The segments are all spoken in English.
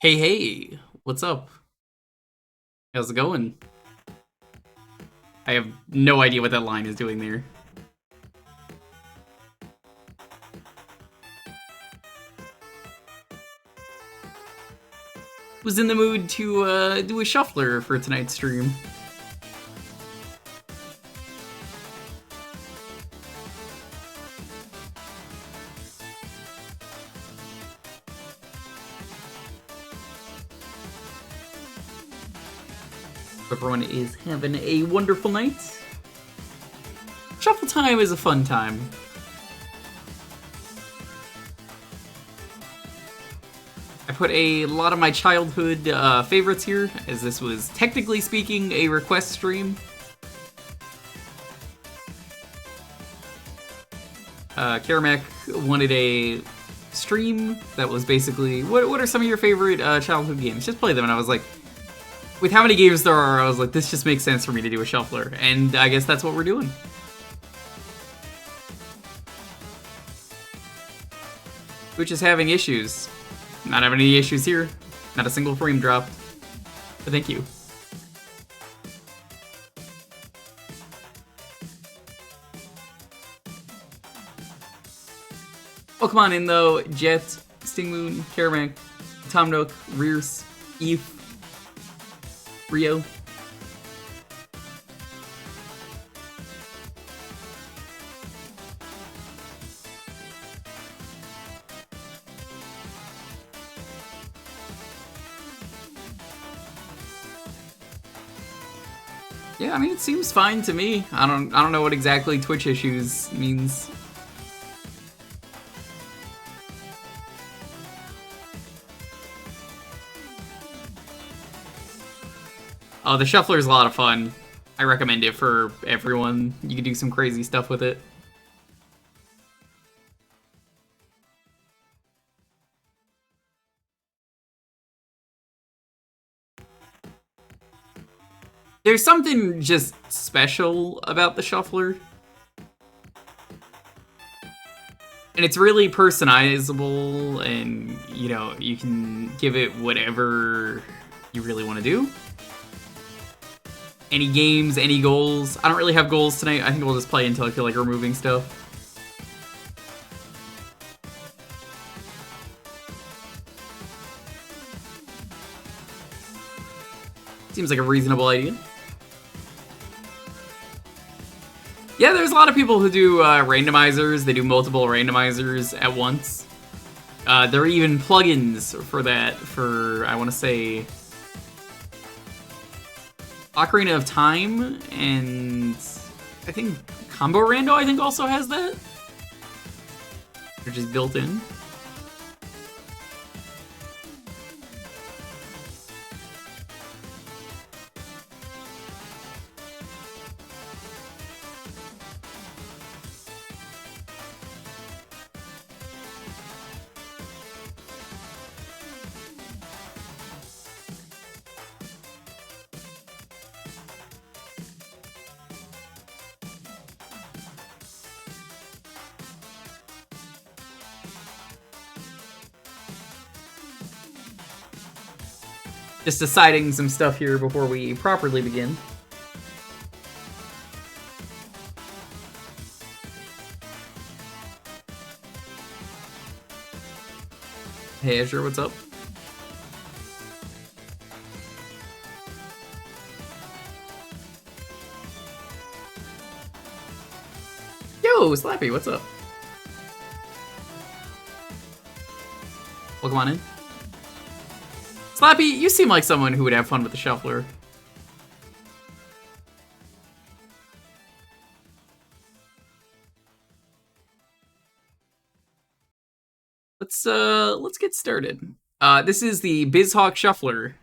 Hey, hey, what's up? How's it going? I have no idea what that line is doing there. Was in the mood to do a shuffler for tonight's stream. Everyone is having a wonderful night. Shuffle time is a fun time. I put a lot of my childhood favorites here, as this was technically speaking a request stream. Karamak wanted a stream that was basically, what are some of your favorite childhood games? Just play them, and I was like, with how many games there are, I was like, this just makes sense for me to do a shuffler, and I guess that's what we're doing. Which is having issues. Not having any issues here. Not a single frame dropped. But thank you. Oh, come on in though. Jet, Stingmoon, Karamak, Tom Nook, Rears, Eve, Rio. Yeah, I mean it seems fine to me. I don't know what exactly Twitch issues means. Oh, the shuffler is a lot of fun. I recommend it for everyone. You can do some crazy stuff with it. There's something just special about the shuffler. And it's really personalizable, and, you know, you can give it whatever you really want to do. Any games, any goals. I don't really have goals tonight. I think we'll just play until I feel like removing stuff. Seems like a reasonable idea. Yeah, there's a lot of people who do randomizers. They do multiple randomizers at once. There are even plugins for that, for, I want to say, Ocarina of Time, and I think Combo Rando, I think, also has that. They're just built in. Just deciding some stuff here before we properly begin. Hey Azure, what's up? Yo, Slappy, what's up? Welcome on in. Slappy, you seem like someone who would have fun with the shuffler. Let's get started. This is the Bizhawk Shuffler.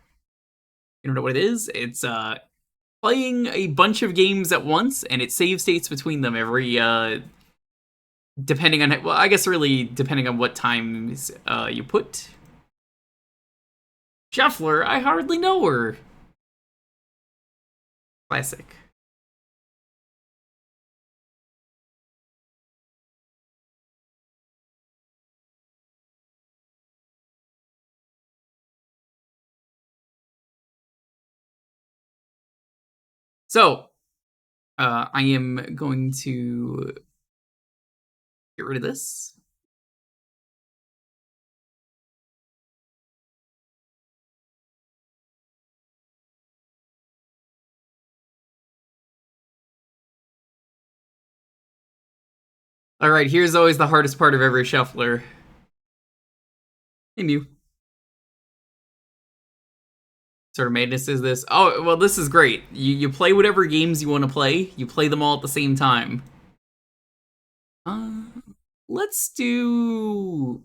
You don't know what it is? It's playing a bunch of games at once, and it saves states between them every depending on, well, I guess really depending on what times you put. Shuffler, I hardly know her. Classic. So, I am going to get rid of this. Alright, here's always the hardest part of every shuffler. Hey, Mew. Sort of madness is this? Oh, well, this is great. You play whatever games you want to play. You play them all at the same time. Uh, let's do...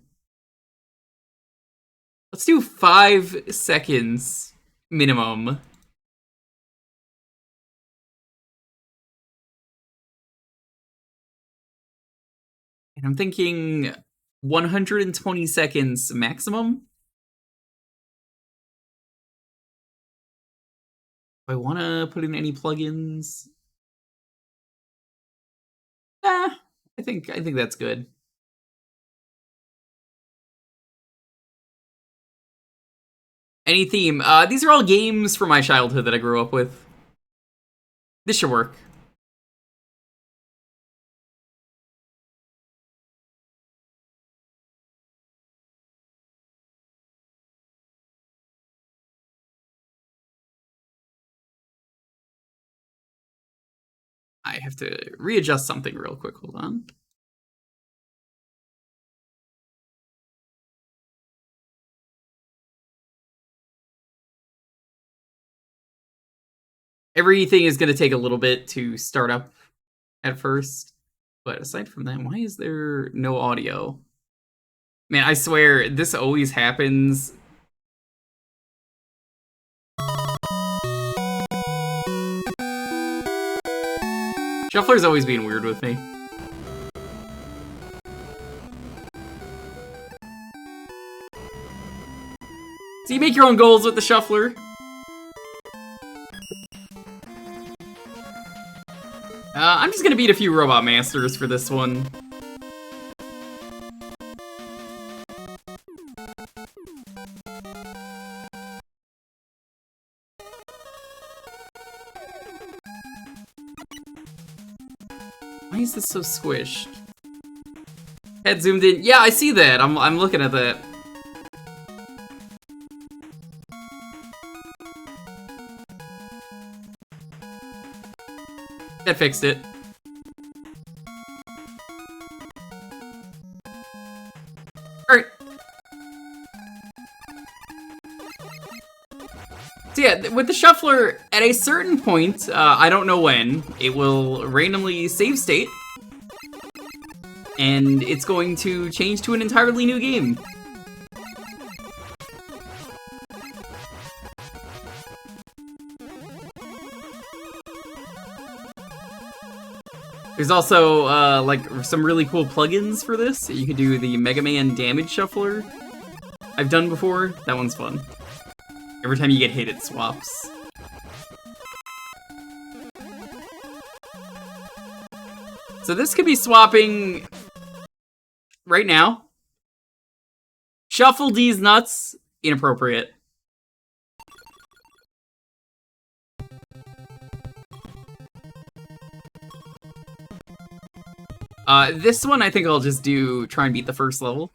Let's do 5 seconds minimum. And I'm thinking 120 seconds maximum. Do I want to put in any plugins? I think that's good. Any theme? These are all games from my childhood that I grew up with. This should work. I have to readjust something real quick. Hold on. Everything is going to take a little bit to start up at first. But aside from that, why is there no audio? Man, I swear, this always happens. Shuffler's always being weird with me. So you make your own goals with the Shuffler. I'm just gonna beat a few Robot Masters for this one. Why is this so squished? Head zoomed in. Yeah, I see that. I'm looking at that. That fixed it. Alright. So yeah, with the Shuffler, at a certain point, I don't know when, it will randomly save state. And it's going to change to an entirely new game. There's also, like, some really cool plugins for this. You can do the Mega Man Damage Shuffler I've done before. That one's fun. Every time you get hit, it swaps. So this could be swapping right now. Shuffle D's nuts. Inappropriate. This one I think I'll just try and beat the first level.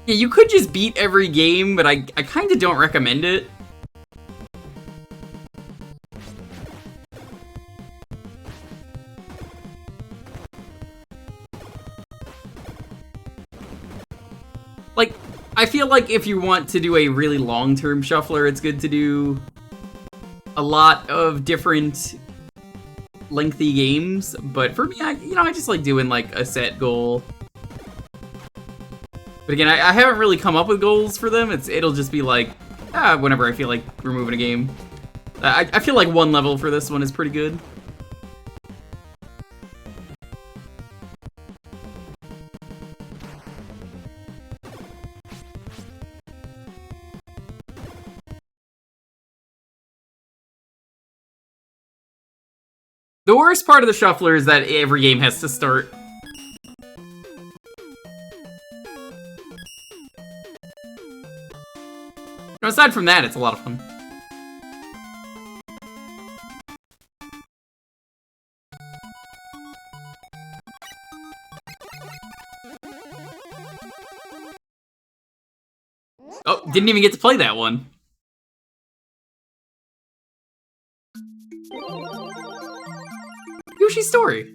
Yeah, you could just beat every game, but I kind of don't recommend it. Like, I feel like if you want to do a really long-term shuffler, it's good to do a lot of different lengthy games. But for me, I just like doing like a set goal. But again, I haven't really come up with goals for them. It'll just be like, whenever I feel like removing a game. I feel like one level for this one is pretty good. The worst part of the shuffler is that every game has to start. No, aside from that, it's a lot of fun. Oh, didn't even get to play that one. Yoshi's Story.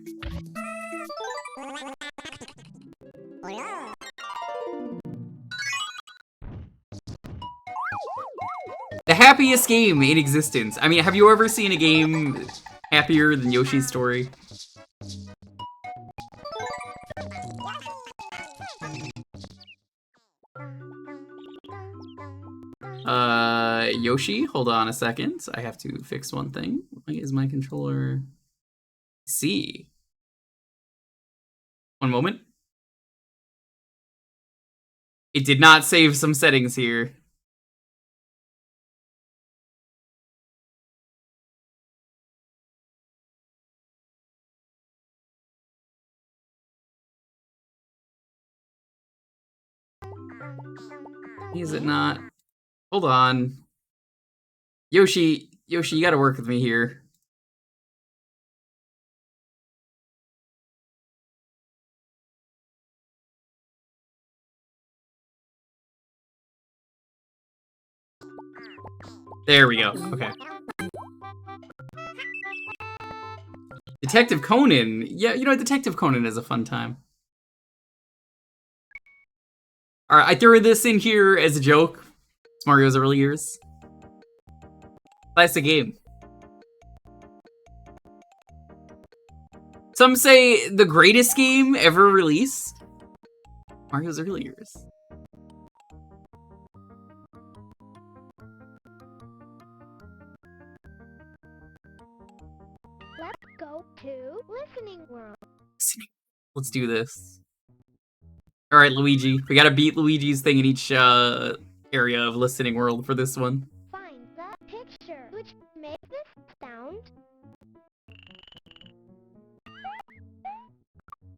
The happiest game in existence. I mean, have you ever seen a game happier than Yoshi's Story? Yoshi, hold on a second. I have to fix one thing. Why is my controller... C? One moment. It did not save some settings here. Is it not? Hold on. Yoshi, you gotta work with me here. There we go. Okay. Detective Conan. Yeah, you know, Detective Conan is a fun time. Alright, I threw this in here as a joke. It's Mario's early years. Classic game. Some say the greatest game ever released. Mario's early years. Let's go to Listening World. Let's do this. Alright, Luigi. We gotta beat Luigi's thing in each area of Listening World for this one. Find the picture, which makes this sound.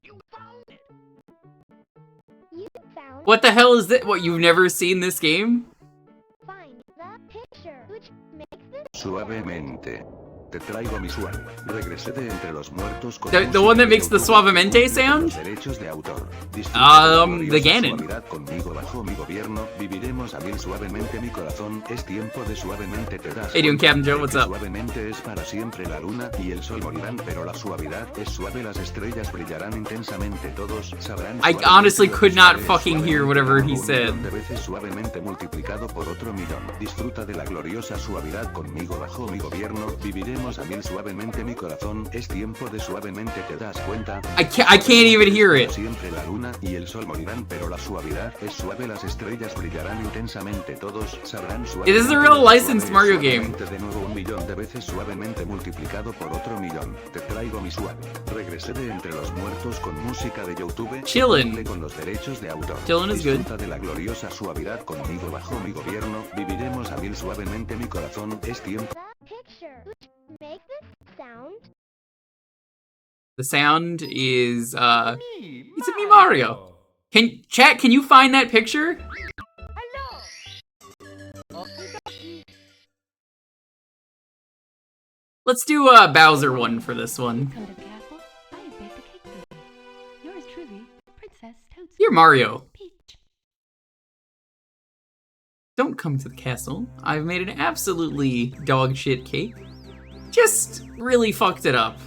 You found it! You found What the hell is this? What, you've never seen this game? Find the picture, which makes this Suavemente. Te traigo mi suave. Regresé de entre los muertos con The one that makes the suavemente sound? derechos de autor. The Ganon. Conmigo bajo mi gobierno, viviremos a mil suavemente mi corazón. Es tiempo de suavemente te das. Hey, doing Captain Joe, what's up? Suavemente es para siempre la luna y el sol morirán, pero la suavidad es suave. Las estrellas brillarán intensamente. Todos sabrán. I honestly could not fucking hear whatever he said. De veces suavemente multiplicado por otro millón. Disfruta de la gloriosa suavidad conmigo bajo mi gobierno. Viviremos a mil suavemente mi corazón. Es tiempo de suavemente te das cuenta. I can't even hear it. Siempre la luna y el sol morirán, pero la suavidad es suave. Las estrellas brillarán intensamente. Todos sabrán suavemente. This is a real licensed Mario game. De nuevo un millón de veces suavemente multiplicado por otro millón. Te traigo mi suave. Regresé de entre los muertos con música de YouTube. Chillin'. Con los derechos de autor. Chillin' is good. Disfruta de la gloriosa suavidad conmigo bajo mi gobierno. Viviremos a mil suavemente mi corazón. Es tiempo. the picture, which makes this sound. The sound is, it's a me, Mario. Chat, can you find that picture? Let's do a Bowser one for this one. Come to the castle. I have baked a cake for you. Yours truly, Princess Toadstool. Dear Mario, Peach. don't come to the castle. I've made an absolutely dog shit cake. Just really fucked it up.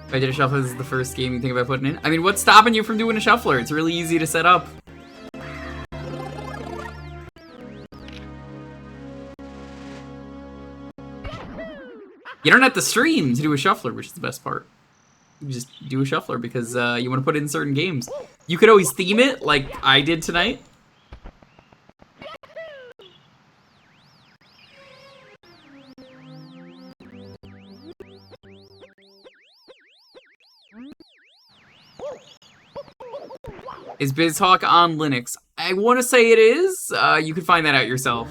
If I did a shuffler, this is the first game you think about putting in. I mean, what's stopping you from doing a shuffler? It's really easy to set up. You don't have to stream to do a shuffler, which is the best part. You just do a shuffler because you want to put it in certain games. You could always theme it, like I did tonight. Is Bizhawk on Linux? I want to say it is. You can find that out yourself.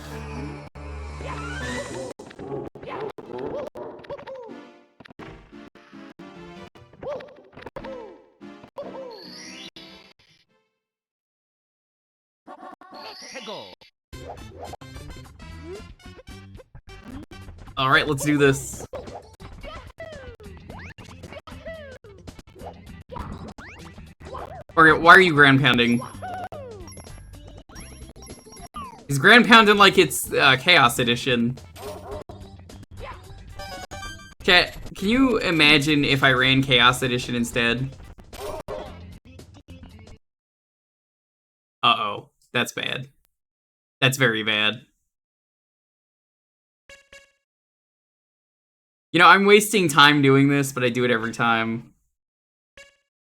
Alright, let's do this. Okay, why are you ground pounding? He's ground pounding like it's Chaos Edition. Chat, can you imagine if I ran Chaos Edition instead? Uh-oh, that's bad. That's very bad. You know, I'm wasting time doing this, but I do it every time.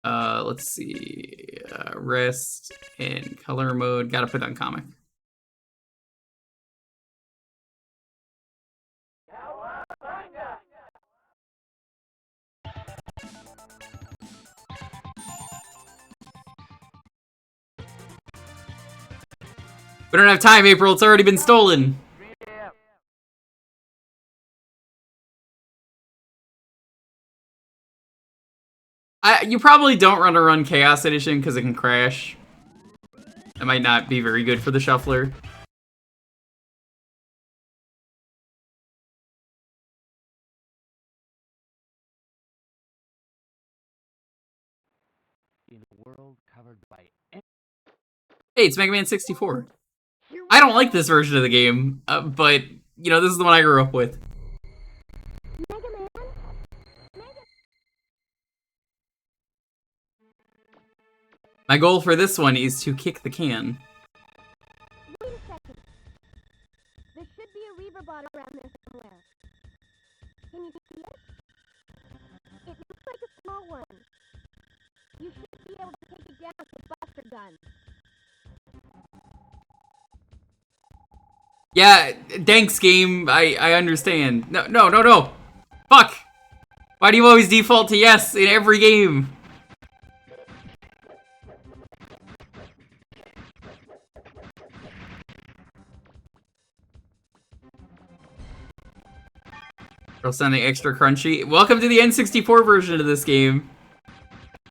Let's see. Rest in color mode. Gotta put on comic. We don't have time, April. It's already been stolen. You probably don't want to run Chaos Edition because it can crash. That might not be very good for the shuffler. In a world covered by... Hey, it's Mega Man 64. I don't like this version of the game, but, you know, this is the one I grew up with. My goal for this one is to kick the can. Wait a second. There should be a Reaver bot around there somewhere. Can you see it? It looks like a small one. You should be able to take it down with a buster gun. Yeah, thanks, game. I understand. No. Fuck! Why do you always default to yes in every game? Or something extra crunchy. Welcome to the N64 version of this game.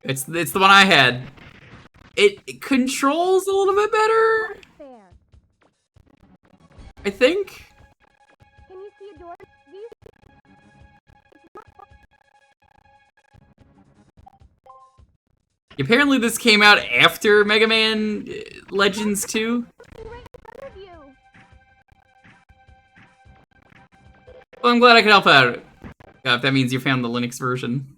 It's the one I had. It controls a little bit better, There. I think. Can you see a door? Do you Apparently this came out after Mega Man Legends 2. see right in front of you? Well, I'm glad I could help out. If that means you found the Linux version.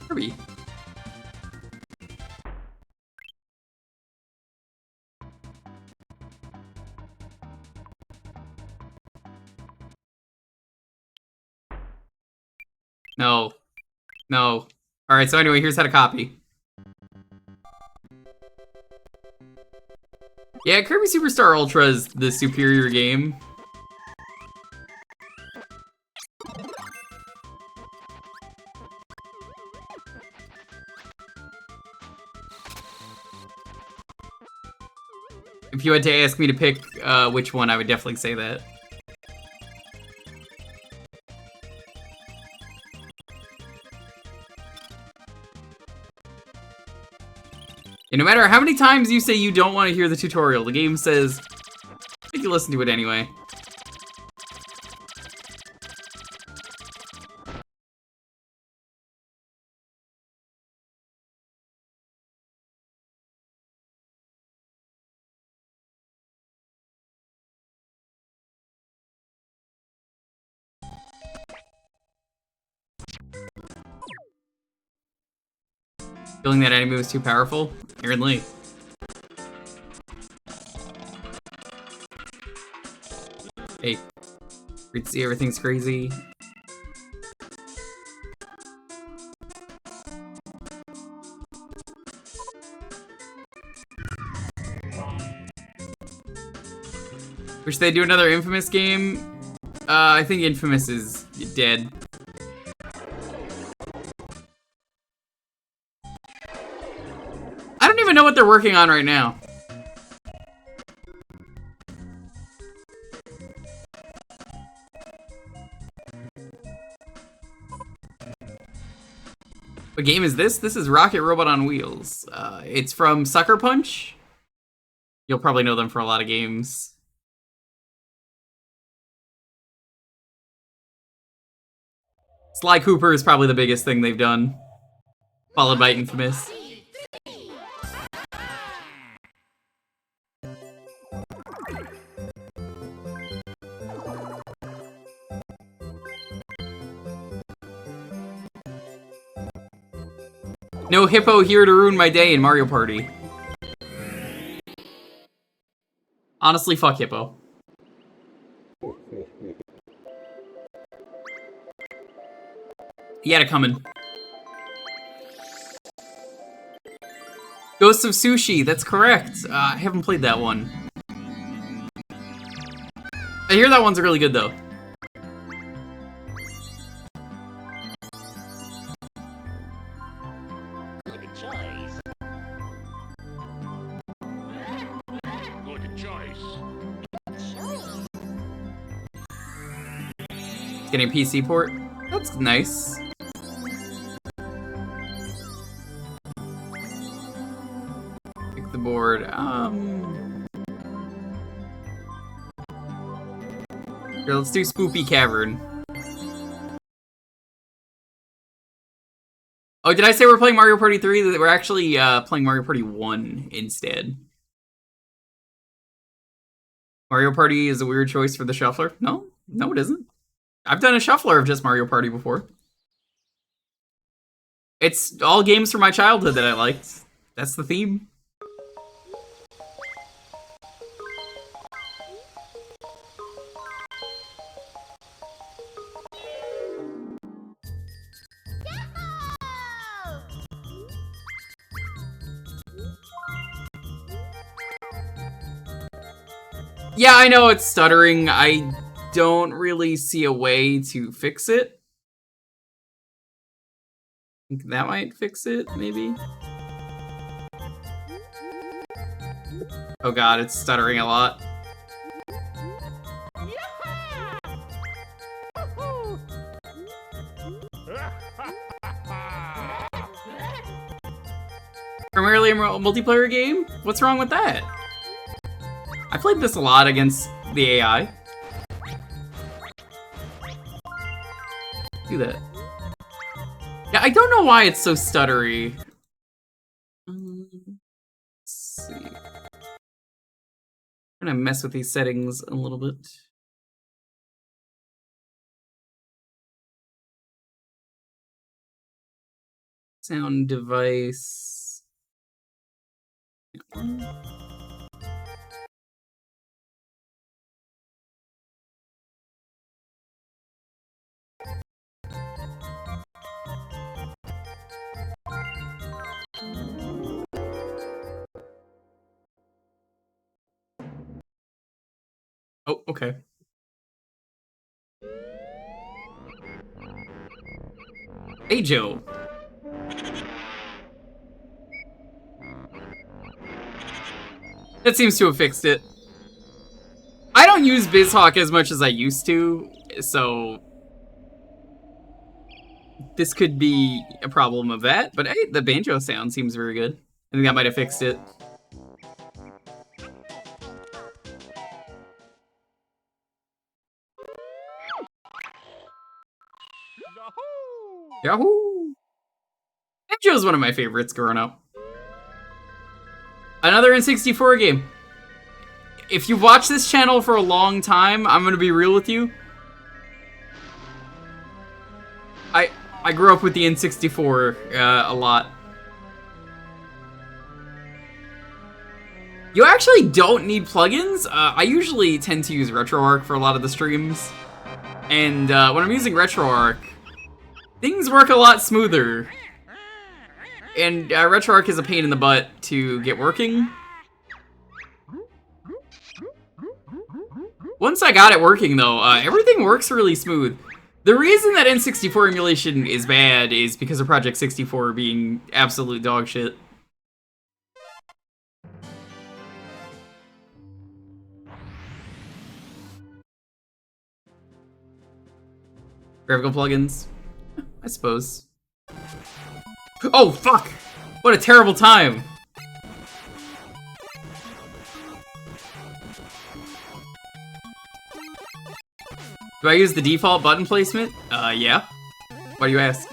Kirby. No. Alright, so anyway, here's how to copy. Yeah, Kirby Superstar Ultra is the superior game. If you had to ask me to pick which one, I would definitely say that. And no matter how many times you say you don't want to hear the tutorial, the game says, I think you listen to it anyway. Feeling that enemy was too powerful? Aaron Lee. Hey. Read see everything's crazy. Wish they'd do another Infamous game. I think Infamous is dead. they're working on right now. What game is this? This is Rocket Robot on Wheels. It's from Sucker Punch. You'll probably know them for a lot of games. Sly Cooper is probably the biggest thing they've done, followed by Infamous. No hippo here to ruin my day in Mario Party. Honestly, fuck hippo. He had it coming. Ghost of Sushi, that's correct. I haven't played that one. I hear that one's really good though. Good choice. Good choice. Getting a PC port. That's nice. Pick the board. Here, let's do Spoopy Cavern. Oh, did I say we're playing Mario Party 3? We're actually playing Mario Party 1 instead. Mario Party is a weird choice for the shuffler. No, it isn't. I've done a shuffler of just Mario Party before. It's all games from my childhood that I liked. That's the theme. Yeah, I know it's stuttering. I don't really see a way to fix it. I think that might fix it, maybe? Oh god, it's stuttering a lot. Primarily a multiplayer game? What's wrong with that? I played this a lot against the AI. Do that. Yeah, I don't know why it's so stuttery. Let's see. I'm gonna mess with these settings a little bit. Sound device. Oh, okay. Hey, Joe. That seems to have fixed it. I don't use Bizhawk as much as I used to, so this could be a problem of that, but hey, the banjo sound seems very good. I think that might have fixed it. Yahoo! Banjo is one of my favorites growing up. Another N64 game. If you've watched this channel for a long time, I'm gonna be real with you. I grew up with the N64 a lot. You actually don't need plugins. I usually tend to use RetroArch for a lot of the streams. And when I'm using RetroArch, things work a lot smoother. And RetroArch is a pain in the butt to get working. Once I got it working though, everything works really smooth. The reason that N64 emulation is bad is because of Project 64 being absolute dog shit. Graphical plugins? I suppose. Oh, fuck! What a terrible time! Do I use the default button placement? Yeah. Why do you ask?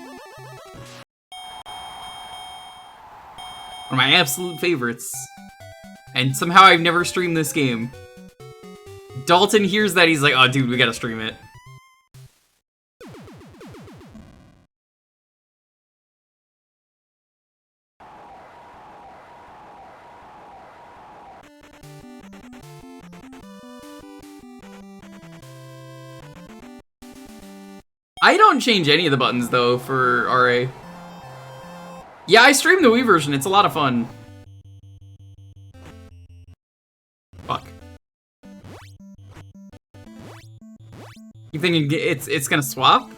One of my absolute favorites. And somehow I've never streamed this game. Dalton hears that, he's like, oh dude, we gotta stream it. I don't change any of the buttons, though, for RA. Yeah, I streamed the Wii version. It's a lot of fun. Fuck. You thinking it's gonna swap?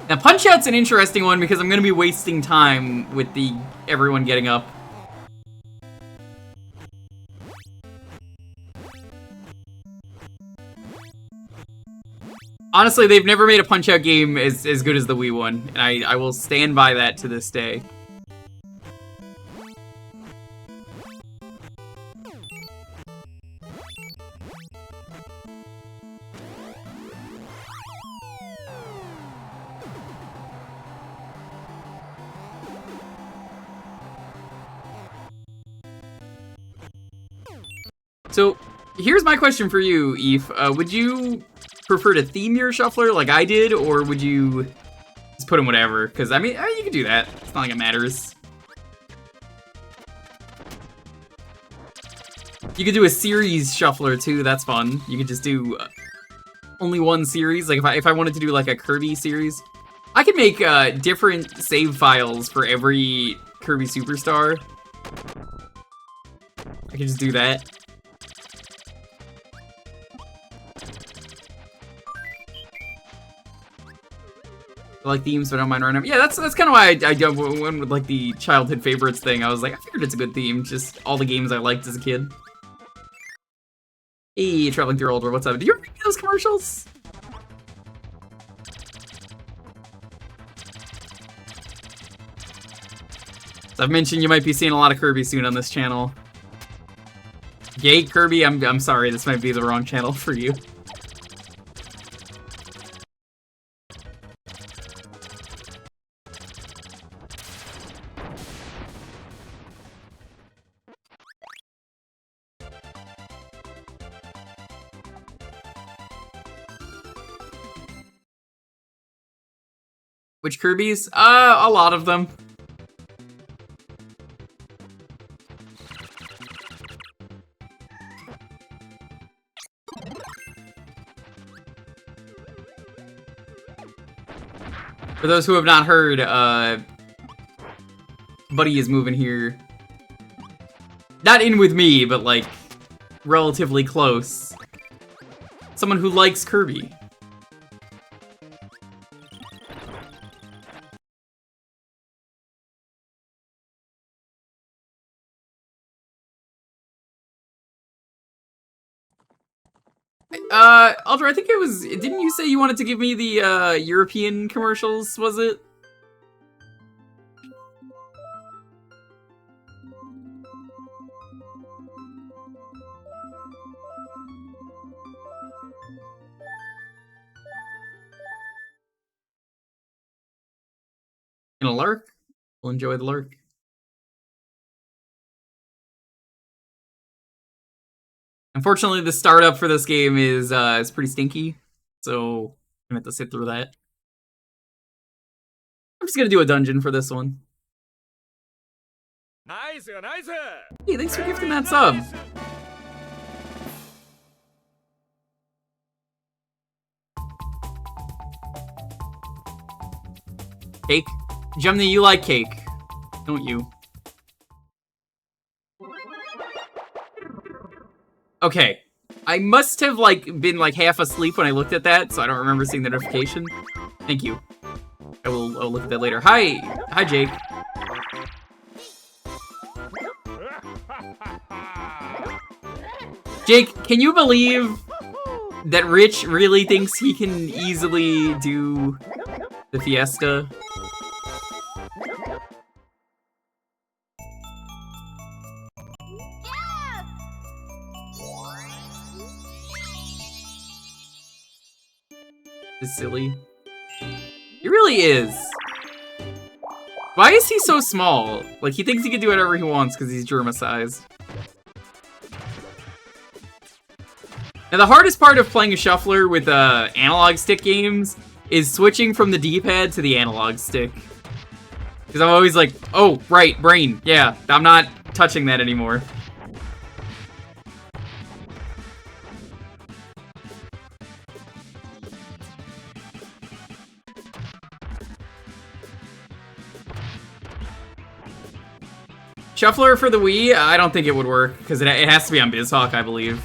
Now, Punch-Out's an interesting one because I'm gonna be wasting time with everyone getting up. Honestly, they've never made a Punch-Out game as good as the Wii one, and I will stand by that to this day. So, here's my question for you, Eve. Would you prefer to theme your shuffler like I did, or would you just put in whatever? Because, I mean, you can do that. It's not like it matters. You could do a series shuffler, too. That's fun. You could just do only one series. Like, if I wanted to do, like, a Kirby series. I could make different save files for every Kirby Superstar. I could just do that. I like themes, but I don't mind random. Yeah, that's kind of why I went with like the childhood favorites thing. I was like, I figured it's a good theme. Just all the games I liked as a kid. Hey, traveling through old world. What's up? Do you ever read those commercials? So I've mentioned you might be seeing a lot of Kirby soon on this channel. Yay, Kirby. I'm sorry. This might be the wrong channel for you. Which Kirby's? A lot of them. For those who have not heard, Buddy is moving here. Not in with me, but like, relatively close. Someone who likes Kirby. Aldra, I think it was, didn't you say you wanted to give me the, European commercials, was it? And a lurk? We'll enjoy the lurk. Unfortunately, the startup for this game is pretty stinky, so I'm gonna have to sit through that. I'm just gonna do a dungeon for this one. Nice, nice. Hey, thanks for gifting that sub. Cake? Jumny, you like cake, don't you? Okay, I must have like been like half asleep when I looked at that, so I don't remember seeing the notification. Thank you. I'll look at that later. Hi, Jake. Jake, can you believe that Rich really thinks he can easily do the Fiesta? Is silly. He really is. Why is he so small? Like, he thinks he can do whatever he wants because he's Germa-sized. Now, the hardest part of playing a shuffler with analog stick games is switching from the D-pad to the analog stick. Because I'm always like, oh, right, brain. Yeah, I'm not touching that anymore. Shuffler for the Wii, I don't think it would work, because it has to be on Bizhawk, I believe.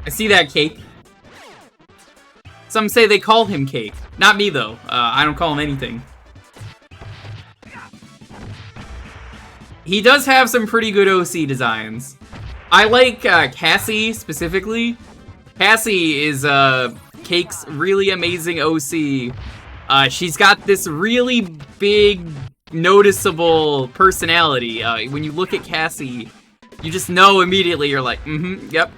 I see that, Cake. Some say they call him Cake. Not me, though. I don't call him anything. He does have some pretty good OC designs. I like Cassie, specifically. Cassie is Cake's really amazing OC. She's got this really big, noticeable personality. When you look at Cassie, you just know immediately. You're like, yep.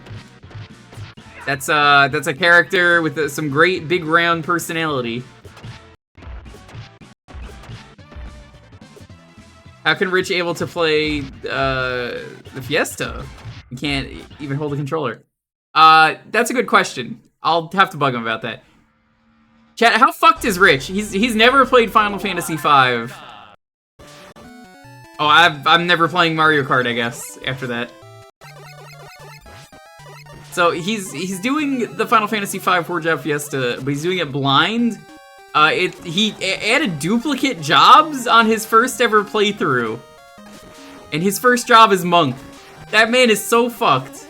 That's a character with some great big round personality. How can Rich able to play the Fiesta? He can't even hold a controller. That's a good question. I'll have to bug him about that. Chat, how fucked is Rich? He's never played Final Fantasy V. Oh, I'm never playing Mario Kart, I guess, after that. So he's doing the Final Fantasy V 4-job Fiesta, but he's doing it blind. He added duplicate jobs on his first ever playthrough. And his first job is Monk. That man is so fucked.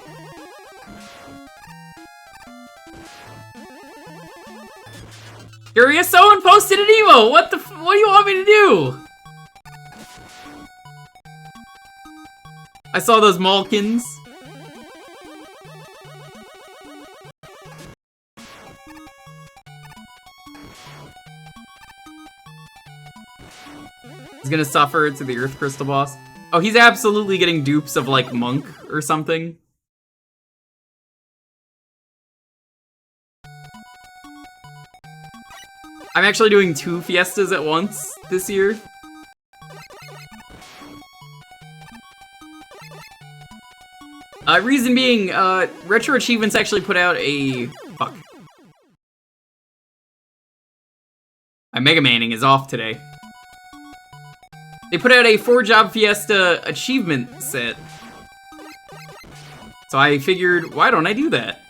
Curious, someone posted an emo! What do you want me to do? I saw those Malkins. He's gonna suffer to the Earth Crystal boss. Oh, he's absolutely getting dupes of, like, Monk or something. I'm actually doing 2 Fiestas at once this year. Reason being, Retro Achievements actually put out a... Fuck. My Mega Manning is off today. They put out a 4-job Fiesta achievement set. So I figured, why don't I do that?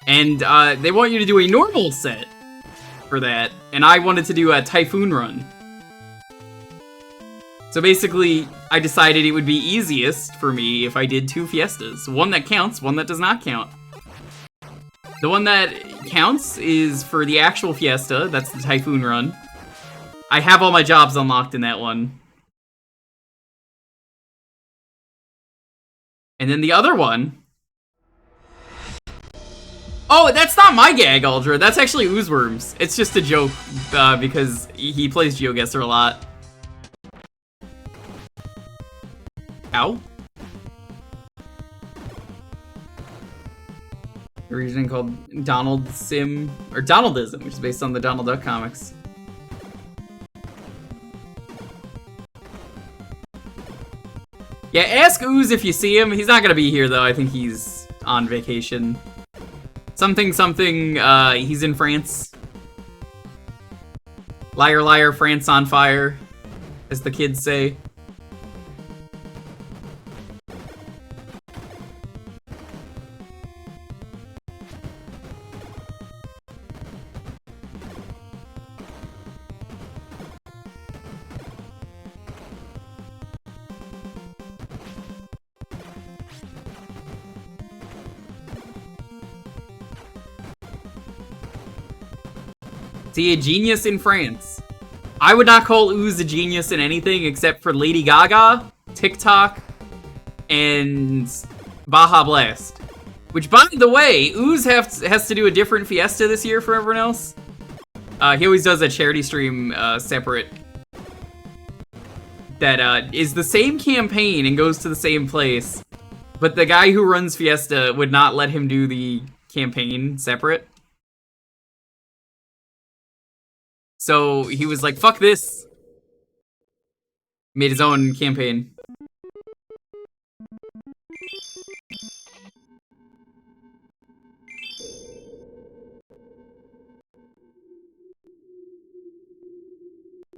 And they want you to do a normal set for that, and I wanted to do a Typhoon run. So basically, I decided it would be easiest for me if I did 2 Fiestas. One that counts, one that does not count. The one that counts is for the actual Fiesta, that's the Typhoon run. I have all my jobs unlocked in that one. And then the other one... Oh, that's not my gag, Ultra. That's actually Oozeworm's. It's just a joke, because he plays GeoGuessr a lot. Ow. A region called Donald Sim, or Donaldism, which is based on the Donald Duck comics. Yeah, ask Ooze if you see him. He's not gonna be here, though. I think he's on vacation. Something, he's in France. Liar, liar, France on fire, as the kids say. Is he a genius in France? I would not call Ooze a genius in anything except for Lady Gaga, TikTok, and Baja Blast. Which, by the way, Ooze has to do a different fiesta this year for everyone else. He always does a charity stream separate. That is the same campaign and goes to the same place. But the guy who runs Fiesta would not let him do the campaign separate. So he was like, fuck this. Made his own campaign.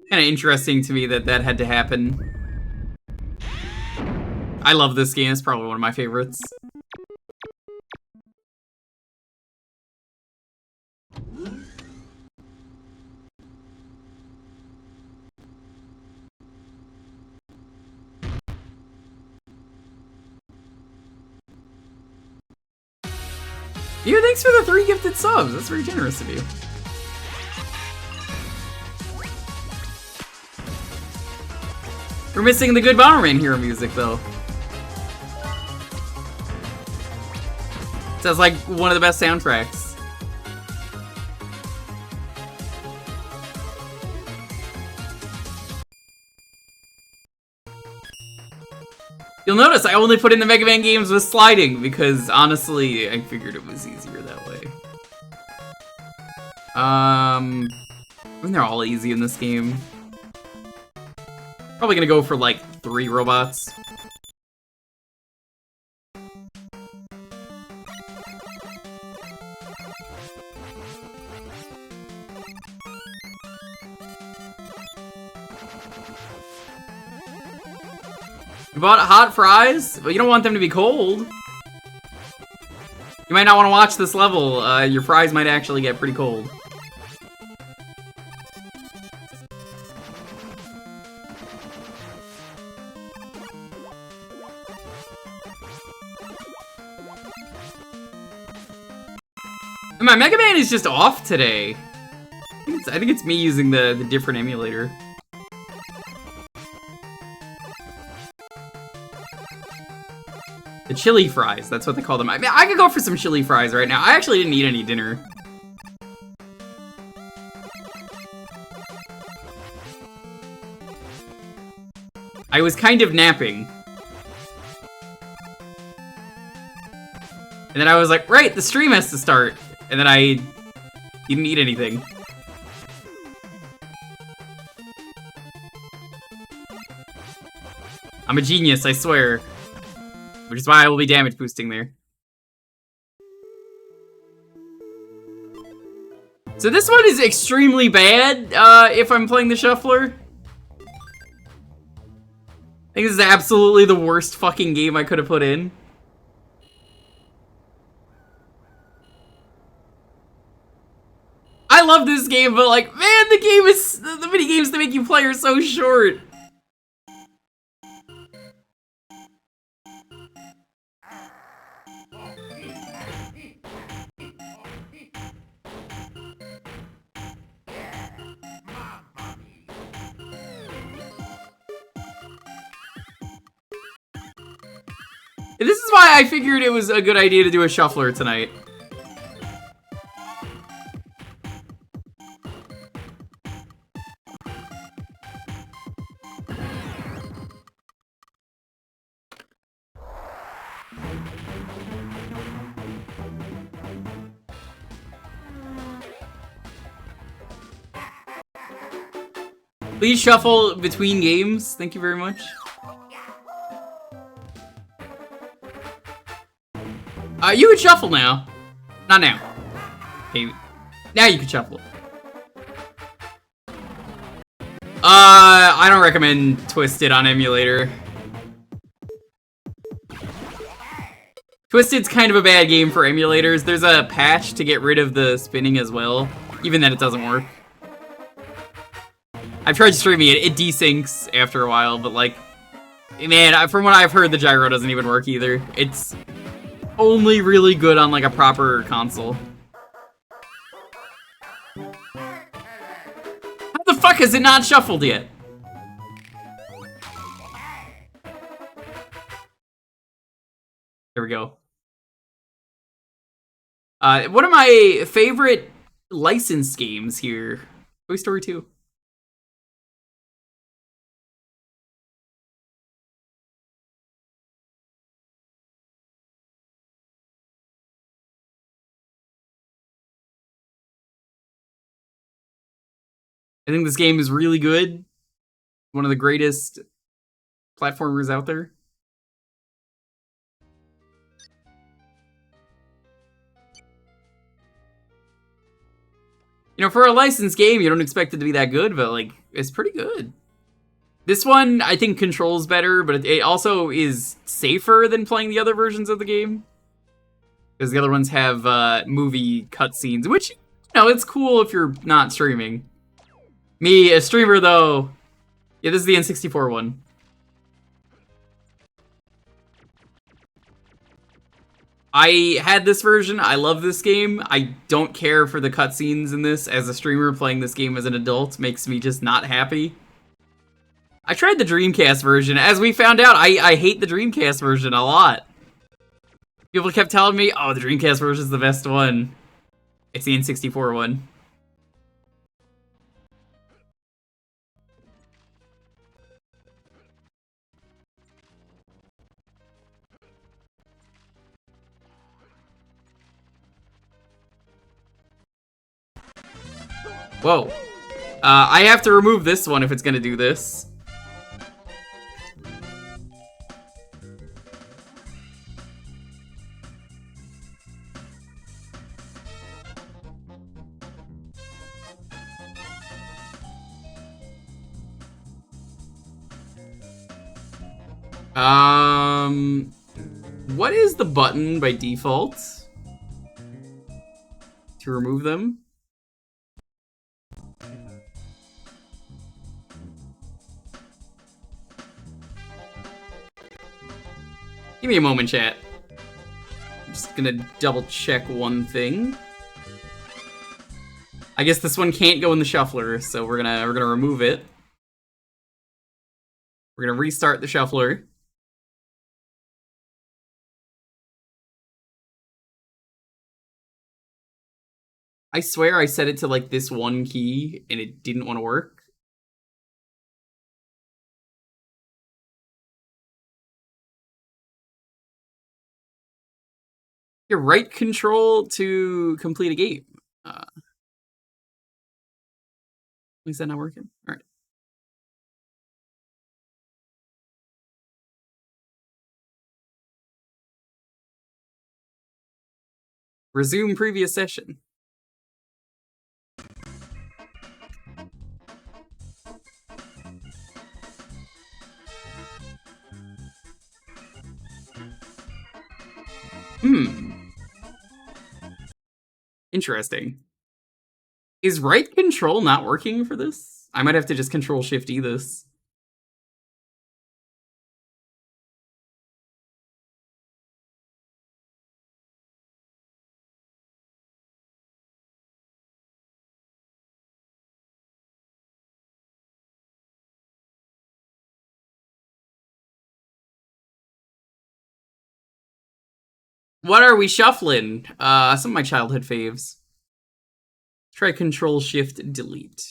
Kind of interesting to me that that had to happen. I love this game. It's probably one of my favorites. Yo, thanks for the 3 gifted subs. That's very generous of you. We're missing the good Bomberman Hero music, though. Sounds like one of the best soundtracks. You'll notice I only put in the Mega Man games with sliding, because honestly, I figured it was easier that way. I mean, they're all easy in this game. Probably gonna go for like 3 robots. You bought hot fries? Well, you don't want them to be cold. You might not want to watch this level. Your fries might actually get pretty cold. And my Mega Man is just off today. I think it's me using the different emulator. The chili fries, that's what they call them. I mean, I could go for some chili fries right now. I actually didn't eat any dinner. I was kind of napping. And then I was like, right, the stream has to start. And then I didn't eat anything. I'm a genius, I swear. Which is why I will be damage boosting there. So this one is extremely bad, if I'm playing the Shuffler. I think this is absolutely the worst fucking game I could have put in. I love this game, but like, man, the mini games that make you play are so short. This is why I figured it was a good idea to do a Shuffler tonight. Please shuffle between games. Thank you very much. You can shuffle now. Not now. Okay, now you can shuffle. I don't recommend Twisted on emulator. Twisted's kind of a bad game for emulators. There's a patch to get rid of the spinning as well, even then it doesn't work. I've tried streaming it, it desyncs after a while, but like, man, from what I've heard, the gyro doesn't even work either. It's only really good on like a proper console. fuck is it not shuffled yet? There we go. One of my favorite licensed games here. Toy Story 2. I think this game is really good. One of the greatest platformers out there. You know, for a licensed game, you don't expect it to be that good, but, like, it's pretty good. This one, I think, controls better, but it also is safer than playing the other versions of the game. Because the other ones have movie cutscenes, which, you know, it's cool if you're not streaming. Me, a streamer, though... Yeah, this is the N64 one. I had this version. I love this game. I don't care for the cutscenes in this. As a streamer, playing this game as an adult makes me just not happy. I tried the Dreamcast version. As we found out, I hate the Dreamcast version a lot. People kept telling me, oh, the Dreamcast version is the best one. It's the N64 one. Whoa. I have to remove this one if it's gonna do this. What is the button by default to remove them? Give me a moment, chat. I'm just gonna double check one thing. I guess this one can't go in the shuffler, so we're gonna remove it. We're gonna restart the shuffler. I swear I set it to like this one key and it didn't want to work. Your right control to complete a game. Is that not working? All right. Resume previous session. Interesting. Is right control not working for this? I might have to just Control Shift E this. What are we shuffling? Some of my childhood faves. Try Control Shift Delete.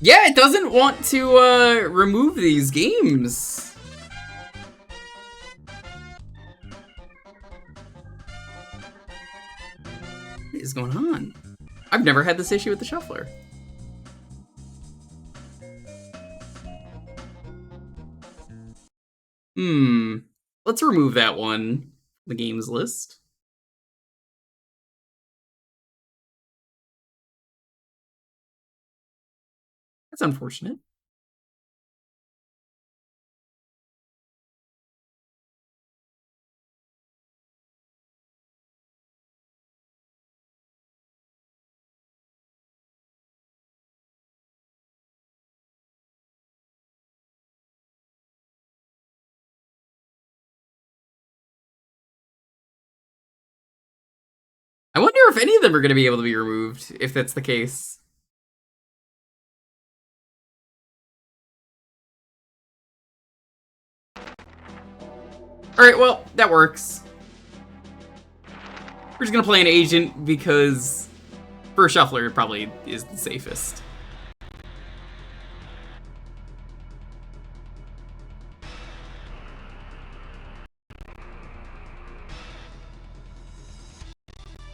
Yeah, it doesn't want to remove these games. What is going on? I've never had this issue with the shuffler. Let's remove that one from the games list. That's unfortunate. I wonder if any of them are going to be able to be removed, if that's the case. Alright, well, that works. We're just going to play an agent because for Shuffler it probably is the safest.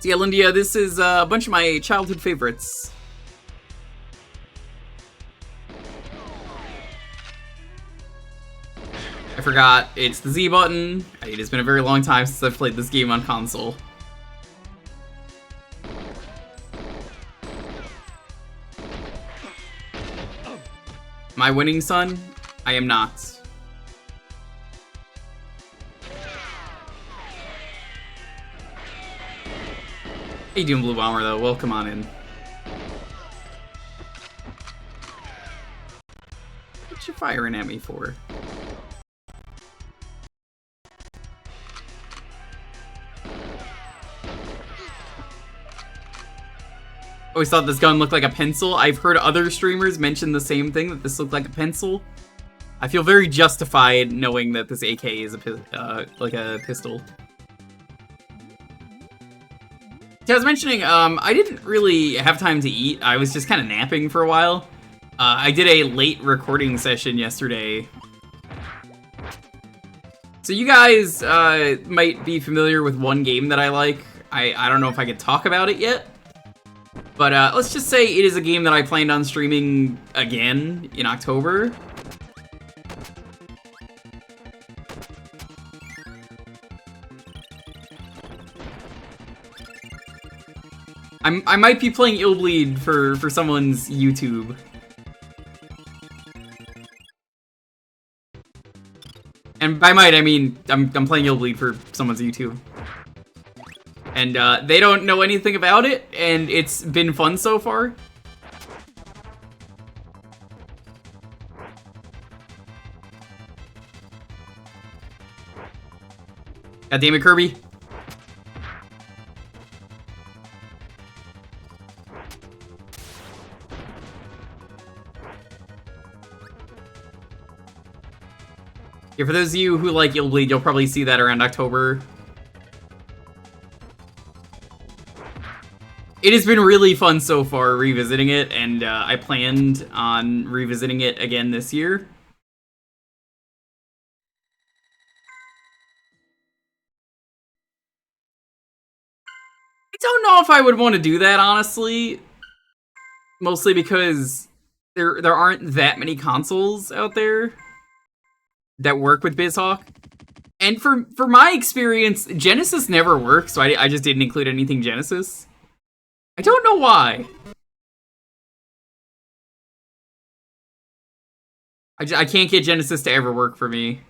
So yeah, Lindia, this is a bunch of my childhood favorites. I forgot, it's the Z button. It has been a very long time since I've played this game on console. Am I winning, son? I am not. How you doing, Blue Bomber, though? Welcome on in. What you firing at me for? Always thought this gun looked like a pencil. I've heard other streamers mention the same thing, that this looked like a pencil. I feel very justified knowing that this AK is like a pistol. Yeah, I was mentioning, I didn't really have time to eat. I was just kind of napping for a while. I did a late recording session yesterday. So you guys might be familiar with one game that I like. I don't know if I could talk about it yet. But let's just say it is a game that I planned on streaming again in October. I might be playing Illbleed for someone's YouTube. And by might, I mean I'm playing Illbleed for someone's YouTube. And they don't know anything about it, and it's been fun so far. God damn it, Kirby. Yeah, for those of you who like Illbleed, you'll probably see that around October. It has been really fun so far revisiting it, and I planned on revisiting it again this year. I don't know if I would want to do that, honestly. Mostly because there aren't that many consoles out there that work with Bizhawk. And for my experience, Genesis never works, so I just didn't include anything Genesis. I don't know why. I can't get Genesis to ever work for me.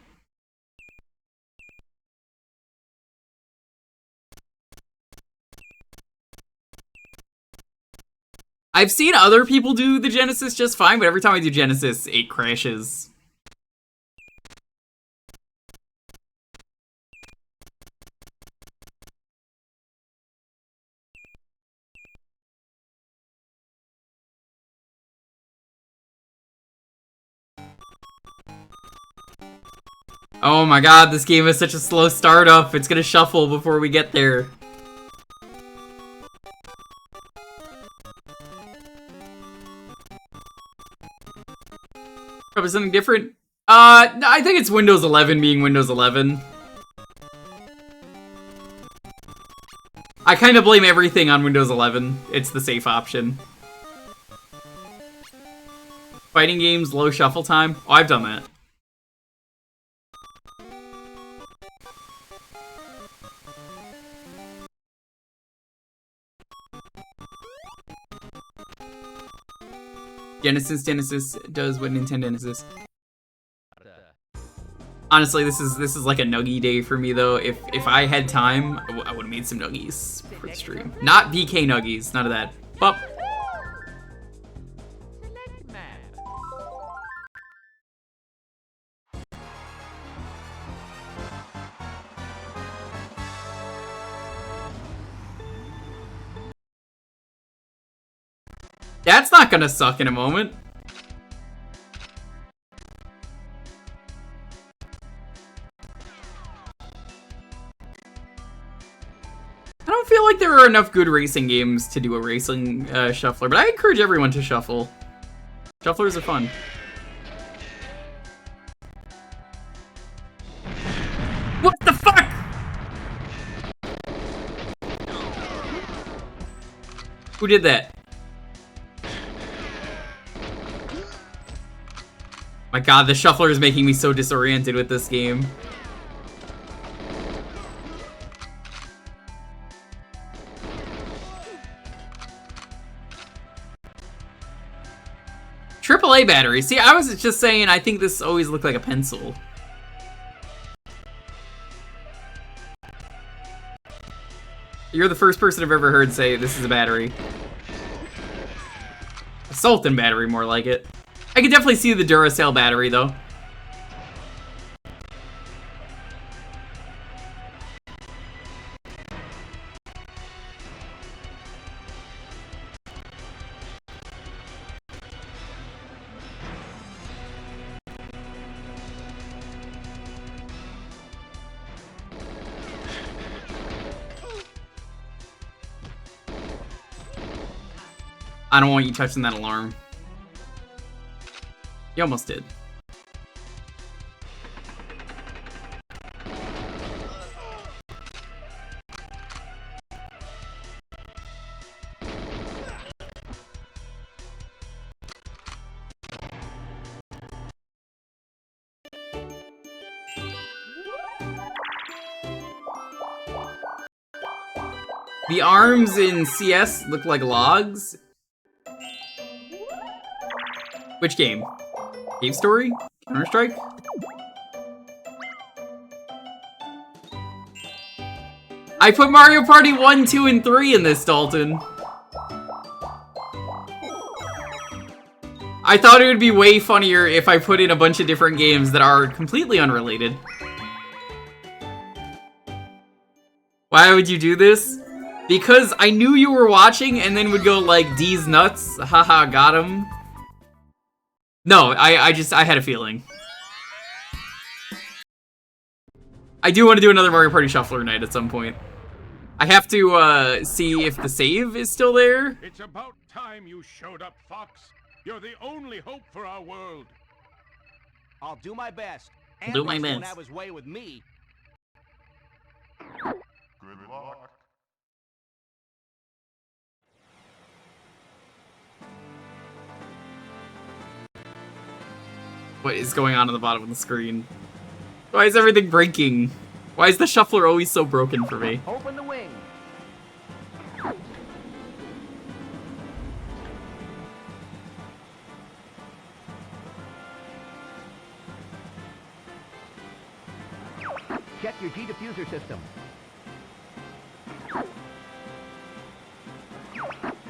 I've seen other people do the Genesis just fine, but every time I do Genesis, it crashes. Oh my god, this game is such a slow startup. It's gonna shuffle before we get there. Probably something different. I think it's Windows 11 being Windows 11. I kind of blame everything on Windows 11. It's the safe option. Fighting games, low shuffle time. Oh, I've done that. Genesis does what Nintendo Genesis. Honestly, this is like a nuggie day for me though. If I had time, I would have made some nuggies for the stream. Not BK nuggies, none of that. But That's not gonna suck in a moment. I don't feel like there are enough good racing games to do a racing shuffler, but I encourage everyone to shuffle. Shufflers are fun. What the fuck? Who did that? My god, the shuffler is making me so disoriented with this game. AAA battery. See, I was just saying I think this always looked like a pencil. You're the first person I've ever heard say this is a battery. A Sultan battery, more like it. I could definitely see the Duracell battery, though. I don't want you touching that alarm. You almost did. The arms in CS look like logs. Which game? Cave Story? Counter-Strike? I put Mario Party 1, 2, and 3 in this, Dalton. I thought it would be way funnier if I put in a bunch of different games that are completely unrelated. Why would you do this? Because I knew you were watching and then would go like, D's nuts, haha, got him. No, I had a feeling. I do want to do another Mario Party Shuffler night at some point. I have to see if the save is still there. It's about time you showed up, Fox. You're the only hope for our world. I'll do my best. Do my Andros won't best. have his way with me. Good luck. What is going on the bottom of the screen? Why is everything breaking? Why is the shuffler always so broken for me? Open the wing. Check your G-diffuser system.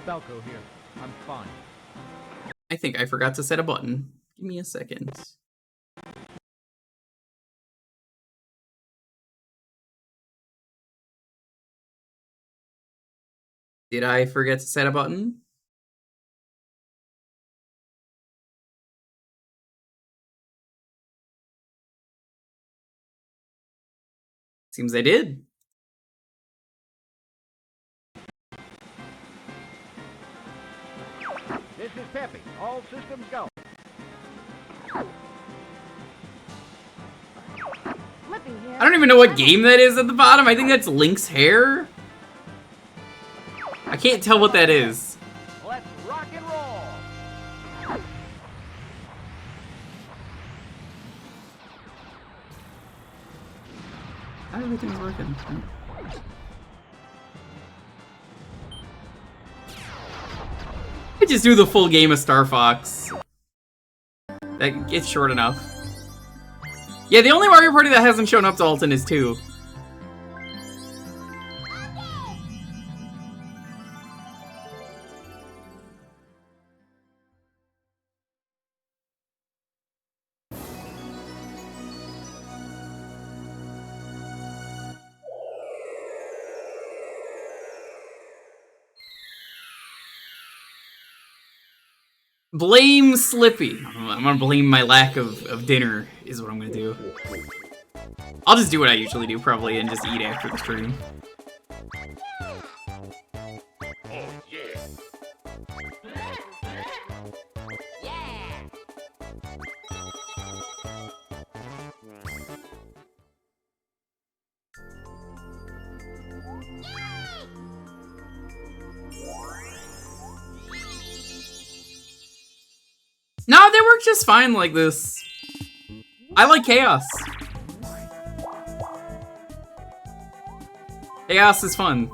Falco here. I'm fine. I think I forgot to set a button. Give me a second. Did I forget to set a button? Seems I did. This is Peppy. All systems go. Flippy here. I don't even know what game that is at the bottom. I think that's Link's hair. I can't tell what that is. Let's rock and roll. How everything's working. I just do the full game of Star Fox. That it's short enough. Yeah, the only Mario Party that hasn't shown up to Alton is 2. Blame Slippy. I'm gonna blame my lack of dinner, is what I'm gonna do. I'll just do what I usually do, probably, and just eat after the stream. Oh, yeah. No, they work just fine like this. I like chaos. Chaos is fun.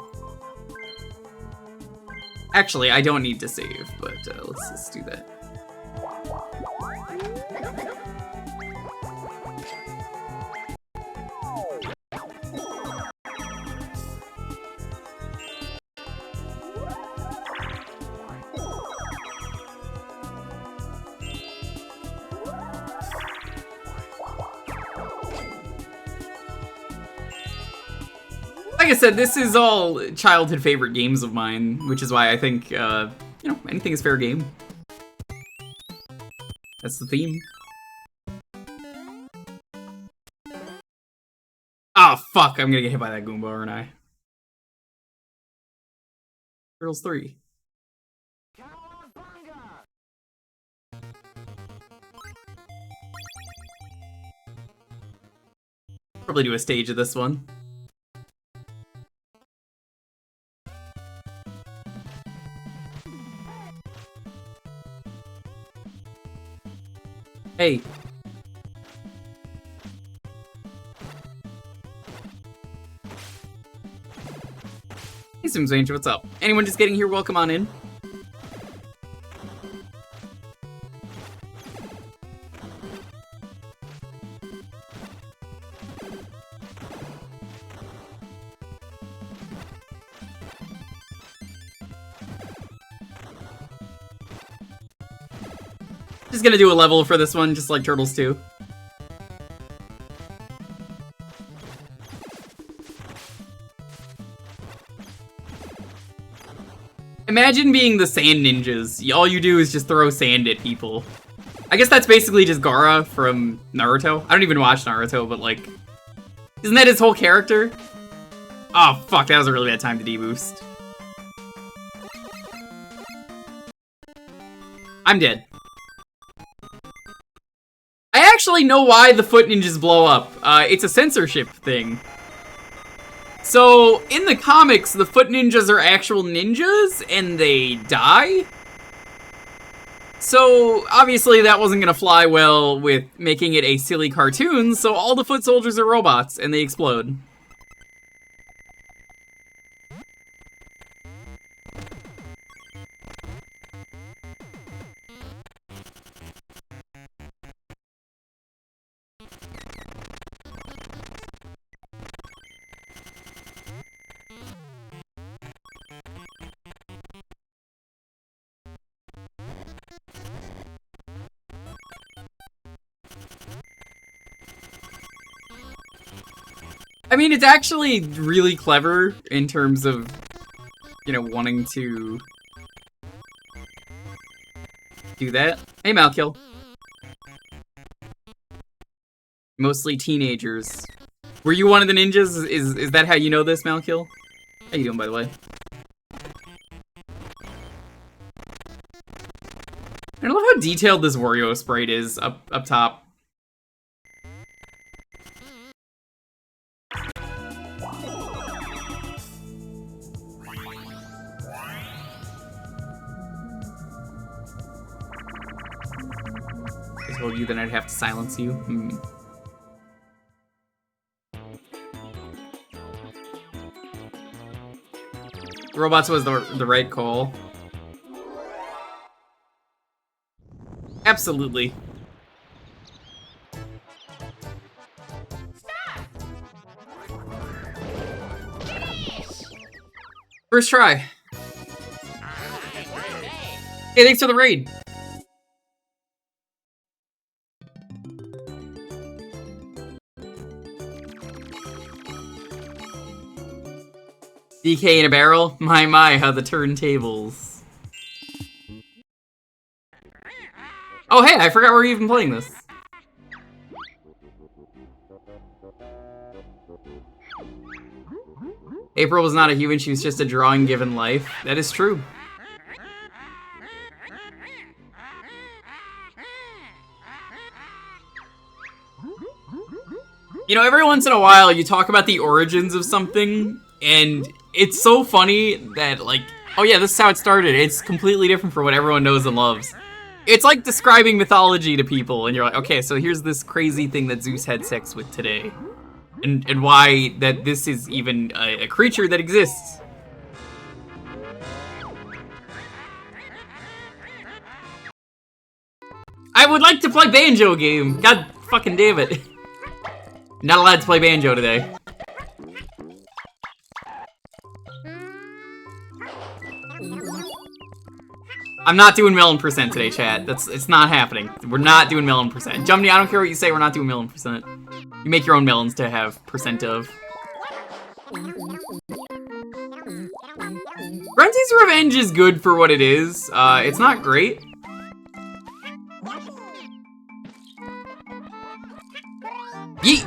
Actually, I don't need to save, but let's just do that. Like I said, this is all childhood favorite games of mine, which is why I think, you know, anything is fair game. That's the theme. Oh, fuck, I'm gonna get hit by that Goomba, aren't I? Turtles 3. Probably do a stage of this one. Hey. Hey, Sims Angel, what's up? Anyone just getting here, welcome on in. Just gonna do a level for this one, just like Turtles 2. Imagine being the sand ninjas. All you do is just throw sand at people. I guess that's basically just Gaara from Naruto. I don't even watch Naruto, but like... Isn't that his whole character? Oh, fuck, that was a really bad time to deboost. I'm dead. I actually know why the foot ninjas blow up. It's a censorship thing. So, in the comics, the foot ninjas are actual ninjas, and they die? So, obviously that wasn't gonna fly well with making it a silly cartoon, so all the foot soldiers are robots, and they explode. I mean, it's actually really clever in terms of, you know, wanting to do that. Hey, Malkill. Mostly teenagers. Were you one of the ninjas? Is that how you know this, Malkill? How you doing, by the way? I love how detailed this Wario sprite is up top. I told you that I'd have to silence you. Robots was the right call. Absolutely. First try. Hey, thanks for the raid. DK in a barrel? My, how the turntables. Oh, hey, I forgot we're even playing this. April was not a human, she was just a drawing given life. That is true. You know, every once in a while you talk about the origins of something, and it's so funny that, like, oh yeah, this is how it started. It's completely different from what everyone knows and loves. It's like describing mythology to people, and you're like, okay, so here's this crazy thing that Zeus had sex with today. And why that this is even a creature that exists. I would like to play Banjo game. God fucking damn it. Not allowed to play Banjo today. I'm not doing melon percent today, chat. It's not happening. We're not doing melon percent. Jumny, I don't care what you say, we're not doing melon percent. You make your own melons to have percent of. Grunty's Revenge is good for what it is. It's not great. Yeet!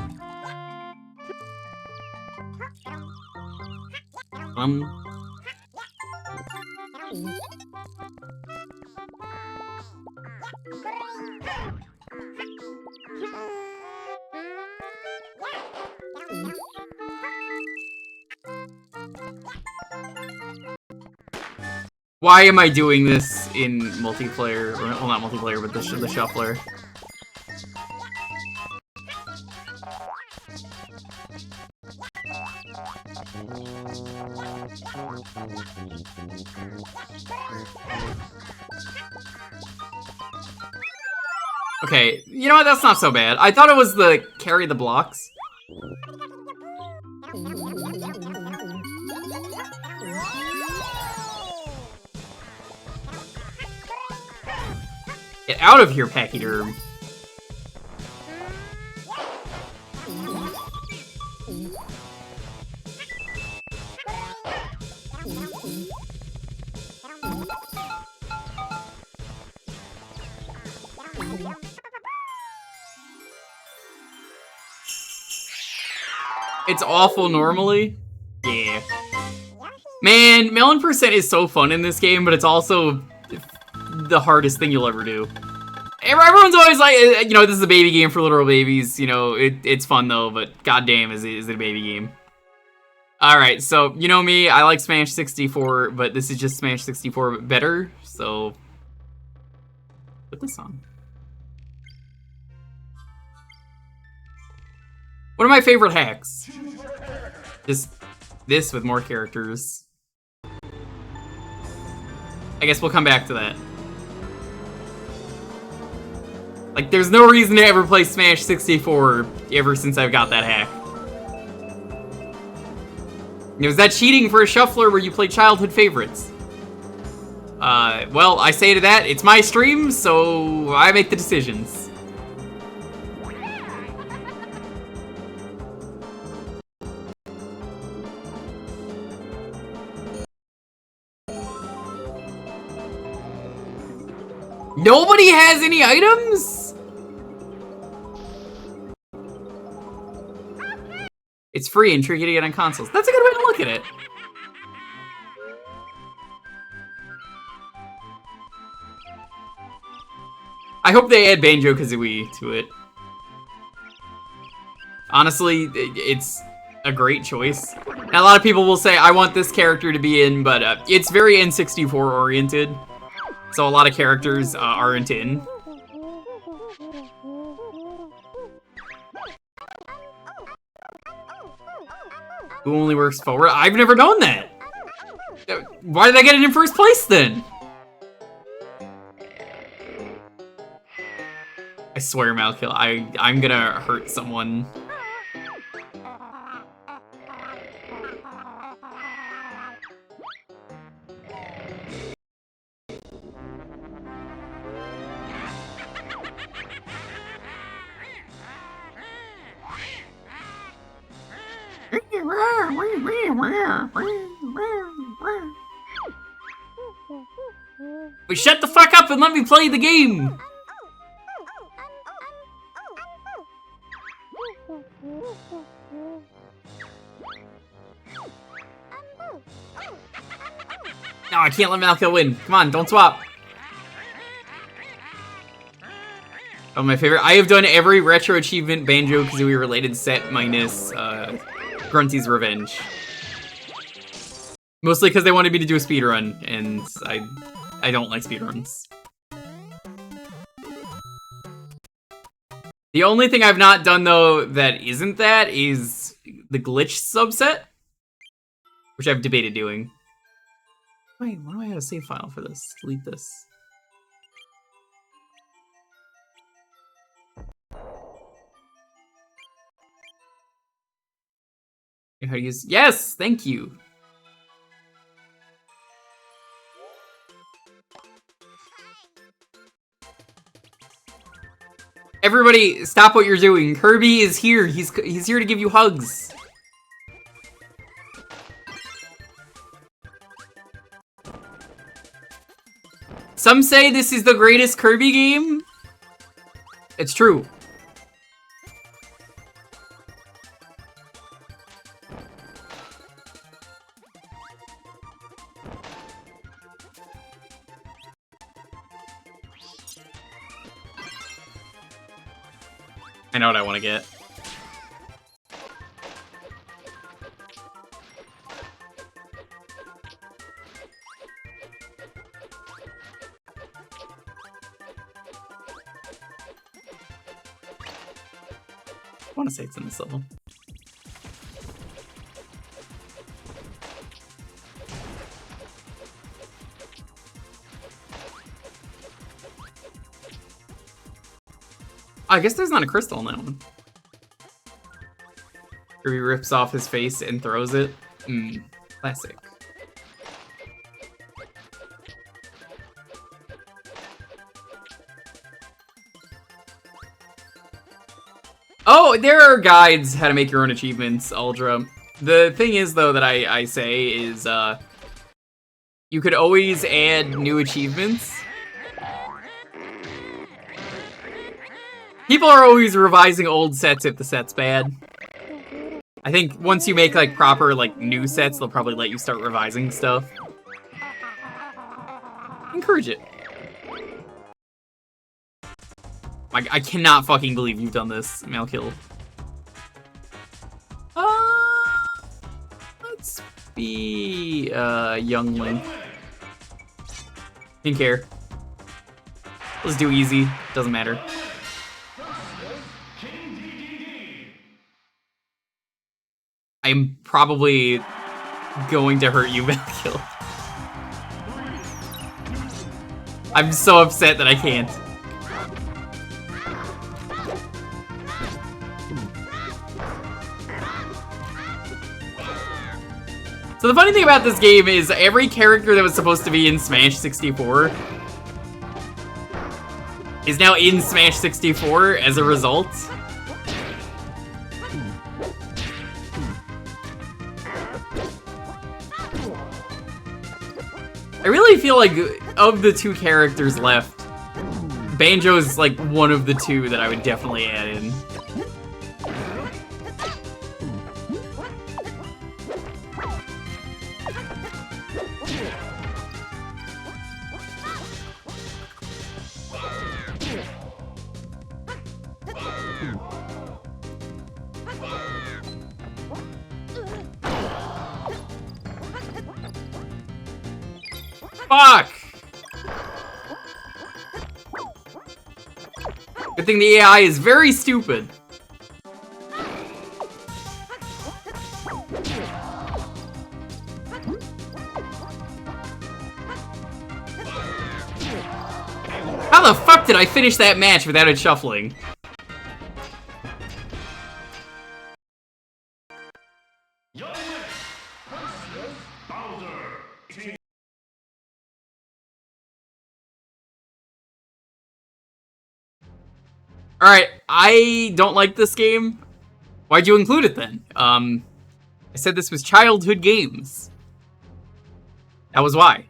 Why am I doing this in multiplayer? Or, well, not multiplayer, but the shuffler. Okay, you know what? That's not so bad. I thought it was the carry the blocks. Get out of here, Pachyderm. It's awful normally. Yeah. Man, melon percent is so fun in this game, but it's also the hardest thing you'll ever do. Everyone's always like, you know, this is a baby game for literal babies. You know, it's fun though, but goddamn, is it a baby game? All right, so you know me, I like Smash 64, but this is just Smash 64 but better. So put this on. One of my favorite hacks. Just this with more characters. I guess we'll come back to that. Like, there's no reason to ever play Smash 64 ever since I've got that hack. Was that cheating for a shuffler where you play childhood favorites? Well, I say to that, it's my stream, so I make the decisions. Nobody has any items? It's free and tricky to get on consoles. That's a good way to look at it. I hope they add Banjo-Kazooie to it. Honestly, it's a great choice. Now, a lot of people will say, I want this character to be in, but it's very N64 oriented. So a lot of characters aren't in. Who only works forward? I've never known that! Why did I get it in first place then? I swear, Malkill, I'm gonna hurt someone. But shut the fuck up and let me play the game! No, I can't let Malkill win. Come on, don't swap. Oh, my favorite. I have done every retro achievement Banjo-Kazooie related set minus Grunty's Revenge. Mostly because they wanted me to do a speedrun, and I don't like speedruns. The only thing I've not done, though, that isn't that is the glitch subset, which I've debated doing. Wait, why do I have a save file for this? Delete this. How to use... Yes! Thank you! Everybody, stop what you're doing. Kirby is here. He's here to give you hugs. Some say this is the greatest Kirby game. It's true. I know what I want to get. I want to say it's in this level. I guess there's not a crystal in that one. Kirby rips off his face and throws it. Classic. Oh, there are guides how to make your own achievements, Aldra. The thing is, though, that I say is, you could always add new achievements. People are always revising old sets if the set's bad. I think once you make, like, proper, like, new sets, they'll probably let you start revising stuff. Encourage it. I cannot fucking believe you've done this, Malkill. Let's be, Young Link. Didn't care. Let's do easy. Doesn't matter. I'm probably going to hurt you, Malkill. I'm so upset that I can't. So the funny thing about this game is every character that was supposed to be in Smash 64 is now in Smash 64 as a result. I really feel like of the two characters left, Banjo's like one of the two that I would definitely add in. Fuck! Good thing the AI is very stupid. How the fuck did I finish that match without it shuffling? Alright, I don't like this game. Why'd you include it then? I said this was childhood games. That was why.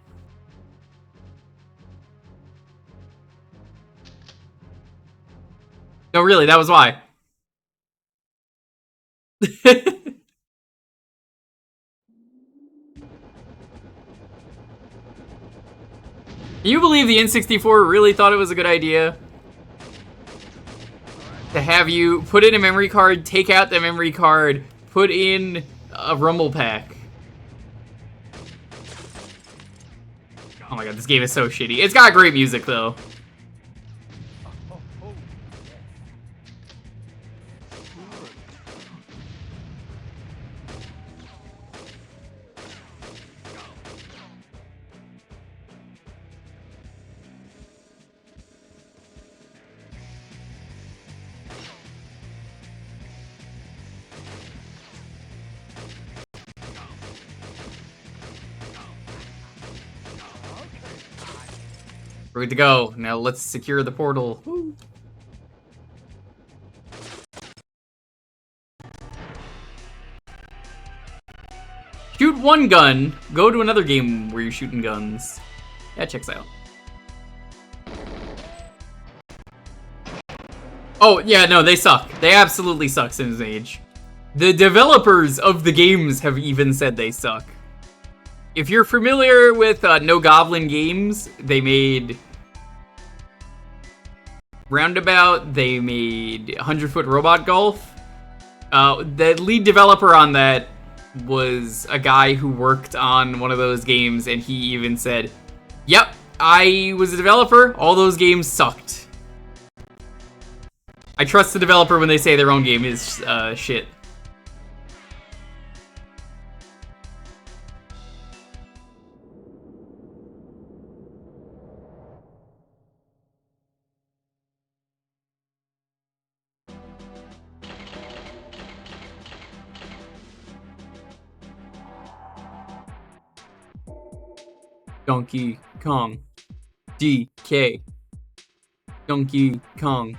No, really, that was why. Can you believe the N64 really thought it was a good idea to have you put in a memory card, take out the memory card, put in a rumble pack? Oh my god, this game is so shitty. It's got great music though. We're good to go. Now let's secure the portal. Woo. Shoot one gun, go to another game where you're shooting guns. That checks out. Oh, yeah, no, they suck. They absolutely suck, Sims Age. The developers of the games have even said they suck. If you're familiar with No Goblin Games, they made Roundabout, they made 100-Foot Robot Golf. The lead developer on that was a guy who worked on one of those games, and he even said, "Yep, I was a developer, all those games sucked." I trust the developer when they say their own game is shit. Donkey Kong DK. Donkey Kong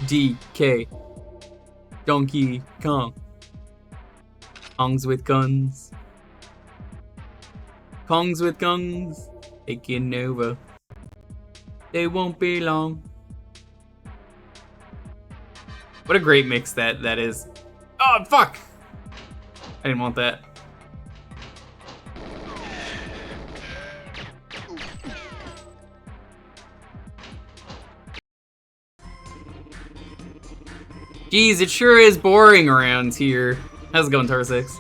DK. Donkey Kong. Kongs with guns. Kongs with guns. Taking over. They won't be long. What a great mix that is. Oh, fuck! I didn't want that. Geez, it sure is boring around here. How's it going, Tarsix?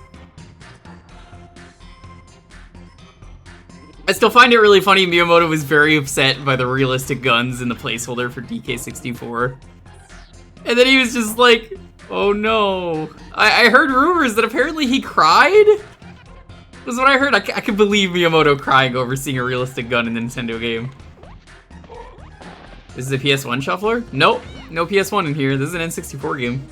I still find it really funny Miyamoto was very upset by the realistic guns in the placeholder for DK64. And then he was just like, oh no. I heard rumors that apparently he cried? Was what I heard. I could believe Miyamoto crying over seeing a realistic gun in a Nintendo game. This is a PS1 shuffler? Nope. No PS1 in here. This is an N64 game.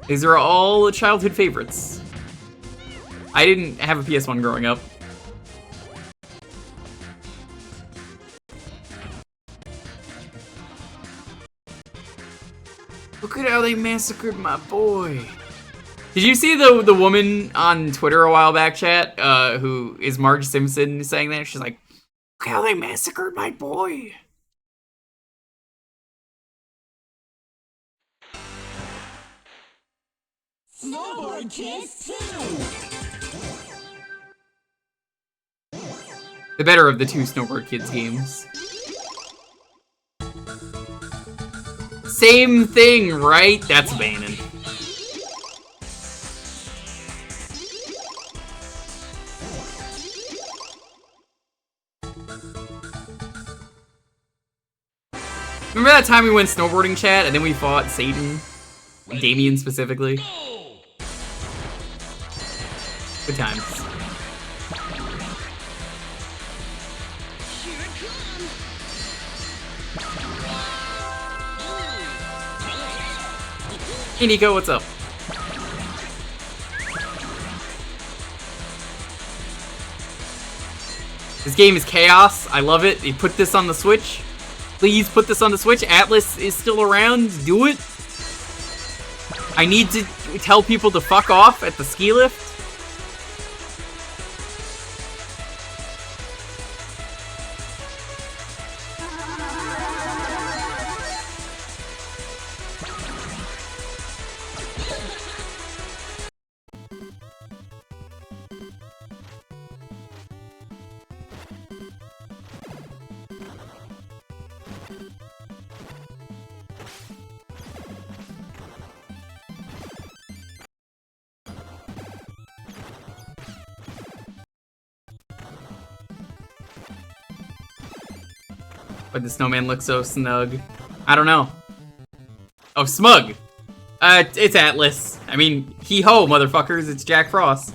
These are all childhood favorites. I didn't have a PS1 growing up. Look at how they massacred my boy. Did you see the woman on Twitter a while back, chat, who is Marge Simpson saying that? She's like, look how they massacred my boy. Snowboard Kids 2! The better of the two Snowboard Kids games. Same thing, right? That's Banon. Remember that time we went snowboarding, chat, and then we fought Satan? Damien specifically? Good times. Hey Nico, what's up? This game is chaos. I love it. You put this on the Switch. Please put this on the Switch. Atlas is still around. Do it. I need to tell people to fuck off at the ski lift. But the snowman looks so snug. I don't know. Oh, smug. It's Atlas. I mean, hee-ho, motherfuckers. It's Jack Frost.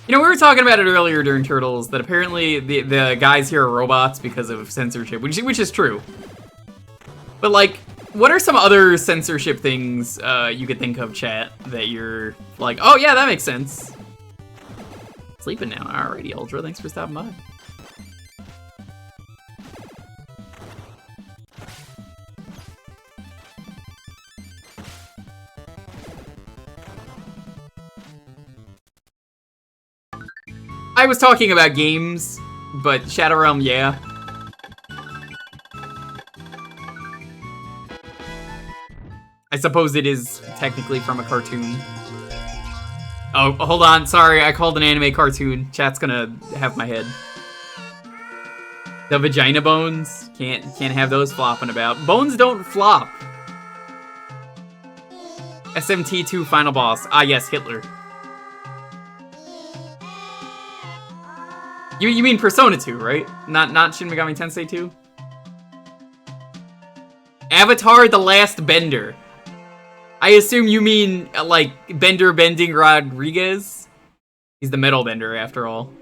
You know, we were talking about it earlier during Turtles, that apparently the guys here are robots because of censorship, which is true. But, like, what are some other censorship things you could think of, chat, that you're like, oh yeah, that makes sense. Sleeping now. Alrighty, Ultra, thanks for stopping by. I was talking about games, but Shadow Realm, yeah. I suppose it is technically from a cartoon. Oh, hold on, sorry, I called an anime cartoon. Chat's gonna have my head. The vagina bones? Can't have those flopping about. Bones don't flop. SMT2 final boss. Ah yes, Hitler. You mean Persona 2, right? Not Shin Megami Tensei 2? Avatar: The Last Bender. I assume you mean, like, Bender Bending Rodriguez? He's the metal bender, after all.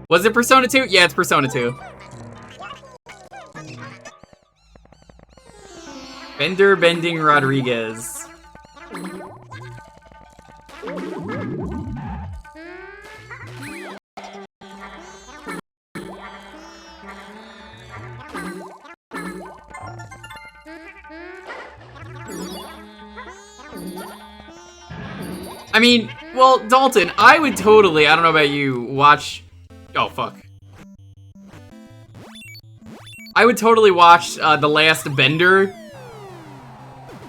Was it Persona 2? Yeah, it's Persona 2. Bender Bending Rodriguez. I mean, well, Dalton, I would totally, I don't know about you, watch... Oh, fuck. I would totally watch The Last Bender.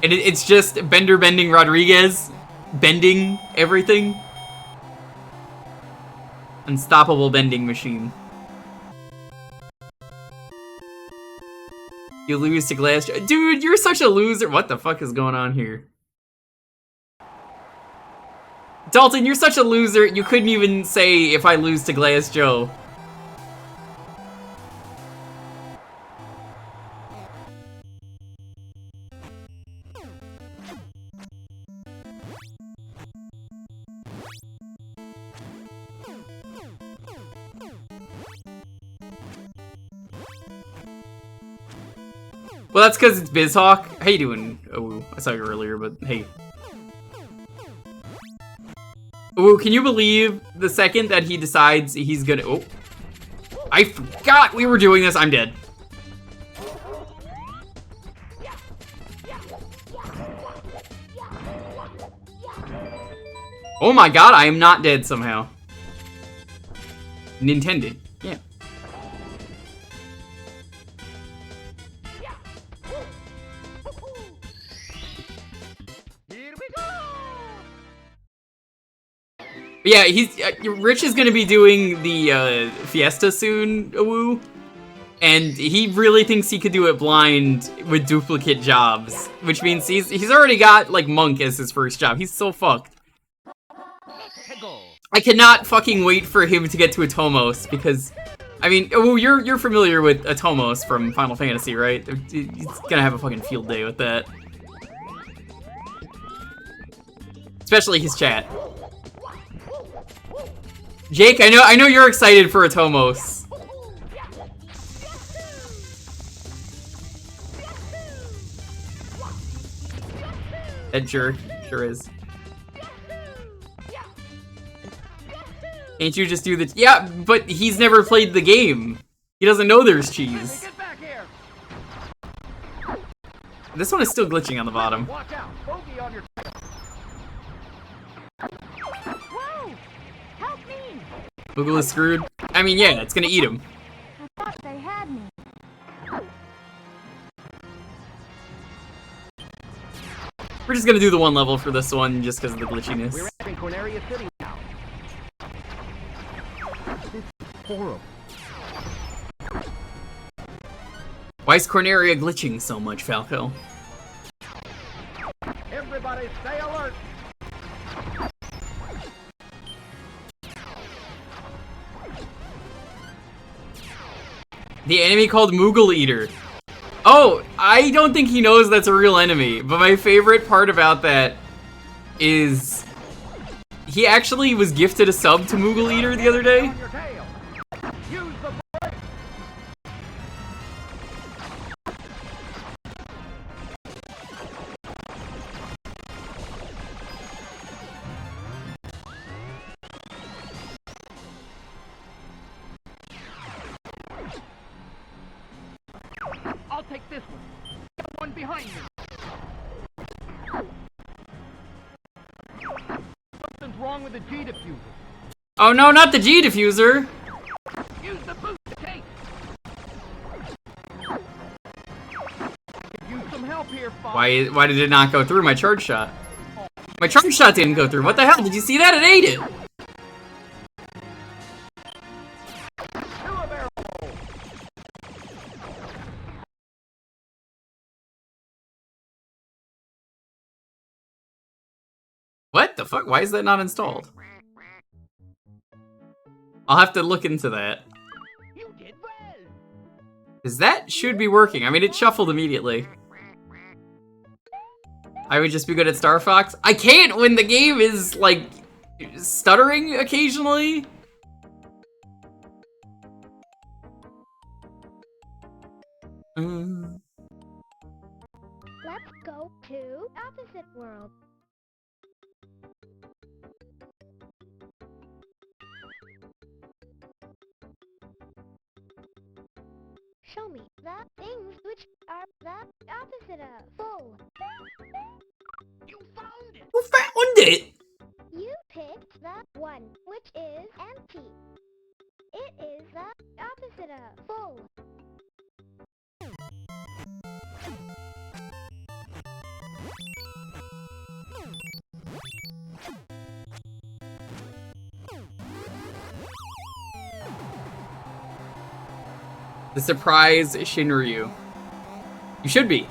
And it's just Bender Bending Rodriguez bending everything. Unstoppable bending machine. You lose to Glass... Dude, you're such a loser. What the fuck is going on here? Dalton, you're such a loser, you couldn't even say if I lose to Glass Joe. Well, that's because it's Bizhawk. How you doing? Oh, I saw you earlier, but hey. Ooh, can you believe the second that he decides he's gonna... Oh. I forgot we were doing this. I'm dead. Oh my god, I am not dead somehow. Nintendo. Yeah. Yeah, he's Rich is gonna be doing the Fiesta soon, woo, and he really thinks he could do it blind with duplicate jobs, which means he's already got like Monk as his first job. He's so fucked. I cannot fucking wait for him to get to Atomos because, I mean, oh, you're familiar with Atomos from Final Fantasy, right? He's gonna have a fucking field day with that, especially his chat. Jake, I know you're excited for Atomos. That jerk sure is. Can't you just do the... Yeah, but he's never played the game. He doesn't know there's cheese. This one is still glitching on the bottom. Watch out. Bogey on your... Google is screwed. I mean, yeah, it's gonna eat him. I thought they had me. We're just gonna do the one level for this one just because of the glitchiness. We're entering Corneria City now. This is horrible. Why is Corneria glitching so much, Falco? Everybody stay alert. The enemy called Moogle Eater. Oh, I don't think he knows that's a real enemy, but my favorite part about that is he actually was gifted a sub to Moogle Eater the other day. On your tail. Use the brake. I'll take this one. Get one behind me. Something's wrong with the G diffuser. Oh no, not the G diffuser. Use the booster case. Use some help here, Fox. Why did it not go through my charge shot? My charge shot didn't go through. What the hell? Did you see that? It ate it. Do a barrel roll. What the fuck? Why is that not installed? I'll have to look into that. You did well. Because that should be working. I mean, it shuffled immediately. I would just be good at Star Fox. I can't when the game is, like, stuttering occasionally. Let's go to opposite world. Show me the things which are the opposite of full. You found it. Who found it? You picked the one which is empty. It is the opposite of full. The surprise Shinryu. You should be.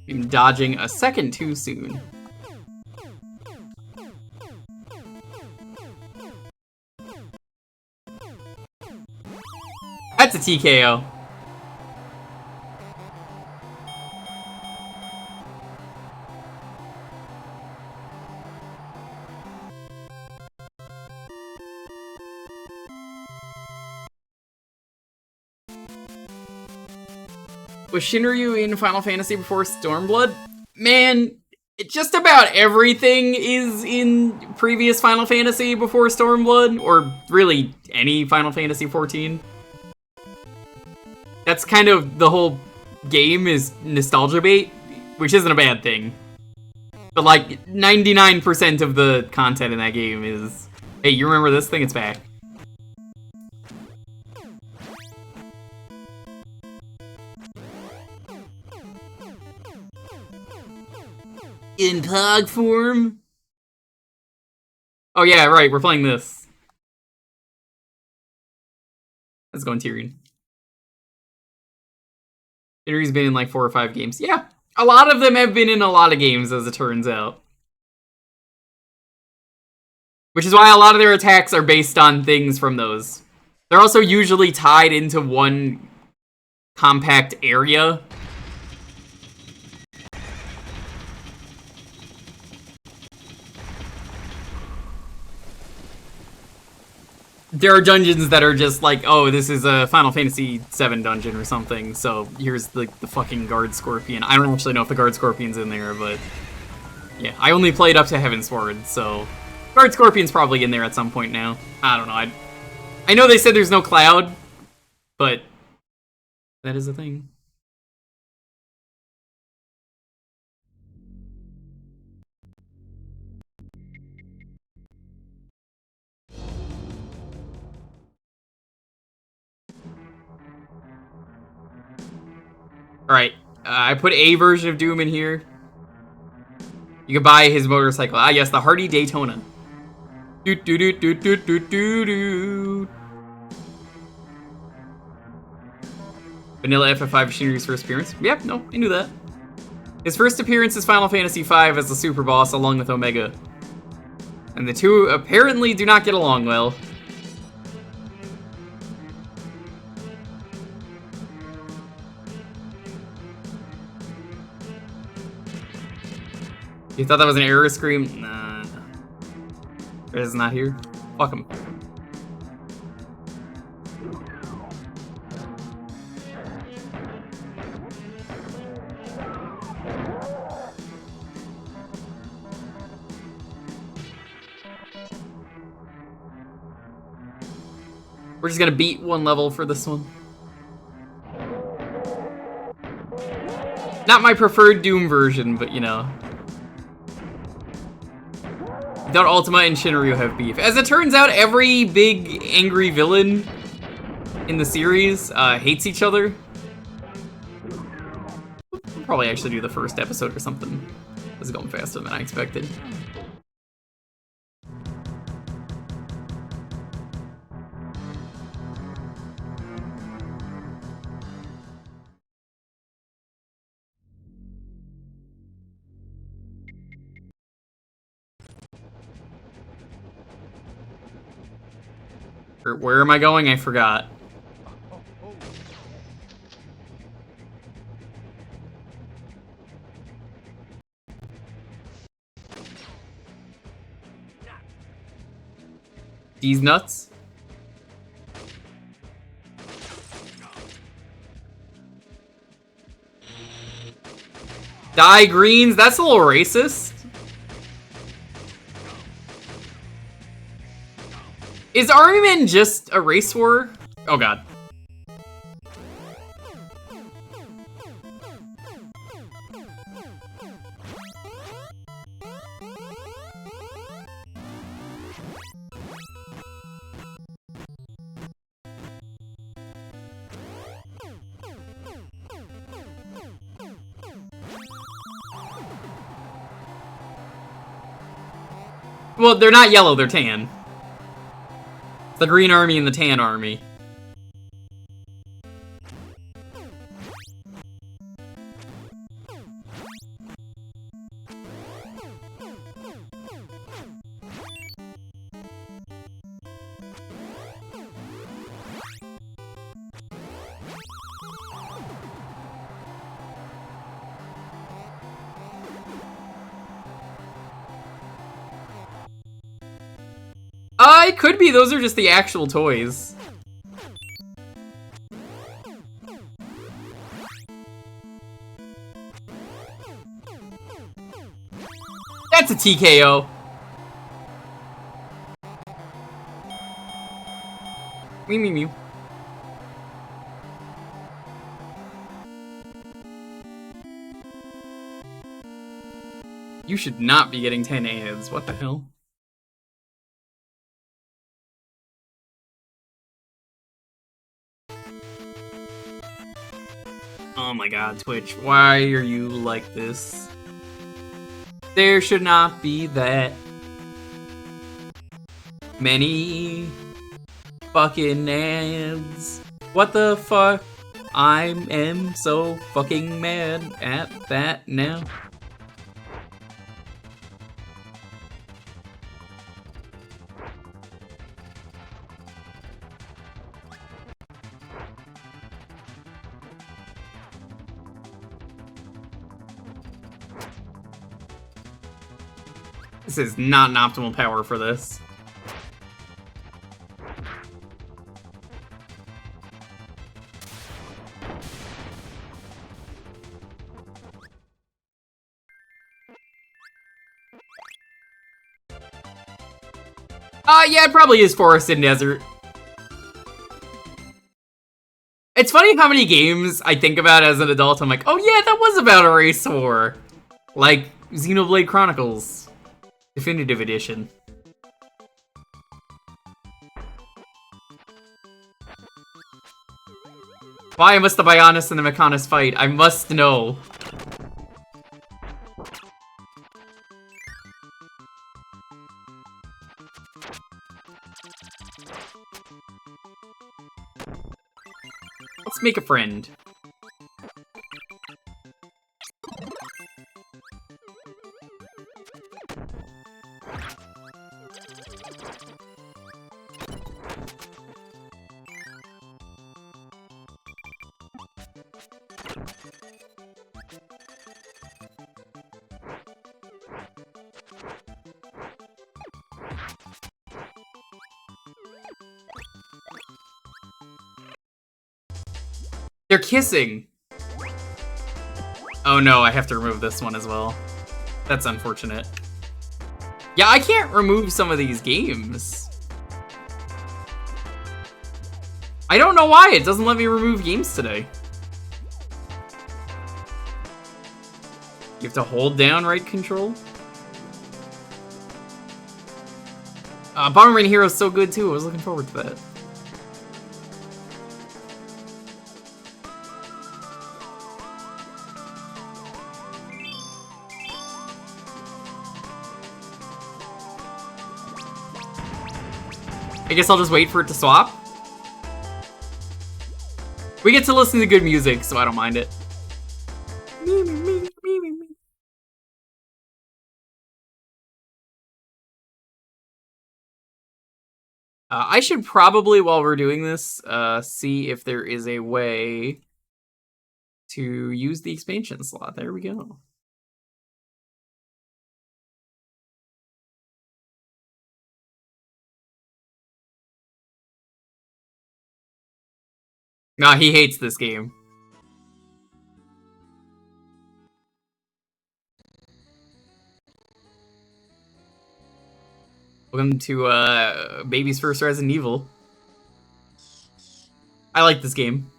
I'm dodging a second too soon. That's a TKO. Was Shinryu in Final Fantasy before Stormblood? Man, just about everything is in previous Final Fantasy before Stormblood, or really any Final Fantasy 14. That's kind of the whole game is nostalgia bait, which isn't a bad thing. But like 99% of the content in that game is, hey, you remember this thing? It's back. In Pog form? Oh yeah, right, we're playing this. Let's go in Tyrion. Henry's been in like 4 or 5 games. Yeah, a lot of them have been in a lot of games, as it turns out. Which is why a lot of their attacks are based on things from those. They're also usually tied into one compact area. There are dungeons that are just like, oh, this is a Final Fantasy VII dungeon or something, so here's the fucking Guard Scorpion. I don't actually know if the Guard Scorpion's in there, but yeah, I only played up to Heavensward, so Guard Scorpion's probably in there at some point now. I don't know. I know they said there's no Cloud, but that is a thing. Alright, I put a version of Doom in here. You can buy his motorcycle. Ah, yes, the Hardy Daytona. Doot doot doot doot doot doot doot doot. Vanilla FF5 Machinery's first appearance. Yep, no, I knew that. His first appearance is Final Fantasy V as the super boss along with Omega. And the two apparently do not get along well. You thought that was an error scream? Nah. It's not here. Fuck him. We're just gonna beat one level for this one. Not my preferred Doom version, but you know. Don't Ultima and Shinryu have beef. As it turns out, every big angry villain in the series hates each other. We'll probably actually do the first episode or something. This is going faster than I expected. Where am I going? I forgot. These nuts? Die greens? That's a little racist. Is Army just a race war? Oh god. Well, they're not yellow, they're tan. The green army and the tan army. It could be those are just the actual toys. That's a TKO. Mew mew mew. You should not be getting 10 ads. What the hell? Oh my god, Twitch. Why are you like this? There should not be that many fucking ads. What the fuck? I am so fucking mad at that now. This is not an optimal power for this. Yeah, it probably is forest and desert. It's funny how many games I think about as an adult, I'm like, oh yeah, that was about a race war. Like Xenoblade Chronicles Definitive Edition. Why must the Bionis and the Mechonis fight? I must know. Let's make a friend. They're kissing! Oh no, I have to remove this one as well. That's unfortunate. Yeah, I can't remove some of these games. I don't know why it doesn't let me remove games today. You have to hold down right control. Bomberman Hero's so good too, I was looking forward to that. I guess I'll just wait for it to swap. We get to listen to good music, so I don't mind it. I should probably, while we're doing this, see if there is a way to use the expansion slot. There we go. Nah, he hates this game. Welcome to Baby's first Resident Evil. I like this game.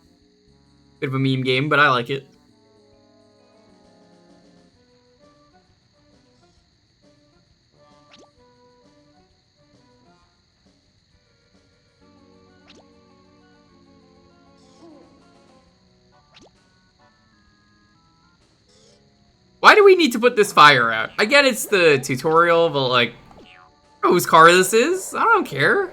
Bit of a meme game, but I like it. Why do we need to put this fire out? I get it's the tutorial, but like, I don't know whose car this is. I don't care.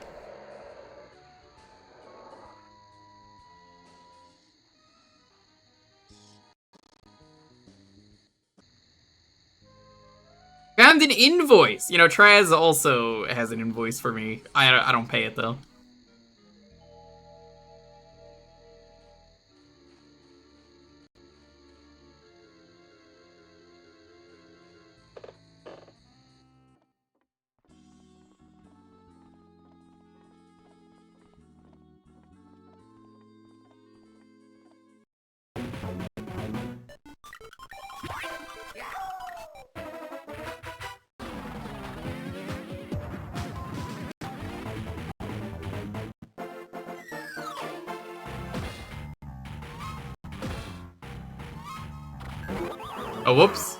Found an invoice. You know, Traz also has an invoice for me. I don't pay it though. Oh, whoops.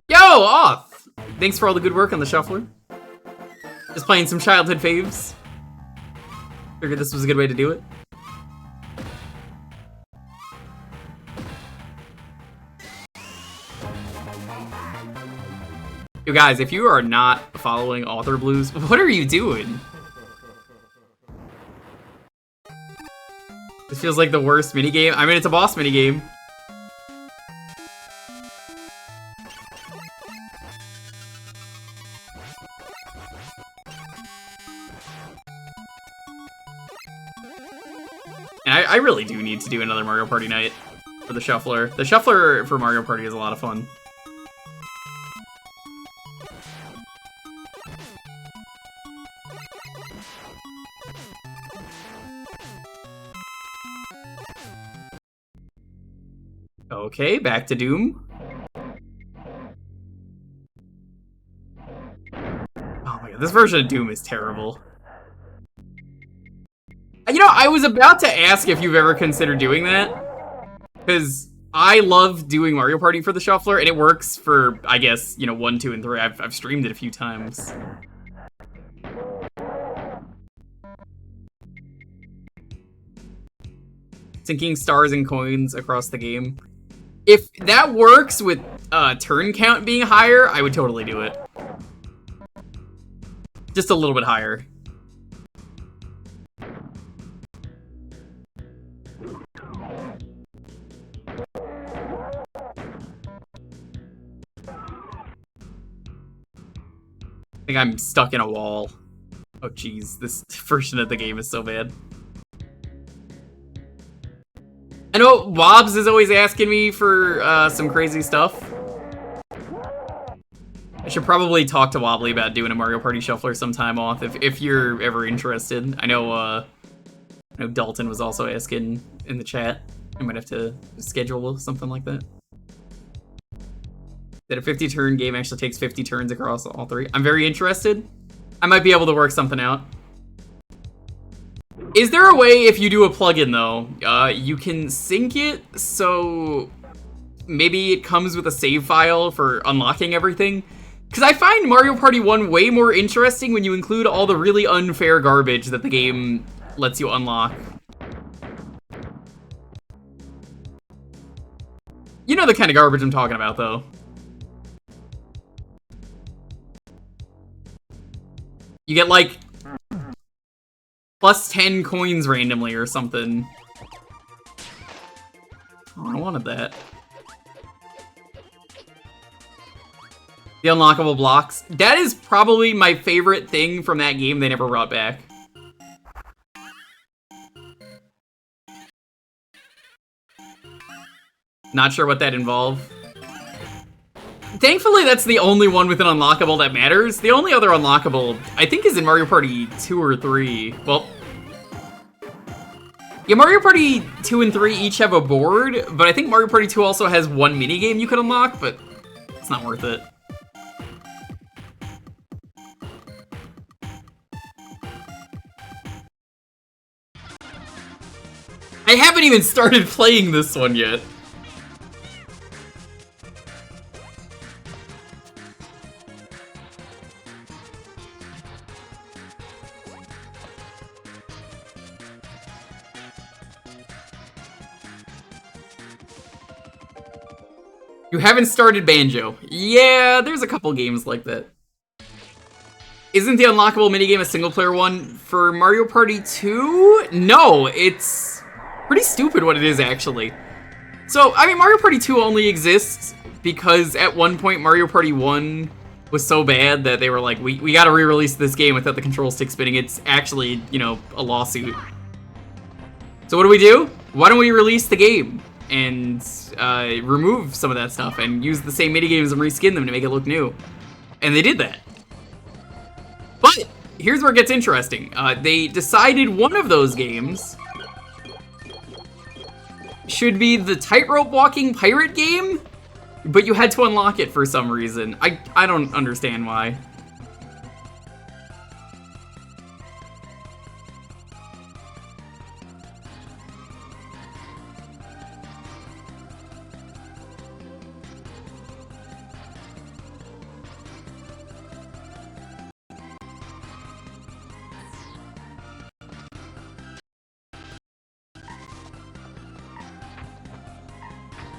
Yo, Off! Thanks for all the good work on the shuffler. Just playing some childhood faves. Figured this was a good way to do it. You guys, if you are not following Author Blues, what are you doing? This feels like the worst minigame. I mean, it's a boss minigame. And I really do need to do another Mario Party night for the Shuffler. The Shuffler for Mario Party is a lot of fun. Okay, back to Doom. Oh my god, this version of Doom is terrible. You know, I was about to ask if you've ever considered doing that, because I love doing Mario Party for the Shuffler, and it works for, I guess, you know, 1, 2, and 3. I've streamed it a few times. Sinking stars and coins across the game. If that works with turn count being higher, I would totally do it. Just a little bit higher. I think I'm stuck in a wall. Oh jeez, this version of the game is so bad. I know Wobbs is always asking me for some crazy stuff. I should probably talk to Wobbly about doing a Mario Party Shuffler sometime off if you're ever interested. I know Dalton was also asking in the chat. I might have to schedule something like that. That a 50 turn game actually takes 50 turns across all three. I'm very interested. I might be able to work something out. Is there a way, if you do a plugin though, you can sync it so maybe it comes with a save file for unlocking everything? Because I find Mario Party 1 way more interesting when you include all the really unfair garbage that the game lets you unlock. You know the kind of garbage I'm talking about, though. You get, like, plus 10 coins randomly or something. Oh, I wanted that. The unlockable blocks. That is probably my favorite thing from that game they never brought back. Not sure what that involved. Thankfully, that's the only one with an unlockable that matters. The only other unlockable, I think, is in Mario Party 2 or 3. Well, yeah, Mario Party 2 and 3 each have a board, but I think Mario Party 2 also has one minigame you can unlock, but it's not worth it. I haven't even started playing this one yet. You haven't started Banjo. Yeah, there's a couple games like that. Isn't the unlockable minigame a single-player one? For Mario Party 2? No, it's pretty stupid what it is, actually. So, I mean, Mario Party 2 only exists because at one point Mario Party 1 was so bad that they were like, we gotta re-release this game without the control stick spinning. It's actually, you know, a lawsuit. So what do? Why don't we release the game and remove some of that stuff and use the same minigames and reskin them to make it look new? And they did that. But here's where it gets interesting. They decided one of those games should be the tightrope walking pirate game, but you had to unlock it for some reason. I don't understand why.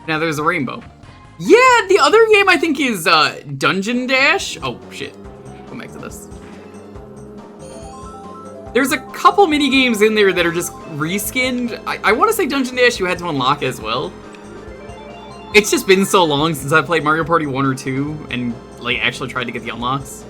Now there's a rainbow. Yeah, the other game I think is Dungeon Dash. Oh shit, come back to this. There's a couple mini games in there that are just reskinned. I want to say Dungeon Dash you had to unlock as well. It's just been so long since I played Mario Party 1 or 2 and like actually tried to get the unlocks.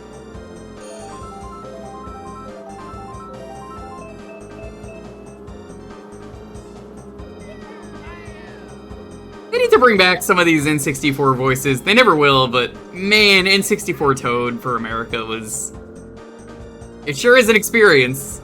They need to bring back some of these N64 voices. They never will, but man, N64 Toad for America was... It sure is an experience.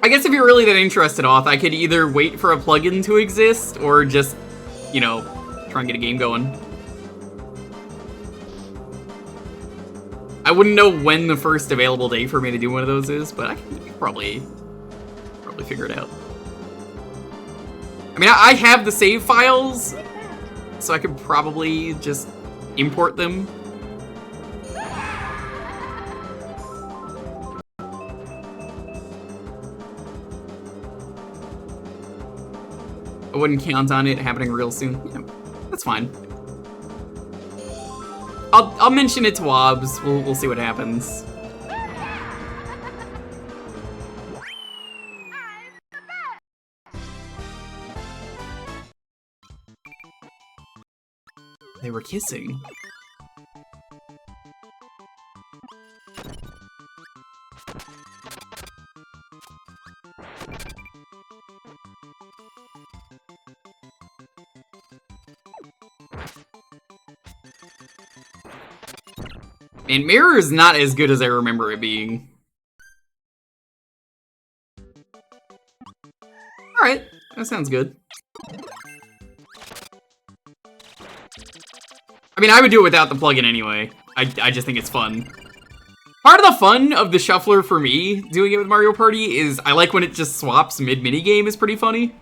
I guess if you're really that interested, Auth, I could either wait for a plugin to exist or just, you know, try and get a game going. I wouldn't know when the first available day for me to do one of those is, but I can probably figure it out. I mean, I have the save files, so I could probably just import them. I wouldn't count on it happening real soon. Yeah, that's fine. I'll mention it to Wobbs. We'll see what happens. They were kissing. And Mirror is not as good as I remember it being. Alright, that sounds good. I mean, I would do it without the plugin anyway. I just think it's fun. Part of the fun of the shuffler for me, doing it with Mario Party, is I like when it just swaps mid-minigame is pretty funny.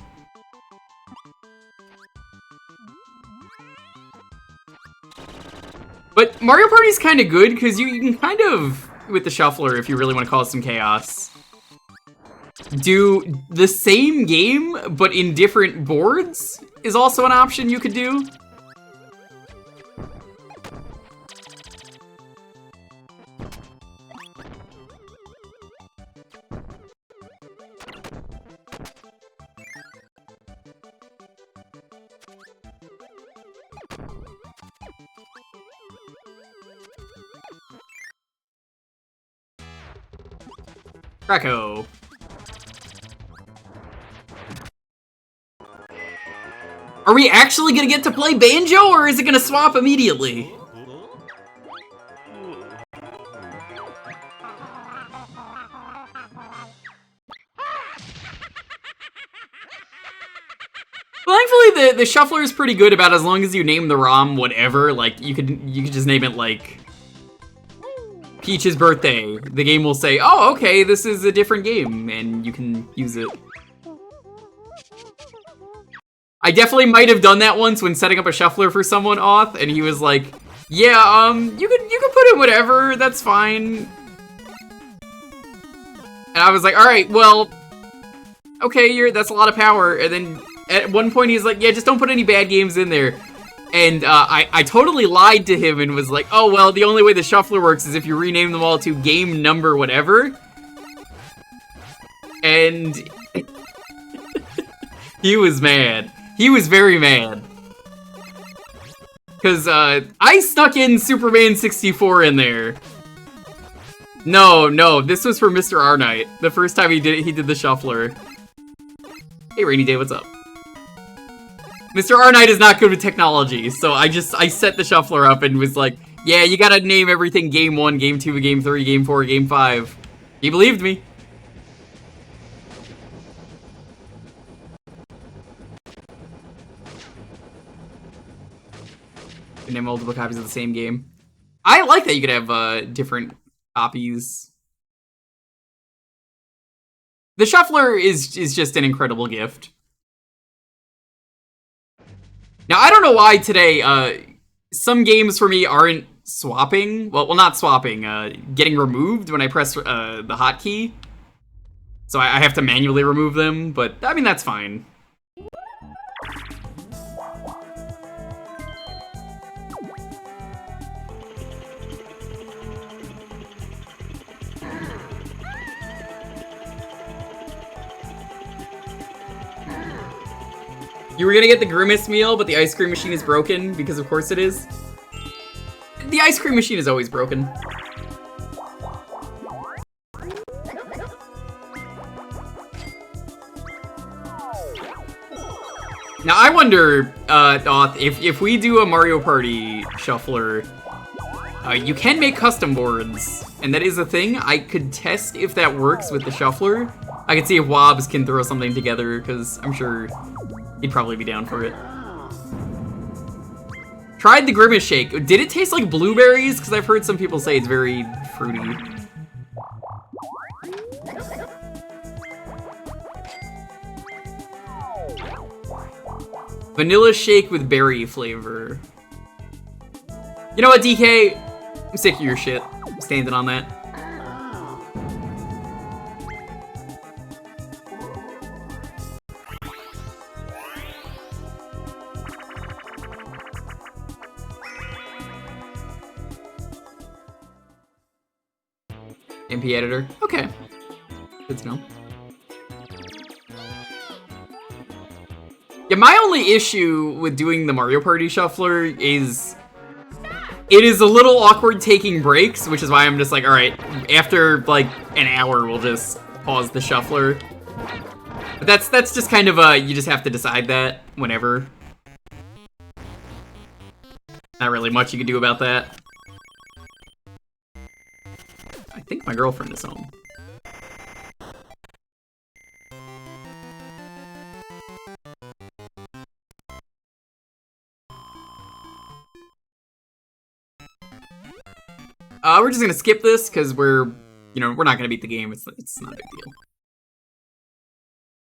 But Mario Party's kind of good, because you can kind of, with the shuffler, if you really want to cause some chaos, do the same game, but in different boards, is also an option you could do. Krakow. Are we actually gonna get to play Banjo, or is it gonna swap immediately? Well, thankfully the shuffler is pretty good about as long as you name the ROM whatever, like you could just name it like Peach's birthday. The game will say, oh, okay, this is a different game, and you can use it. I definitely might have done that once when setting up a shuffler for someone, Auth, and he was like, yeah, you can put in whatever, that's fine. And I was like, alright, well, okay, that's a lot of power. And then at one point he's like, yeah, just don't put any bad games in there. And I totally lied to him and was like, oh, well, the only way the shuffler works is if you rename them all to game number whatever. And he was mad. He was very mad. Because I stuck in Superman 64 in there. No, this was for Mr. R Knight. The first time he did the shuffler. Hey, Rainy Day, what's up? Mr. R Knight is not good with technology, so I set the shuffler up and was like, yeah, you gotta name everything Game 1, Game 2, Game 3, Game 4, Game 5. He believed me. You can name multiple copies of the same game. I like that you could have different copies. The shuffler is just an incredible gift. Now, I don't know why today, some games for me aren't swapping. Well, not swapping, getting removed when I press the hotkey. So I have to manually remove them, but, I mean, that's fine. You were gonna get the Grimace meal, but the ice cream machine is broken, because of course it is. The ice cream machine is always broken. Now I wonder, Doth, if we do a Mario Party shuffler, you can make custom boards, and that is a thing. I could test if that works with the shuffler. I could see if Wobbs can throw something together, because I'm sure he'd probably be down for it. Tried the Grimace Shake. Did it taste like blueberries? Because I've heard some people say it's very fruity. Vanilla shake with berry flavor. You know what, DK? I'm sick of your shit. I'm standing on that. MP editor. Okay. Good to know. Yeah, my only issue with doing the Mario Party Shuffler is it is a little awkward taking breaks, which is why I'm just like, alright, after like an hour, we'll just pause the shuffler. But that's just kind of you just have to decide that whenever. Not really much you can do about that. I think my girlfriend is home. We're just gonna skip this because we're not gonna beat the game. It's not a big deal.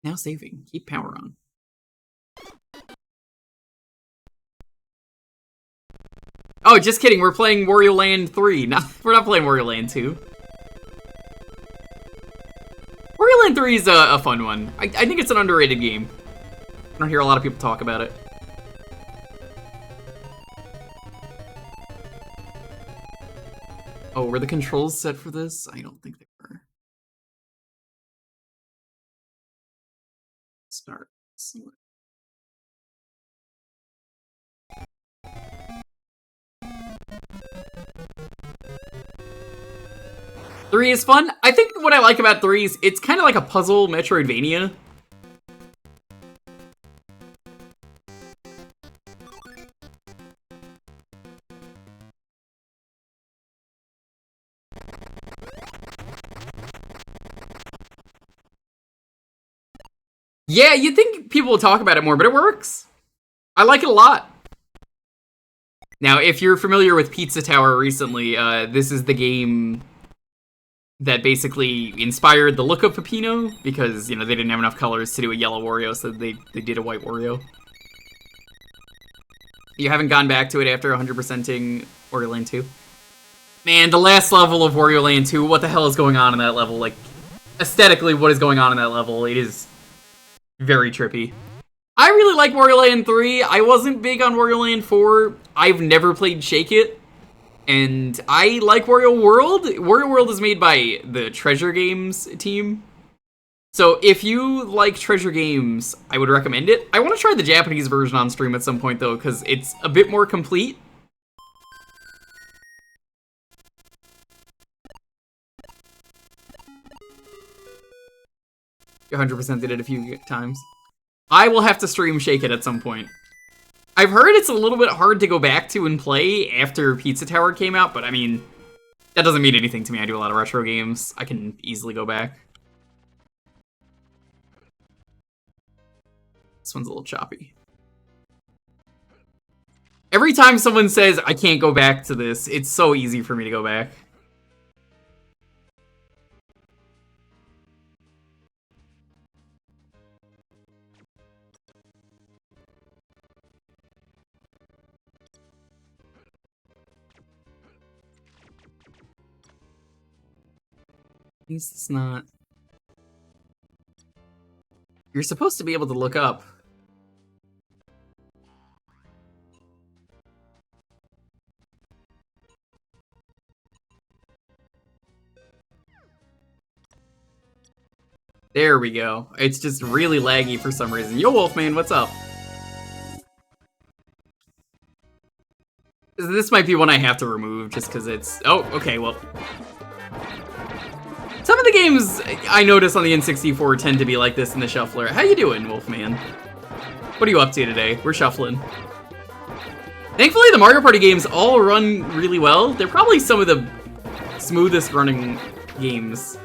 Now saving. Keep power on. Oh, just kidding. We're playing Wario Land 3. We're not playing Wario Land 2. Wario Land 3 is a fun one. I think it's an underrated game. I don't hear a lot of people talk about it. Oh, were the controls set for this? I don't think they were. Start. Select. Three is fun. I think what I like about 3 is it's kind of like a puzzle Metroidvania. Yeah, you'd think people would talk about it more, but it works. I like it a lot. Now, if you're familiar with Pizza Tower recently, this is the game that basically inspired the look of Peppino, because, they didn't have enough colors to do a yellow Wario, so they did a white Wario. You haven't gone back to it after 100%ing Wario Land 2? Man, the last level of Wario Land 2, what the hell is going on in that level? Like, aesthetically, what is going on in that level? It is very trippy. I really like Wario Land 3. I wasn't big on Wario Land 4. I've never played Shake It. And I like Wario World. Wario World is made by the Treasure Games team. So if you like Treasure Games, I would recommend it. I want to try the Japanese version on stream at some point, though, because it's a bit more complete. You 100% did it a few times. I will have to stream Shake It at some point. I've heard it's a little bit hard to go back to and play after Pizza Tower came out, but I mean, that doesn't mean anything to me. I do a lot of retro games. I can easily go back. This one's a little choppy. Every time someone says, I can't go back to this, it's so easy for me to go back. It's not... You're supposed to be able to look up. There we go. It's just really laggy for some reason. Yo, Wolfman, what's up? This might be one I have to remove just because it's... Oh, okay, well... Some of the games I notice on the N64 tend to be like this in the Shuffler. How you doing, Wolfman? What are you up to today? We're shuffling. Thankfully, the Mario Party games all run really well. They're probably some of the smoothest running games.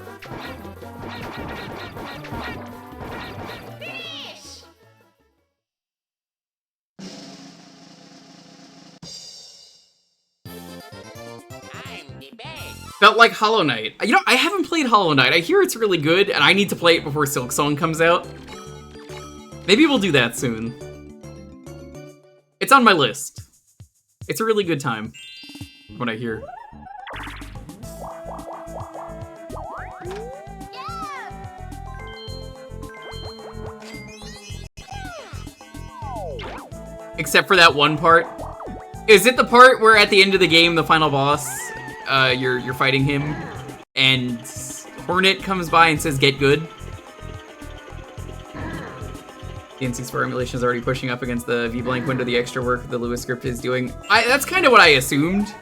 Felt like Hollow Knight. You know, I haven't played Hollow Knight. I hear it's really good, and I need to play it before Silk Song comes out. Maybe we'll do that soon. It's on my list. It's a really good time, what I hear. Except for that one part. Is it the part where at the end of the game, the final boss, you're fighting him, and Hornet comes by and says, "Get good"? The N64 emulation is already pushing up against the V-blank window, the extra work the Lewis script is doing. That's kind of what I assumed.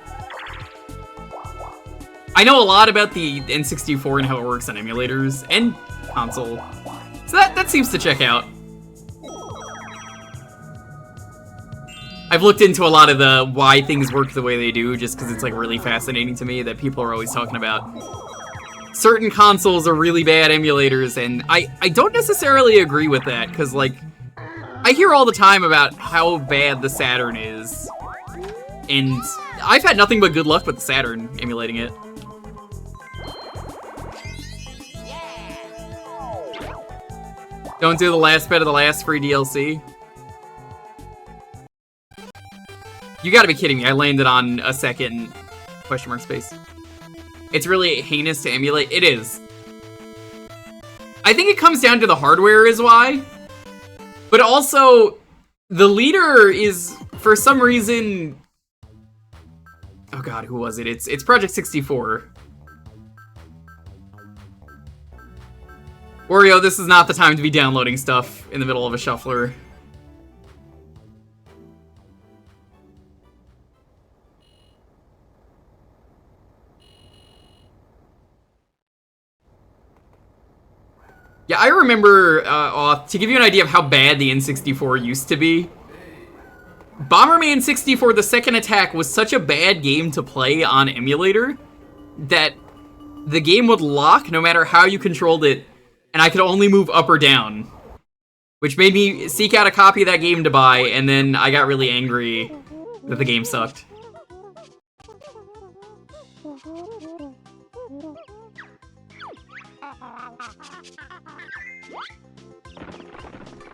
I know a lot about the N64 and how it works on emulators and console, so that seems to check out. I've looked into a lot of the why things work the way they do, just because it's like really fascinating to me that people are always talking about certain consoles are really bad emulators, and I don't necessarily agree with that, because like I hear all the time about how bad the Saturn is, and I've had nothing but good luck with the Saturn emulating it. Don't do the last bit of the last free DLC. You gotta be kidding me, I landed on a second question mark space. It's really heinous to emulate. It is. I think it comes down to the hardware is why. But also, the leader is, for some reason... Oh god, who was it? It's Project 64. Wario, this is not the time to be downloading stuff in the middle of a shuffler. Yeah, I remember, to give you an idea of how bad the N64 used to be, Bomberman 64 The Second Attack was such a bad game to play on emulator that the game would lock no matter how you controlled it, and I could only move up or down, which made me seek out a copy of that game to buy, and then I got really angry that the game sucked.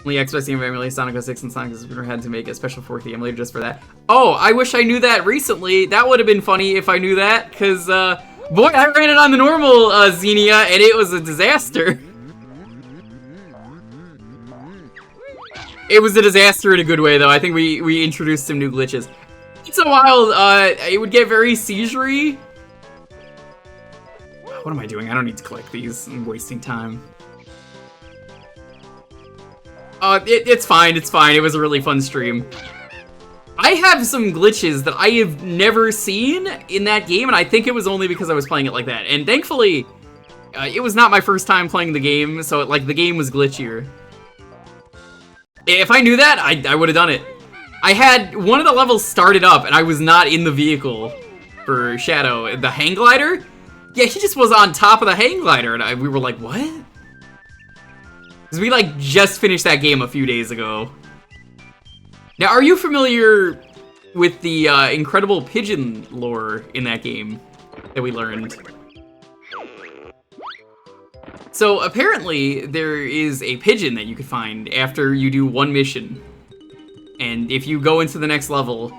Only Xbox game emulated Sonic 06 and Sonic 06 had to make a special 4K emulator just for that. Oh, I wish I knew that recently. That would have been funny if I knew that, because, boy, I ran it on the normal Xenia, and it was a disaster. It was a disaster in a good way, though. I think we introduced some new glitches. Once in a while, it would get very seizure-y. What am I doing? I don't need to collect these. I'm wasting time. It's fine, it's fine. It was a really fun stream. I have some glitches that I have never seen in that game, and I think it was only because I was playing it like that. And thankfully, it was not my first time playing the game, so like the game was glitchier. If I knew that, I would have done it. I had one of the levels started up, and I was not in the vehicle for Shadow. The hang glider? Yeah, he just was on top of the hang glider, and we were like, what? Because we, like, just finished that game a few days ago. Now, are you familiar with the incredible pigeon lore in that game that we learned? So, apparently, there is a pigeon that you could find after you do one mission. And if you go into the next level,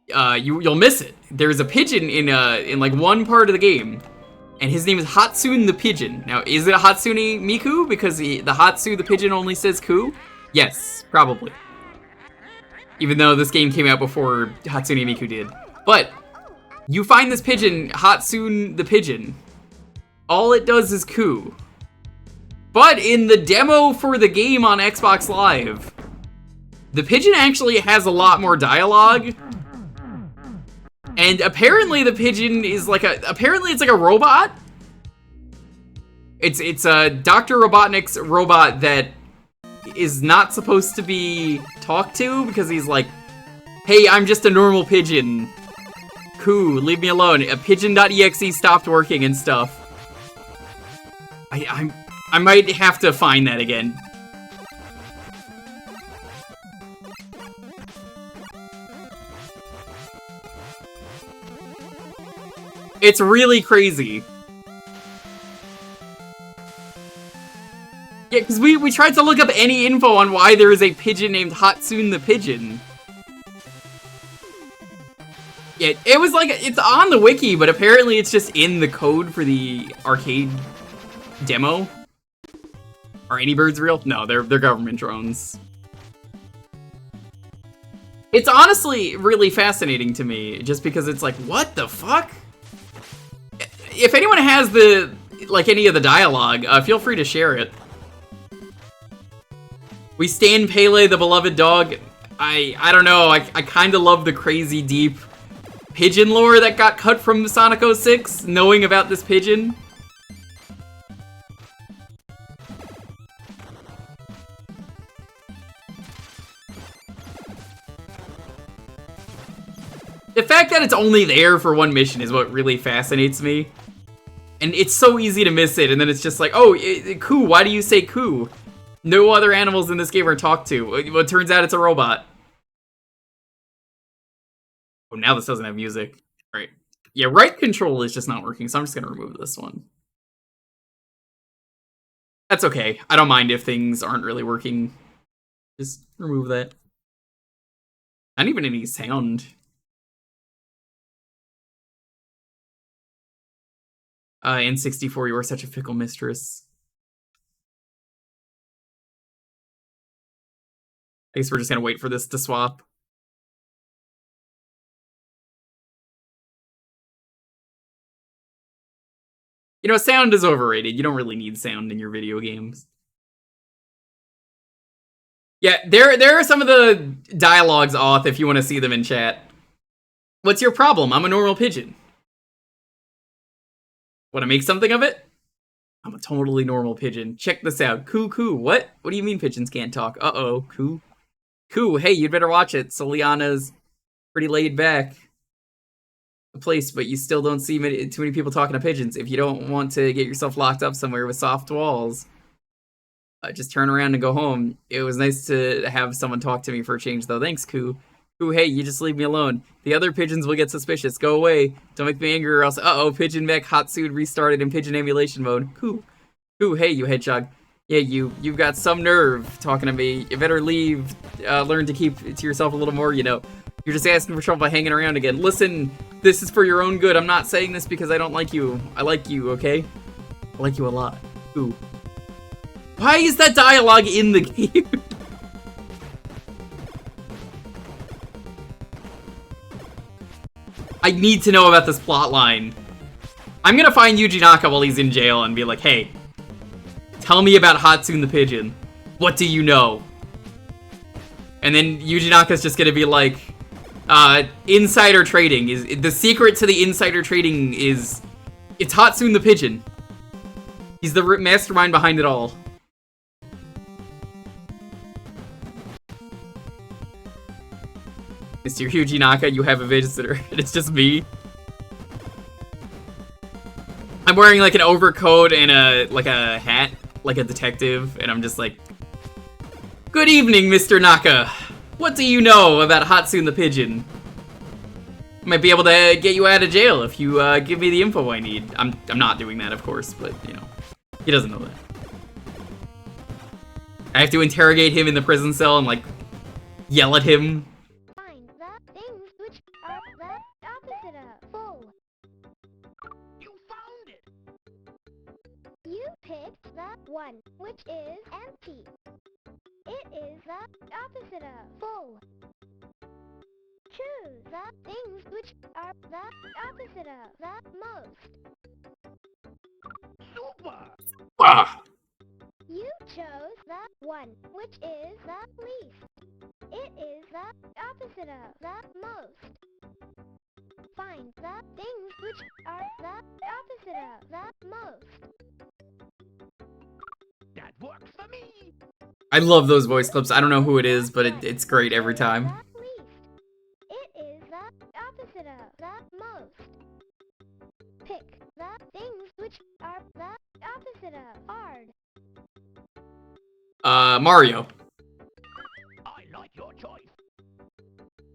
you'll miss it. There's a pigeon in like, one part of the game. And his name is Hatsune the Pigeon. Now, is it a Hatsune Miku? Because the Hatsu the Pigeon only says Ku? Yes, probably. Even though this game came out before Hatsune Miku did. But, you find this pigeon, Hatsune the Pigeon. All it does is Ku. But in the demo for the game on Xbox Live, the pigeon actually has a lot more dialogue. And apparently the pigeon is like apparently it's like a robot. It's Dr. Robotnik's robot that is not supposed to be talked to because he's like, hey, I'm just a normal pigeon. Cool, leave me alone. A pigeon.exe stopped working and stuff. I might have to find that again. It's really crazy. Yeah, because we tried to look up any info on why there is a pigeon named Hatsune the Pigeon. Yeah, it was like, it's on the wiki, but apparently it's just in the code for the arcade demo. Are any birds real? No, they're government drones. It's honestly really fascinating to me, just because it's like, what the fuck? If anyone has any of the dialogue, feel free to share it. We stand Pele, the beloved dog. I don't know, I kind of love the crazy deep pigeon lore that got cut from Sonic 06, knowing about this pigeon. The fact that it's only there for one mission is what really fascinates me. And it's so easy to miss it, and then it's just like, oh, Coo, why do you say Coo? No other animals in this game are talked to. Well, it turns out it's a robot. Oh, now this doesn't have music. Right. Yeah, right control is just not working, so I'm just gonna remove this one. That's okay. I don't mind if things aren't really working. Just remove that. Not even any sound. N64, you are such a fickle mistress. I guess we're just gonna wait for this to swap. You know, sound is overrated. You don't really need sound in your video games. Yeah, there are some of the dialogues off if you want to see them in chat. What's your problem? I'm a normal pigeon. Want to make something of it? I'm a totally normal pigeon. Check this out. Coo coo. What? What do you mean pigeons can't talk? Uh-oh. Coo. Coo, hey, you'd better watch it. Soliana's pretty laid back place, but you still don't see too many people talking to pigeons. If you don't want to get yourself locked up somewhere with soft walls, just turn around and go home. It was nice to have someone talk to me for a change, though. Thanks, Coo. Coo, hey, you just leave me alone. The other pigeons will get suspicious. Go away. Don't make me angry or else... Uh-oh, Pigeon Mech Hatsune restarted in pigeon emulation mode. Coo. Coo, hey, you hedgehog. Yeah, you've got some nerve talking to me. You better leave. Learn to keep to yourself a little more, you know. You're just asking for trouble by hanging around again. Listen, this is for your own good. I'm not saying this because I don't like you. I like you, okay? I like you a lot. Ooh. Why is that dialogue in the game? I need to know about this plot line. I'm gonna find Yuji Naka while he's in jail and be like, hey, tell me about Hatsune the Pigeon. What do you know? And then Yuji Naka's just gonna be like, insider trading is the secret to the insider trading is it's Hatsune the Pigeon. He's the mastermind behind it all. Mr. Yuji Naka, you have a visitor, and it's just me. I'm wearing like an overcoat and a hat, like a detective, and I'm just like, good evening, Mr. Naka. What do you know about Hatsune the Pigeon? Might be able to get you out of jail if you give me the info I need. I'm not doing that, of course, but you know, he doesn't know that. I have to interrogate him in the prison cell and like yell at him. Find the things which are the opposite of full. You found it! You picked the one which is empty. It is the opposite of full. Choose the things which are the opposite of the most. Super! Ah. You chose the one which is the least. It is the opposite of the most. Find the things which are the opposite of the most. That works for me! I love those voice clips. I don't know who it is, but it's great every time. The least. It is the opposite of the most. Pick the things which are the opposite of hard. Mario. I like your choice.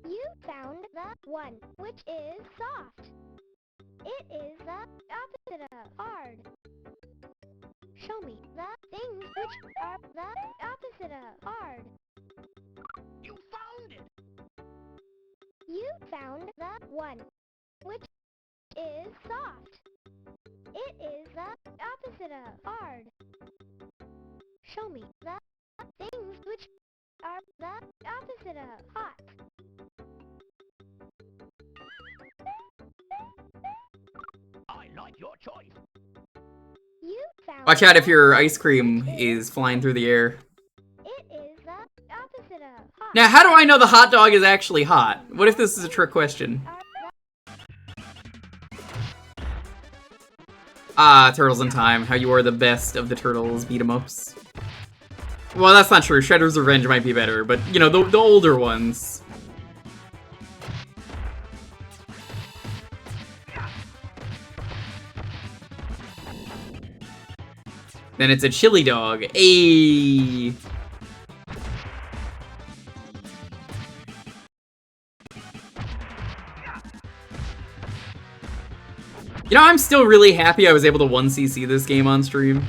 You found the one which is soft. It is the opposite of hard. Show me the things which are the opposite of hard. You found it! You found the one which is soft. It is the opposite of hard. Show me the things which are the opposite of hot. I like your choice. You found Watch out if the your ice cream is flying through the air. It is the opposite of hot. Now, how do I know the hot dog is actually hot? What if this is a trick question? Ah, Turtles in Time. How you are the best of the Turtles beat-em-ups. Well, that's not true. Shredder's Revenge might be better, but, you know, the older ones. Then it's a chili dog. Ayy. You know, I'm still really happy I was able to 1cc this game on stream.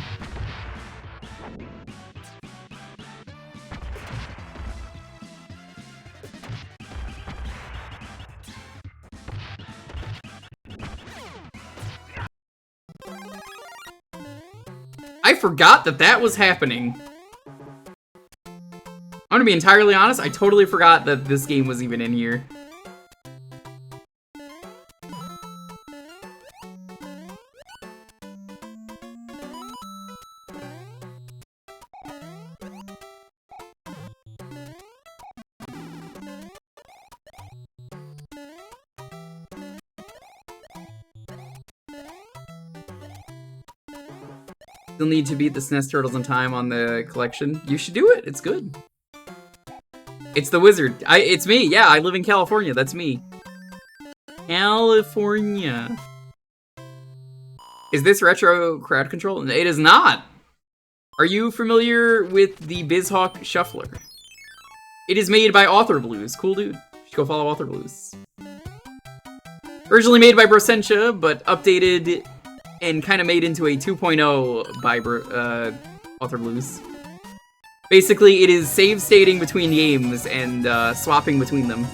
I forgot that that was happening. I'm gonna be entirely honest, I totally forgot that this game was even in here. Still need to beat the SNES Turtles in Time on the collection. You should do it. It's good. It's the wizard. It's me. Yeah, I live in California. That's me. California. Is this retro crowd control? It is not. Are you familiar with the Bizhawk Shuffler? It is made by Author Blues. Cool dude. You should go follow Author Blues. Originally made by Brosentia, but updated and kind of made into a 2.0 by Author Blues. Basically, it is save stating between games and swapping between them.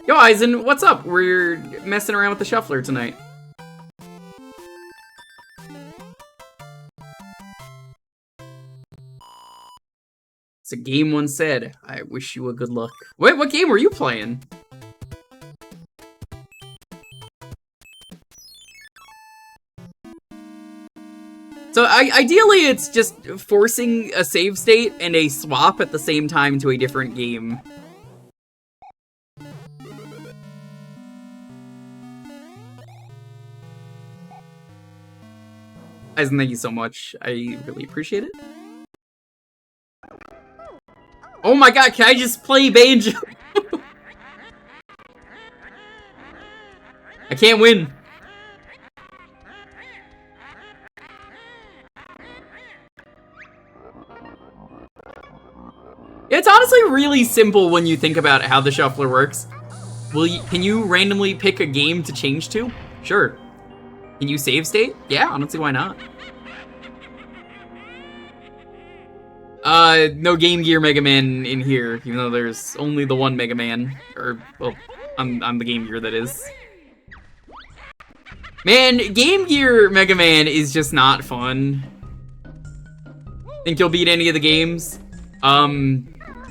Yo, Eisen, what's up? We're messing around with the shuffler tonight. It's a game once said, I wish you a good luck. Wait, what game were you playing? So ideally, it's just forcing a save state and a swap at the same time to a different game. Eisen, thank you so much. I really appreciate it. Oh my god, can I just play Banjo? I can't win. It's honestly really simple when you think about how the shuffler works. Can you randomly pick a game to change to? Sure. Can you save state? Yeah, honestly, why not? No Game Gear Mega Man in here, even though there's only the one Mega Man. Or, well, I'm the Game Gear, that is. Man, Game Gear Mega Man is just not fun. Think you'll beat any of the games?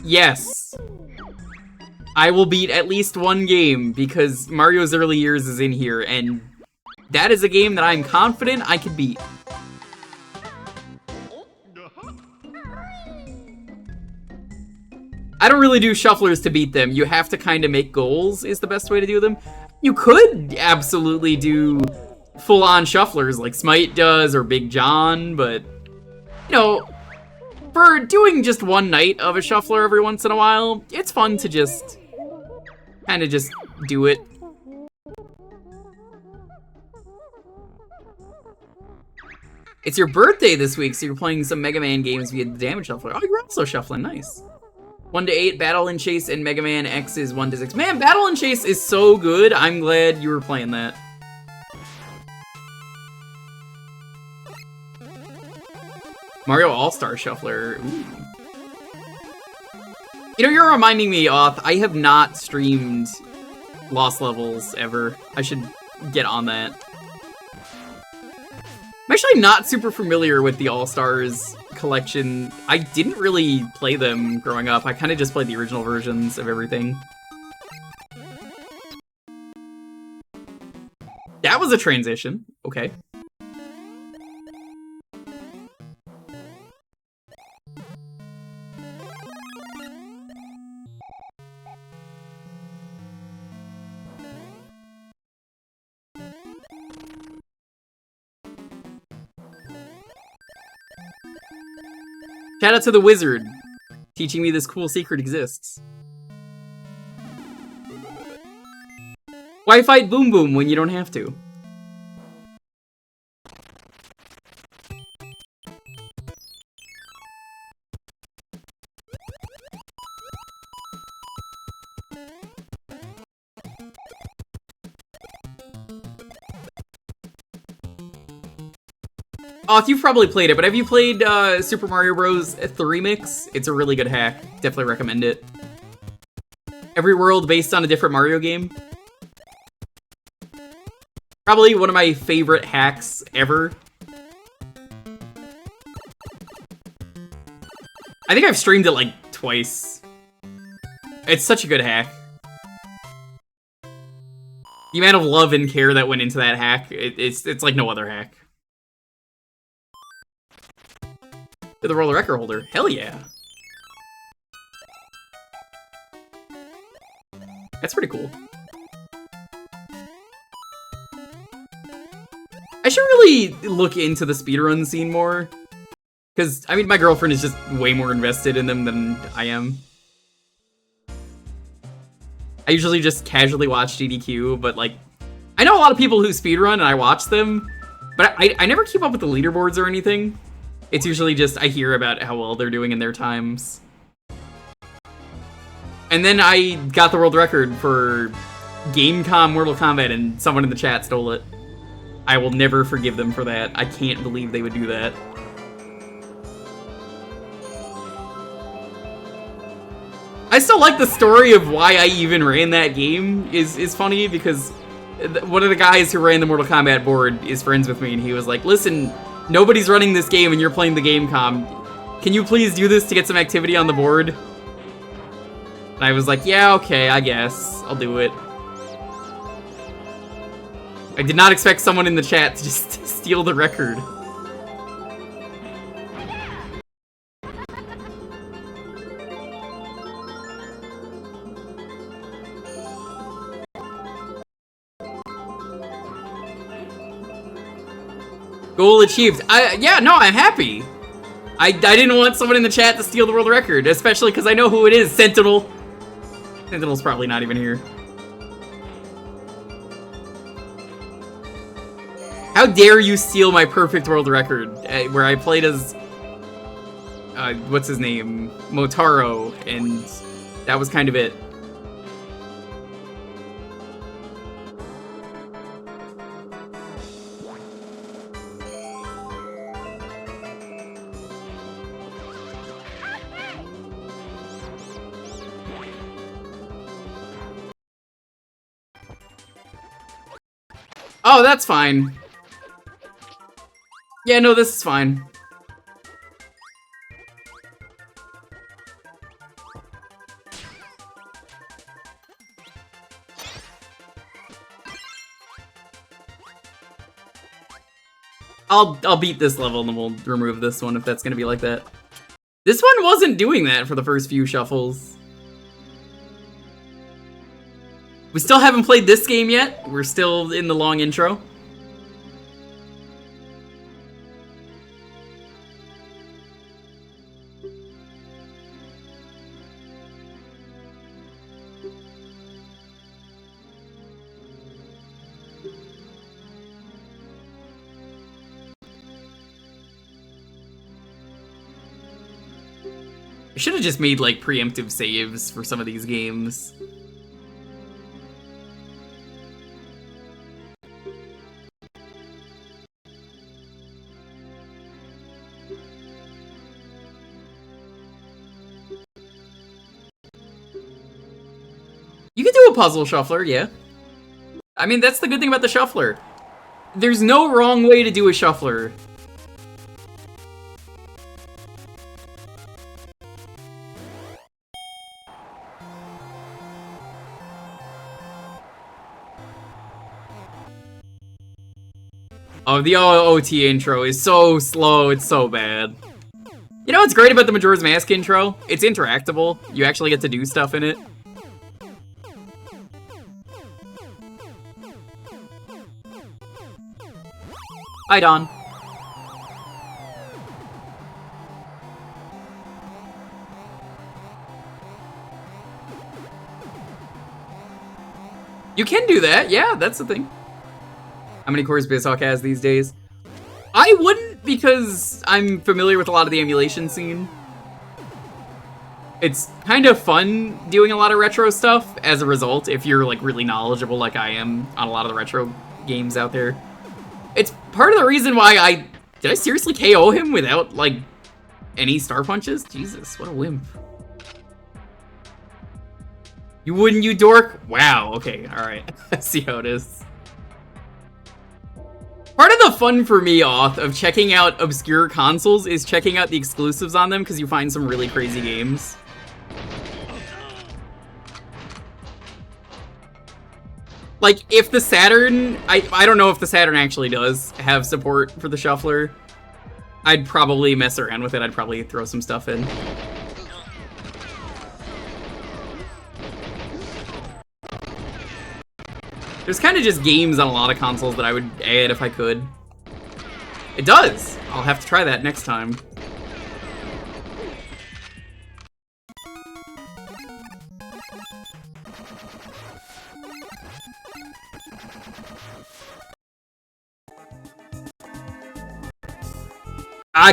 Yes. I will beat at least one game, because Mario's Early Years is in here, and that is a game that I'm confident I could beat. I don't really do shufflers to beat them. You have to kind of make goals is the best way to do them. You could absolutely do full-on shufflers like Smite does or Big John, but, you know, for doing just one night of a shuffler every once in a while, it's fun to just kind of just do it. It's your birthday this week, so you're playing some Mega Man games via the Damage Shuffler. Oh, you're also shuffling. Nice. 1 to 8, Battle and Chase, and Mega Man X is 1 to 6. Man, Battle and Chase is so good. I'm glad you were playing that. Mario All-Star Shuffler. Ooh. You know, you're reminding me, Auth, I have not streamed Lost Levels ever. I should get on that. I'm actually not super familiar with the All-Stars collection. I didn't really play them growing up. I kind of just played the original versions of everything. That was a transition. Okay. Shout out to the wizard, teaching me this cool secret exists. Why fight Boom Boom when you don't have to? Oh, you've probably played it, but have you played Super Mario Bros. 3 Mix? It's a really good hack. Definitely recommend it. Every world based on a different Mario game. Probably one of my favorite hacks ever. I think I've streamed it like twice. It's such a good hack. The amount of love and care that went into that hack, it's like no other hack. To the world record holder. Hell yeah. That's pretty cool. I should really look into the speedrun scene more. Because, I mean, my girlfriend is just way more invested in them than I am. I usually just casually watch GDQ, but like, I know a lot of people who speedrun and I watch them, but I never keep up with the leaderboards or anything. It's usually just, I hear about how well they're doing in their times. And then I got the world record for Gamecom Mortal Kombat and someone in the chat stole it. I will never forgive them for that. I can't believe they would do that. I still like the story of why I even ran that game is funny because one of the guys who ran the Mortal Kombat board is friends with me and he was like, listen, nobody's running this game and you're playing the Gamecom. Can you please do this to get some activity on the board? And I was like, yeah, okay, I guess. I'll do it. I did not expect someone in the chat to just steal the record. Goal achieved. Yeah, no, I'm happy. I didn't want someone in the chat to steal the world record, especially because I know who it is, Sentinel. Sentinel's probably not even here. How dare you steal my perfect world record, where I played as, what's his name? Motaro, and that was kind of it. Oh, that's fine. Yeah, no, this is fine. I'll beat this level and then we'll remove this one if that's gonna be like that. This one wasn't doing that for the first few shuffles. We still haven't played this game yet. We're still in the long intro. I should have just made, like, preemptive saves for some of these games. You can do a puzzle shuffler, yeah. I mean, that's the good thing about the shuffler. There's no wrong way to do a shuffler. Oh, the OOT intro is so slow, it's so bad. You know what's great about the Majora's Mask intro? It's interactable. You actually get to do stuff in it. Hi, Don. You can do that, yeah, that's the thing. How many cores Bizhawk has these days? I wouldn't, because I'm familiar with a lot of the emulation scene. It's kind of fun doing a lot of retro stuff as a result, if you're like really knowledgeable like I am on a lot of the retro games out there. It's part of the reason why did I seriously KO him without like any star punches? Jesus, what a wimp. You wouldn't, you dork? Wow, okay, alright. I see how it is. Part of the fun for me, Auth, of checking out obscure consoles is checking out the exclusives on them, because you find some really crazy games. Like, if the Saturn... I don't know if the Saturn actually does have support for the shuffler. I'd probably mess around with it. I'd probably throw some stuff in. There's kind of just games on a lot of consoles that I would add if I could. It does! I'll have to try that next time.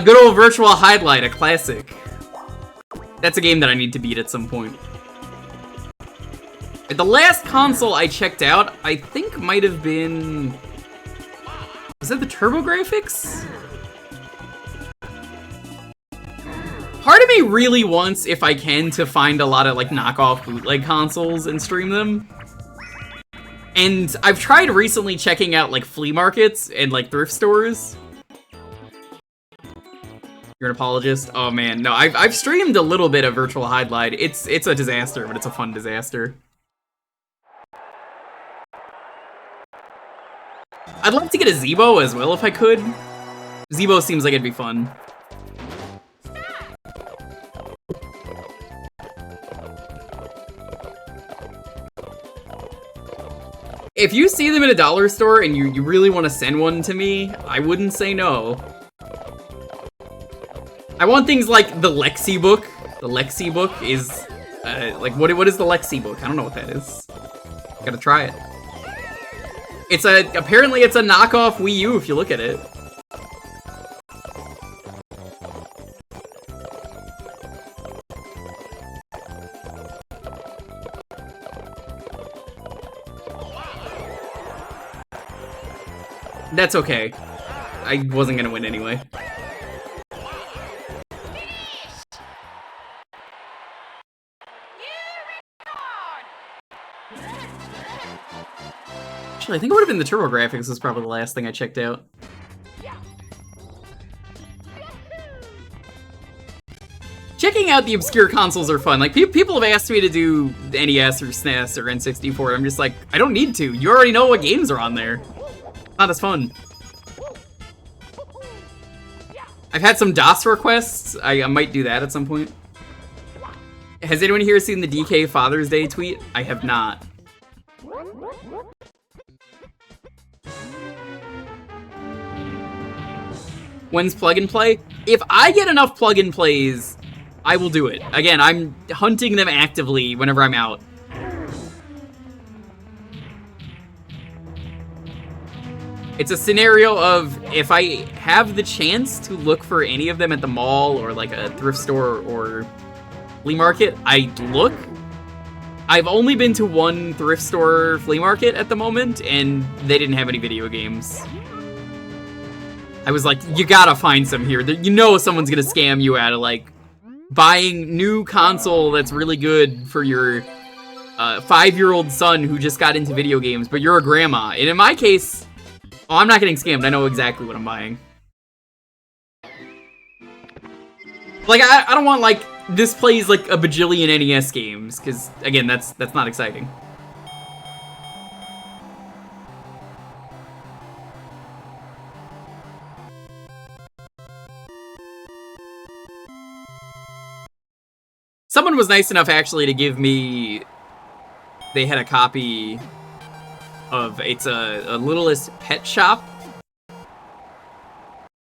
Good old Virtual Highlight, a classic. That's a game that I need to beat at some point. The last console I checked out, I think might have been... Was that the TurboGrafx? Part of me really wants, if I can, to find a lot of like knockoff bootleg consoles and stream them. And I've tried recently checking out like flea markets and like thrift stores. You're an apologist? Oh man, no, I've streamed a little bit of Virtual Highlight. It's a disaster, but it's a fun disaster. I'd love to get a Zeebo as well if I could. Zeebo seems like it'd be fun. If you see them in a dollar store and you really want to send one to me, I wouldn't say no. I want things like the Lexi book. The Lexi book is, like, what is the Lexi book? I don't know what that is. Gotta try it. Apparently it's a knockoff Wii U if you look at it. That's okay. I wasn't gonna win anyway. Actually, I think it would have been the TurboGrafx was probably the last thing I checked out. Checking out the obscure consoles are fun. Like, people have asked me to do NES or SNES or N64. I'm just like, I don't need to. You already know what games are on there. Not as fun. I've had some DOS requests. I might do that at some point. Has anyone here seen the DK Father's Day tweet? I have not. When's plug and play? If I get enough plug and plays, I will do it. Again, I'm hunting them actively whenever I'm out. It's a scenario of if I have the chance to look for any of them at the mall or like a thrift store or flea market. I've only been to one thrift store flea market at the moment, and they didn't have any video games. I was like, you gotta find some here. You know someone's gonna scam you out of, like, buying new console that's really good for your 5-year-old son who just got into video games, but you're a grandma. And in my case, oh, I'm not getting scammed. I know exactly what I'm buying. Like, I don't want, like, this plays like a bajillion NES games, because, again, that's not exciting. Someone was nice enough, actually, to give me... They had a copy of... It's a Littlest Pet Shop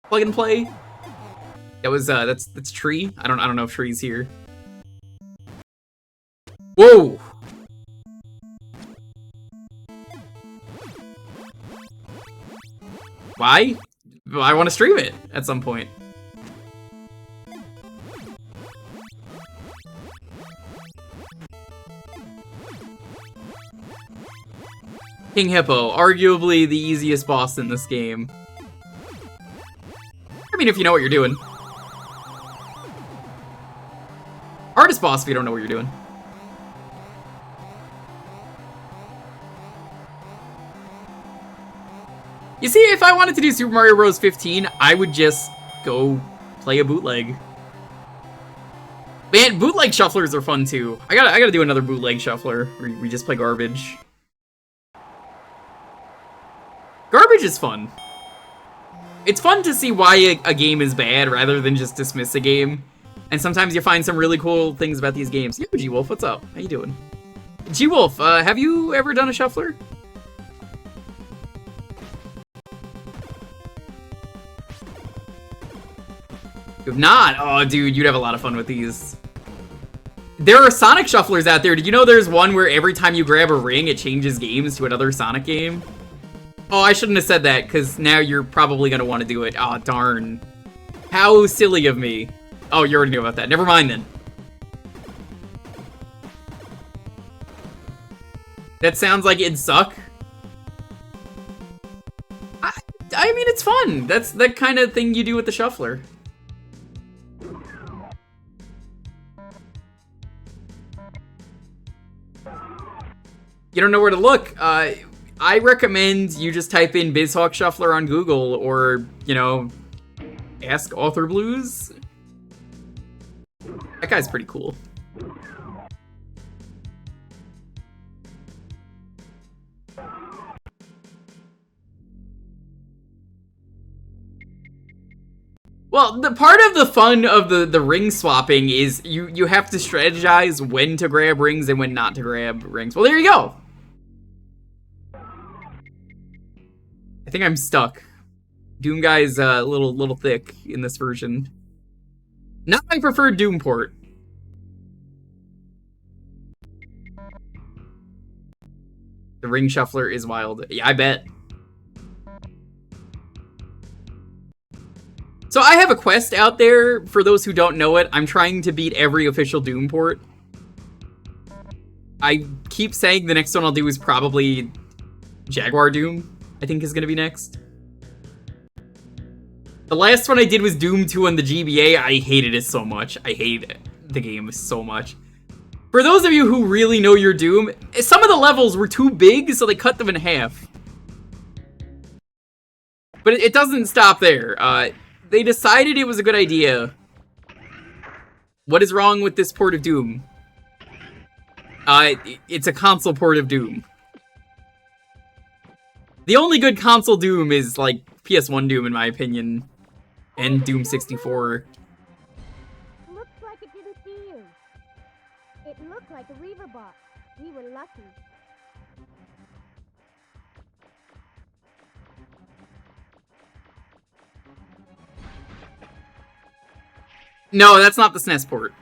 plug and play. That was, that's Tree. I don't know if Tree's here. Whoa! Why? Well, I want to stream it at some point. King Hippo, arguably the easiest boss in this game. I mean, if you know what you're doing. Hardest boss if you don't know what you're doing. You see, if I wanted to do Super Mario Bros. 15, I would just go play a bootleg. Man, bootleg shufflers are fun too. I gotta do another bootleg shuffler where we just play garbage. Garbage is fun. It's fun to see why a game is bad rather than just dismiss a game. And sometimes you find some really cool things about these games. Yo, G-Wolf, what's up? How you doing? G-Wolf, have you ever done a shuffler? If not, oh dude, you'd have a lot of fun with these. There are Sonic shufflers out there. Did you know there's one where every time you grab a ring, it changes games to another Sonic game? Oh, I shouldn't have said that, because now you're probably going to want to do it. Aw, darn. How silly of me. Oh, you already knew about that. Never mind, then. That sounds like it'd suck. I mean, it's fun. That's the kind of thing you do with the shuffler. You don't know where to look. I recommend you just type in Bizhawk Shuffler on Google, or, you know, ask Author Blues. That guy's pretty cool. Well, the part of the fun of the ring swapping is you have to strategize when to grab rings and when not to grab rings. Well, there you go. I think I'm stuck. Doom Guy's a little thick in this version. Not my preferred Doom port. The ring shuffler is wild. Yeah, I bet. So I have a quest out there, for those who don't know it. I'm trying to beat every official Doom port. I keep saying the next one I'll do is probably Jaguar Doom, I think is gonna be next. The last one I did was Doom 2 on the GBA. I hated it so much. I hate the game so much. For those of you who really know your Doom, some of the levels were too big, so they cut them in half. But it doesn't stop there. They decided it was a good idea. What is wrong with this port of Doom? It's a console port of Doom. The only good console Doom is, like, PS1 Doom, in my opinion. And Doom 64. Looks like it didn't see you. It looked like a Reaver box. We were lucky. No, that's not the SNES port.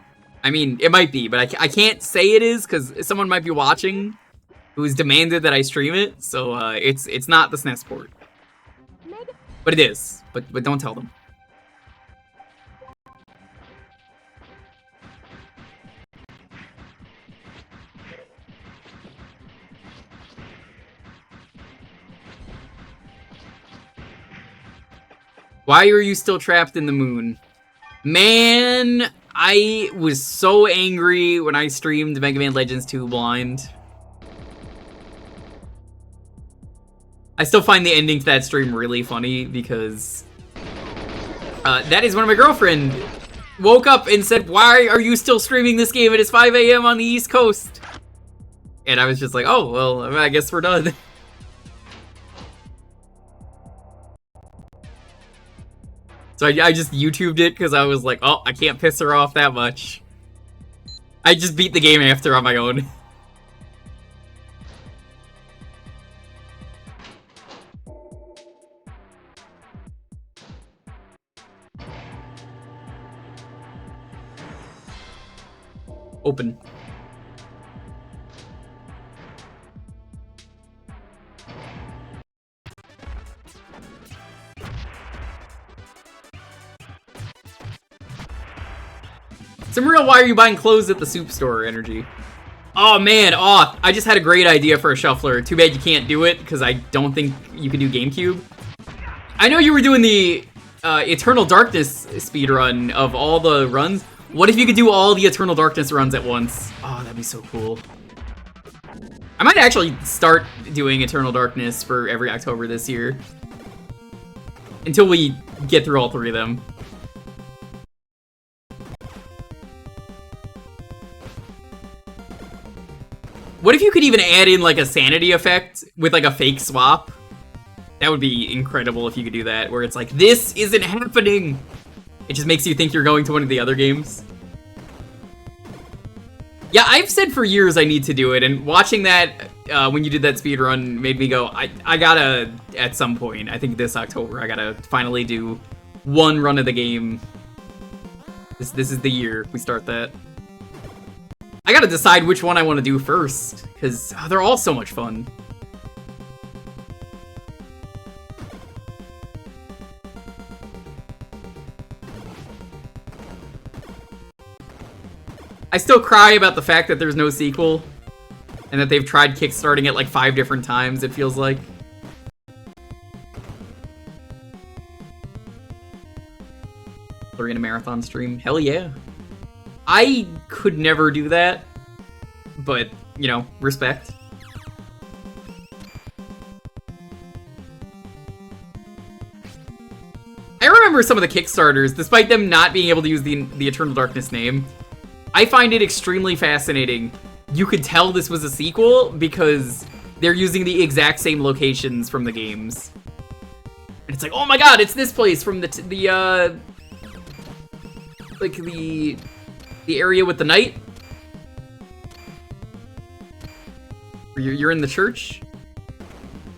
I mean, it might be, but I can't say it is, because someone might be watching who's demanded that I stream it, so it's not the SNES port. But it is, but don't tell them. Why are you still trapped in the moon? Man, I was so angry when I streamed Mega Man Legends 2 blind. I still find the ending to that stream really funny because that is when my girlfriend woke up and said, "Why are you still streaming this game? It is 5 a.m. on the East Coast." And I was just like, "Oh, well, I guess we're done." So I just YouTubed it because I was like, "Oh, I can't piss her off that much." I just beat the game after on my own. Open. Some real "why are you buying clothes at the soup store" energy. Oh man, I just had a great idea for a shuffler. Too bad you can't do it, because I don't think you can do GameCube. I know you were doing the Eternal Darkness speedrun of all the runs. What if you could do all the Eternal Darkness runs at once? Oh, that'd be so cool. I might actually start doing Eternal Darkness for every October this year. Until we get through all 3 of them. What if you could even add in like a sanity effect with like a fake swap? That would be incredible if you could do that, where it's like, this isn't happening! It just makes you think you're going to one of the other games. Yeah, I've said for years I need to do it, and watching that when you did that speedrun made me go, I gotta, at some point, I think this October, I gotta finally do one run of the game. This is the year we start that. I gotta decide which one I want to do first, because they're all so much fun. I still cry about the fact that there's no sequel, and that they've tried kickstarting it like 5 different times, it feels like. In a marathon stream. Hell yeah. I could never do that, but, you know, respect. I remember some of the Kickstarters, despite them not being able to use the Eternal Darkness name. I find it extremely fascinating. You could tell this was a sequel because they're using the exact same locations from the games. And it's like, oh my god, it's this place from the area with the knight. Where you're in the church.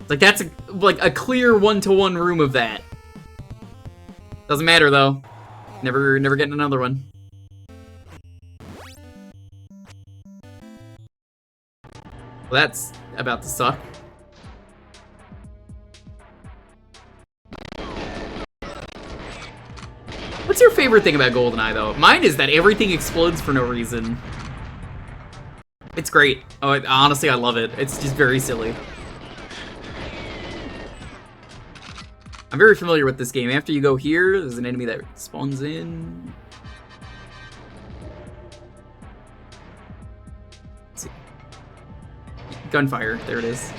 Like that's a clear one-to-one room of that. Doesn't matter though. Never getting another one. Well, that's about to suck. What's your favorite thing about GoldenEye, though? Mine is that everything explodes for no reason. It's great. Oh, honestly, I love it. It's just very silly. I'm very familiar with this game. After you go here, there's an enemy that spawns in. Let's see. Gunfire. There it is.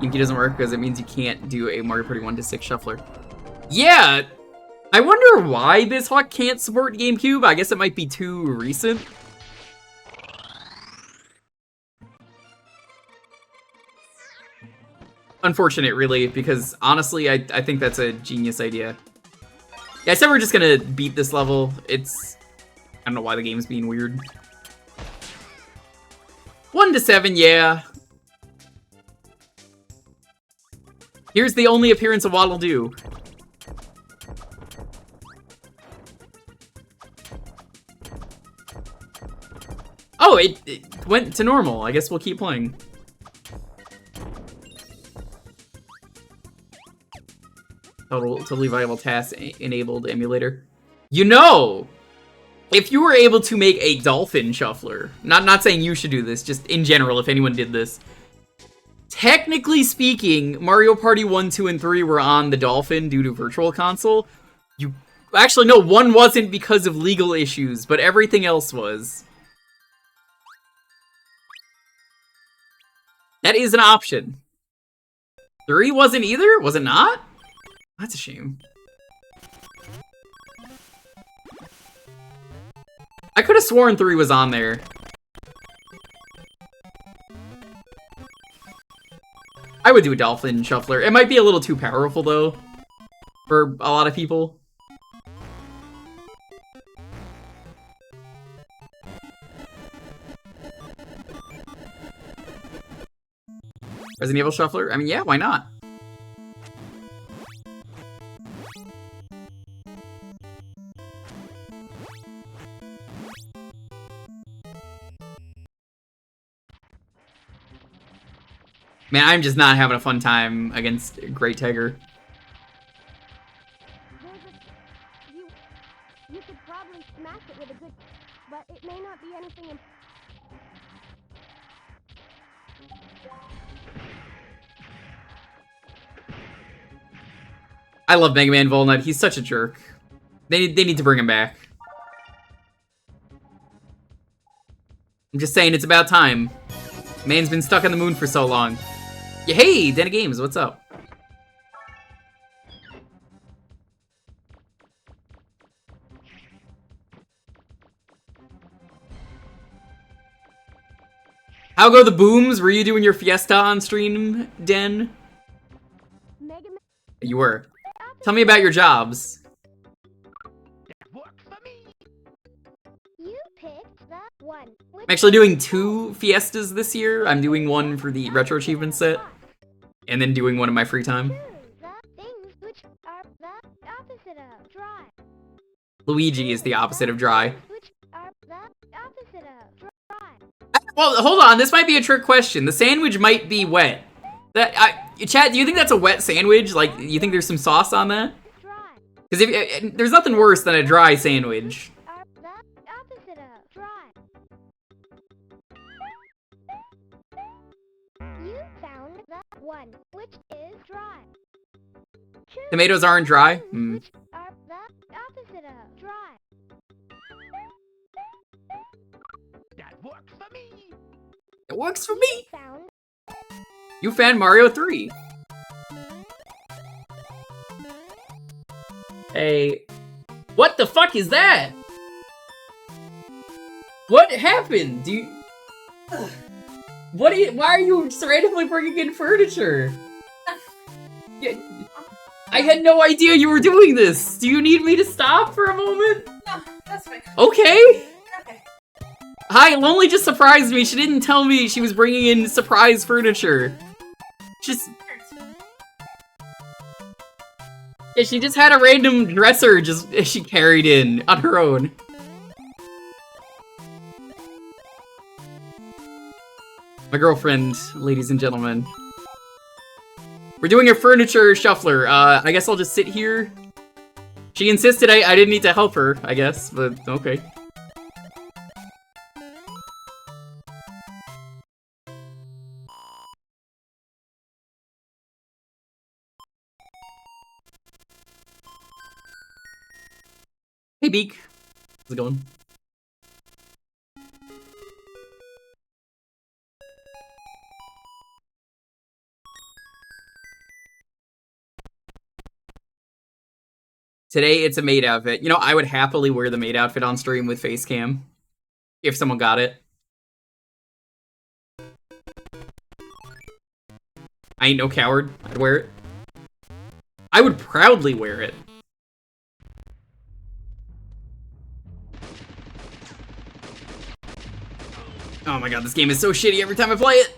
Inky doesn't work because it means you can't do a Mario Party 1 to 6 shuffler. Yeah! I wonder why Bizhawk can't support GameCube. I guess it might be too recent. Unfortunate, really, because honestly, I think that's a genius idea. Yeah, I said we're just gonna beat this level. I don't know why the game's being weird. 1 to 7, yeah. Here's the only appearance of Waddle Doo. Oh, it went to normal. I guess we'll keep playing. Totally viable task enabled emulator. You know! if you were able to make a dolphin shuffler, not saying you should do this, just in general, if anyone did this, technically speaking, Mario Party 1, 2, and 3 were on the dolphin due to Virtual Console. Actually, no, 1 wasn't because of legal issues, but everything else was. That is an option. 3 wasn't either? Was it not? That's a shame. I could have sworn 3 was on there. I would do a dolphin shuffler. It might be a little too powerful, though, for a lot of people. Resident Evil Shuffler? I mean, yeah, why not? Man, I'm just not having a fun time against Great Tiger. You could probably smash it with a good, but it may not be anything. I love Mega Man Volnut. He's such a jerk. They need to bring him back. I'm just saying, it's about time. Man's been stuck on the moon for so long. Yeah, hey, Denna Games, what's up? How go the booms? Were you doing your fiesta on stream, Den? You were. Tell me about your jobs. You picked that one. I'm actually doing 2 fiestas this year. I'm doing one for the Retro Achievement set, and then doing one in my free time. Luigi is the opposite of dry. Well, hold on. This might be a trick question. The sandwich might be wet. Chad, do you think that's a wet sandwich? Like, you think there's some sauce on that? Because there's nothing worse than a dry sandwich. You found that one, which is dry. Tomatoes aren't dry? Hmm. Which are the opposite of dry. That works for me. It works for me. Found You found Mario 3. Hey. What the fuck is that? What happened? Why are you randomly bringing in furniture? Yeah, I had no idea you were doing this. Do you need me to stop for a moment? No, that's fine. Okay. Okay. Hi, Lonely just surprised me. She didn't tell me she was bringing in surprise furniture. Yeah, she just had a random dresser she carried in on her own. My girlfriend, ladies and gentlemen. We're doing a furniture shuffler. I guess I'll just sit here. She insisted I didn't need to help her, I guess, but okay. Hey, Beak. How's it going? Today, it's a maid outfit. You know, I would happily wear the maid outfit on stream with face cam. If someone got it. I ain't no coward. I'd wear it. I would proudly wear it. Oh my god, this game is so shitty every time I play it!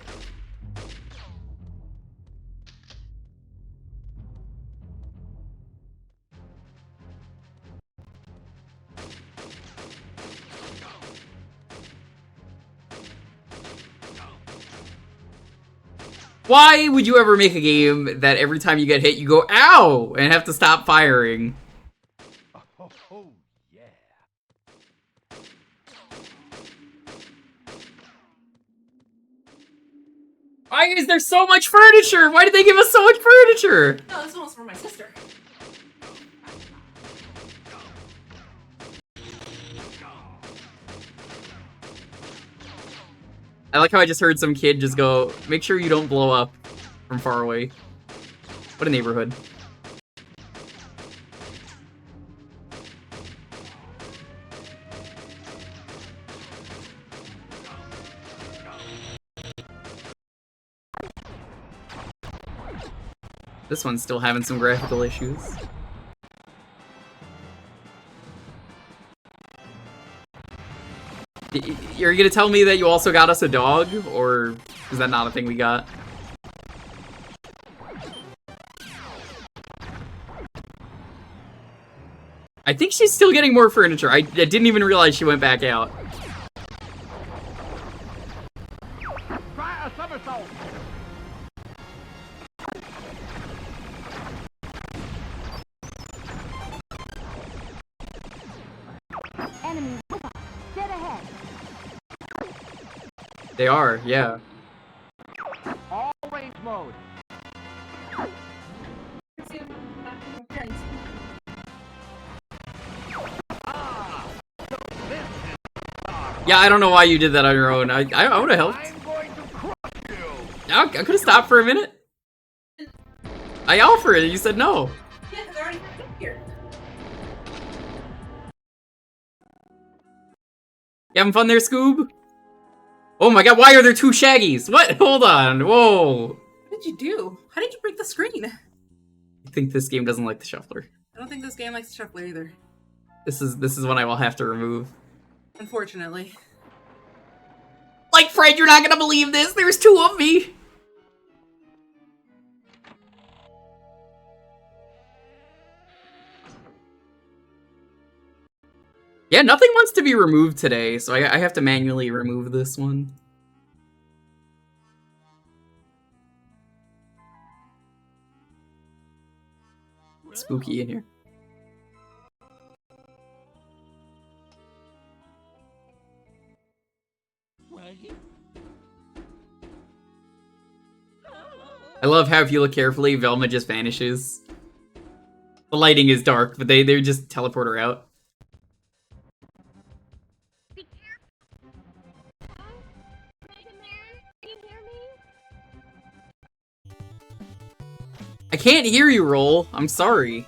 Why would you ever make a game that every time you get hit, you go, ow, and have to stop firing? Oh, yeah. Why is there so much furniture? Why did they give us so much furniture? No, this one was for my sister. I like how I just heard some kid just go, make sure you don't blow up from far away. What a neighborhood. This one's still having some graphical issues. You're gonna tell me that you also got us a dog, or is that not a thing we got? I think she's still getting more furniture. I didn't even realize she went back out. Try a somersault. Enemy robot, dead ahead. They are, yeah. All range mode. Yeah, I don't know why you did that on your own. I would have helped. I'm going to crush you. I could have stopped for a minute. I offered it, you said no. Yeah, because I already got here. You having fun there, Scoob? Oh my god, why are there two Shaggies? What? Hold on, whoa. What did you do? How did you break the screen? I think this game doesn't like the shuffler. I don't think this game likes the shuffler either. This is one I will have to remove. Unfortunately. Like, Fred, you're not gonna believe this. There's two of me. Yeah, nothing wants to be removed today, so I have to manually remove this one. It's spooky in here. I love how if you look carefully, Velma just vanishes. The lighting is dark, but they just teleport her out. I can't hear you, Roll. I'm sorry.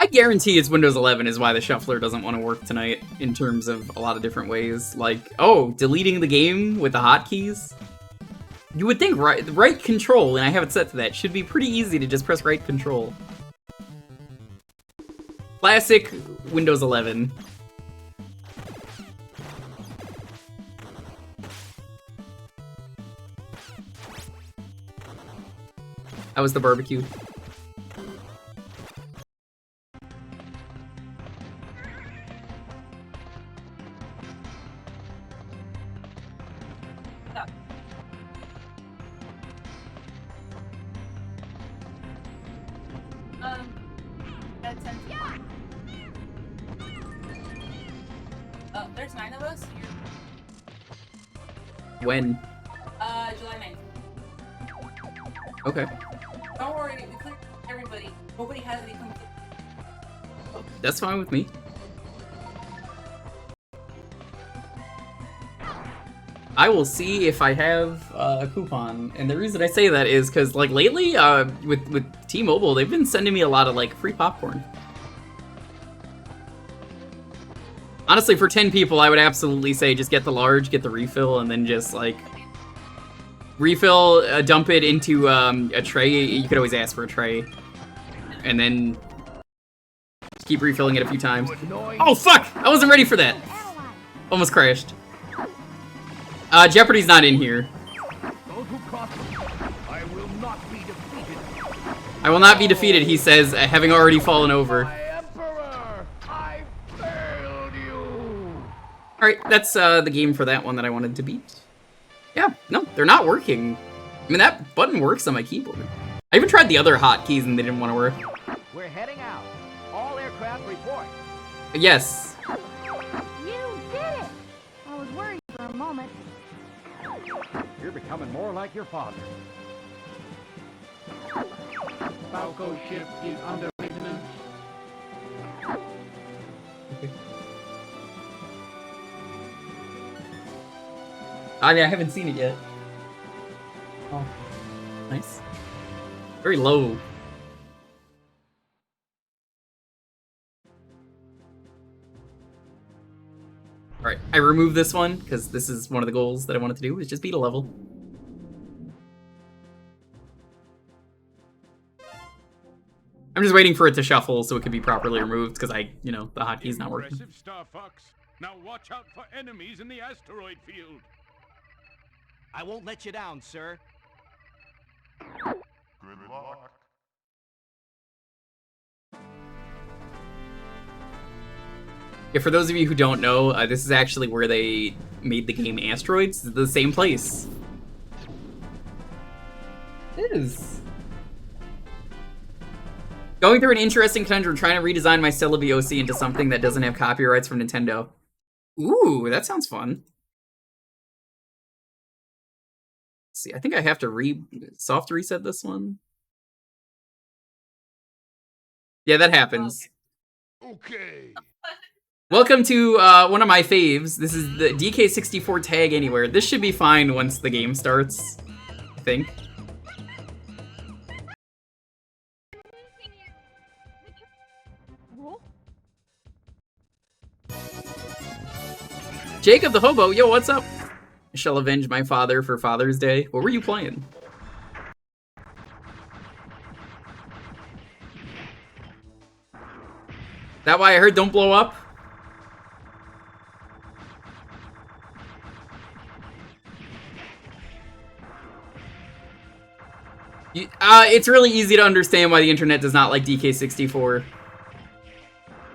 I guarantee it's Windows 11 is why the shuffler doesn't want to work tonight in terms of a lot of different ways. Like, oh, deleting the game with the hotkeys? You would think right control, and I have it set to that, should be pretty easy to just press right control. Classic Windows 11. That was the barbecue. There's 9 of us. When? July 9th. Okay. Don't worry, we cleared everybody. Nobody has any complete. That's fine with me. I will see if I have a coupon, and the reason I say that is because, like, lately, with T-Mobile, they've been sending me a lot of, like, free popcorn. Honestly, for 10 people, I would absolutely say just get the large, get the refill, and then just, like, refill, dump it into a tray. You could always ask for a tray. And then just keep refilling it a few times. Oh, fuck! I wasn't ready for that. Almost crashed. Jeopardy's not in here. I will not be defeated. I will not be defeated, he says, having already fallen over. My Emperor, I failed you. Alright, that's the game for that one that I wanted to beat. Yeah, no, they're not working. I mean, that button works on my keyboard. I even tried the other hotkeys and they didn't want to work. We're heading out. All aircraft report. Yes. You did it! I was worried for a moment. You're becoming more like your father. Falco ship is under maintenance. I mean, I haven't seen it yet. Oh, nice. Very low. Alright, I removed this one, because this is one of the goals that I wanted to do, is just beat a level. I'm just waiting for it to shuffle so it can be properly removed, because the hotkey's not working. Impressive, Star Fox. Now watch out for enemies in the asteroid field. I won't let you down, sir. Good luck. Yeah, for those of you who don't know, this is actually where they made the game Asteroids. It's the same place. It is. Going through an interesting conundrum, trying to redesign my Stella VOC into something that doesn't have copyrights from Nintendo. Ooh, that sounds fun. Let's see, I think I have to soft reset this one. Yeah, that happens. Okay. Welcome to one of my faves. This is the DK64 Tag Anywhere. This should be fine once the game starts, I think. Jacob the Hobo, yo, what's up? I shall avenge my father for Father's Day. What were you playing? That why I heard don't blow up? It's really easy to understand why the internet does not like DK64.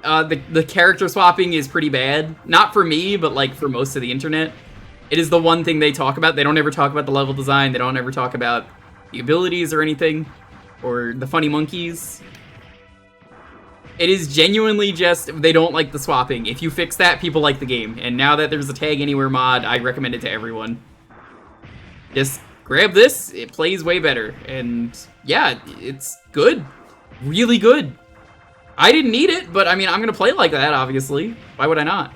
The character swapping is pretty bad. Not for me, but like for most of the internet. It is the one thing they talk about. They don't ever talk about the level design. They don't ever talk about the abilities or anything. Or the funny monkeys. It is genuinely just, they don't like the swapping. If you fix that, people like the game. And now that there's a Tag Anywhere mod, I recommend it to everyone. Just grab this, it plays way better. And yeah, it's good. Really good. I didn't need it, but I mean, I'm gonna play like that, obviously. Why would I not?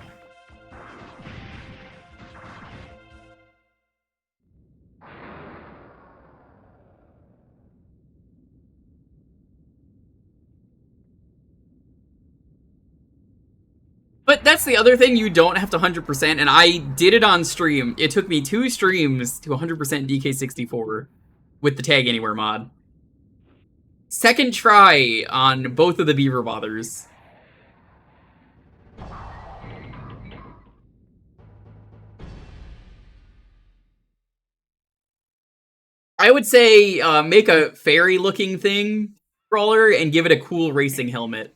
But that's the other thing, you don't have to 100%, and I did it on stream. It took me 2 streams to 100% DK64 with the Tag Anywhere mod. Second try on both of the Beaver Bothers. I would say make a fairy-looking thing, Brawler, and give it a cool racing helmet.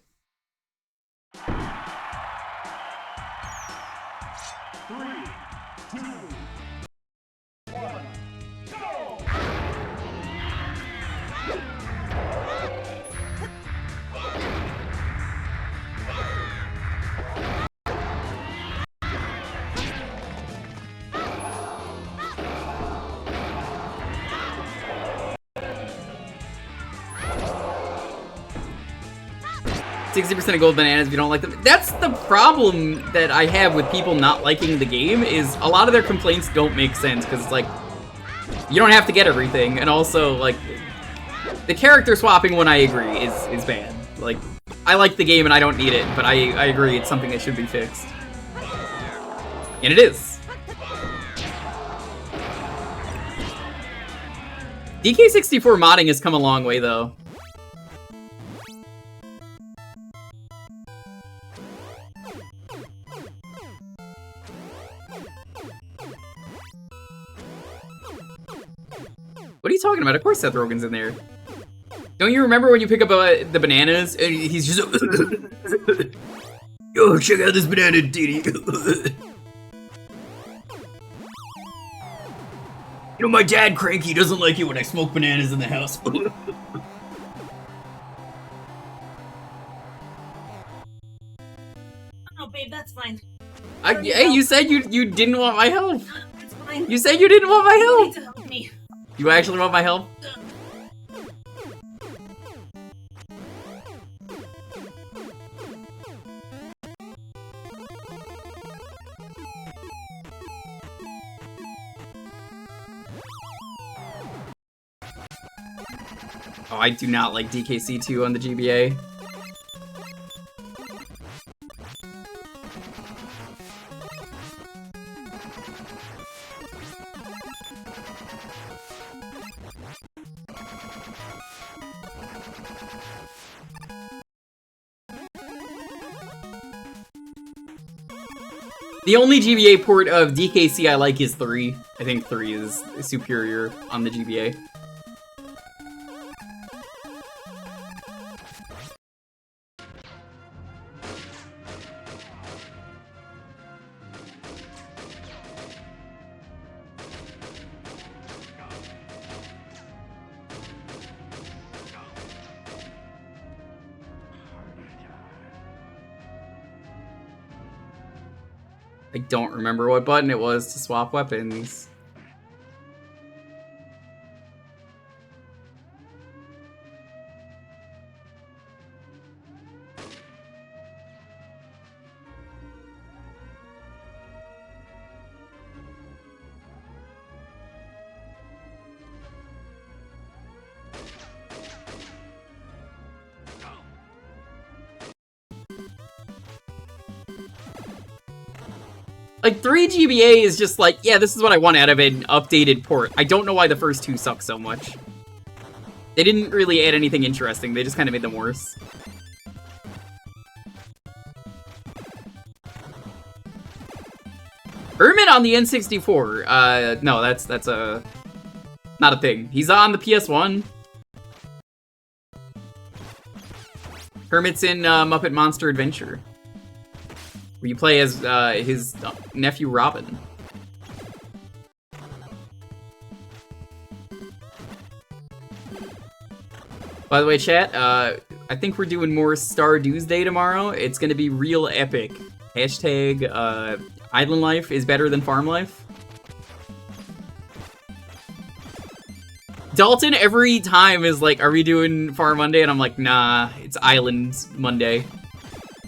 %of gold bananas if you don't like them. That's the problem that I have with people not liking the game, is a lot of their complaints don't make sense, because it's like, you don't have to get everything, and also, like, the character swapping one I agree is bad. Like, I like the game and I don't need it, but I agree it's something that should be fixed. And it is. DK64 modding has come a long way, though. What are you talking about? Of course Seth Rogen's in there. Don't you remember when you pick up the bananas and he's just yo, check out this banana, Diddy. You know, my dad, Cranky, doesn't like it when I smoke bananas in the house. fine. Hey, you said you didn't want my help. It's fine. You said you didn't want my You need help. to help me. You actually want my help? Oh, I do not like DKC2 on the GBA. The only GBA port of DKC I like is 3. I think 3 is superior on the GBA. I don't remember what button it was to swap weapons. Like, 3 GBA is just like, yeah, this is what I want out of an updated port. I don't know why the first 2 suck so much. They didn't really add anything interesting, they just kind of made them worse. Hermit on the N64. No, that's not a thing. He's on the PS1. Hermit's in Muppet Monster Adventure, where you play as his nephew Robin. By the way, chat, I think we're doing more Stardew's Day tomorrow. It's gonna be real epic. Hashtag Island Life is better than Farm Life. Dalton every time is like, are we doing Farm Monday? And I'm like, nah, it's Island Monday.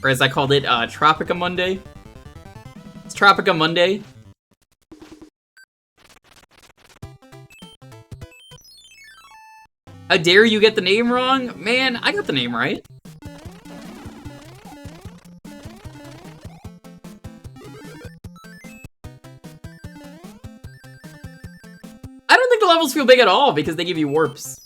Or as I called it, Tropica Monday. It's Tropica Monday. How dare you get the name wrong? Man, I got the name right. I don't think the levels feel big at all because they give you warps.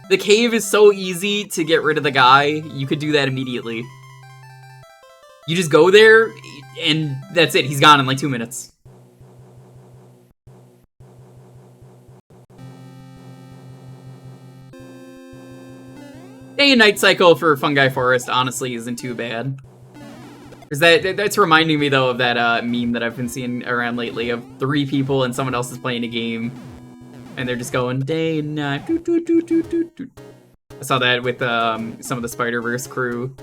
The cave is so easy to get rid of the guy, you could do that immediately. You just go there, and that's it. He's gone in like 2 minutes. Day and night cycle for Fungi Forest honestly isn't too bad. Because that's reminding me though of that meme that I've been seeing around lately of 3 people and someone else is playing a game. And they're just going day and night. Doot, doot, doot, doot, doot, doot. I saw that with some of the Spider-Verse crew.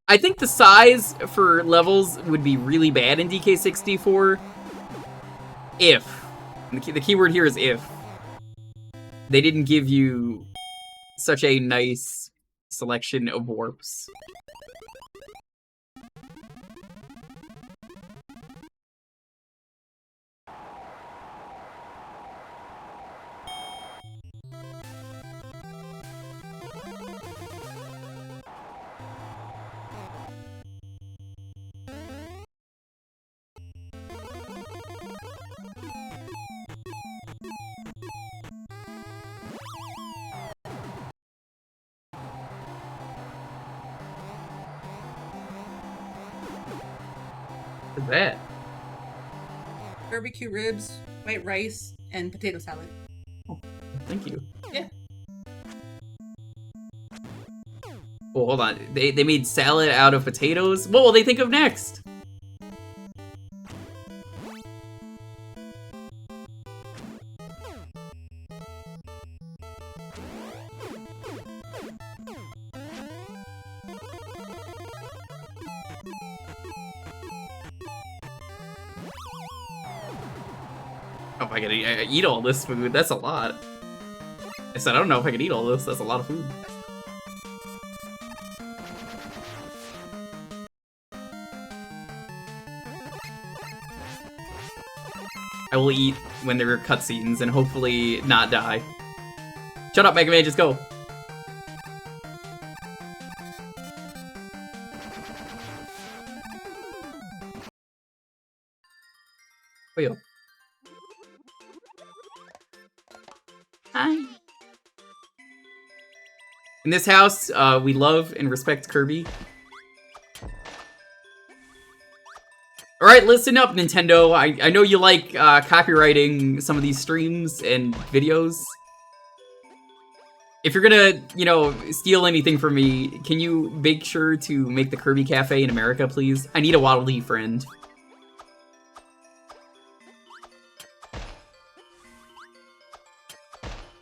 I think the size for levels would be really bad in DK64 if, and the keyword here is if, they didn't give you such a nice selection of warps. What's that? Barbecue ribs, white rice, and potato salad. Oh, thank you. Yeah. hold on. They made salad out of potatoes? What will they think of next? Oh, if I could eat all this food, that's a lot. I said, I don't know if I could eat all this, that's a lot of food. I will eat when there are cutscenes and hopefully not die. Shut up, Mega Man, just go. Oh, yo. Hi. In this house, we love and respect Kirby. Alright, listen up, Nintendo. I know you like copywriting some of these streams and videos. If you're gonna, you know, steal anything from me, can you make sure to make the Kirby Cafe in America, please? I need a Waddle Dee friend.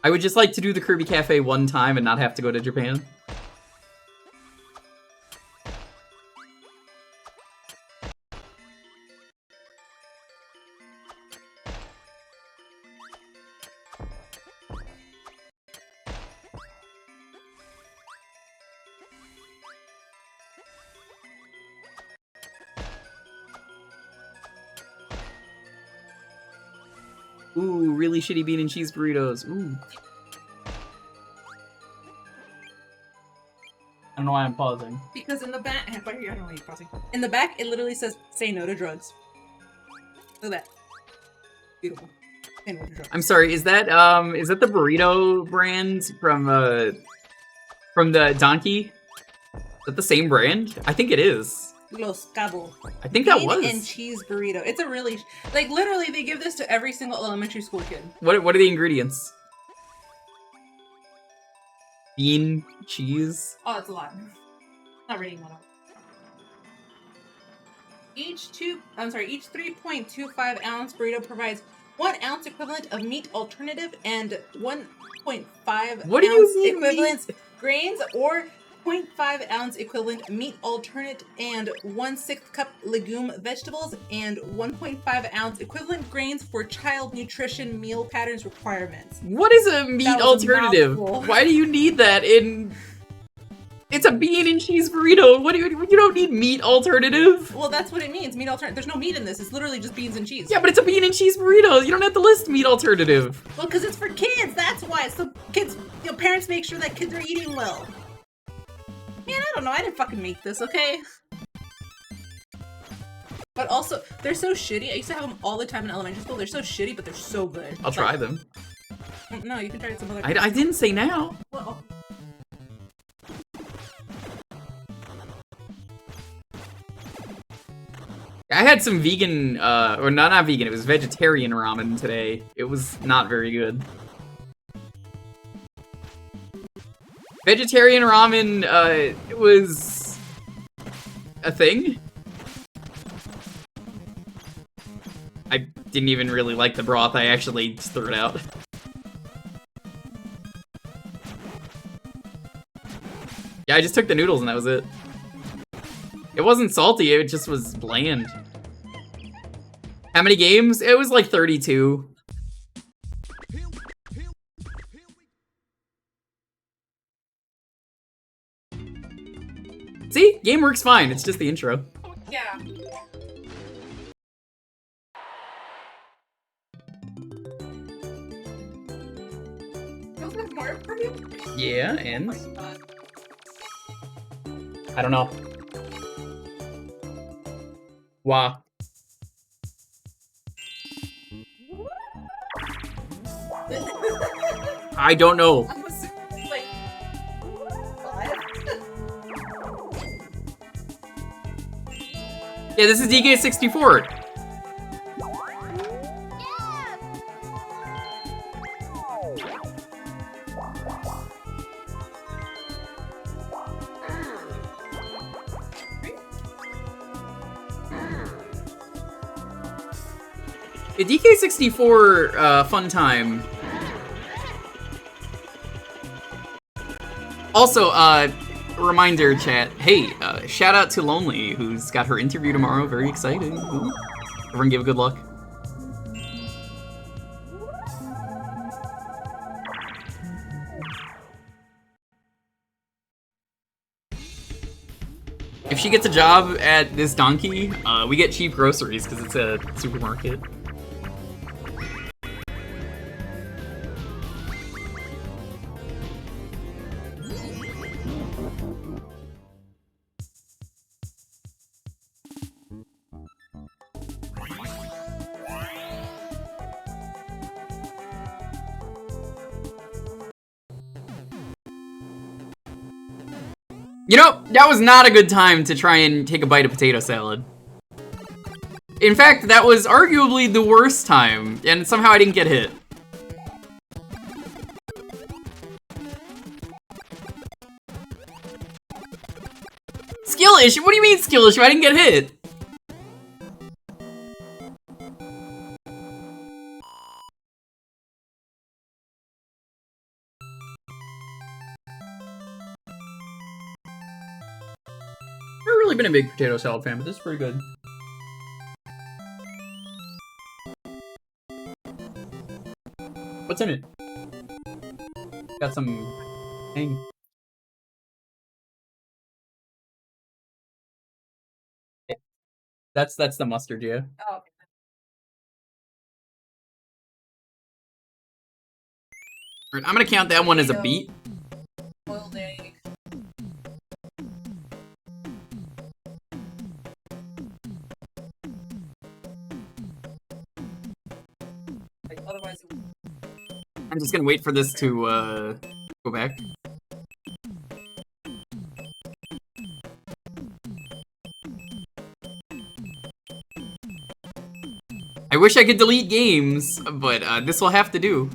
I would just like to do the Kirby Cafe one time and not have to go to Japan. Ooh, really shitty bean and cheese burritos. Ooh. I don't know why I'm pausing. Because in the back, I don't know why you're pausing. In the back, it literally says, say no to drugs. Look at that. Beautiful. Say no to drugs. I'm sorry, is that the burrito brand from the Donkey? Is that the same brand? I think it is. Los Cabos. I think that Bean was. and cheese burrito. It's a really, like, literally, they give this to every single elementary school kid. What are the ingredients? Bean, cheese. Oh, that's a lot. Not reading that out. Each 3.25 ounce burrito provides 1 ounce equivalent of meat alternative and 1.5 What do you mean equivalent grains or 0.5 ounce equivalent meat alternate and 1/6 cup legume vegetables and 1.5 ounce equivalent grains for child nutrition meal patterns requirements. What is a meat That was a alternative? mouthful. Why do you need that in? It's a bean and cheese burrito. What do you don't need meat alternative? Well, that's what it means. Meat alternative. There's no meat in this. It's literally just beans and cheese. Yeah, but it's a bean and cheese burrito. You don't have to list meat alternative. Well, because it's for kids. That's why. So kids, parents make sure that kids are eating well. Man, I don't know. I didn't fucking make this, okay? But also, they're so shitty. I used to have them all the time in elementary school. They're so shitty, but they're so good. I'll try them. No, you can try some other. I didn't say now. Well, I had some vegan, or not vegan, it was vegetarian ramen today. It was not very good. Vegetarian ramen, it was a thing. I didn't even really like the broth, I actually just threw it out. Yeah, I just took the noodles and that was it. It wasn't salty, it just was bland. How many games? It was like 32. See? Game works fine, it's just the intro. yeah. Don't have more for you? Yeah, Oh and? my God. I don't know. Wow. I don't know. I was like, what? Yeah, this is DK64. A DK64 fun time. Also, reminder chat, hey, shout out to Lonely, who's got her interview tomorrow, very exciting. Ooh. Everyone give a good luck. If she gets a job at this donkey, we get cheap groceries because it's a supermarket. You know, that was not a good time to try and take a bite of potato salad. In fact, that was arguably the worst time, and somehow I didn't get hit. Skill issue? What do you mean skill issue? I didn't get hit. I've really been a big potato salad fan, but this is pretty good. What's in it? Got some hang. That's the mustard, yeah. Oh, okay. Alright, I'm gonna count that one as a beat. Boiled egg. Like, otherwise it would... I'm just gonna wait for this to go back. I wish I could delete games, but this will have to do.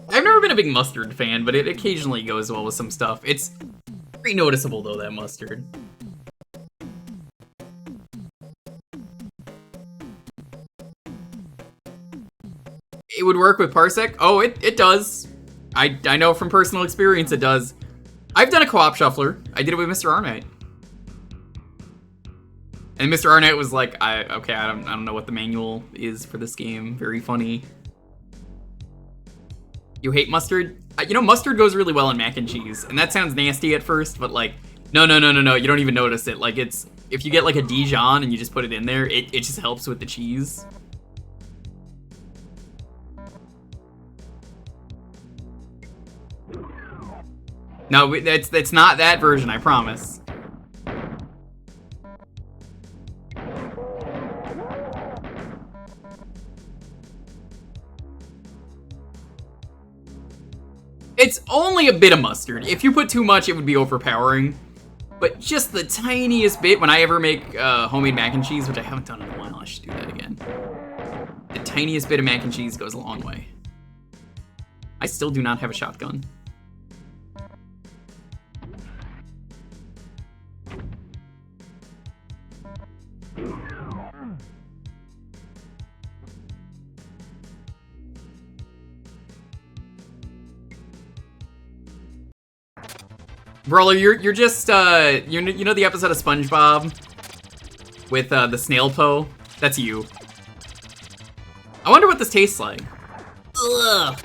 I've never been a big mustard fan, but it occasionally goes well with some stuff. It's pretty noticeable though, that mustard. It would work with Parsec? Oh, it does. I know from personal experience it does. I've done a co-op shuffler. I did it with Mr. Arnett. And Mr. Arnett was like, I don't know what the manual is for this game. Very funny. You hate mustard? You know, mustard goes really well in mac and cheese. And that sounds nasty at first, but like, no, you don't even notice it. Like, it's, if you get like a Dijon and you just put it in there, it just helps with the cheese. No, it's not that version, I promise. It's only a bit of mustard. If you put too much, it would be overpowering. But just the tiniest bit, when I ever make homemade mac and cheese, which I haven't done in a while, I should do that again. The tiniest bit of mac and cheese goes a long way. I still do not have a shotgun. Brawler, you're just you know the episode of SpongeBob with the snail po? That's you. I wonder what this tastes like. Ugh.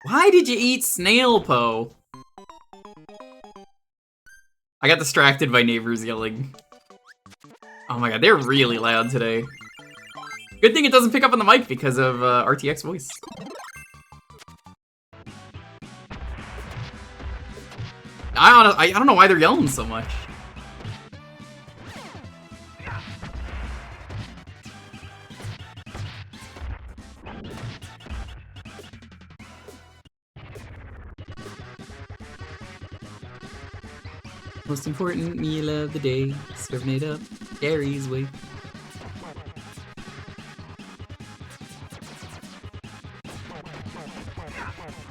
Why did you eat snail po? I got distracted by neighbors yelling. Oh my god, they're really loud today. Good thing it doesn't pick up on the mic because of RTX voice. I don't know why they're yelling so much. Most important meal of the day, serving it up Gary's way.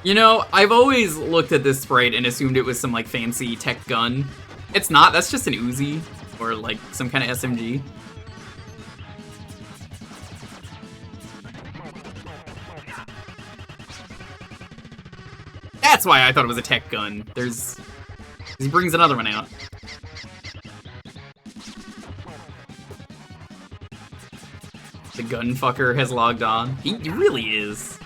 You know, I've always looked at this sprite and assumed it was some, like, fancy tech gun. It's not, that's just an Uzi. Or, like, some kind of SMG. That's why I thought it was a tech gun. He brings another one out. The gunfucker has logged on. He really is.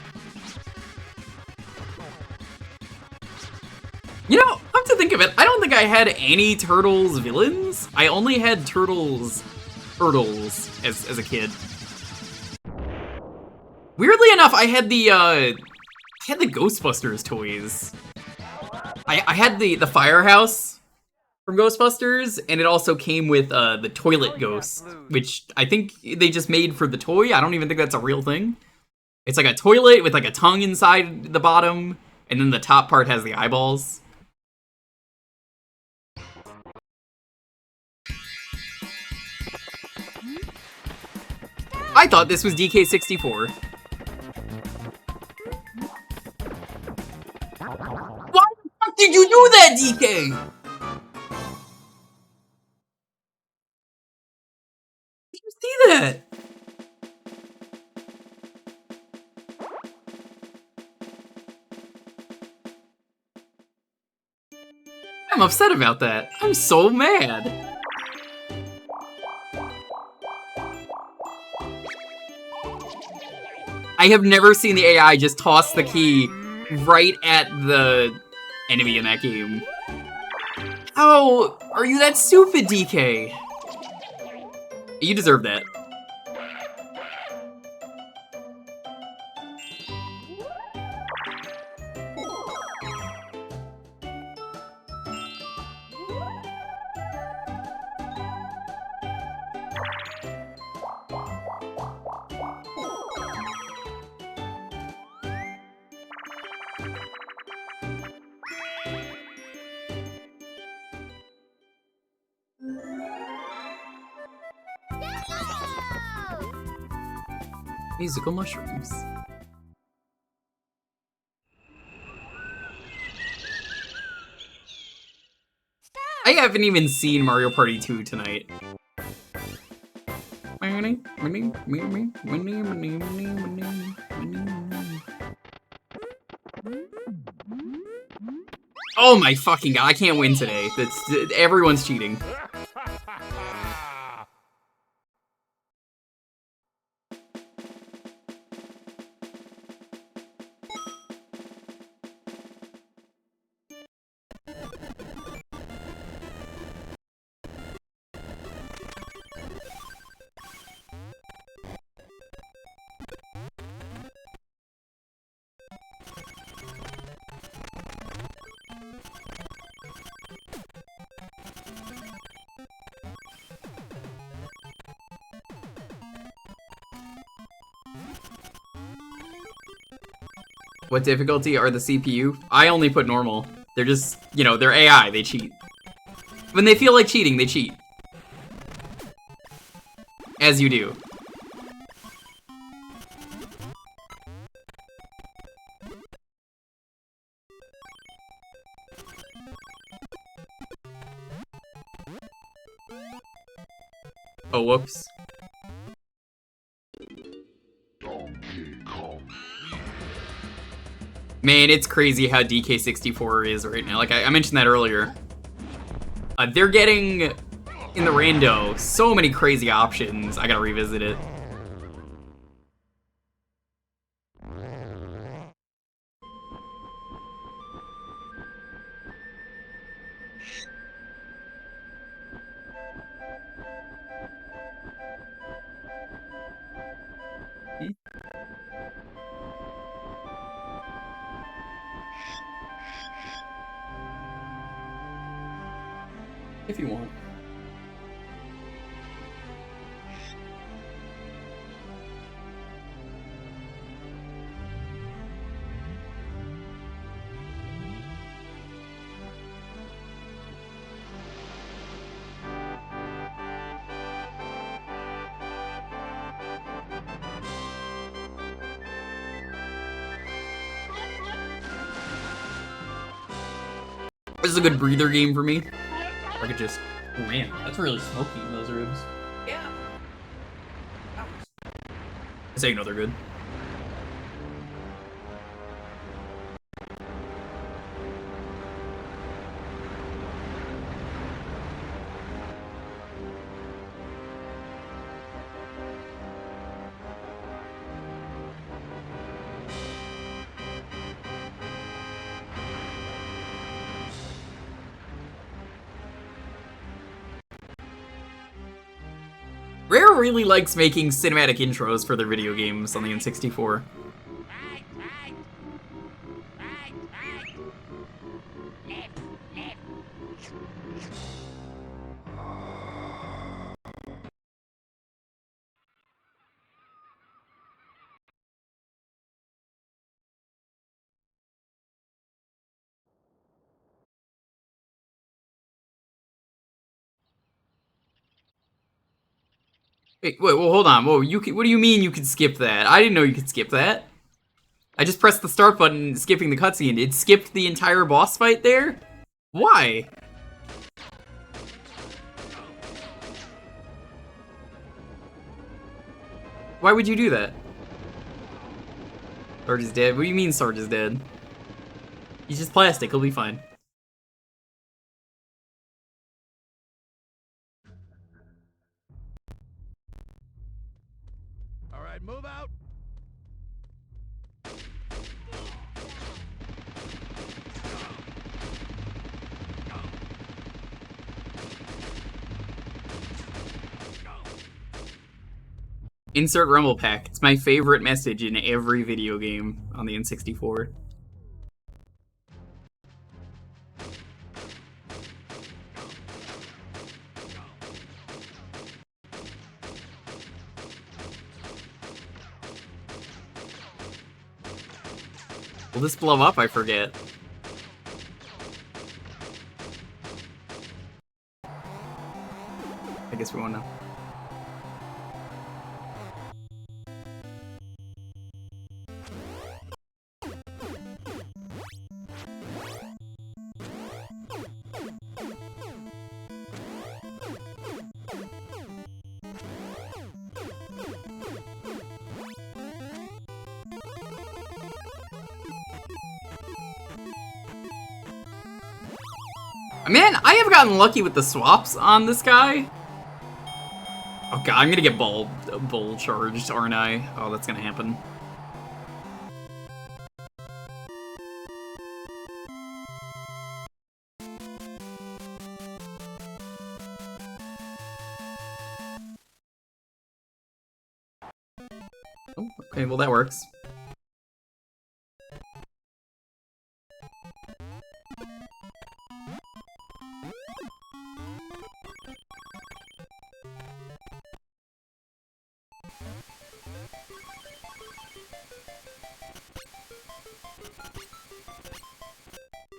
You know, come to think of it, I don't think I had any Turtles villains. I only had Turtles as a kid. Weirdly enough, I had the Ghostbusters toys. I had the firehouse from Ghostbusters, and it also came with the toilet ghost, which I think they just made for the toy. I don't even think that's a real thing. It's like a toilet with like a tongue inside the bottom, and then the top part has the eyeballs. I thought this was DK64. Why the fuck did you do that, DK? Did you see that? I'm upset about that. I'm so mad. I have never seen the AI just toss the key right at the enemy in that game. How are you that stupid, DK? You deserve that. Musical mushrooms. I haven't even seen Mario Party 2 tonight. Oh my fucking god, I can't win today. Everyone's cheating. What difficulty are the CPU? I only put normal. They're just, you know, they're AI, they cheat. When they feel like cheating, they cheat. As you do. Oh, whoops. Man, it's crazy how DK64 is right now. Like, I mentioned that earlier. They're getting, in the rando, so many crazy options. I gotta revisit it. If you want. This is a good breather game for me. I could just... Oh man, that's really smoky in those ribs. Yeah. So you know they're good. Rare really likes making cinematic intros for their video games on the N64. Wait, well, hold on. Whoa, what do you mean you could skip that? I didn't know you could skip that. I just pressed the start button, skipping the cutscene. It skipped the entire boss fight there? Why? Why would you do that? Sarge is dead. What do you mean Sarge is dead? He's just plastic. He'll be fine. All right, move out. Insert Rumble Pack. It's my favorite message in every video game on the N64. Will this blow up? I forget. I guess we won't know. Man, I have gotten lucky with the swaps on this guy. Oh god, I'm gonna get bull charged, aren't I? Oh, that's gonna happen. Oh, okay, well that works.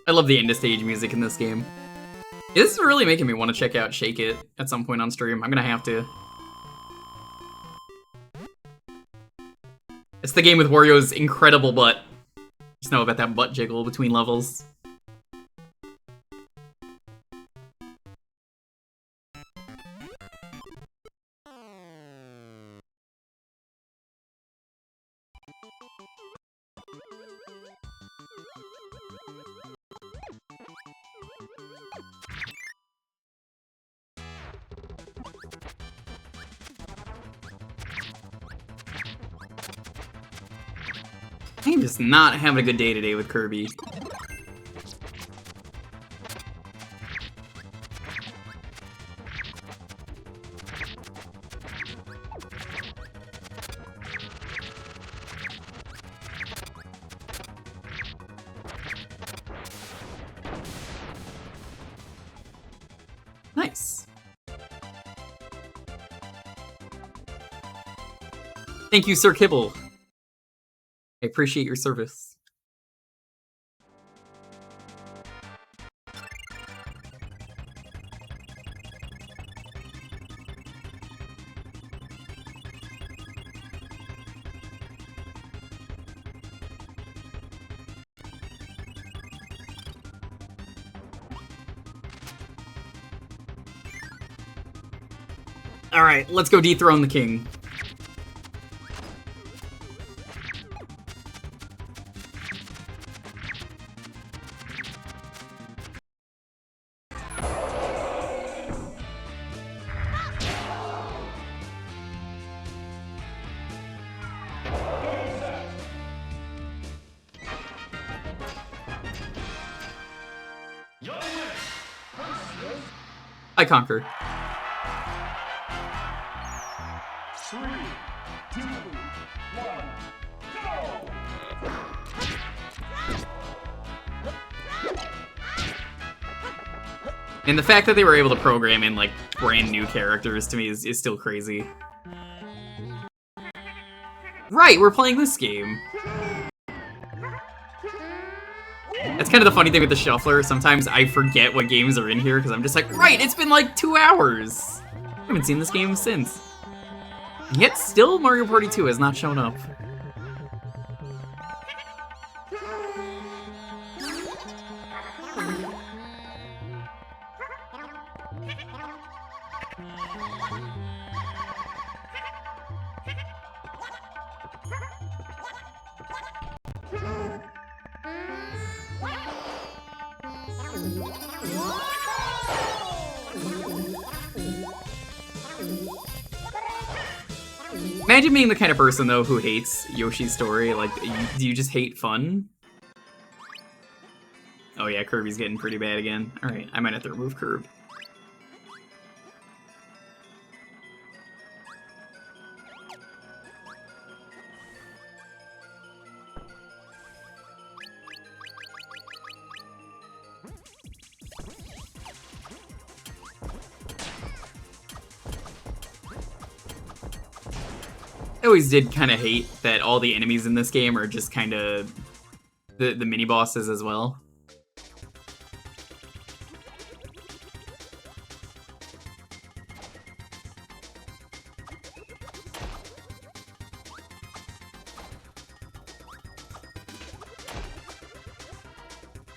I love the end-of-stage music in this game. Yeah, this is really making me want to check out Shake It at some point on stream. I'm gonna have to. It's the game with Wario's incredible butt. Just know about that butt jiggle between levels. I'm just not having a good day today with Kirby. Nice. Thank you, Sir Kibble. I appreciate your service. Alright, let's go dethrone the king. I conquer. 3, 2, 1, go! And the fact that they were able to program in, like, brand new characters to me is still crazy. Right, we're playing this game. That's kind of the funny thing with the Shuffler. Sometimes I forget what games are in here because I'm just like, right, it's been like 2 hours. I haven't seen this game since. And yet still Mario Party 2 has not shown up. Imagine being the kind of person, though, who hates Yoshi's story. Like, do you just hate fun? Oh yeah, Kirby's getting pretty bad again. Alright, I might have to remove Kirby. I always did kind of hate that all the enemies in this game are just kind of the mini-bosses as well.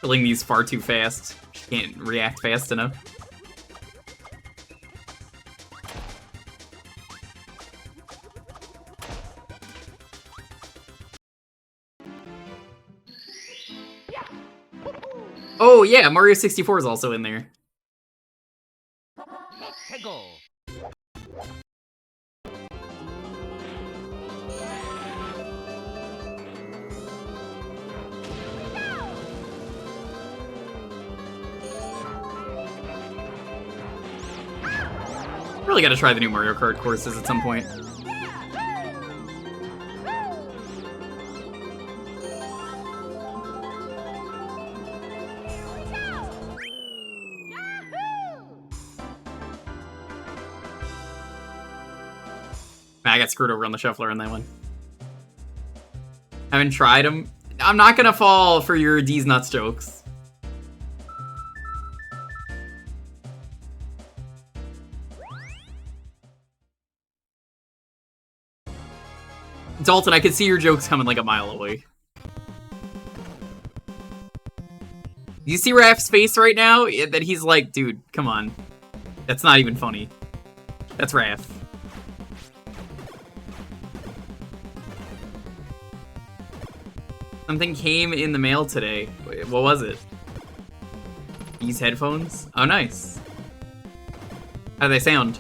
Killing these far too fast. Can't react fast enough. Oh yeah, Mario 64 is also in there. Really gotta try the new Mario Kart courses at some point. I got screwed over on the Shuffler on that one. Haven't tried them. I'm not gonna fall for your D's nuts jokes. Dalton, I can see your jokes coming like a mile away. You see Raph's face right now? That he's like, dude, come on. That's not even funny. That's Raph. Something came in the mail today. Wait, what was it? These headphones? Oh, nice. How do they sound?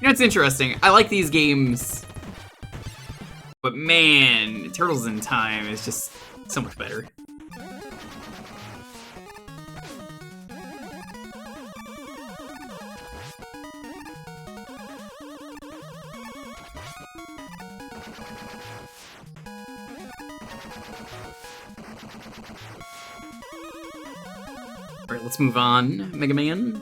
You know, it's interesting. I like these games, but man, Turtles in Time is just so much better. Alright, let's move on. Mega Man.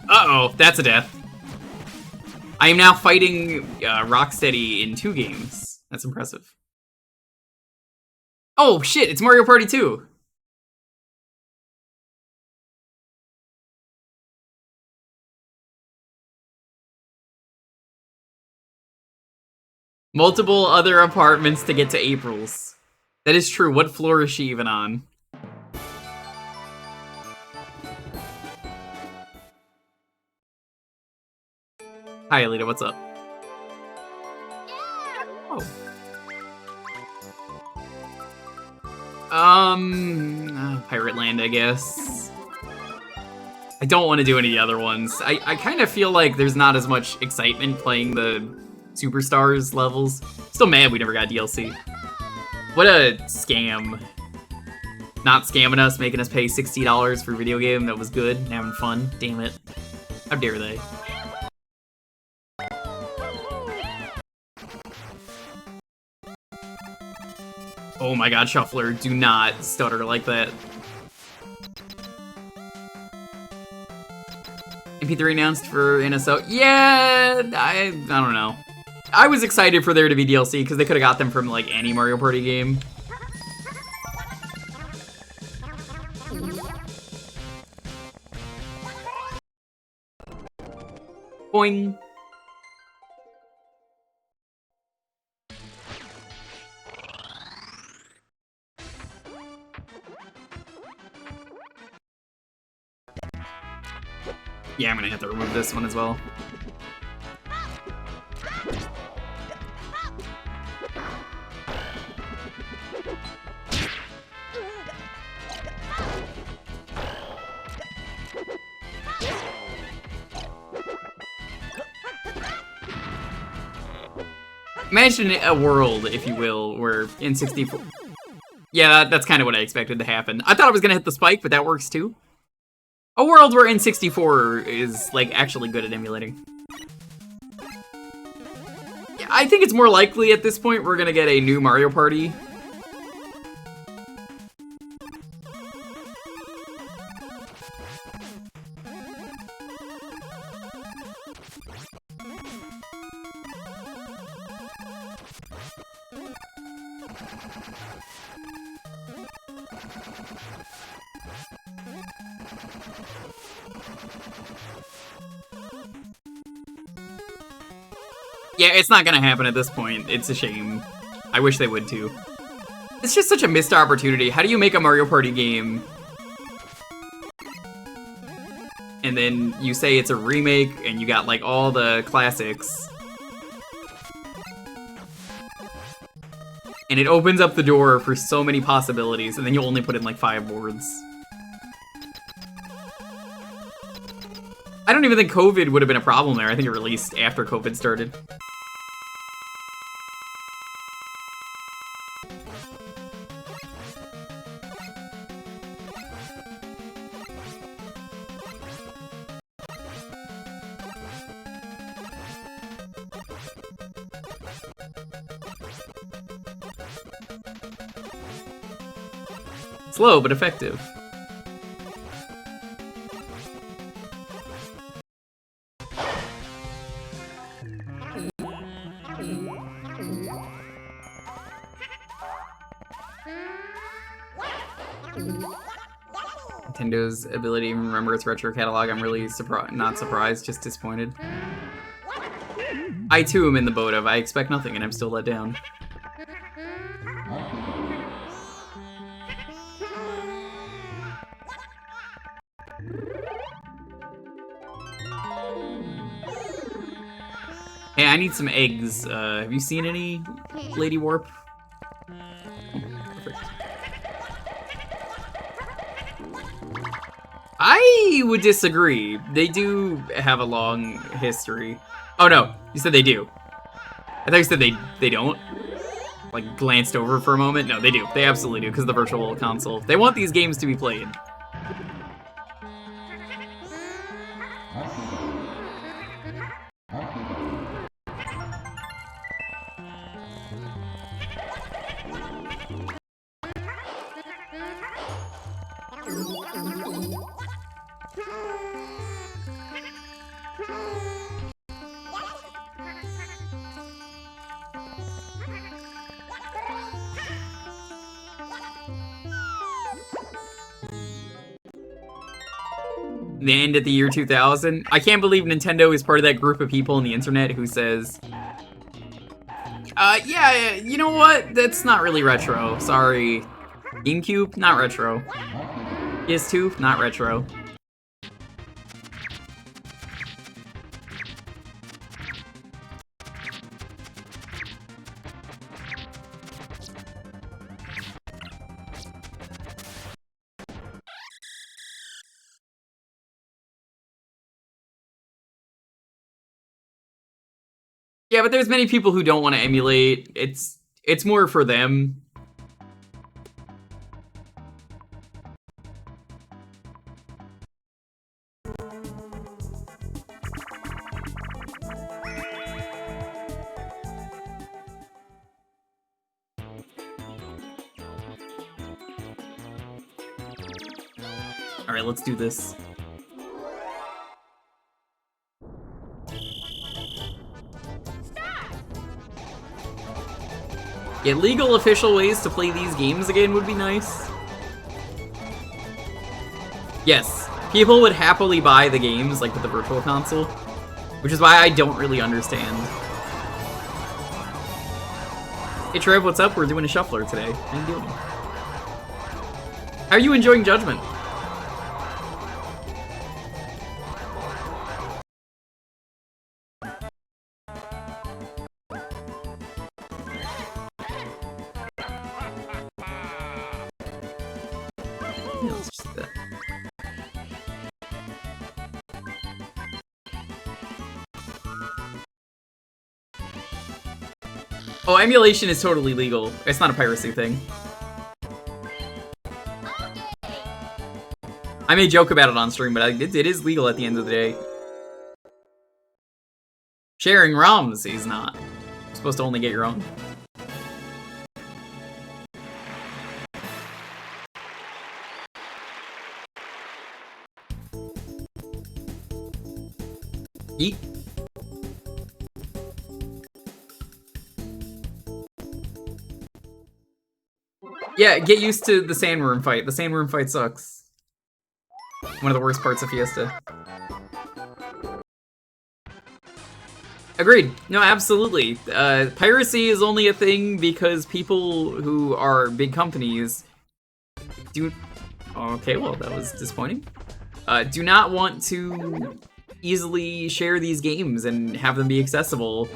Uh-oh, that's a death. I am now fighting Rocksteady in 2 games. That's impressive. Oh, shit, it's Mario Party 2! Multiple other apartments to get to April's. That is true. What floor is she even on? Hi, Alita, what's up? Oh. Pirate Land, I guess. I don't want to do any of the other ones. I kind of feel like there's not as much excitement playing the Superstars levels. Still mad we never got DLC. What a scam. Not scamming us, making us pay $60 for a video game that was good and having fun. Damn it. How dare they? Oh my god, Shuffler, do not stutter like that. MP3 announced for NSO. Yeah, I don't know. I was excited for there to be DLC because they could have got them from like any Mario Party game. Boing. Yeah, I'm gonna have to remove this one as well. Imagine a world, if you will, where N64... Yeah, that's kind of what I expected to happen. I thought I was gonna hit the spike, but that works too. A world where N64 is, like, actually good at emulating. Yeah, I think it's more likely at this point we're gonna get a new Mario Party. Yeah, it's not gonna happen at this point. It's a shame. I wish they would too. It's just such a missed opportunity. How do you make a Mario Party game and then you say it's a remake and you got like all the classics and it opens up the door for so many possibilities and then you only put in like 5 boards? I don't even think COVID would have been a problem there. I think it released after COVID started. Slow, but effective. Nintendo's ability to remember its retro catalog, I'm really not surprised, just disappointed. I too am in the boat of I expect nothing and I'm still let down. Hey, I need some eggs. Have you seen any, Lady Warp? Perfect. I would disagree. They do have a long history. Oh no, you said they do. I thought you said they don't. like, glanced over for a moment. No, they do. They absolutely do, because of the Virtual Console. They want these games to be played. The end of the year 2000. I can't believe Nintendo is part of that group of people on the internet who says, yeah, you know what? That's not really retro. Sorry. GameCube, not retro. PS2, not retro. Yeah, but there's many people who don't want to emulate. It's more for them. All right, let's do this. Yeah, legal official ways to play these games again would be nice. Yes, people would happily buy the games, like with the Virtual Console, which is why I don't really understand. Hey Trev, what's up? We're doing a shuffler today. How you doing? How are you enjoying Judgment? Oh, emulation is totally legal. It's not a piracy thing. I may joke about it on stream, but it is legal at the end of the day. Sharing ROMs is not. You're supposed to only get your own. Yeet. Yeah, get used to the sandworm fight. The sandworm fight sucks. One of the worst parts of Fiesta. Agreed. No, absolutely. Piracy is only a thing because people who are big companies do... Okay, well, that was disappointing. Do not want to easily share these games and have them be accessible.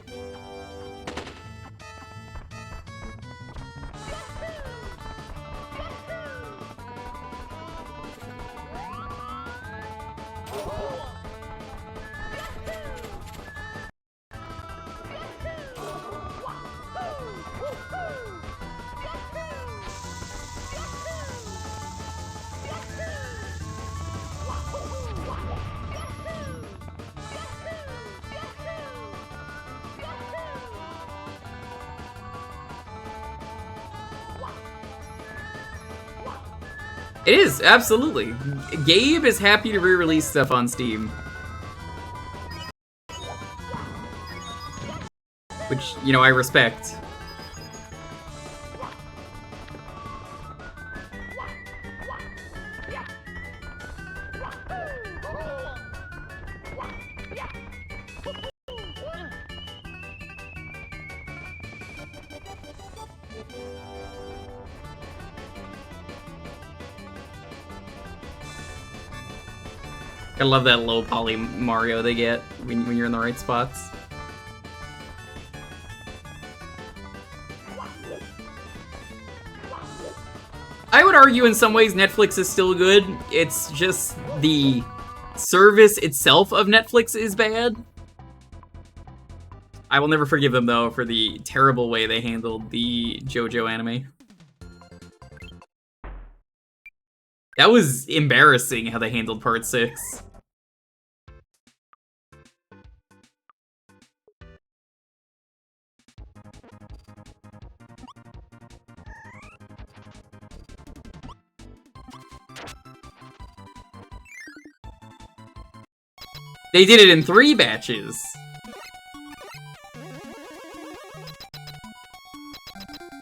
It is, absolutely. Gabe is happy to re-release stuff on Steam. Which, you know, I respect. I love that low poly Mario they get when you're in the right spots. I would argue in some ways Netflix is still good. It's just the service itself of Netflix is bad. I will never forgive them, though, for the terrible way they handled the JoJo anime. That was embarrassing how they handled Part 6. They did it in 3 batches.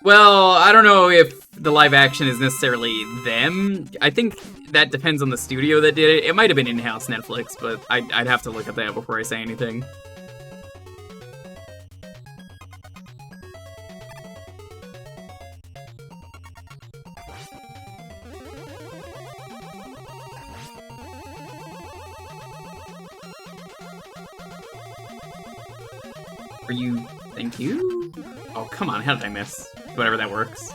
Well, I don't know if the live action is necessarily them. I think that depends on the studio that did it. It might have been in-house Netflix, but I'd have to look at that before I say anything. Are you... Thank you? Oh, come on, how did I miss? Whatever, that works.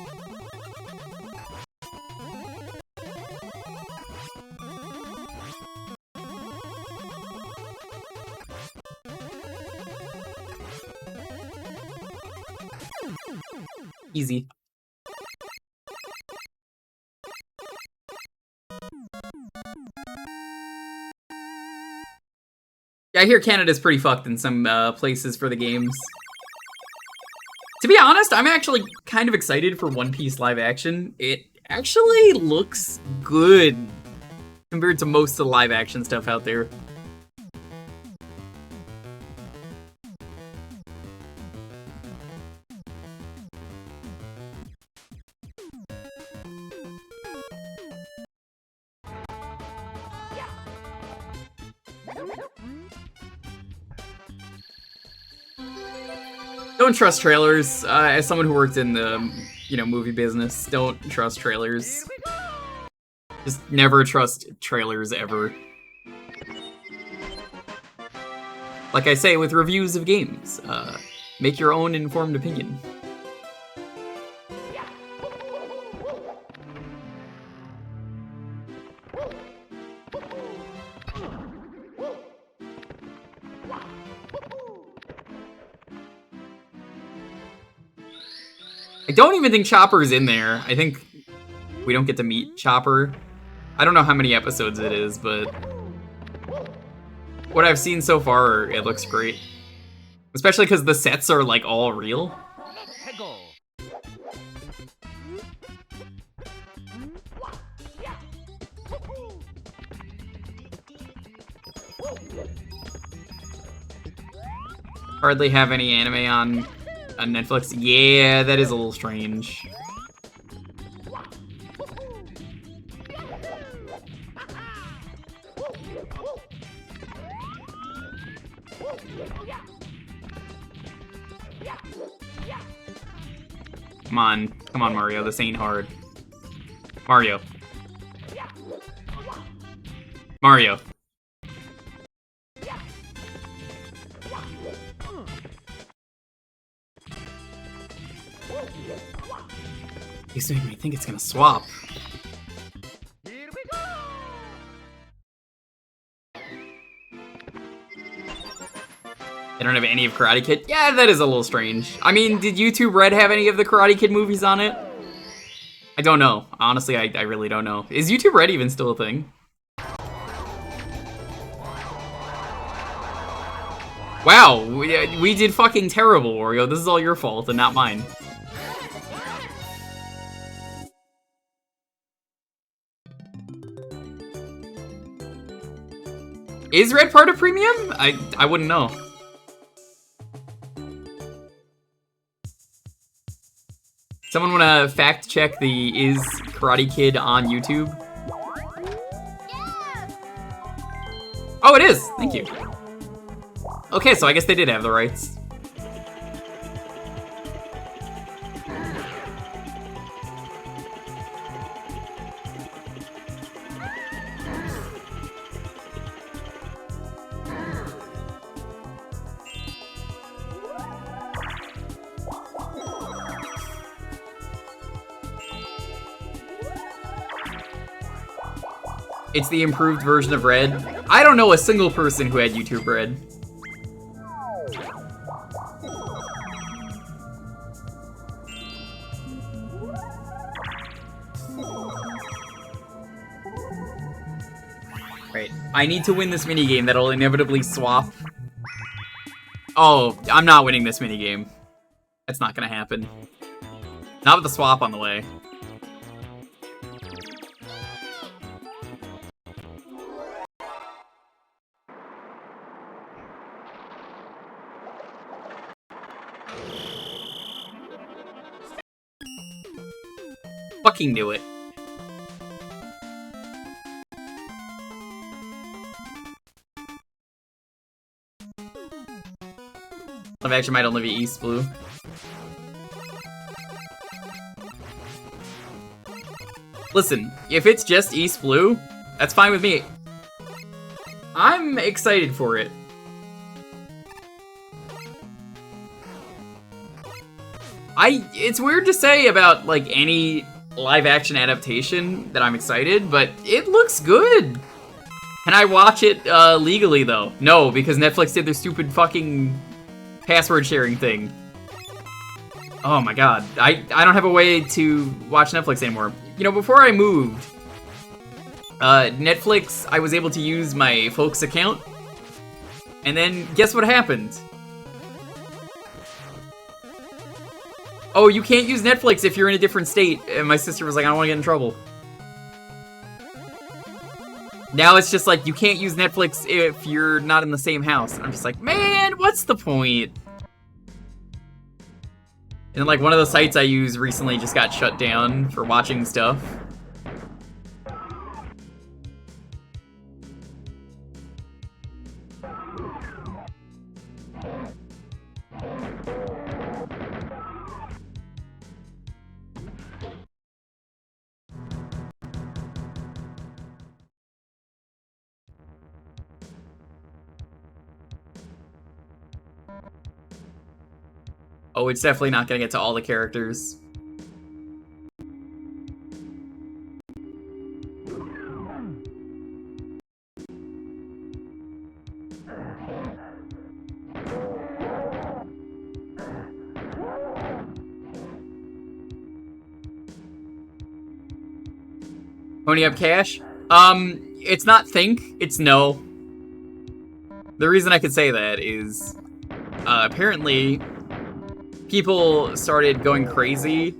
Easy. Yeah, I hear Canada's pretty fucked in some places for the games. To be honest, I'm actually kind of excited for One Piece live action. It actually looks good compared to most of the live action stuff out there. Don't trust trailers. As someone who worked in the, movie business, don't trust trailers. Just never trust trailers ever. Like I say with reviews of games, make your own informed opinion. I don't even think Chopper's in there. I think we don't get to meet Chopper. I don't know how many episodes it is, but what I've seen so far, it looks great. Especially because the sets are, like, all real. Hardly have any anime on Netflix. Yeah, that is a little strange. Come on, Mario. This ain't hard. Mario. These make me think it's gonna swap. They don't have any of Karate Kid? Yeah, that is a little strange. I mean, did YouTube Red have any of the Karate Kid movies on it? I don't know. Honestly, I really don't know. Is YouTube Red even still a thing? Wow, we did fucking terrible, Wario. This is all your fault and not mine. Is Red part of Premium? I wouldn't know. Someone wanna fact check the Is Karate Kid on YouTube? Oh, it is! Thank you. Okay, so I guess they did have the rights. It's the improved version of Red. I don't know a single person who had YouTube Red. Right. I need to win this minigame that'll inevitably swap. Oh, I'm not winning this minigame. That's not gonna happen. Not with the swap on the way. Fucking do it. Live action might only be East Blue. Listen, if it's just East Blue, that's fine with me. I'm excited for it. It's weird to say about, like, any live-action adaptation that I'm excited, but it looks good. Can I watch it legally, though? No, because Netflix did their stupid fucking password sharing thing. Oh my god. I don't have a way to watch Netflix anymore. You know, before I moved, Netflix, I was able to use my folks' account. And then, guess what happened? Oh, you can't use Netflix if you're in a different state. And my sister was like, I don't want to get in trouble. Now it's just like, you can't use Netflix if you're not in the same house. And I'm just like, man, what's the point? And like, one of the sites I use recently just got shut down for watching stuff. Oh, it's definitely not gonna get to all the characters. Pony up cash? It's not think, it's no. The reason I could say that is, apparently, people started going crazy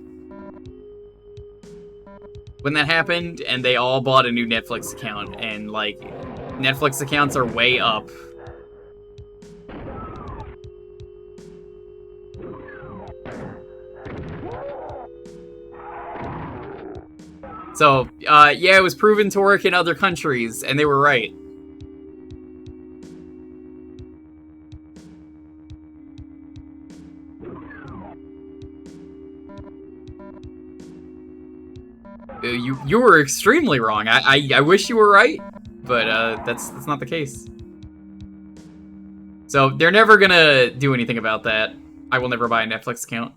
when that happened, and they all bought a new Netflix account, and, like, Netflix accounts are way up. So, yeah, it was proven to work in other countries, and they were right. You were extremely wrong. I wish you were right, but that's not the case. So they're never gonna do anything about that. I will never buy a Netflix account.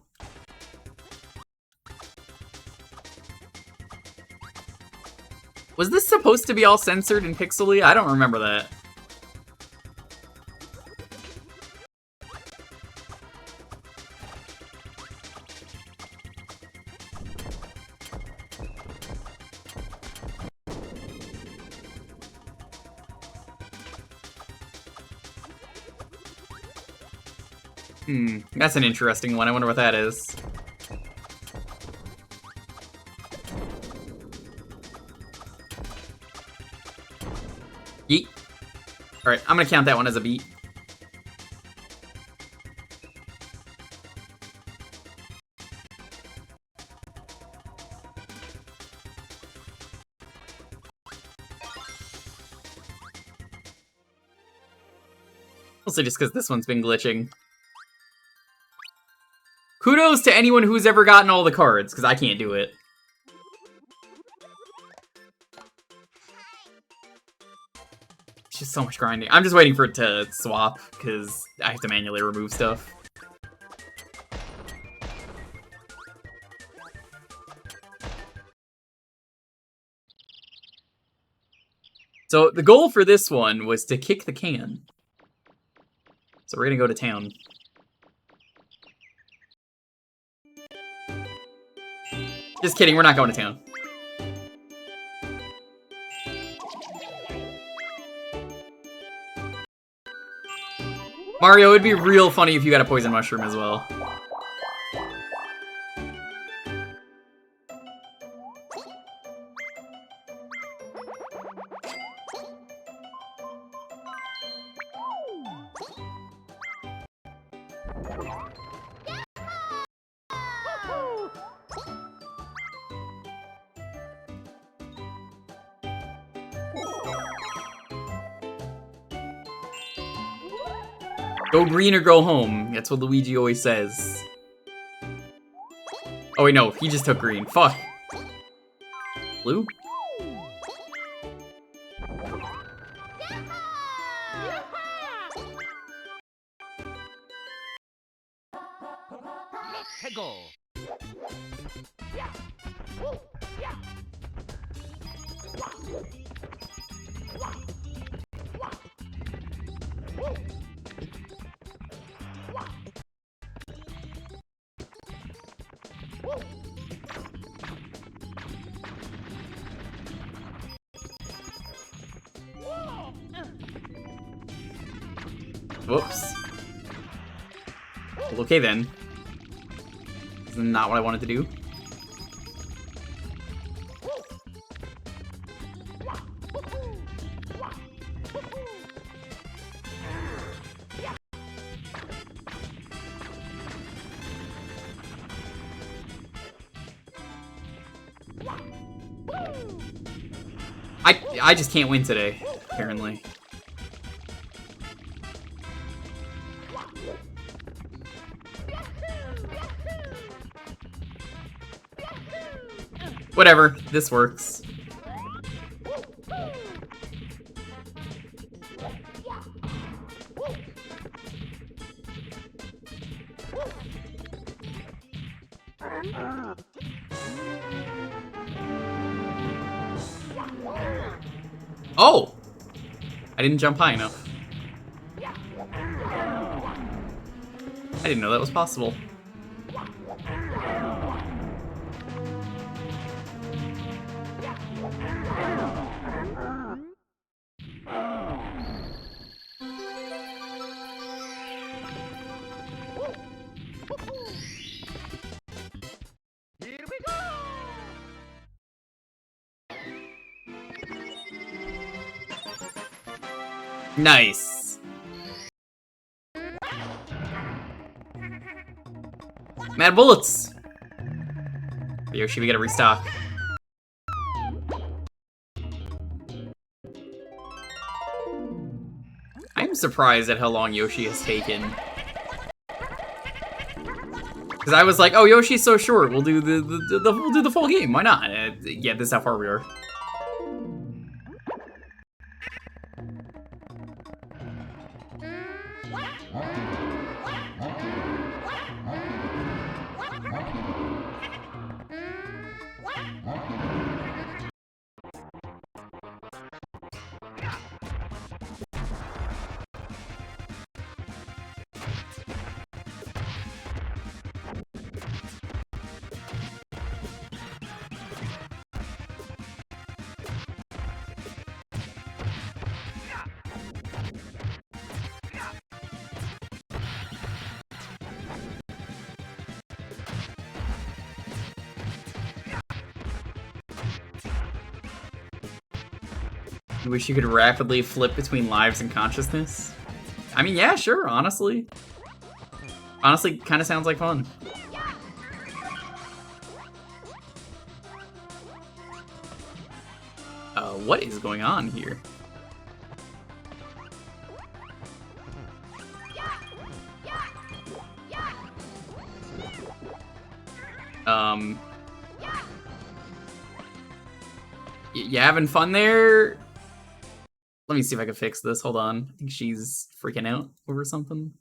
Was this supposed to be all censored and pixely? I don't remember that. That's an interesting one. I wonder what that is. Yeet. Alright, I'm gonna count that one as a beat. Mostly just because this one's been glitching. Kudos to anyone who's ever gotten all the cards, because I can't do it. It's just so much grinding. I'm just waiting for it to swap, because I have to manually remove stuff. So the goal for this one was to kick the can. So we're gonna go to town. Just kidding, we're not going to town. Mario, it'd be real funny if you got a poison mushroom as well. Go green or go home. That's what Luigi always says. Oh wait, no, he just took green. Fuck. Blue? Let's go. Whoops. Well, okay then. This is not what I wanted to do. I just can't win today, apparently. Whatever, this works. Oh! I didn't jump high enough. I didn't know that was possible. Nice. Mad bullets. Yoshi, we gotta restock. I'm surprised at how long Yoshi has taken. Because I was like, oh, Yoshi's so short. We'll do the full game. Why not? Yeah, this is how far we are. You wish you could rapidly flip between lives and consciousness? I mean, yeah, sure, honestly. Honestly, kind of sounds like fun. What is going on here? You having fun there? Let me see if I can fix this. Hold on. I think she's freaking out over something.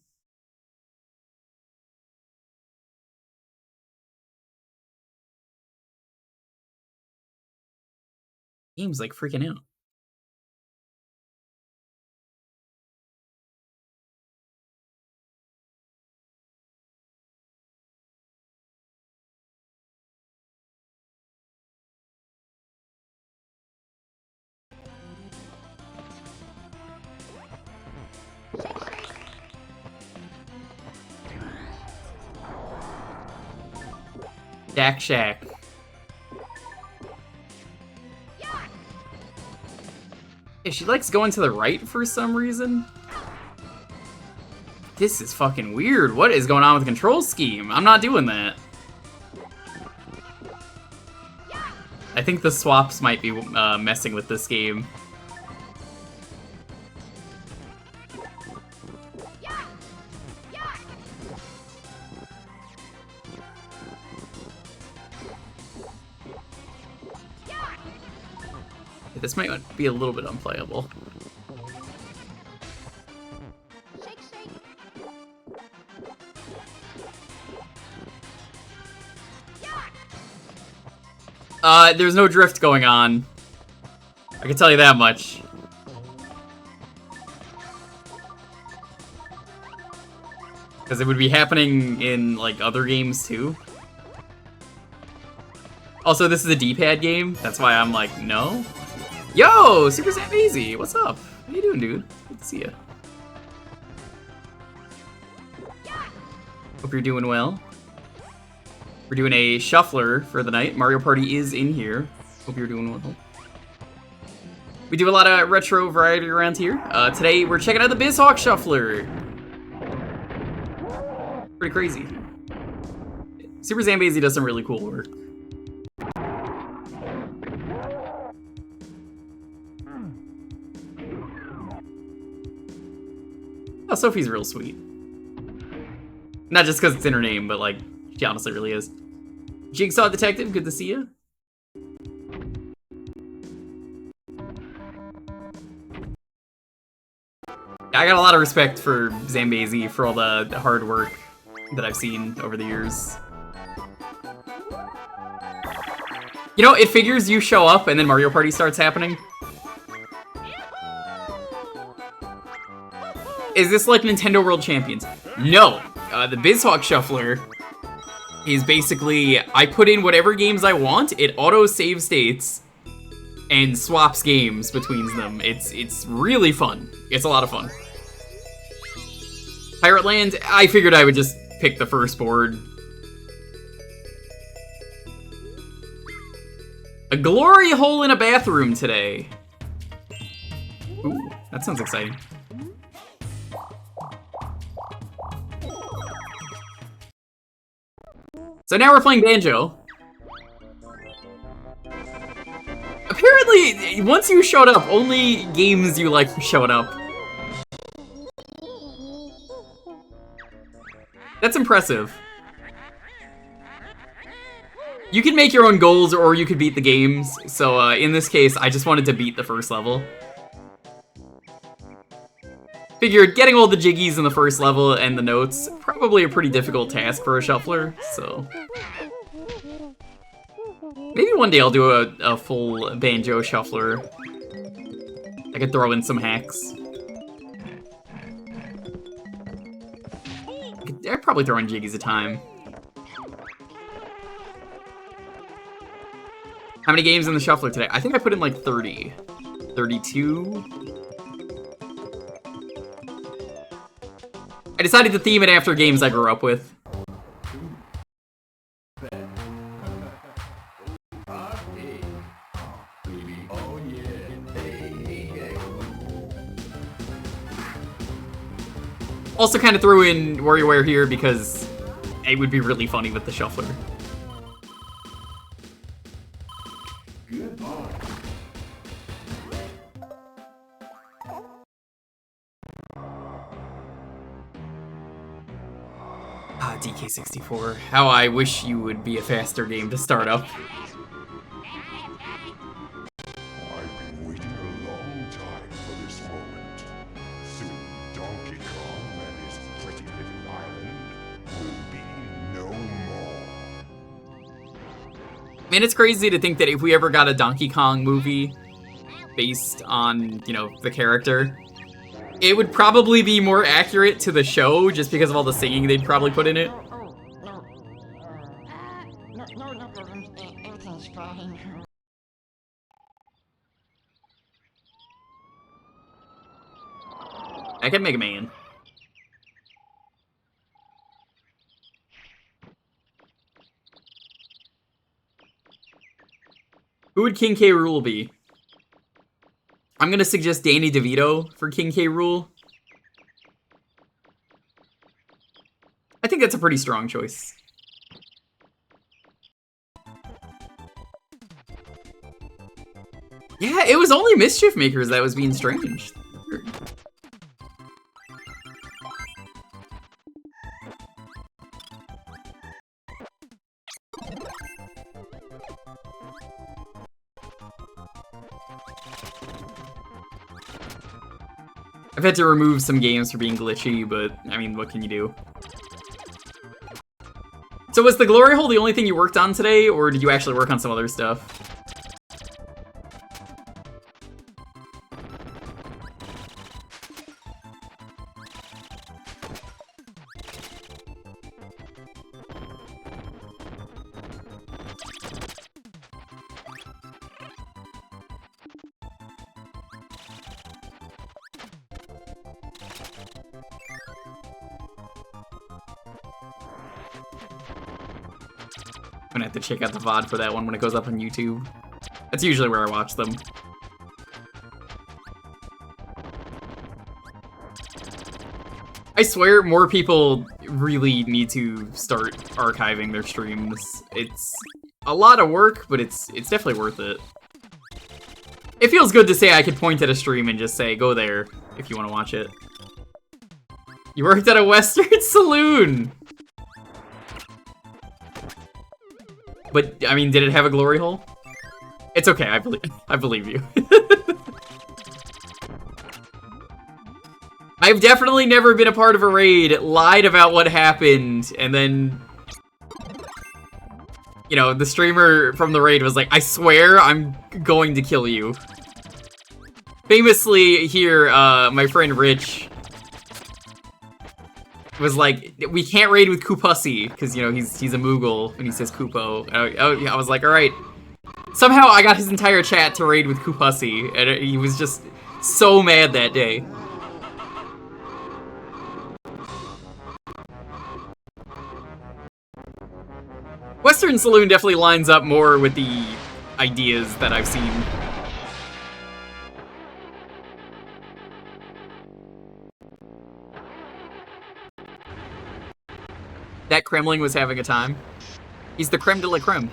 Game's like freaking out. Shack Shack. Yeah, she likes going to the right for some reason. This is fucking weird. What is going on with the control scheme? I'm not doing that. I think the swaps might be messing with this game. This might be a little bit unplayable. Shake, shake. There's no drift going on. I can tell you that much. Because it would be happening in, like, other games, too. Also, this is a D-pad game. That's why I'm like, no. Yo, Super Zambezi, what's up? How you doing, dude? Good to see ya. Hope you're doing well. We're doing a shuffler for the night. Mario Party is in here. Hope you're doing well. We do a lot of retro variety around here. Today, we're checking out the Bizhawk Shuffler. Pretty crazy. Super Zambezi does some really cool work. Oh, Sophie's real sweet. Not just because it's in her name, but like, she honestly really is. Jigsaw Detective, good to see you. I got a lot of respect for Zambezi for all the hard work that I've seen over the years. You know, it figures you show up and then Mario Party starts happening. Is this like Nintendo World Champions? No. The Bizhawk Shuffler is basically, I put in whatever games I want, it auto-save states, and swaps games between them. It's really fun. It's a lot of fun. Pirate Land, I figured I would just pick the first board. A glory hole in a bathroom today. Ooh, that sounds exciting. So now we're playing Banjo. Apparently, once you showed up, only games you like showed up. That's impressive. You can make your own goals or you could beat the games. So in this case, I just wanted to beat the first level. Figured getting all the jiggies in the first level and the notes, probably a pretty difficult task for a shuffler, so... Maybe one day I'll do a full Banjo Shuffler. I could throw in some hacks. I'd probably throw in jiggies a time. How many games in the shuffler today? I think I put in like 30. 32? I decided to theme it after games I grew up with. Also kind of threw in WarioWare here because it would be really funny with the shuffler. Ah, DK64. How I wish you would be a faster game to start up. I've been waiting a long time for this moment. Soon Donkey Kong and his pretty little island will be no more. Man, it's crazy to think that if we ever got a Donkey Kong movie based on, you know, the character, it would probably be more accurate to the show just because of all the singing they'd probably put in it. Everything's fine. I can Mega Man. Who would King K. Rool be? I'm gonna suggest Danny DeVito for King K. Rool. I think that's a pretty strong choice. Yeah, it was only Mischief Makers that was being strange. I've had to remove some games for being glitchy, but, I mean, what can you do? So was the glory hole the only thing you worked on today, or did you actually work on some other stuff? I'm gonna have to check out the VOD for that one when it goes up on YouTube. That's usually where I watch them. I swear more people really need to start archiving their streams. It's a lot of work, but it's definitely worth it. It feels good to say I could point at a stream and just say, go there if you want to watch it. You worked at a Western saloon! But, I mean, did it have a glory hole? It's okay, I believe you. I've definitely never been a part of a raid, lied about what happened, and then... You know, the streamer from the raid was like, I swear I'm going to kill you. Famously here, my friend Rich was like, we can't raid with Koopussy, because, you know, he's a Moogle, and he says Koopo. I was like, alright. Somehow I got his entire chat to raid with Koopussy, and he was just so mad that day. Western Saloon definitely lines up more with the ideas that I've seen. That Kremling was having a time. He's the creme de la creme.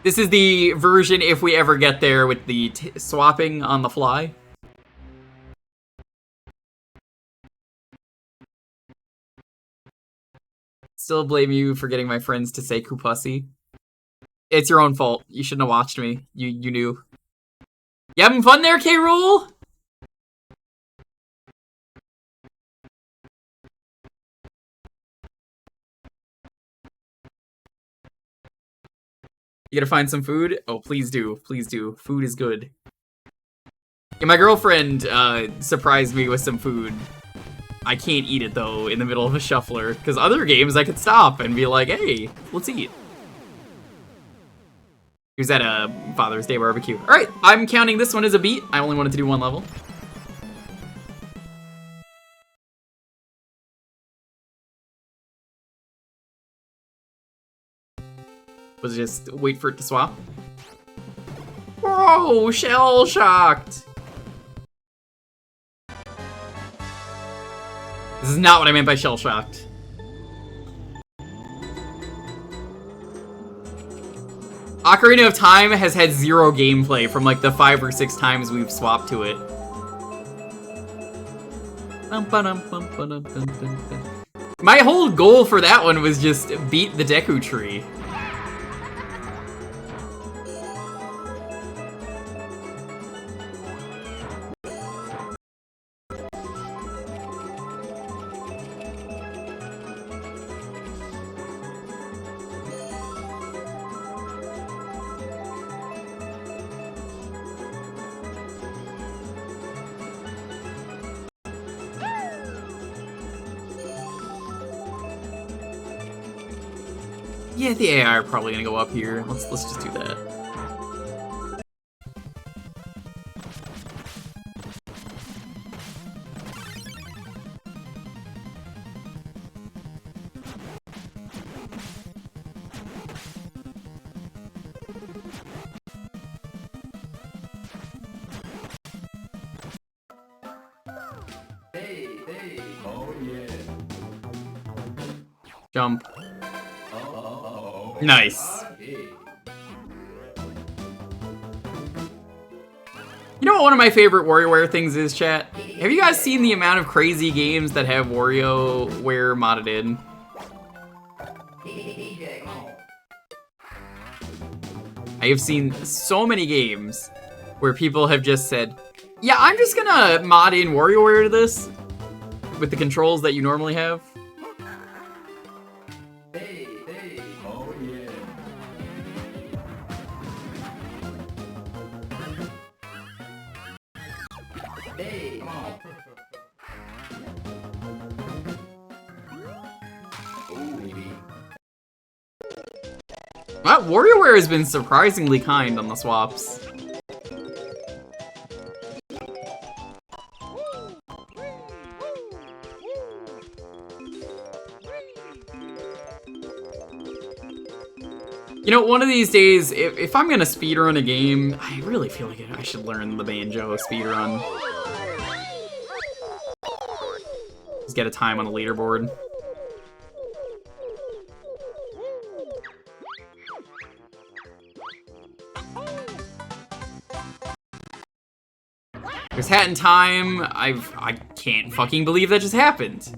This is the version if we ever get there with the swapping on the fly. Still blame you for getting my friends to say Koopussy. It's your own fault. You shouldn't have watched me. You knew. You having fun there, K. Rool? You gotta find some food? Oh, please do. Please do. Food is good. Yeah, my girlfriend surprised me with some food. I can't eat it, though, in the middle of a shuffler, because other games I could stop and be like, hey, let's eat. He was at a Father's Day barbecue. Alright, I'm counting this one as a beat. I only wanted to do one level. Was just wait for it to swap. Whoa, shell-shocked! This is not what I meant by shell-shocked. Ocarina of Time has had zero gameplay from like the 5 or 6 times we've swapped to it. My whole goal for that one was just beat the Deku Tree. Yeah, the AI are probably gonna go up here. Let's just do that. Jump. Nice. You know what one of my favorite WarioWare things is, chat? Have you guys seen the amount of crazy games that have WarioWare modded in? I have seen so many games where people have just said, yeah, I'm just gonna mod in WarioWare to this with the controls that you normally have. Well, WarioWare has been surprisingly kind on the swaps. You know, one of these days, if I'm gonna speedrun a game, I really feel like I should learn the banjo speedrun. Just get a time on the leaderboard. There's Hat in Time. I can't fucking believe that just happened.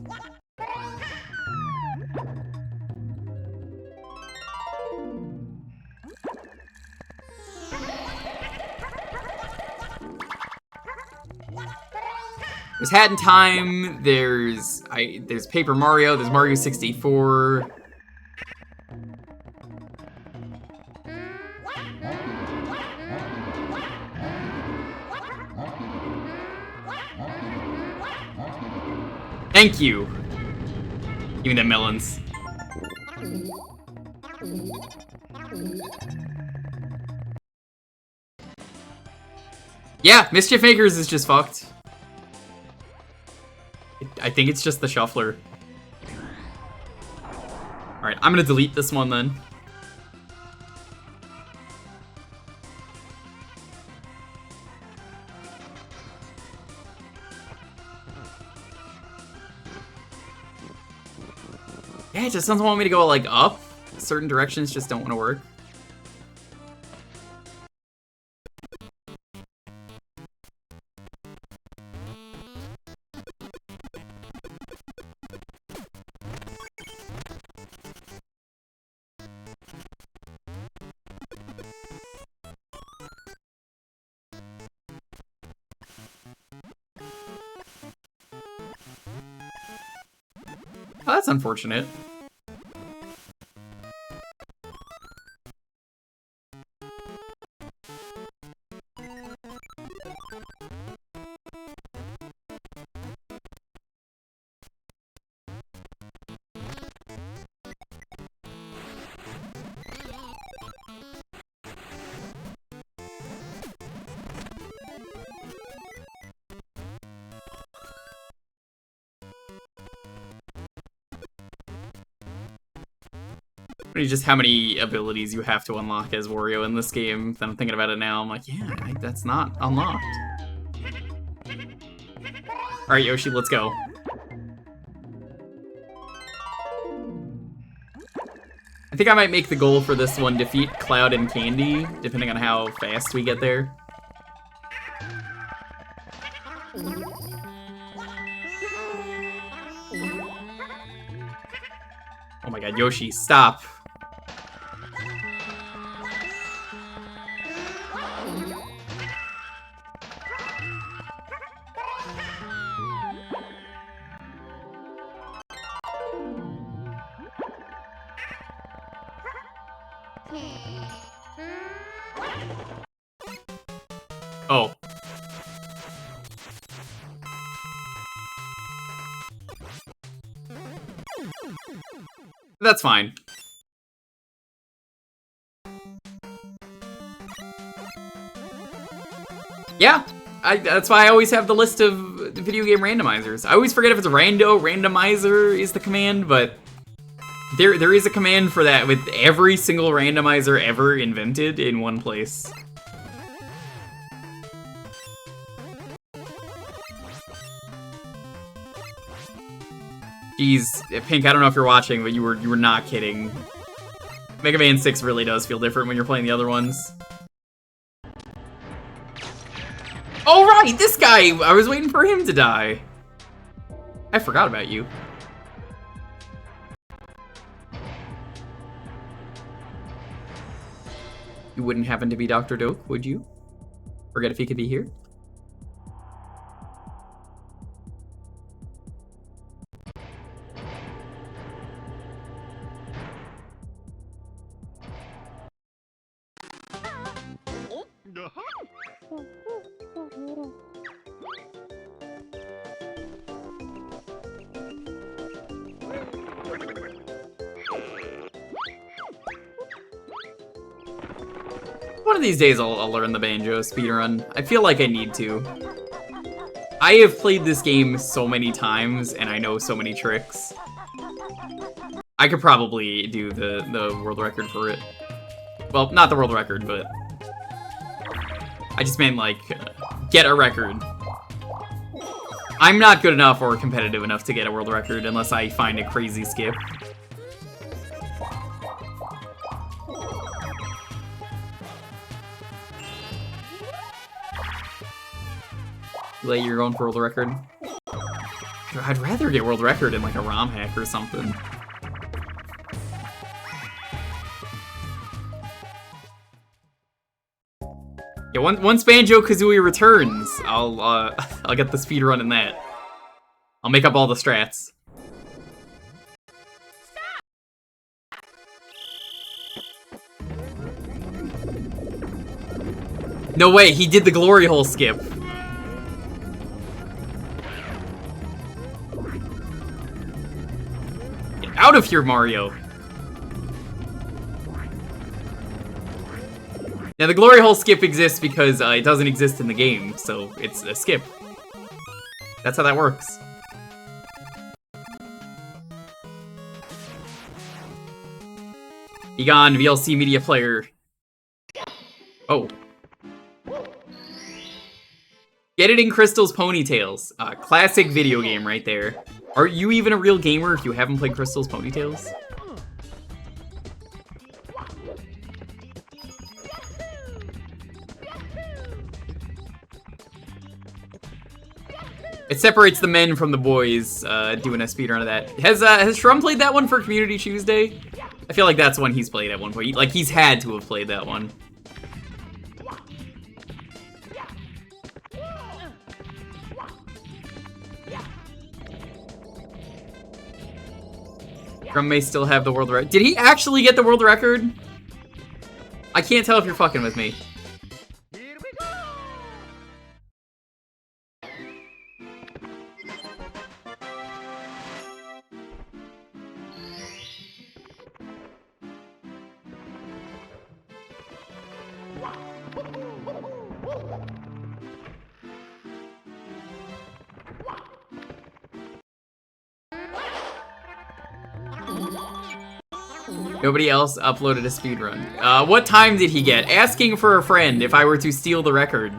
There's Hat in Time. There's Paper Mario. There's Mario 64. Thank you. Give me them melons. Yeah, Mischief Makers is just fucked. I think it's just the shuffler. Alright, I'm gonna delete this one then. Yeah, it just doesn't want me to go, like, up. Certain directions just don't want to work. Oh, that's unfortunate. Just how many abilities you have to unlock as Wario in this game. Then I'm thinking about it now. I'm like, yeah, that's not unlocked. Alright, Yoshi, let's go. I think I might make the goal for this one defeat Cloud and Candy, depending on how fast we get there. Oh my god, Yoshi, stop. Oh. That's fine. Yeah, that's why I always have the list of video game randomizers. I always forget if it's rando, randomizer is the command, but there is a command for that with every single randomizer ever invented in one place. Jeez, Pink, I don't know if you're watching, but you were not kidding. Mega Man 6 really does feel different when you're playing the other ones. Oh right, this guy! I was waiting for him to die. I forgot about you. You wouldn't happen to be Dr. Doak, would you? Forget if he could be here? One of these days I'll learn the banjo speedrun. I feel like I need to. I have played this game so many times and I know so many tricks. I could probably do the world record for it. Well, not the world record, but I just meant like get a record. I'm not good enough or competitive enough to get a world record unless I find a crazy skip. Late, you're going for world record? I'd rather get world record in like a ROM hack or something. Yeah, once Banjo-Kazooie returns, I'll get the speedrun in that. I'll make up all the strats. No way, he did the glory hole skip. Get out of here, Mario. Now, the glory hole skip exists because it doesn't exist in the game, so it's a skip. That's how that works. Be gone, VLC media player. Oh. Get it in Crystal's Ponytails. Classic video game right there. Are you even a real gamer if you haven't played Crystal's Ponytails? It separates the men from the boys, doing a speedrun of that. Has Shrum played that one for Community Tuesday? I feel like that's one he's played at one point. Like, he's had to have played that one. Shrum may still have the world record. Did he actually get the world record? I can't tell if you're fucking with me. Nobody else uploaded a speedrun. What time did he get? Asking for a friend if I were to steal the record.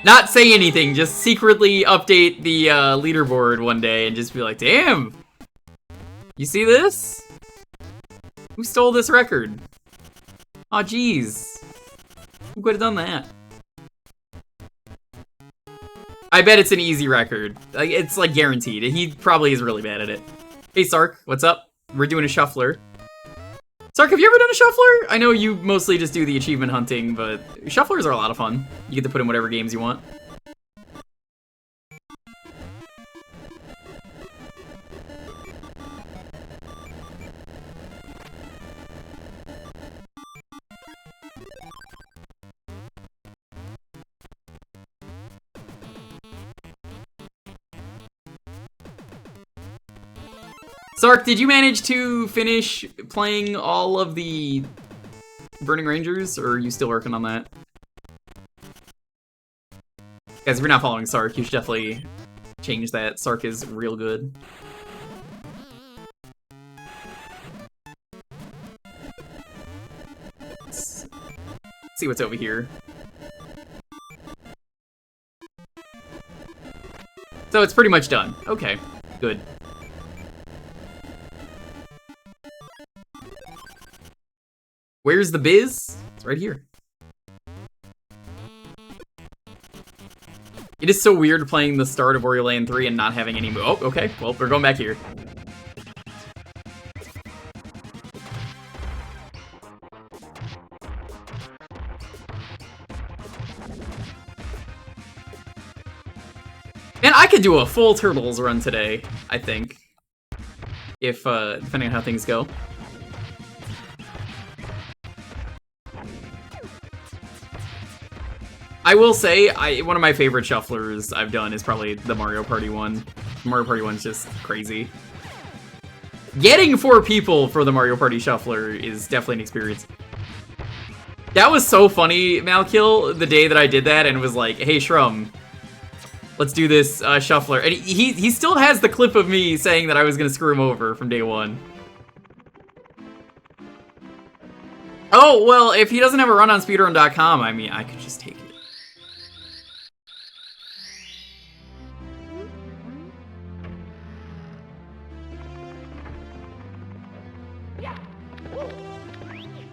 Not say anything, just secretly update the leaderboard one day and just be like, damn! You see this? Who stole this record? Aw, jeez. Who could have done that? I bet it's an easy record. Like, it's like guaranteed. He probably is really bad at it. Hey Sark, what's up? We're doing a shuffler. Sark, have you ever done a shuffler? I know you mostly just do the achievement hunting, but shufflers are a lot of fun. You get to put in whatever games you want. Sark, did you manage to finish playing all of the Burning Rangers, or are you still working on that? Guys, if you're not following Sark, you should definitely change that. Sark is real good. Let's see what's over here. So it's pretty much done. Okay, good. Where's the biz? It's right here. It is so weird playing the start of Wario Land 3 and not having any oh, okay. Well, we're going back here. And I could do a full Turtles run today, I think. If, depending on how things go. I will say, one of my favorite shufflers I've done is probably the Mario Party one. Mario Party one's just crazy. Getting 4 people for the Mario Party shuffler is definitely an experience. That was so funny, Malkill, the day that I did that and was like, hey Shrum, let's do this shuffler. And he still has the clip of me saying that I was gonna screw him over from day one. Oh, well, if he doesn't have a run on speedrun.com, I mean, I could just take it.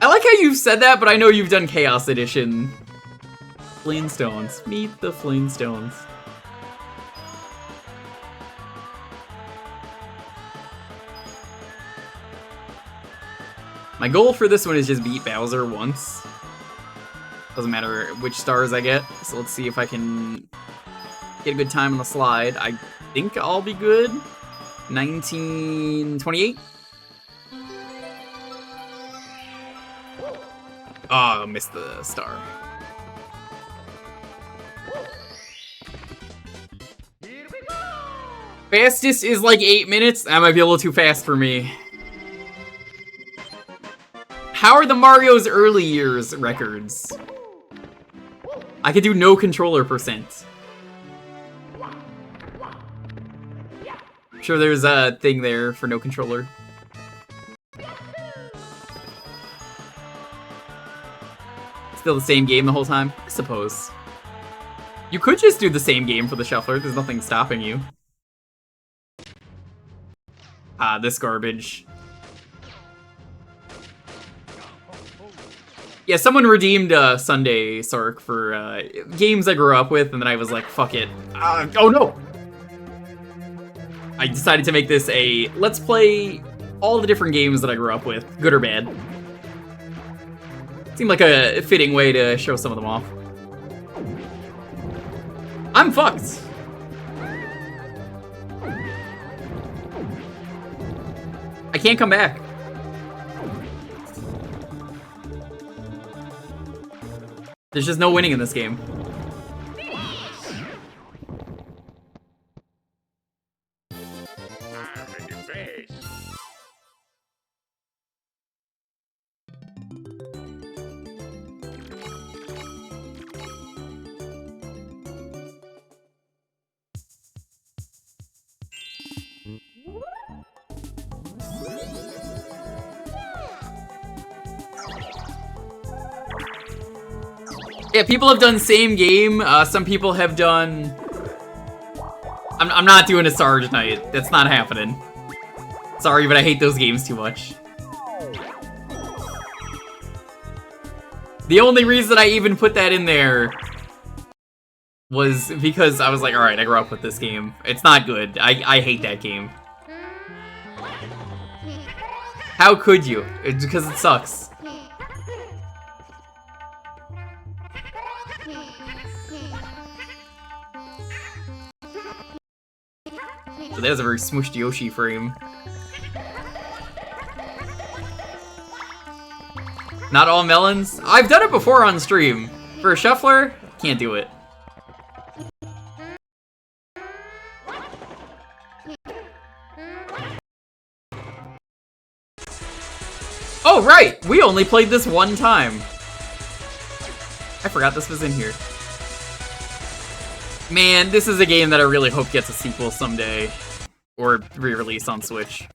I like how you've said that, but I know you've done Chaos Edition. Flintstones. Meet the Flintstones. My goal for this one is just beat Bowser once. Doesn't matter which stars I get, so let's see if I can get a good time on the slide. I think I'll be good. 1928. Oh, missed the star. Fastest is like 8 minutes. That might be a little too fast for me. How are the Mario's early years records? I could do no controller percent. Sure, there's a thing there for no controller. Still the same game the whole time? I suppose. You could just do the same game for the shuffler. There's nothing stopping you. Ah, this garbage. Yeah, someone redeemed Sunday Sark for games I grew up with, and then I was like, fuck it. Oh no! I decided to make this a let's play all the different games that I grew up with, good or bad. Seemed like a fitting way to show some of them off. I'm fucked! I can't come back. There's just no winning in this game. Yeah, people have done same game. Some people have done... I'm not doing a Sarge night. That's not happening. Sorry, but I hate those games too much. The only reason I even put that in there was because I was like, alright, I grew up with this game. It's not good. I hate that game. How could you? It's because it sucks. So that was a very smooshed Yoshi frame. Not all melons? I've done it before on stream. For a shuffler, can't do it. Oh, right! We only played this one time. I forgot this was in here. Man, this is a game that I really hope gets a sequel someday. Or re-release on Switch.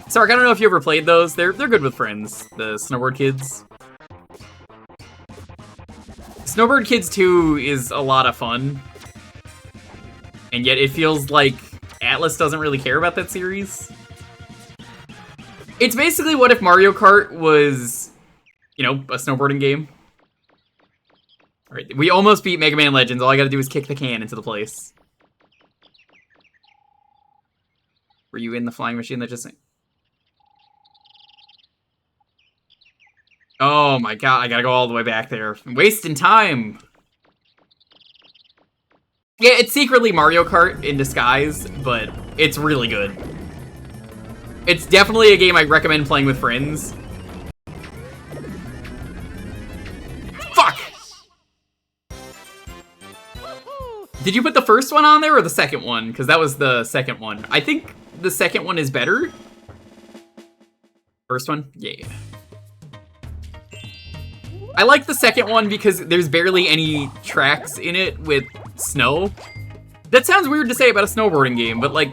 Sark, I don't know if you ever played those. They're good with friends, the Snowboard Kids. Snowboard Kids 2 is a lot of fun. And yet it feels like Atlas doesn't really care about that series. It's basically what if Mario Kart was You know, a snowboarding game. Alright, we almost beat Mega Man Legends. All I gotta do is kick the can into the place. Were you in the flying machine that just... Oh my god, I gotta go all the way back there. I'm wasting time! Yeah, it's secretly Mario Kart in disguise, but it's really good. It's definitely a game I recommend playing with friends. Fuck! Did you put the first one on there or the second one? Because that was the second one. I think the second one is better. First one? Yeah. I like the second one because there's barely any tracks in it with snow. That sounds weird to say about a snowboarding game, but like,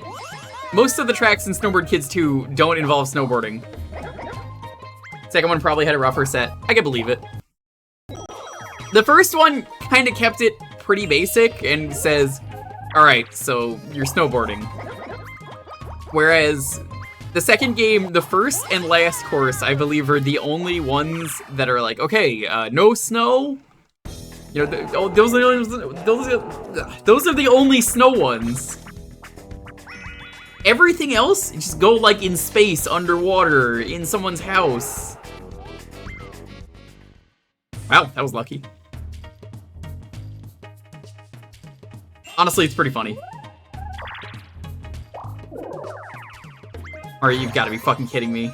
most of the tracks in Snowboard Kids 2 don't involve snowboarding. Second one probably had a rougher set. I can believe it. The first one kind of kept it pretty basic and says, alright, so you're snowboarding. Whereas the second game, the first and last course, I believe, are the only ones that are like, okay, no snow. You know, those are the only snow ones. Everything else, just go like in space, underwater, in someone's house. Wow, that was lucky. Honestly, it's pretty funny. Alright, you've got to be fucking kidding me.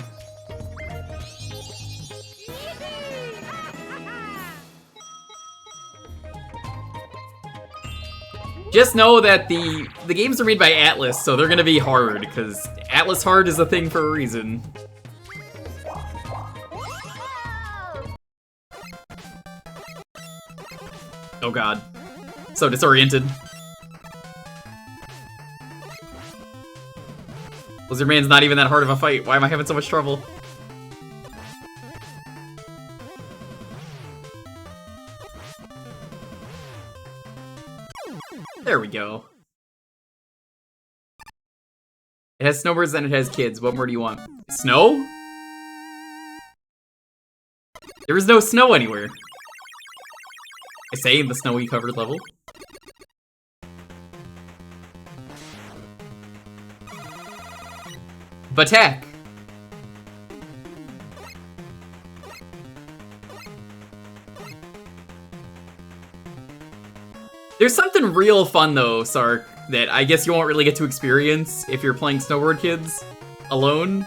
Just know that the games are made by Atlas, so they're gonna be hard, because Atlas hard is a thing for a reason. Oh god. So disoriented. Lizard Man's not even that hard of a fight. Why am I having so much trouble? There we go. It has snowbirds and it has kids. What more do you want? Snow? There is no snow anywhere. I say in the snowy covered level. Batak. There's something real fun though, Sark, that I guess you won't really get to experience if you're playing Snowboard Kids alone,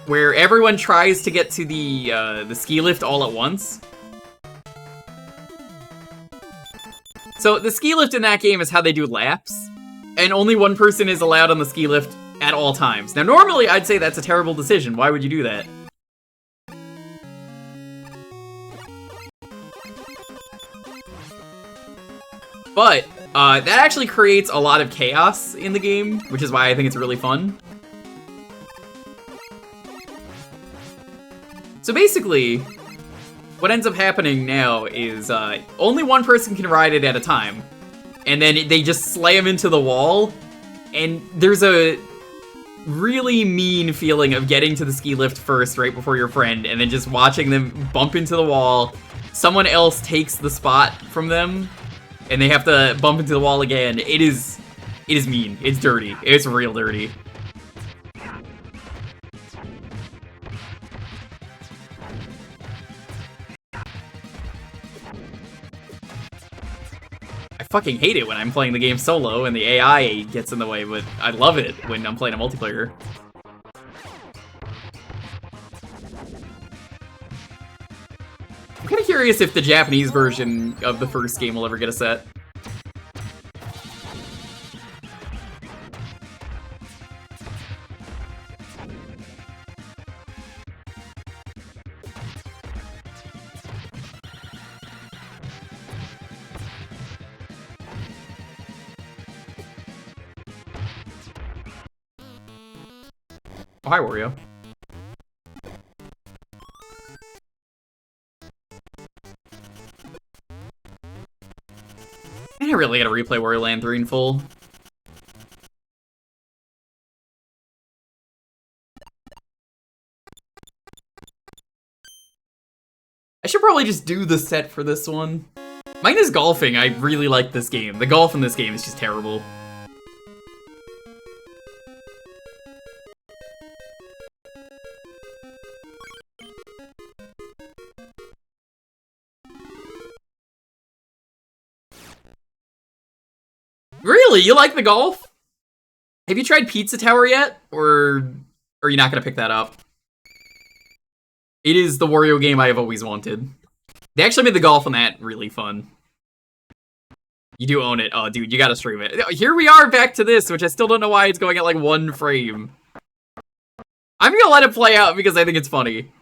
where everyone tries to get to the ski lift all at once. So the ski lift in that game is how they do laps, and only one person is allowed on the ski lift at all times. Now normally I'd say that's a terrible decision. Why would you do that? But that actually creates a lot of chaos in the game, which is why I think it's really fun. So basically, what ends up happening now is only one person can ride it at a time. And then they just slam into the wall, and there's a really mean feeling of getting to the ski lift first right before your friend, and then just watching them bump into the wall. Someone else takes the spot from them, and they have to bump into the wall again. It is mean. It's dirty. It's real dirty. I fucking hate it when I'm playing the game solo and the AI gets in the way, but I love it when I'm playing a multiplayer. I'm kinda curious if the Japanese version of the first game will ever get a set. Oh, hi, Wario. I really gotta replay Wario Land 3 in full. should probably just do the set for this one. Mine is golfing. I really like this game. The golf in this game is just terrible. Really? You like the golf? Have you tried Pizza Tower yet? Or are you not gonna pick that up? It is the Wario game I have always wanted. They actually made the golf on that really fun. You do own it. Oh, dude, you gotta stream it. Here we are back to this, which I still don't know why it's going at like 1 frame. I'm gonna let it play out because I think it's funny.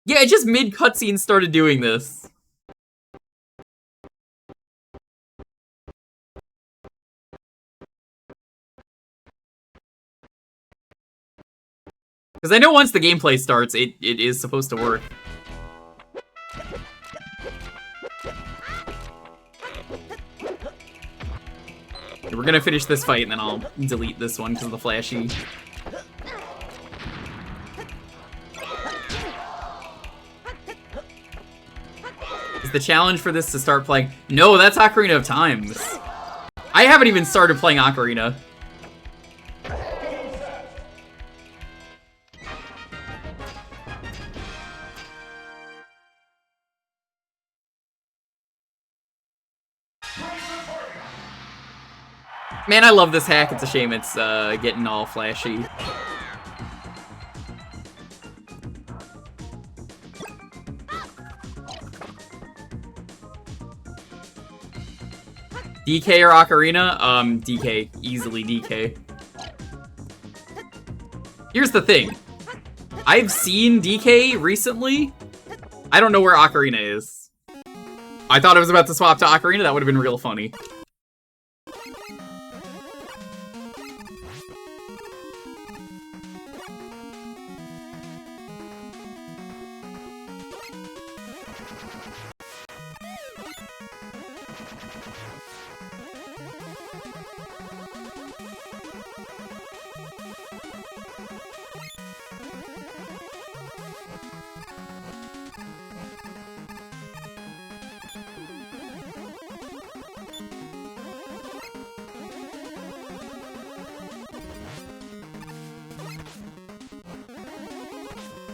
Yeah, it just mid-cutscene started doing this. Because I know once the gameplay starts, it is supposed to work. We're gonna finish this fight and then I'll delete this one because of the flashy. Is the challenge for this to start playing? No, that's Ocarina of Time. I haven't even started playing Ocarina. Man, I love this hack. It's a shame it's getting all flashy. DK or Ocarina? DK. Easily DK. Here's the thing. I've seen DK recently. I don't know where Ocarina is. I thought I was about to swap to Ocarina. That would have been real funny.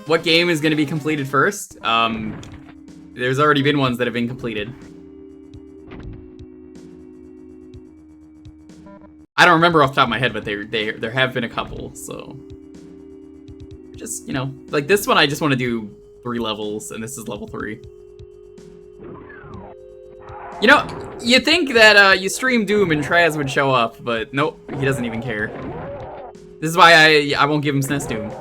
What game is going to be completed first? There's already been ones that have been completed. I don't remember off the top of my head, but there have been a couple, so... Just, you know, like this one I just want to do 3 levels, and this is level 3. You know, you think that you stream Doom and Traz would show up, but nope, he doesn't even care. This is why I won't give him SNES Doom.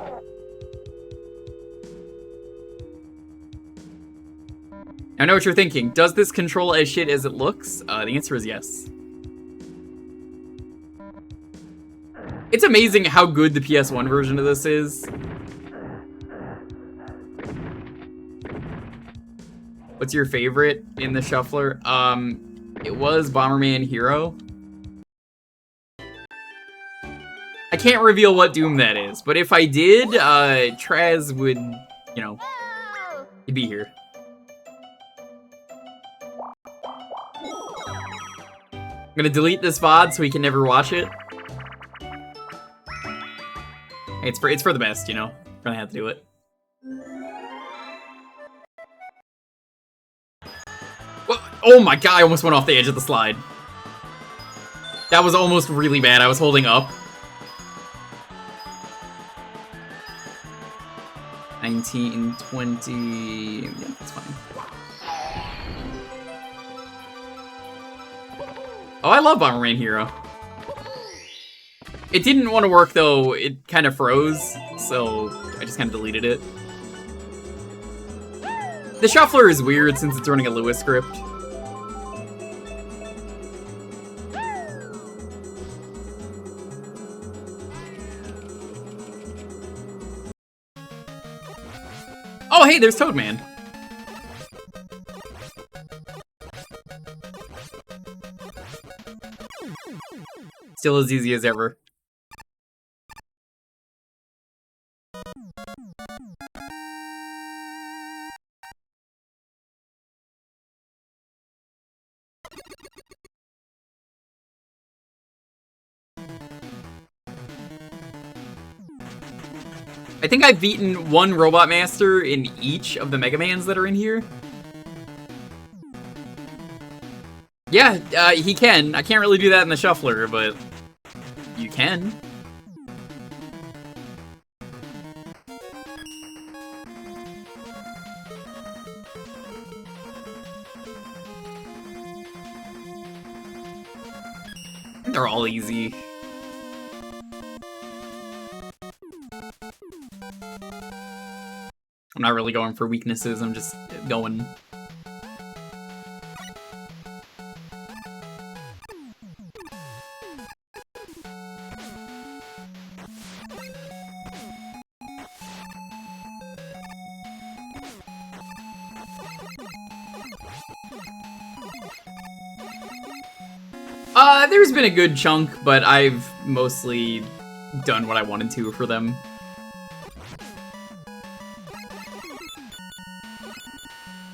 I know what you're thinking. Does this control as shit as it looks? The answer is yes. It's amazing how good the PS1 version of this is. What's your favorite in the Shuffler? It was Bomberman Hero. I can't reveal what Doom that is, but if I did, Traz would, you know, he'd be here. I'm gonna delete this VOD so he can never watch it. It's for the best, you know. Gonna have to do it. Well, oh my god, I almost went off the edge of the slide. That was almost really bad. I was holding up. 19, 20... Yeah, that's fine. Oh, I love Bomberman Hero. It didn't want to work, though. It kind of froze, so I just kind of deleted it. The Shuffler is weird since it's running a Lewis script. Oh, hey, there's Toadman. Still as easy as ever. I think I've beaten one Robot Master in each of the Mega Mans that are in here. Yeah, he can. I can't really do that in the Shuffler, but you can. They're all easy. I'm not really going for weaknesses, I'm just going. There's been a good chunk, but I've mostly done what I wanted to for them.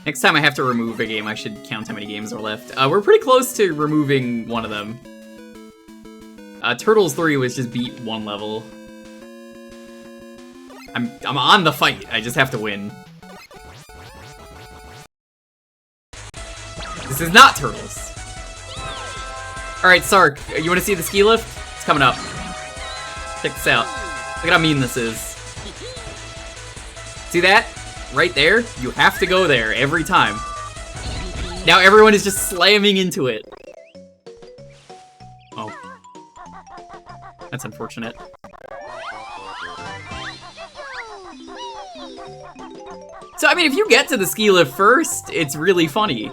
Next time I have to remove a game, I should count how many games are left. We're pretty close to removing one of them. Turtles 3 was just beat one level. I'm on the fight, I just have to win. This is not Turtles. Alright, Sark, you wanna see the ski lift? It's coming up. Check this out. Look at how mean this is. See that? Right there? You have to go there every time. Now everyone is just slamming into it. Oh. That's unfortunate. So, I mean, if you get to the ski lift first, it's really funny.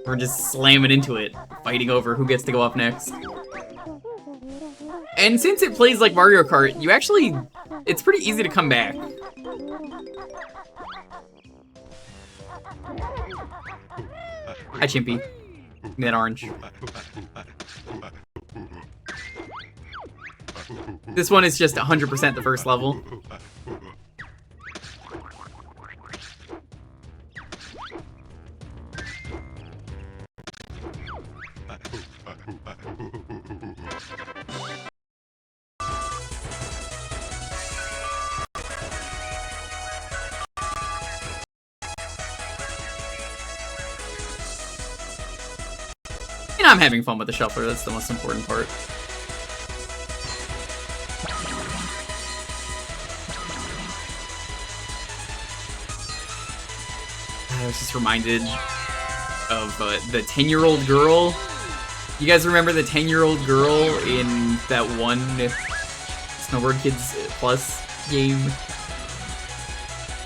We're just slamming into it, fighting over who gets to go up next. And since it plays like Mario Kart, you actually... it's pretty easy to come back. Hi, Chimpy. Give me that orange. This one is just 100% the first level. And I'm having fun with the Shuffler, that's the most important part. I was just reminded of the 10-year-old girl. You guys remember the 10-year-old girl in that one Snowboard Kids Plus game?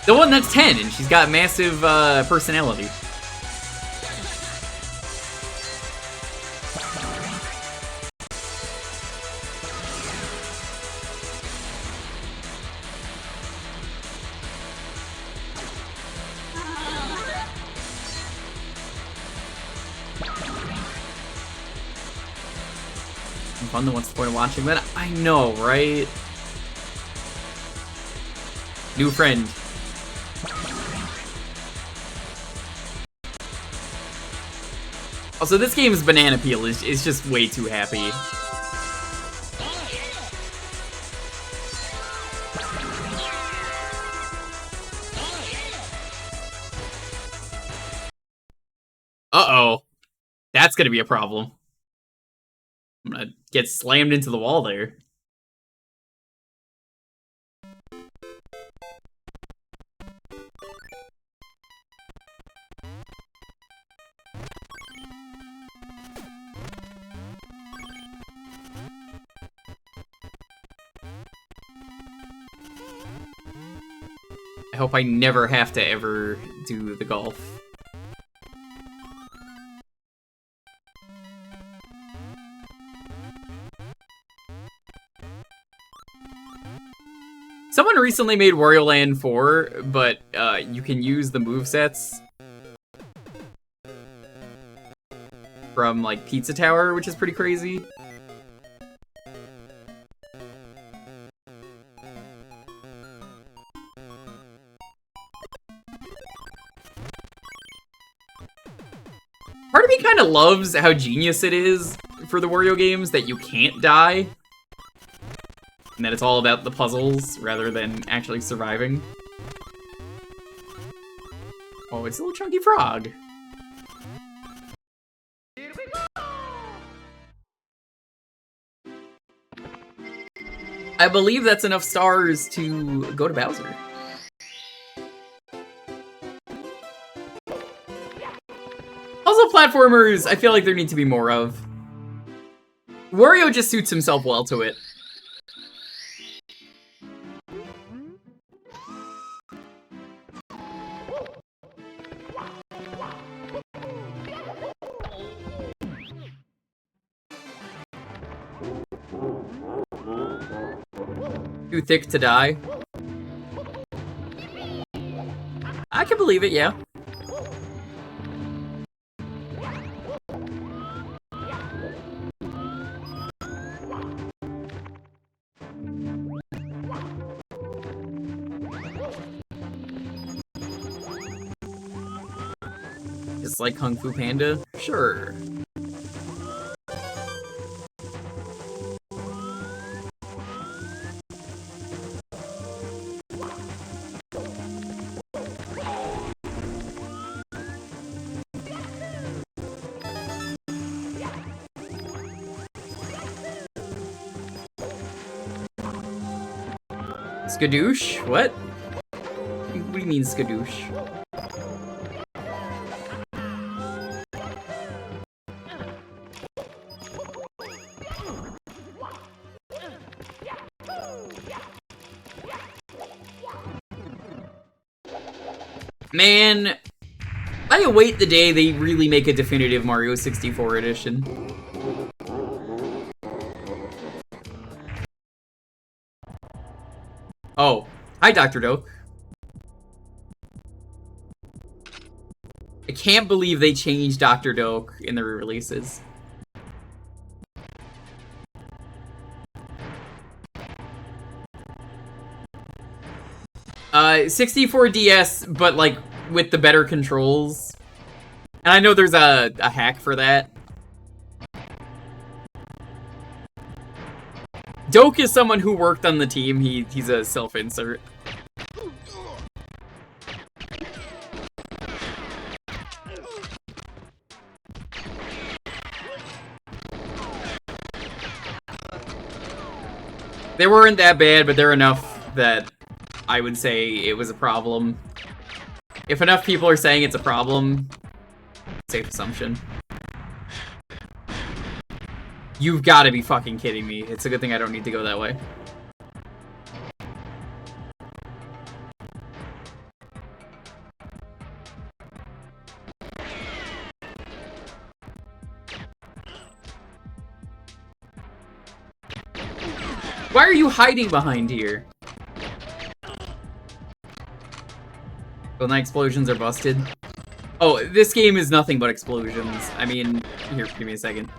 The one that's 10 and she's got massive personality. I'm the what's the point of watching that? I know, right? New friend. Also, this game's banana peel is just way too happy. Uh-oh. That's gonna be a problem. I'm gonna get slammed into the wall there. I hope I never have to ever do the golf. Someone recently made Wario Land 4, but you can use the movesets from, like, Pizza Tower, which is pretty crazy. Part of me kind of loves how genius it is for the Wario games that you can't die. And that it's all about the puzzles rather than actually surviving. Oh, it's a little chunky frog. I believe that's enough stars to go to Bowser. Puzzle platformers, I feel like there need to be more of. Wario just suits himself well to it. Too thick to die. I can believe it, yeah. Just like Kung Fu Panda? Sure. Skadoosh? What? What do you mean, skadoosh? Man, I await the day they really make a definitive Mario 64 edition. Oh, hi, Dr. Doke. I can't believe they changed Dr. Doke in the re-releases. Uh, 64DS, but like with the better controls. And I know there's a hack for that. Doke is someone who worked on the team. He's a self-insert. They weren't that bad, but they're enough that I would say it was a problem. If enough people are saying it's a problem, safe assumption. You've got to be fucking kidding me. It's a good thing I don't need to go that way. Why are you hiding behind here? Well, my explosions are busted. Oh, this game is nothing but explosions. I mean, here, give me a second.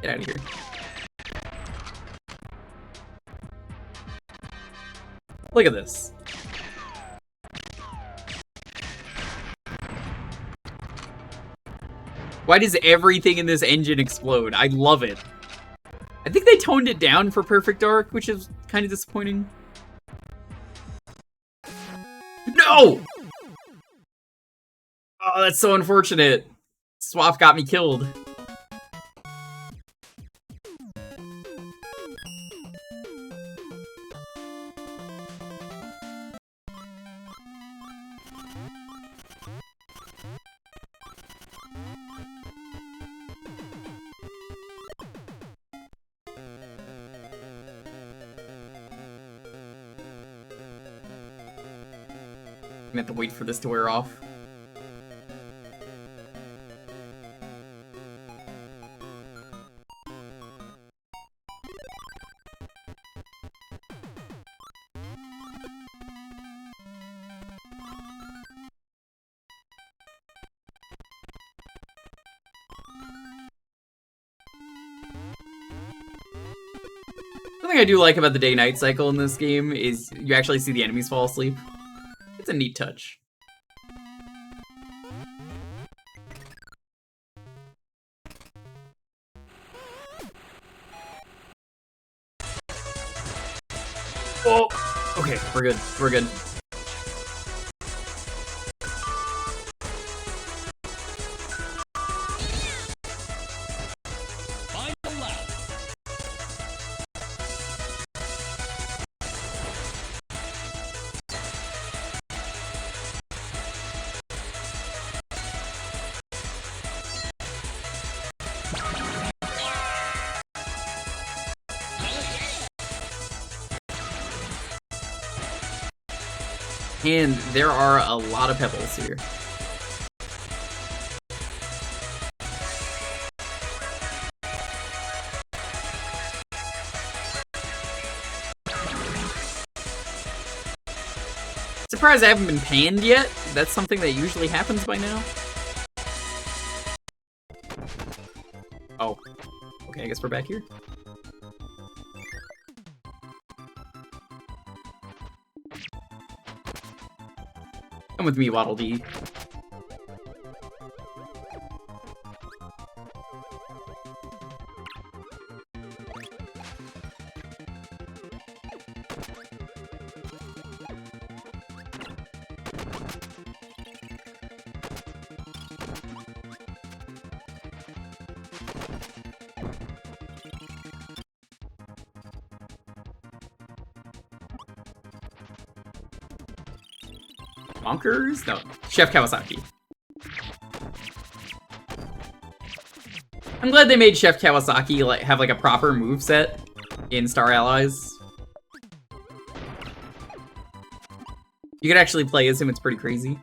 Get out of here. Look at this. Why does everything in this engine explode? I love it. I think they toned it down for Perfect Dark, which is kind of disappointing. No! Oh, that's so unfortunate. Swap got me killed. I'm gonna have to wait for this to wear off. Something I do like about the day-night cycle in this game is you actually see the enemies fall asleep. It's a neat touch. Oh, okay, we're good. We're good. And there are a lot of pebbles here. Surprised I haven't been panned yet. That's something that usually happens by now. Oh. Okay, I guess we're back here. Come with me, Waddle Dee. Bonkers? No, Chef Kawasaki. I'm glad they made Chef Kawasaki like have like a proper moveset in Star Allies. You could actually play as him, it's pretty crazy.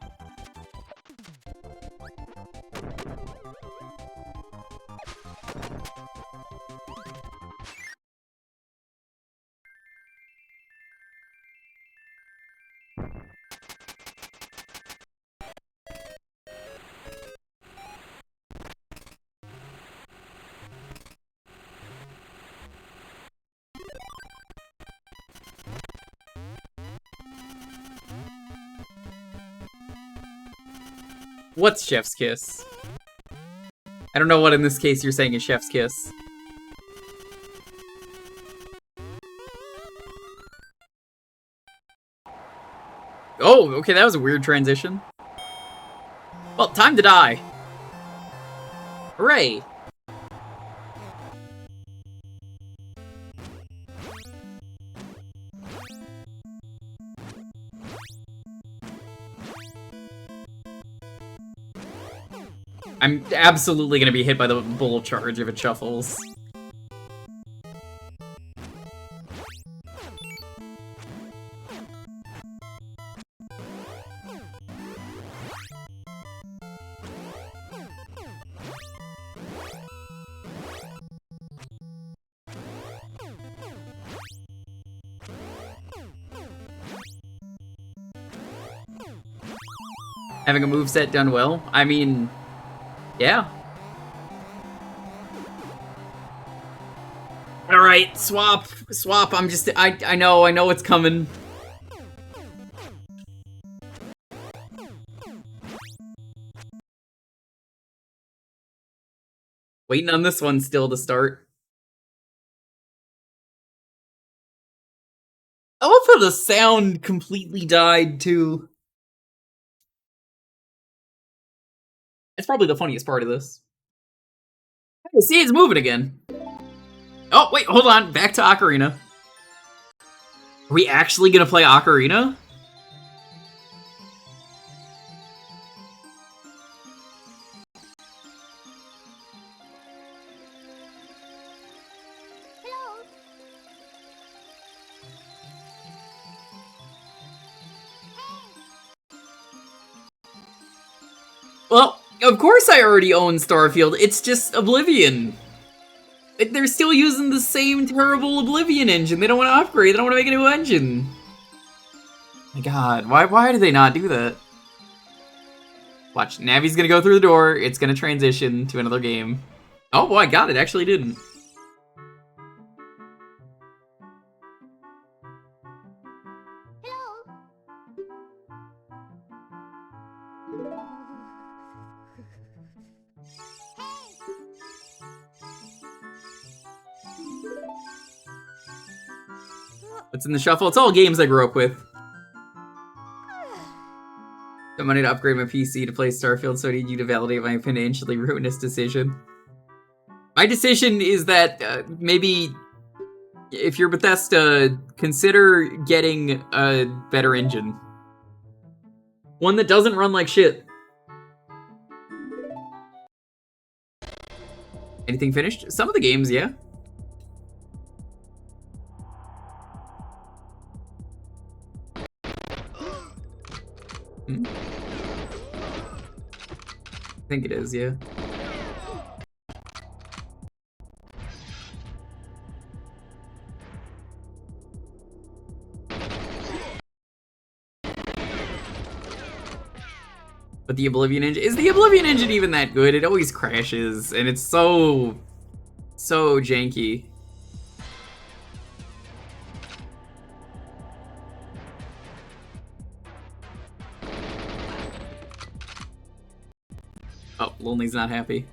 What's Chef's Kiss? I don't know what in this case you're saying is Chef's Kiss. Oh, okay, that was a weird transition. Well, time to die. Hooray! I'm absolutely gonna be hit by the bull charge if it shuffles. Having a moveset done well? I mean, yeah. Alright, swap. Swap, I know it's coming. Waiting on this one still to start. I love how the sound completely died, too. That's probably the funniest part of this. Hey, see, it's moving again. Oh, wait, hold on. Back to Ocarina. Are we actually gonna play Ocarina? Hello. Well, of course I already own Starfield. It's just Oblivion. They're still using the same terrible Oblivion engine. They don't want to upgrade. They don't want to make a new engine. My god, why do they not do that? Watch, Navi's gonna go through the door. It's gonna transition to another game. Oh boy, I got it. Actually didn't. Hello. What's in the shuffle? It's all games I grew up with. Got money to upgrade my PC to play Starfield, so I need you to validate my financially ruinous decision. My decision is that maybe if you're Bethesda, consider getting a better engine. One that doesn't run like shit. Anything finished? Some of the games, yeah. I think it is, yeah. But the Oblivion engine, is the Oblivion engine even that good? It always crashes, and it's so janky. Oh, Lonely's not happy.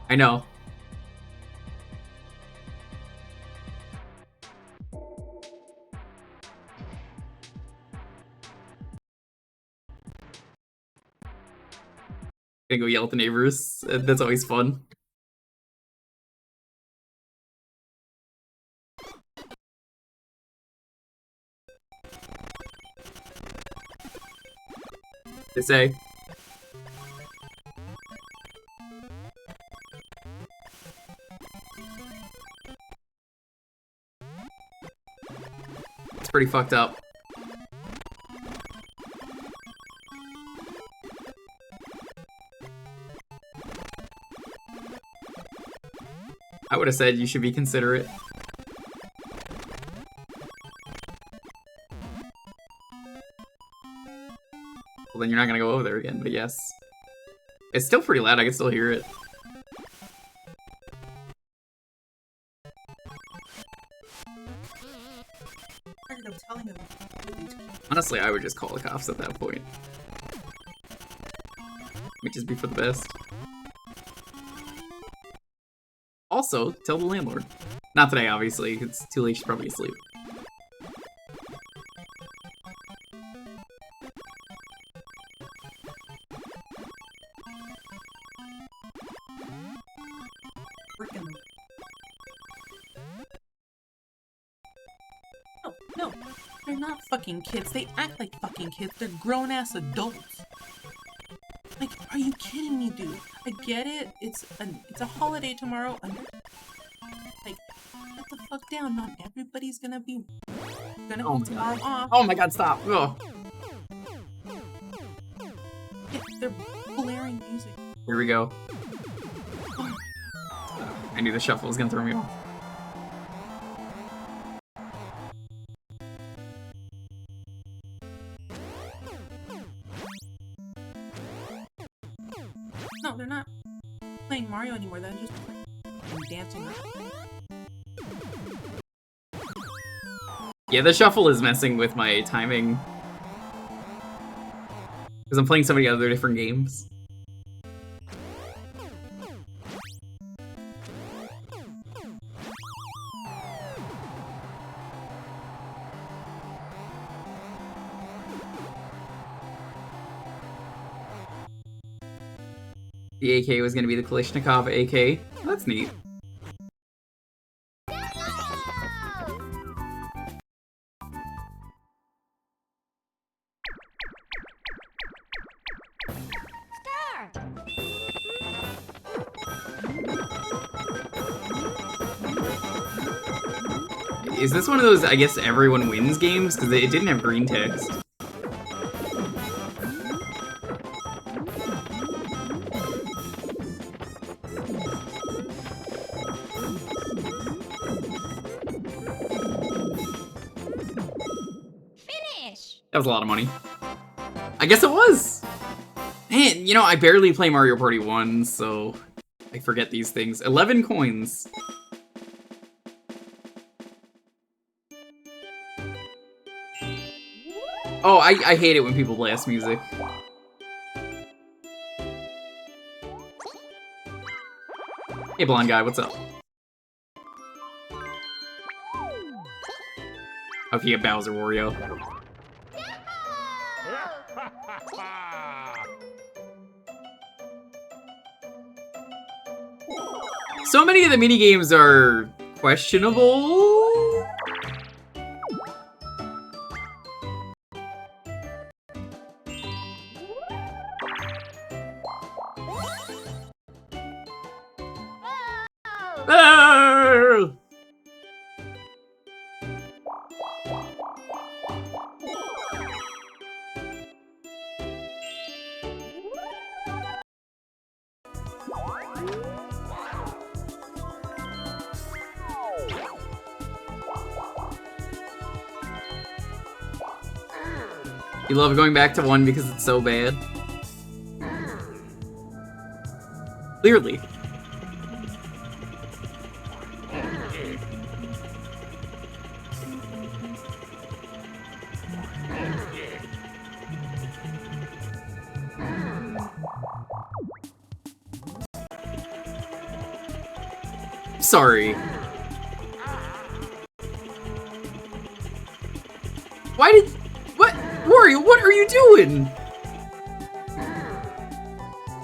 I know. Gonna go yell at the neighbors. That's always fun. They say. It's pretty fucked up. I would have said you should be considerate. Well, then you're not gonna go over there again, but yes. It's still pretty loud, I can still hear it. Honestly, I would just call the cops at that point. Might just be for the best. Also, tell the landlord. Not today, obviously. It's too late, she's probably asleep. No, they're not fucking kids. They act like fucking kids. They're grown-ass adults. Like, are you kidding me, dude? I get it. It's a holiday tomorrow. Like, get the fuck down. Not everybody's gonna be tomorrow off. Oh my god, stop. Ugh. Yeah, they're blaring music. Here we go. I knew the shuffle was gonna throw me off. No, they're not playing Mario anymore. They're just dancing. Yeah, the shuffle is messing with my timing. Because I'm playing so many other different games. The AK was going to be the Kalashnikov AK. Oh, that's neat. Is this one of those, I guess, everyone wins games? Because it didn't have green text. That was a lot of money. I guess it was! Man, you know, I barely play Mario Party 1, so I forget these things. 11 coins. Oh, I hate it when people blast music. Hey, blonde guy, what's up? Okay, yeah, Bowser Wario. So many of the minigames are questionable. Ah! You love going back to 1 because it's so bad. Clearly. Sorry. Why did... What? Wario, what are you doing?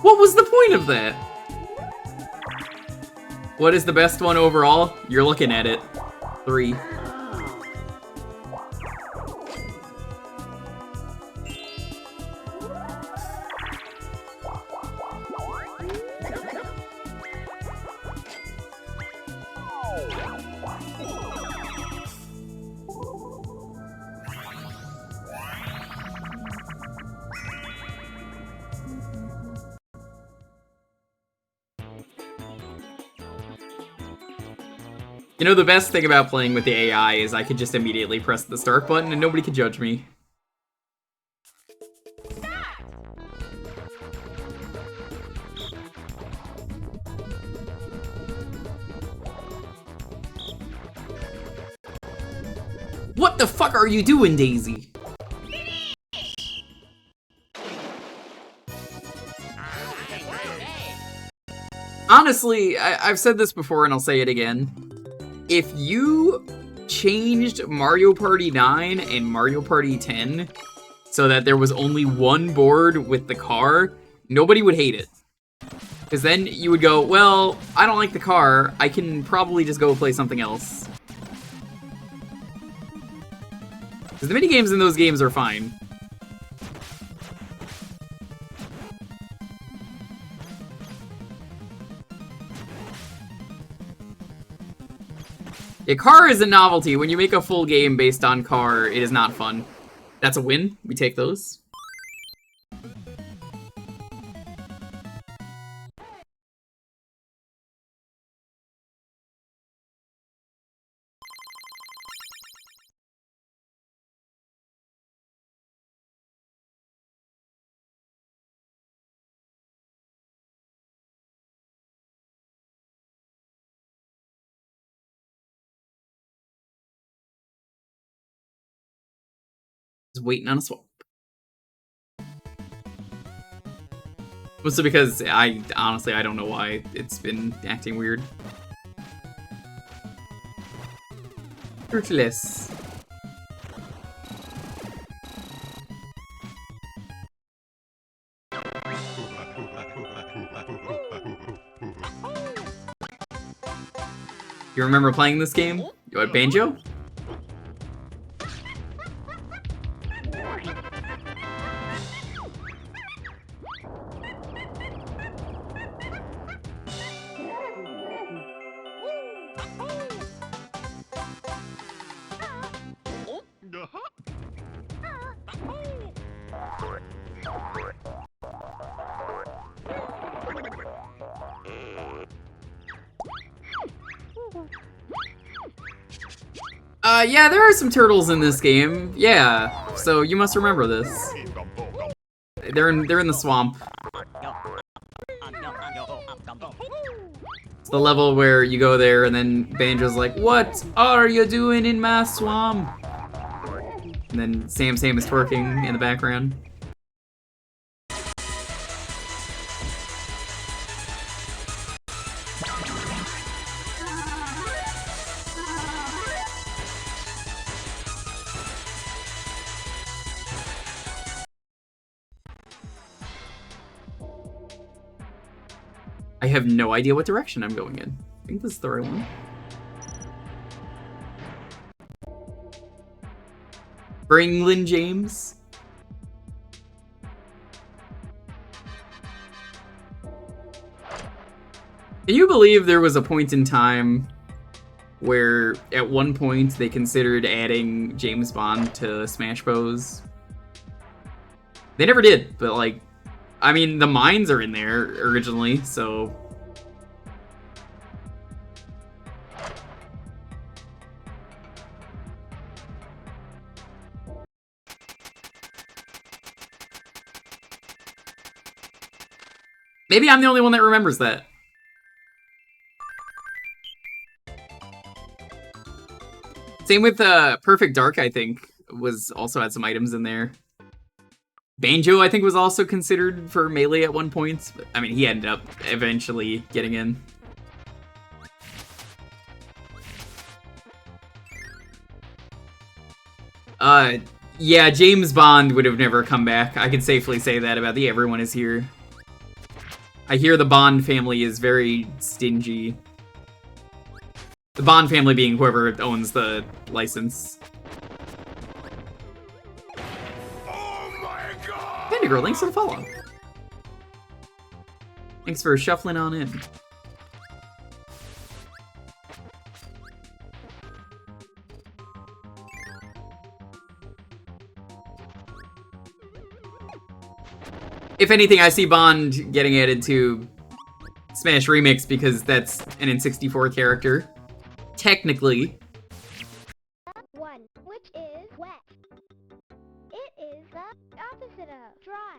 What was the point of that? What is the best one overall? You're looking at it. 3. You know, the best thing about playing with the AI is I could just immediately press the start button and nobody could judge me. What the fuck are you doing, Daisy? Honestly, I've said this before and I'll say it again. If you changed Mario Party 9 and Mario Party 10 so that there was only one board with the car, nobody would hate it. Because then you would go, well, I don't like the car, I can probably just go play something else. Because the minigames in those games are fine. A car is a novelty. When you make a full game based on car, it is not fun. That's a win. We take those. Just waiting on a swap. Mostly because honestly, I don't know why it's been acting weird. Ruthless. You remember playing this game? What, Banjo? Yeah, there are some turtles in this game. Yeah, so you must remember this. They're in the swamp. It's the level where you go there and then Banjo's like, "What are you doing in my swamp?" And then Sam is twerking in the background. I have no idea what direction I'm going in. I think this is the right one. Bringlin James. Can you believe there was a point in time where at one point they considered adding James Bond to Smash Bros? They never did, but like, I mean, the mines are in there originally, so... Maybe I'm the only one that remembers that. Same with Perfect Dark, I think, was also had some items in there. Banjo, I think, was also considered for Melee at one point. But, I mean, he ended up eventually getting in. Yeah, James Bond would have never come back. I can safely say that about the Everyone Is Here. I hear the Bond family is very stingy. The Bond family being whoever owns the license. Oh my god! Bendigo, thanks for the follow. Thanks for shuffling on in. If anything, I see Bond getting added to Smash Remix because that's an N64 character. Technically. One, which is wet. It is the opposite of dry.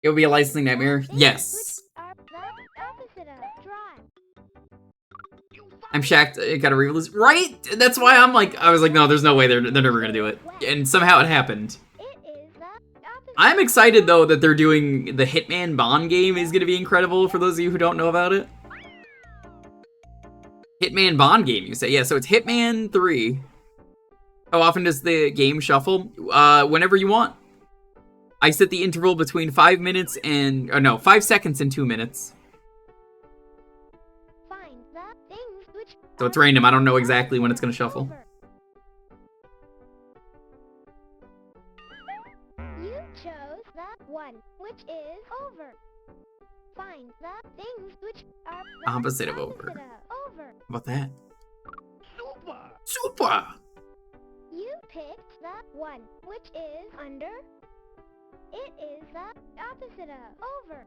It would be a licensing nightmare? Yes. Are the opposite of dry. I'm shocked it got a release. Right? That's why I was like, no, there's no way they're never gonna do it. And somehow it happened. I'm excited though that they're doing the Hitman Bond game is gonna be incredible for those of you who don't know about it. Hitman Bond game, you say? Yeah, so it's Hitman 3. How often does the game shuffle? Whenever you want. I set the interval between 5 minutes and... Oh no, 5 seconds and 2 minutes. Find the things which So it's random, I don't know exactly when it's gonna shuffle. You chose the one which is over. Find the things which are the Opposite of over. over. How about that? Super! Super! You picked the one which is under. It is the opposite of over.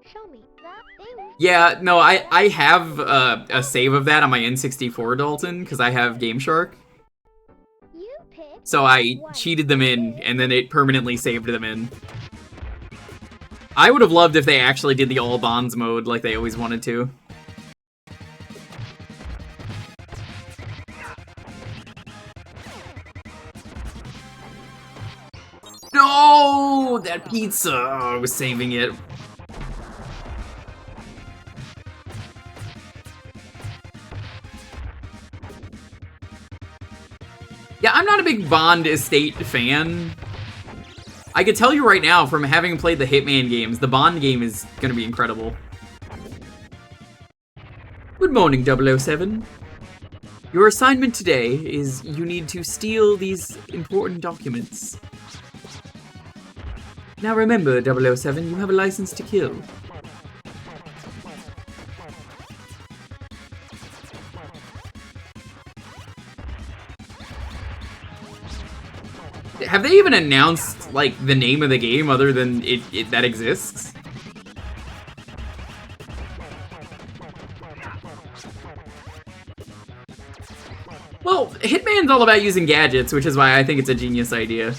Show me the things. Yeah, no, I have a save of that on my N64, Dalton, because I have Game Shark. You picked So I one cheated them in, and then it permanently saved them in. I would have loved if they actually did the all bonds mode like they always wanted to. No! That pizza! Oh, I was saving it. Yeah, I'm not a big Bond Estate fan. I could tell you right now, from having played the Hitman games, the Bond game is gonna be incredible. Good morning, 007. Your assignment today is you need to steal these important documents. Now remember, 007, you have a license to kill. Have they even announced, like, the name of the game other than it that exists? Well, Hitman's all about using gadgets, which is why I think it's a genius idea.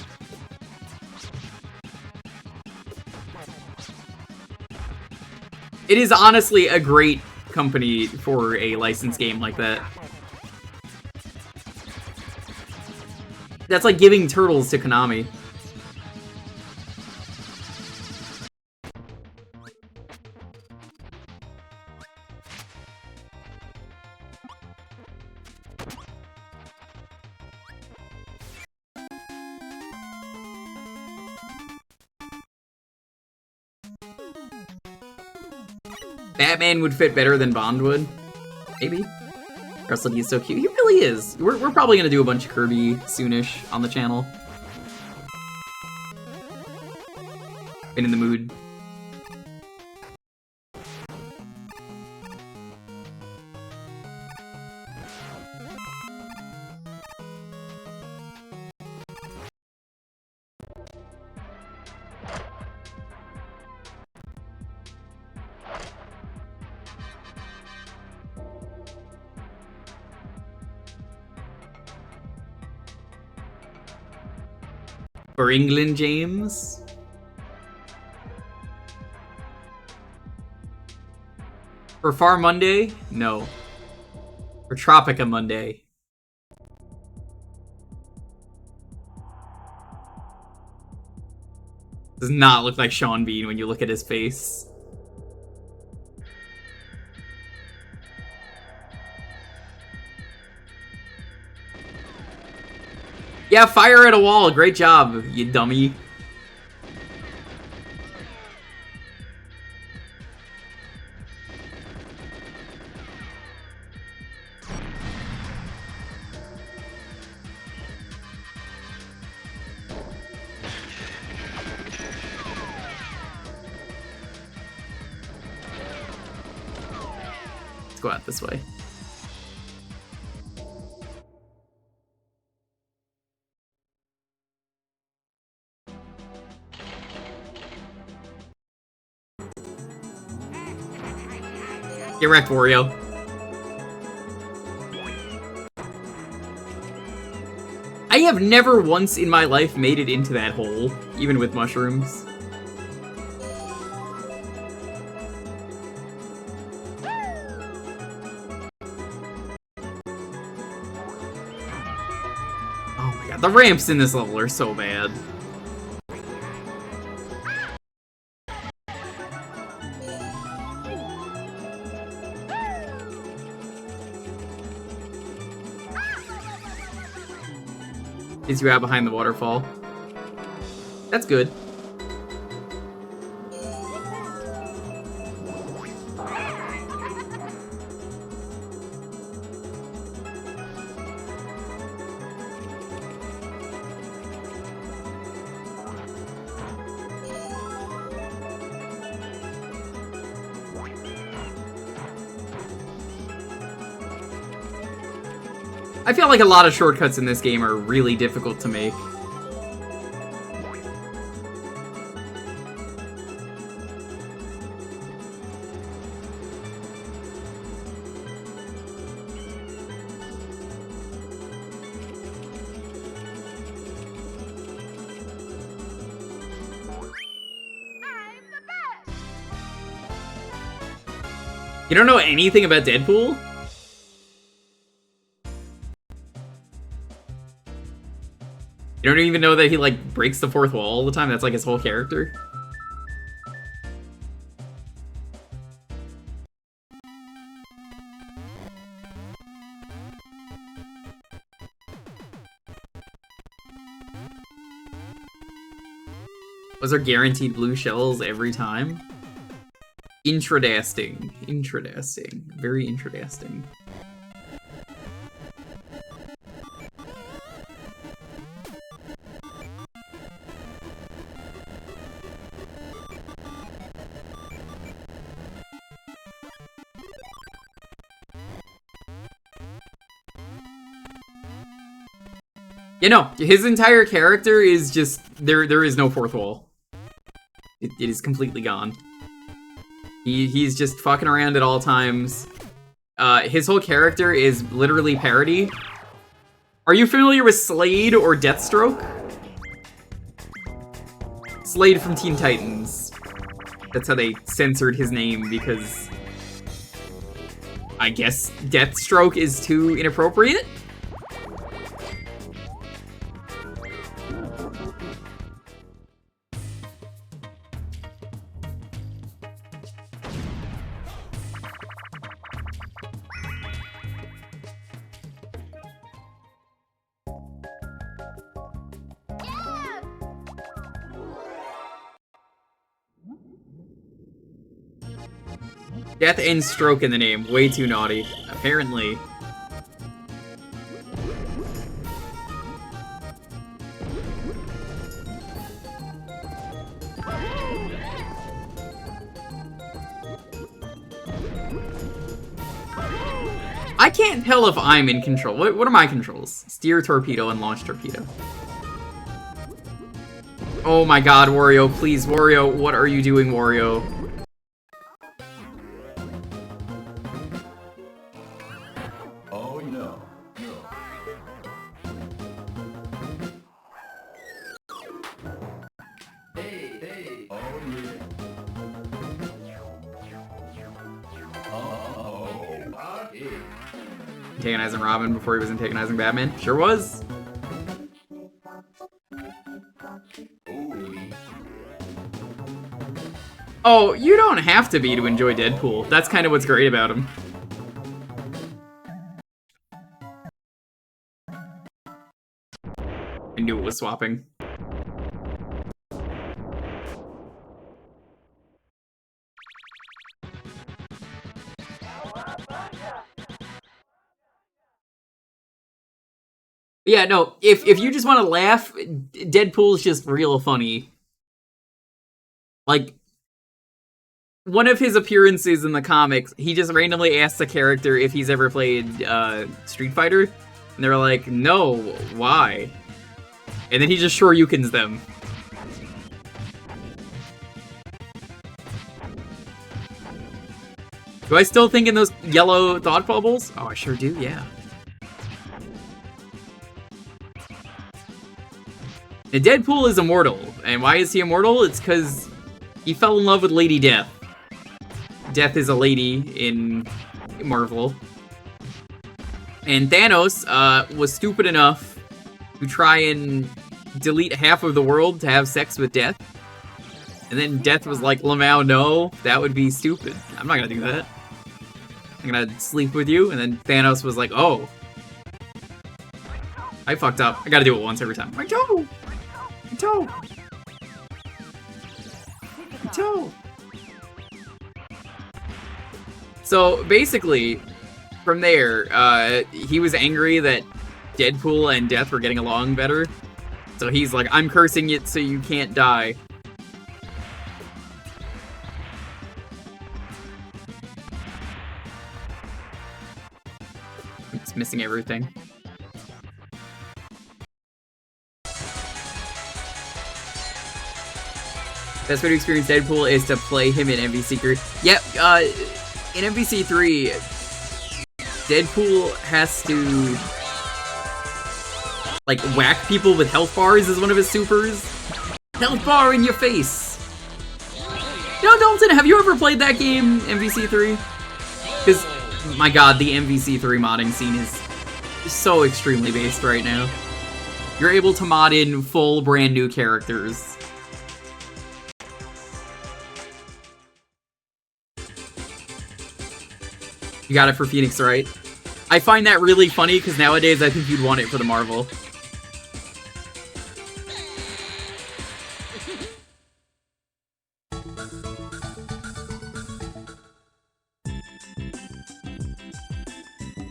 It is honestly a great company for a licensed game like that. That's like giving Turtles to Konami. Batman would fit better than Bond would. Maybe. Russell D is so cute. He really is. We're probably gonna do a bunch of Kirby soonish on the channel. Been in the mood. For England, James. For Far Monday? No. For Tropica Monday. Does not look like Sean Bean when you look at his face. Yeah, fire at a wall. Great job, you dummy. Let's go out this way. Get wrecked, Wario. I have never once in my life made it into that hole, even with mushrooms. Oh my god, the ramps in this level are so bad. Is you out behind the waterfall. That's good. I feel like a lot of shortcuts in this game are really difficult to make. You don't know anything about Deadpool? You don't even know that he, like, breaks the fourth wall all the time? That's, like, his whole character? Those are guaranteed blue shells every time? Intradasting. Intradasting. Very intradasting. You know, his entire character is just there is no fourth wall. It is completely gone. He's just fucking around at all times. His whole character is literally parody. Are you familiar with Slade or Deathstroke? Slade from Teen Titans. That's how they censored his name because I guess Deathstroke is too inappropriate? Death and stroke in the name. Way too naughty. Apparently. I can't tell if I'm in control. What are my controls? Steer torpedo and launch torpedo. Oh my god, Wario, please, Wario, what are you doing, Wario? Oh no. Hey, oh yeah. Okay. Antagonizing Robin before he was antagonizing Batman? Sure was. Oh, you don't have to be to enjoy Deadpool. That's kind of what's great about him. I knew it was swapping. Yeah, no, if you just want to laugh, Deadpool's just real funny. Like, one of his appearances in the comics, he just randomly asks a character if he's ever played Street Fighter, and they're like, no, why? And then he just shoryukens them. Do I still think in those yellow thought bubbles? Oh, I sure do, yeah. And Deadpool is immortal. And why is he immortal? It's because he fell in love with Lady Death. Death is a lady in Marvel. And Thanos was stupid enough to try and delete half of the world to have sex with Death. And then Death was like, Lamau, no, that would be stupid. I'm not gonna do that. I'm gonna sleep with you. And then Thanos was like, oh. I fucked up. I gotta do it once every time. My toe! My toe! My toe! So, basically, from there, he was angry that Deadpool and Death were getting along better. So he's like, I'm cursing it so you can't die. It's missing everything. Best way to experience Deadpool is to play him in MVC3. Yep, in MVC3, Deadpool has to, like, whack people with health bars as one of his supers. Health bar in your face! You know, Dalton, have you ever played that game, MVC3? Because, my god, the MVC3 modding scene is so extremely based right now. You're able to mod in full brand new characters. You got it for Phoenix, right? I find that really funny, because nowadays I think you'd want it for the Marvel.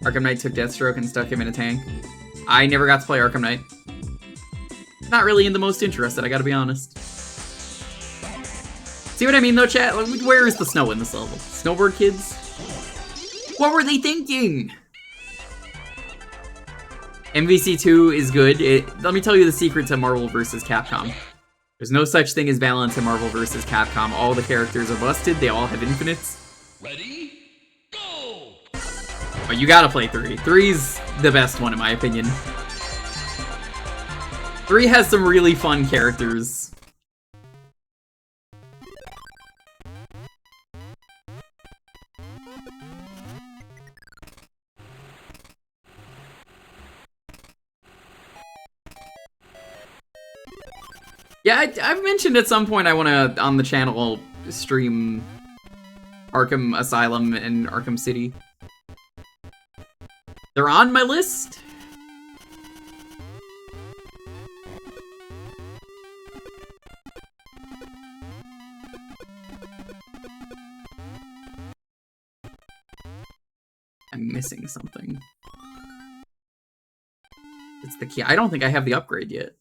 Arkham Knight took Deathstroke and stuck him in a tank. I never got to play Arkham Knight. Not really in the most interested, I gotta be honest. See what I mean though, chat? Where is the snow in this level? Snowboard kids? What were they thinking? MVC2 is good. Let me tell you the secret to Marvel vs. Capcom. There's no such thing as balance in Marvel vs. Capcom. All the characters are busted. They all have infinites. Ready? Go! But you gotta play 3. 3's the best one in my opinion. 3 has some really fun characters. Yeah, I've mentioned at some point I want to, on the channel, stream Arkham Asylum and Arkham City. They're on my list. missing something. It's the key. I don't think I have the upgrade yet.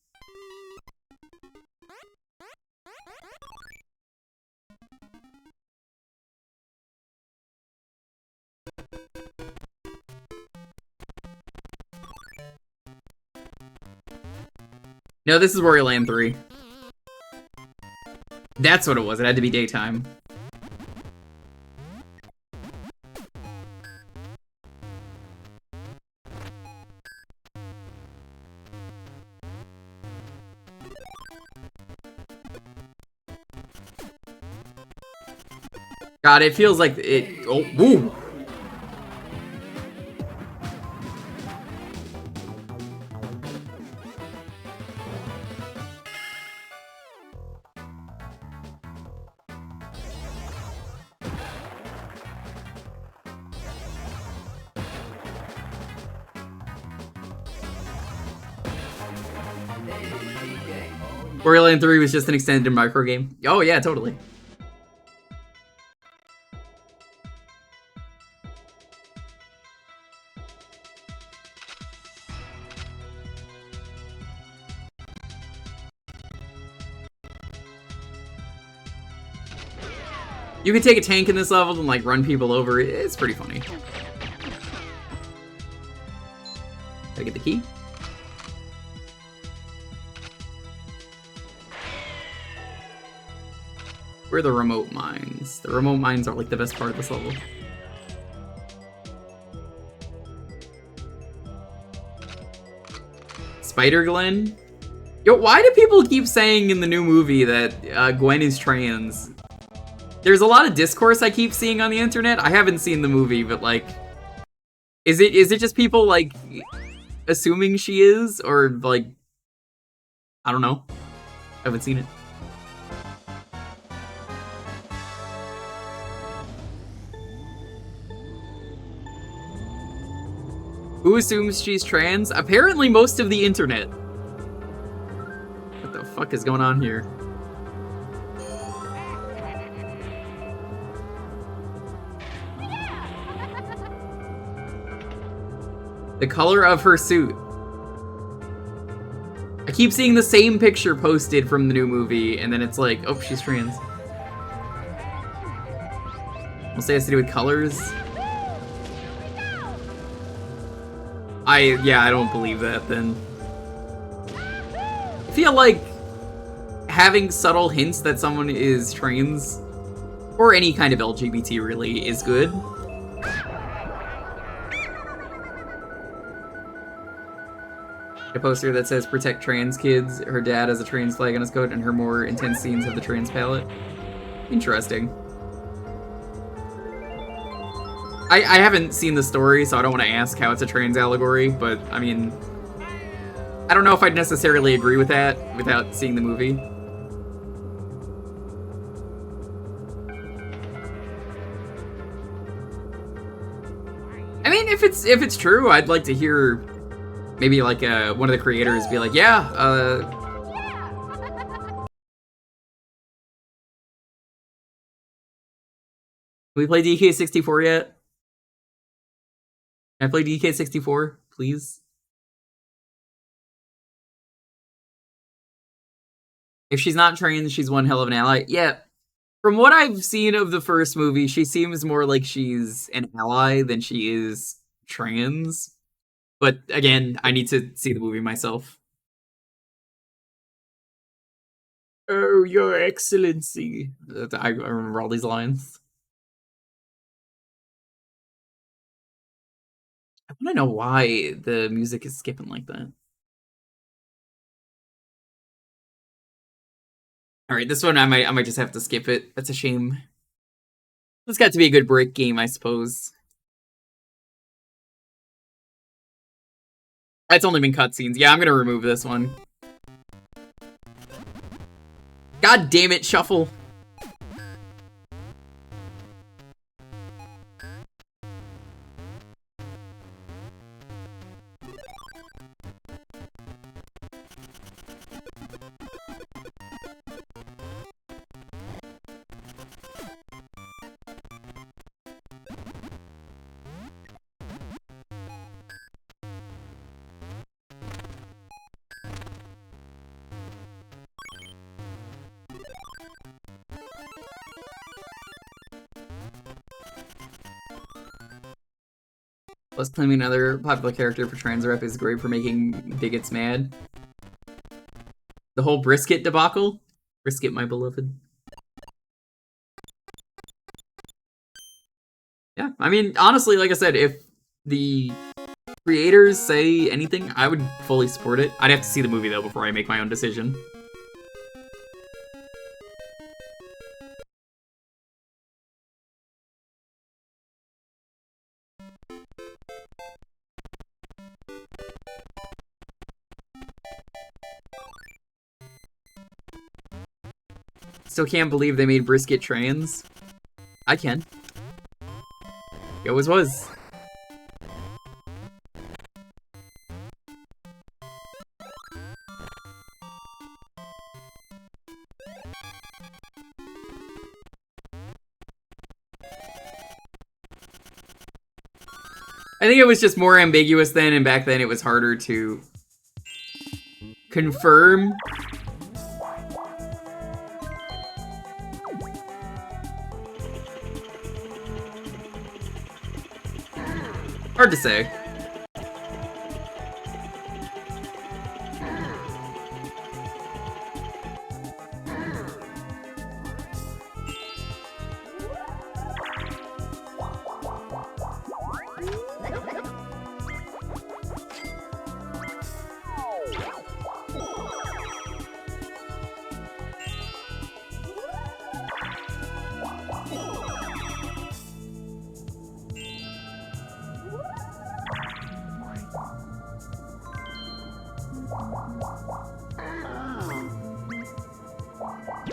No, this is Wario Land 3. That's what it was. It had to be daytime. God, it feels like it. Oh, woo! Wario Land 3 was just an extended micro game. Oh yeah, totally. You can take a tank in this level and like run people over. It's pretty funny. Gotta get the key. Where are the remote mines? The remote mines are like the best part of this level. Spider Glen? Yo, why do people keep saying in the new movie that Gwen is trans? There's a lot of discourse I keep seeing on the internet. I haven't seen the movie, but like, is it just people like assuming she is, or like, I don't know. I haven't seen it. Who assumes she's trans? Apparently most of the internet. What the fuck is going on here? The color of her suit. I keep seeing the same picture posted from the new movie, and then it's like, oh, she's trans. We'll say it has to do with colors. I don't believe that then. I feel like having subtle hints that someone is trans, or any kind of LGBT really, is good. A poster that says protect trans kids, her dad has a trans flag on his coat, and her more intense scenes have the trans palette. Interesting. I haven't seen the story, so I don't want to ask how it's a trans allegory, but I mean, I don't know if I'd necessarily agree with that without seeing the movie. I mean, if it's true, I'd like to hear maybe like one of the creators be like, yeah, can we play DK64 yet? Can I play DK64, please? If she's not trans, she's one hell of an ally. Yeah, from what I've seen of the first movie, she seems more like she's an ally than she is trans. But again, I need to see the movie myself. Oh, Your Excellency. I remember all these lines. I want to know why the music is skipping like that. Alright, this one I might just have to skip it. That's a shame. This got to be a good break game, I suppose. It's only been cutscenes. Yeah, I'm gonna remove this one. God damn it, Shuffle. Plus, claiming another popular character for trans rep is great for making bigots mad. The whole brisket debacle? Brisket, my beloved. Yeah, I mean, honestly, like I said, if the creators say anything, I would fully support it. I'd have to see the movie, though, before I make my own decision. Still can't believe they made brisket trans. I can. It always was. I think it was just more ambiguous then, and back then it was harder to confirm. Hard to say.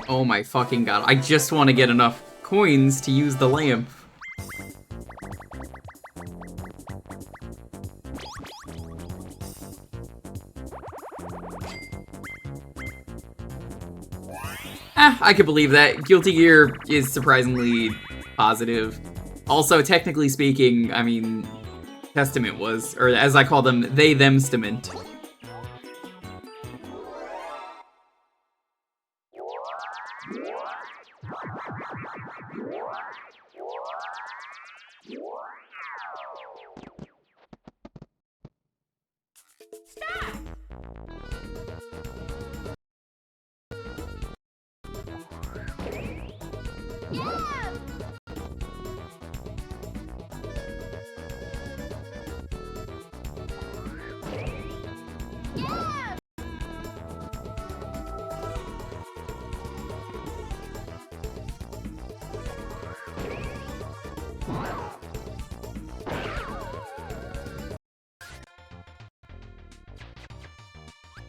Oh my fucking god, I just want to get enough coins to use the lamp. I could believe that. Guilty Gear is surprisingly positive. Also, technically speaking, I mean, Testament was, or as I call them, they-them-stament.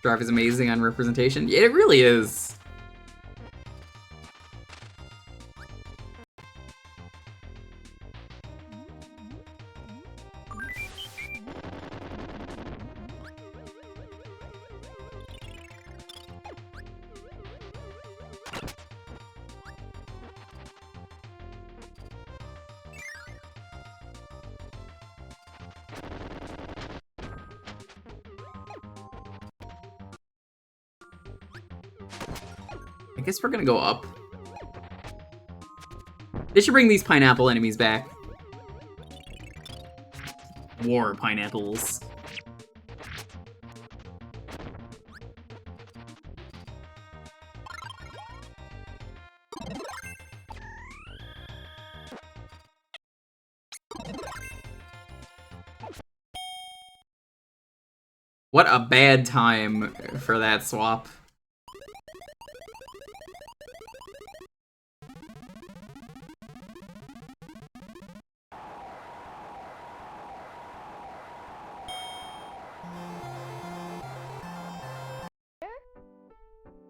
Drive is amazing on representation. Yeah, it really is. I guess we're gonna go up. They should bring these pineapple enemies back. War pineapples. What a bad time for that swap.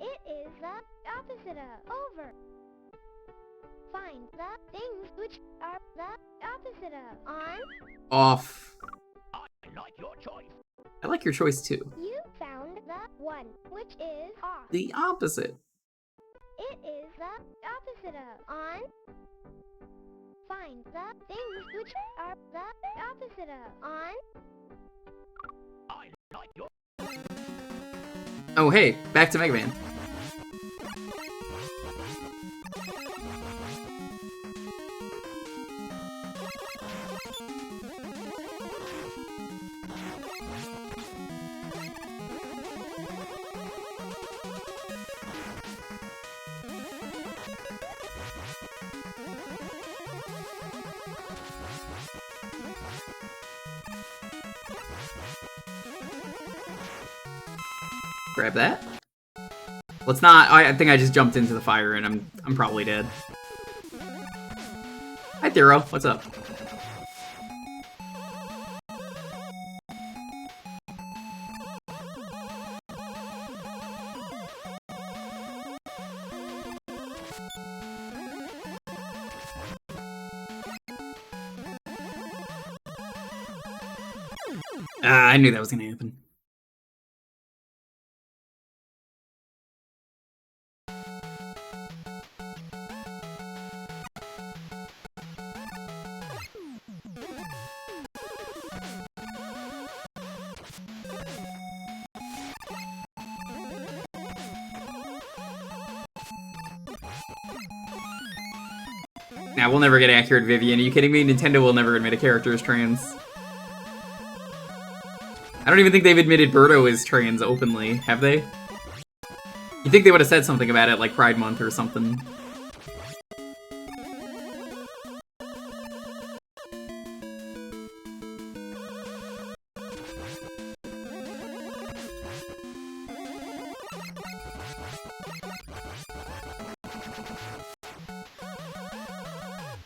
It is the opposite of over. Find the things which are the opposite of on. Off. I like your choice. I like your choice too. You found the one which is off. The opposite. It is the opposite of on. Find the things which are the opposite of on. I like your. Oh hey, back to Mega Man. Grab that. Let's not. I think I just jumped into the fire and I'm probably dead. Hi, Thero. What's up? I knew that was gonna happen. Nah, we'll never get accurate Vivian. Are you kidding me? Nintendo will never admit a character is trans. I don't even think they've admitted Birdo is trans openly, have they? You think they would have said something about it, like Pride Month or something.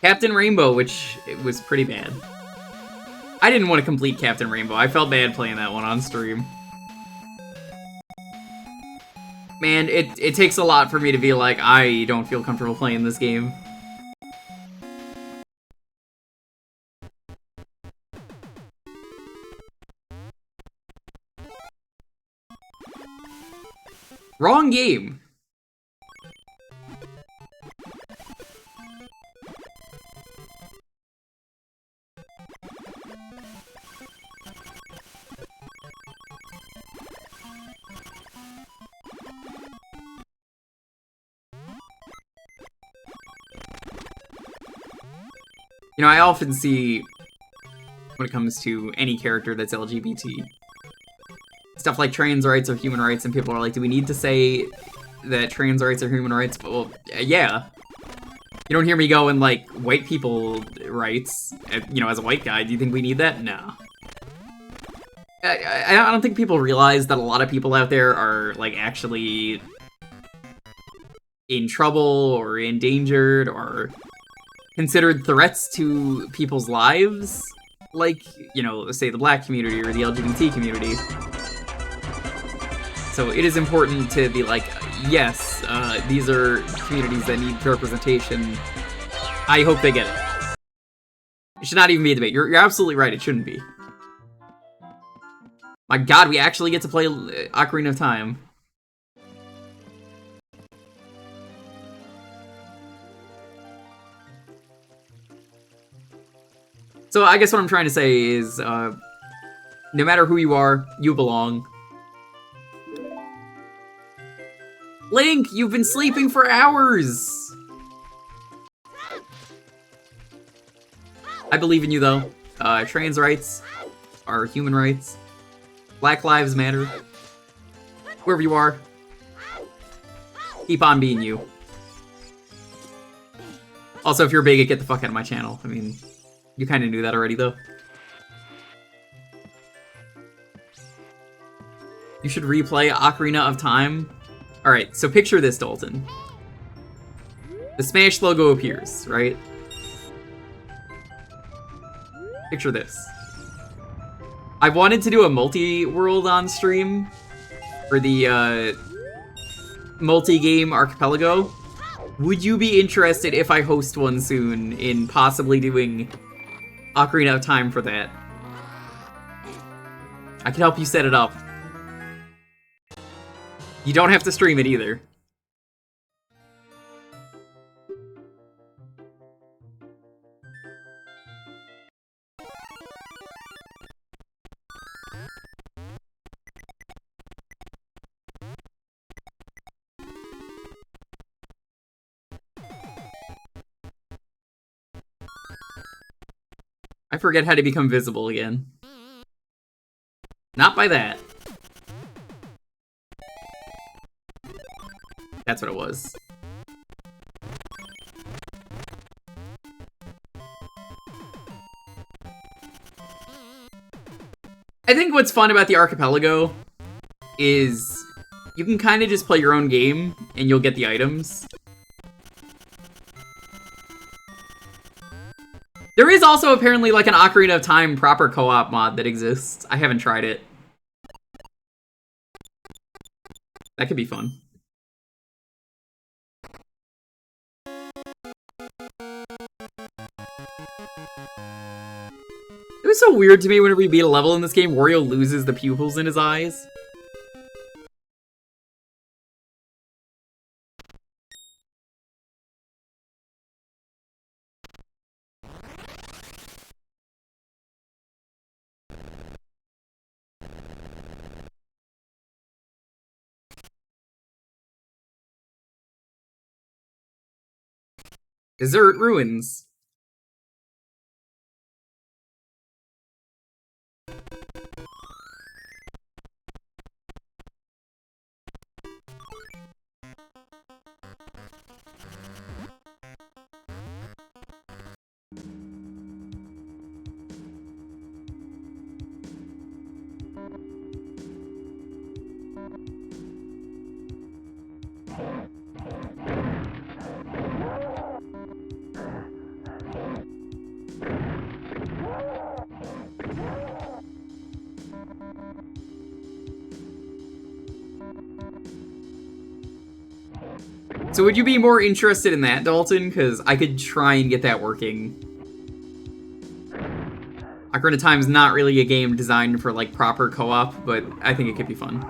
Captain Rainbow, which it was pretty bad. I didn't want to complete Captain Rainbow. I felt bad playing that one on stream. Man, it takes a lot for me to be like, I don't feel comfortable playing this game. Wrong game. You know, I often see, when it comes to any character that's LGBT, stuff like trans rights or human rights, and people are like, do we need to say that trans rights are human rights? Well, yeah. You don't hear me going, like, white people rights, you know, as a white guy. Do you think we need that? No. I don't think people realize that a lot of people out there are, like, actually in trouble or endangered or considered threats to people's lives, like, you know, say the black community or the LGBT community. So it is important to be like, yes, these are communities that need representation. I hope they get it. It should not even be a debate. You're absolutely right, it shouldn't be. My god, we actually get to play Ocarina of Time. So I guess what I'm trying to say is, no matter who you are, you belong. Link, you've been sleeping for hours! I believe in you, though. Trans rights are human rights. Black lives matter. Wherever you are, keep on being you. Also, if you're bigot, get the fuck out of my channel. I mean, you kind of knew that already, though. You should replay Ocarina of Time. Alright, so picture this, Dalton. The Smash logo appears, right? Picture this. I wanted to do a multi-world on stream for the multi-game archipelago. Would you be interested if I host one soon in possibly doing Ocarina of Time for that? I can help you set it up. You don't have to stream it either. I forget how to become visible again. Not by that. That's what it was. I think what's fun about the archipelago is you can kind of just play your own game and you'll get the items. There is also apparently like an Ocarina of Time proper co-op mod that exists. I haven't tried it. That could be fun. It was so weird to me whenever you beat a level in this game, Wario loses the pupils in his eyes. Desert ruins. So would you be more interested in that, Dalton? Because I could try and get that working. Ocarina of Time is not really a game designed for like proper co-op, but I think it could be fun.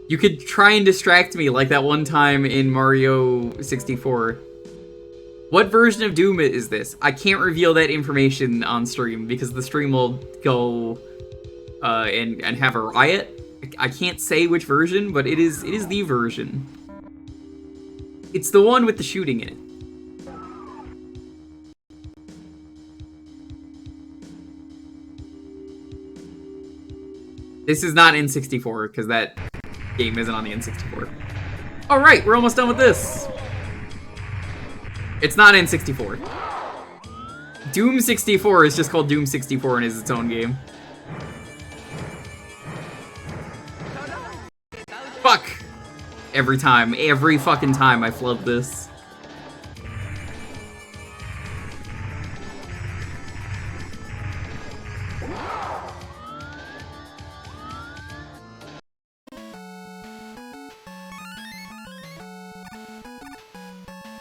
You could try and distract me like that one time in Mario 64. What version of Doom is this? I can't reveal that information on stream because the stream will go and have a riot. I can't say which version, but it is the version. It's the one with the shooting in it. This is not N64 because that game isn't on the N64. All right, we're almost done with this. It's not N64. Doom 64 is just called Doom 64 and is its own game. Fuck! Every fucking time I flub this.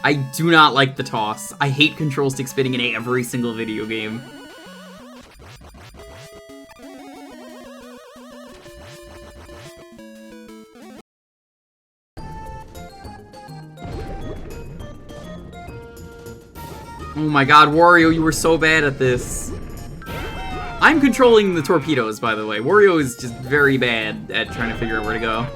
I do not like the toss. I hate control stick spinning in every single video game. Oh my god, Wario, you were so bad at this. I'm controlling the torpedoes, by the way. Wario is just very bad at trying to figure out where to go.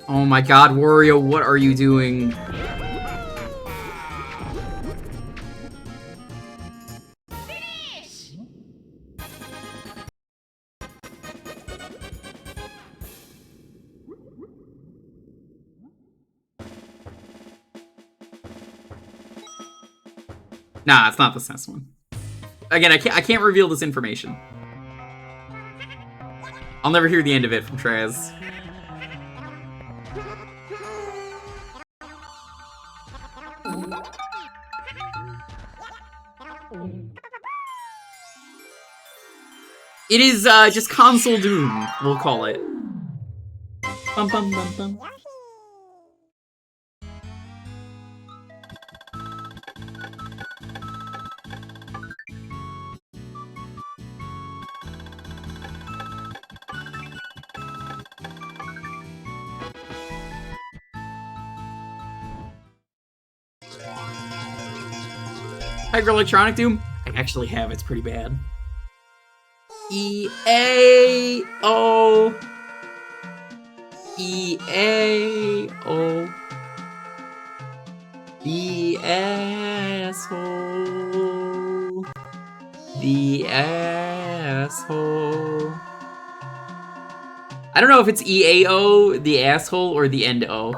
Oh my god, Wario, what are you doing? Nah, it's not the SNES one. Again, I can't reveal this information. I'll never hear the end of it from Traz. It is just console Doom, we'll call it. Bum bum bum bum. Hyper-electronic Doom? I actually have, it's pretty bad. EA! Oh! E-A-O. The asshole. The asshole. I don't know if it's E-A-O, the asshole, or the end O.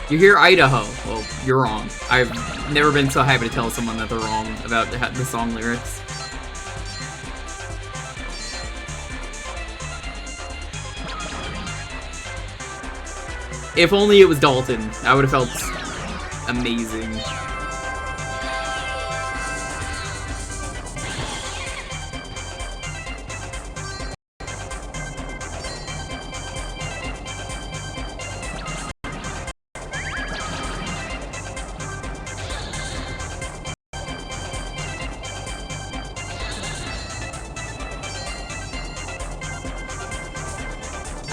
You hear Idaho. Well, you're wrong. I've never been so happy to tell someone that they're wrong about the song lyrics. If only it was Dalton. I would have felt amazing.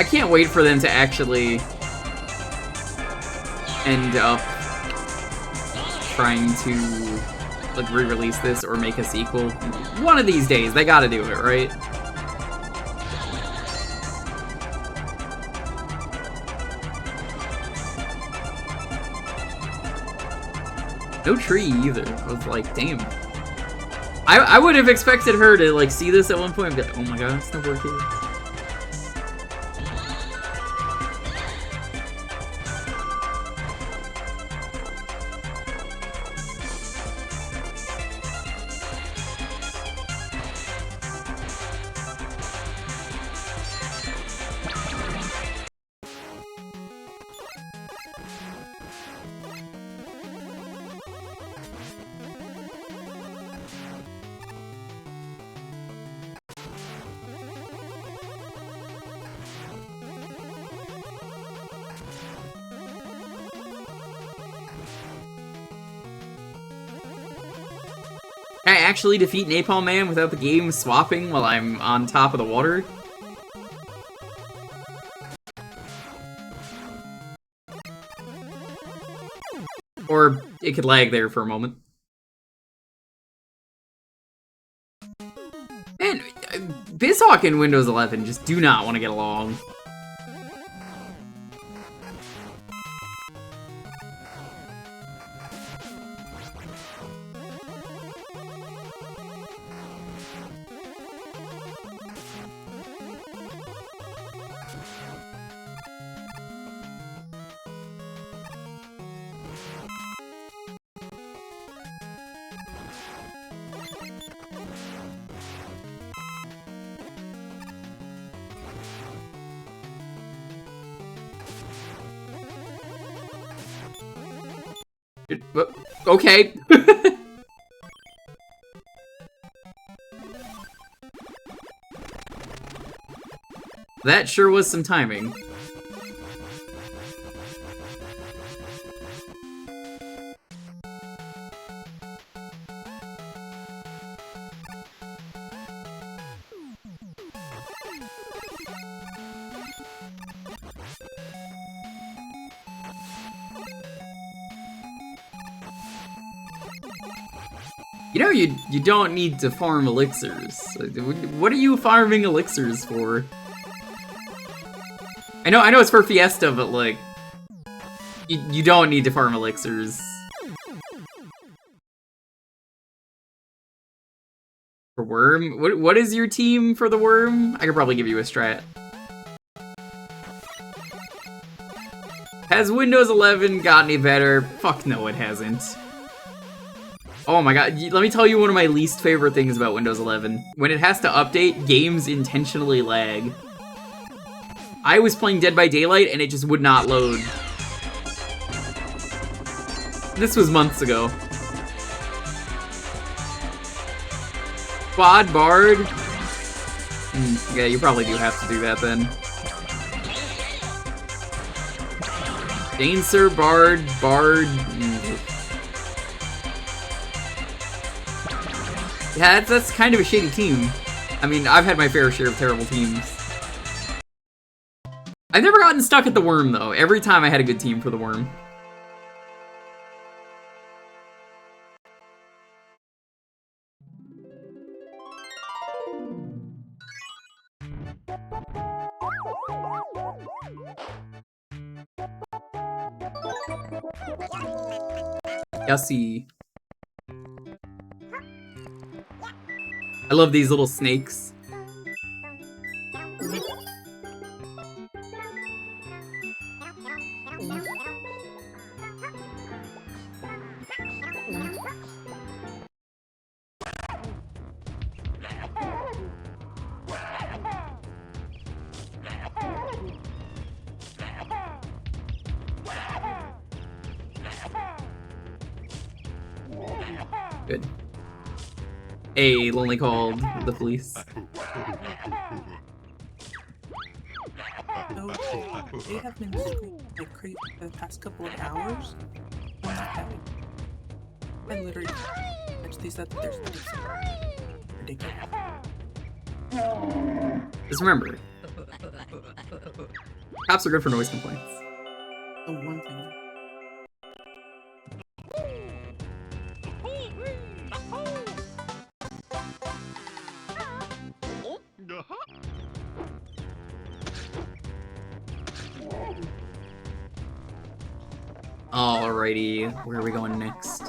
I can't wait for them to actually end up trying to like re-release this or make a sequel. One of these days, they gotta do it, right? No tree either. I was like, damn. I would have expected her to like see this at one point and be like, oh my god, it's not working. Can I actually defeat Napalm Man without the game swapping while I'm on top of the water? Or it could lag there for a moment. Man, Bizhawk and Windows 11 just do not want to get along. Okay. That sure was some timing. You know, you don't need to farm elixirs. What are you farming elixirs for? I know it's for Fiesta, but like, you don't need to farm elixirs. For worm? What is your team for the worm? I could probably give you a strat. Has Windows 11 got any better? Fuck no, it hasn't. Oh my god, let me tell you one of my least favorite things about Windows 11. When it has to update, games intentionally lag. I was playing Dead by Daylight and it just would not load. This was months ago. Quad Bard? Yeah, you probably do have to do that then. Dancer, Bard. Yeah, that's kind of a shitty team. I mean, I've had my fair share of terrible teams. I've never gotten stuck at the worm, though. Every time I had a good team for the worm. Yussie. I love these little snakes. Good. Hey, Lonely called the police. So, they have been sleeping like crazy for the past couple of hours. I'm not having. I literally actually said that there's ridiculous. Just remember, cops are good for noise complaints. The one thing. Alrighty, where are we going next?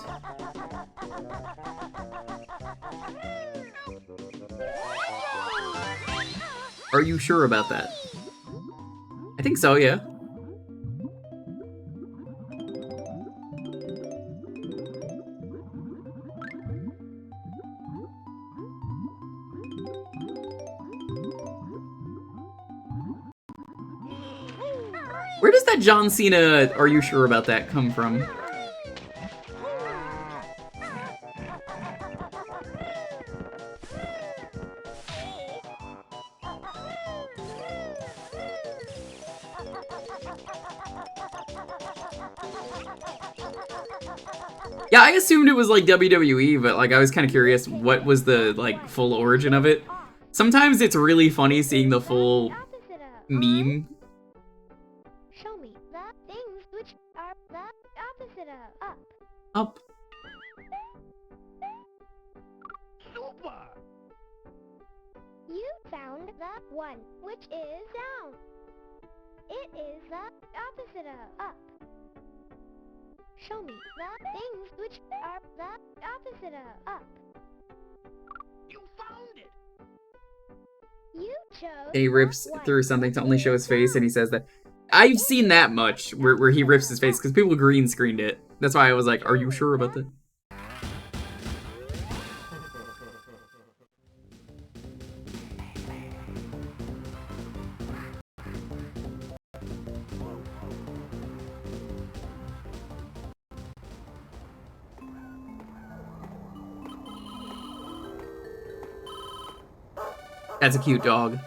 Are you sure about that? I think so, yeah. Where does that John Cena, are you sure about that, come from? Yeah, I assumed it was like WWE, but like I was kind of curious what was the like full origin of it. Sometimes it's really funny seeing the full meme. Show me the things which are the opposite of up. Up. Super! You found the one which is down. It is the opposite of up. Show me the things which are the opposite of up. You found it! You chose. And he rips through something to only show his face, and he says that. I've seen that much where he rips his face because people green screened it. That's why I was like, "Are you sure about that?" That's a cute dog.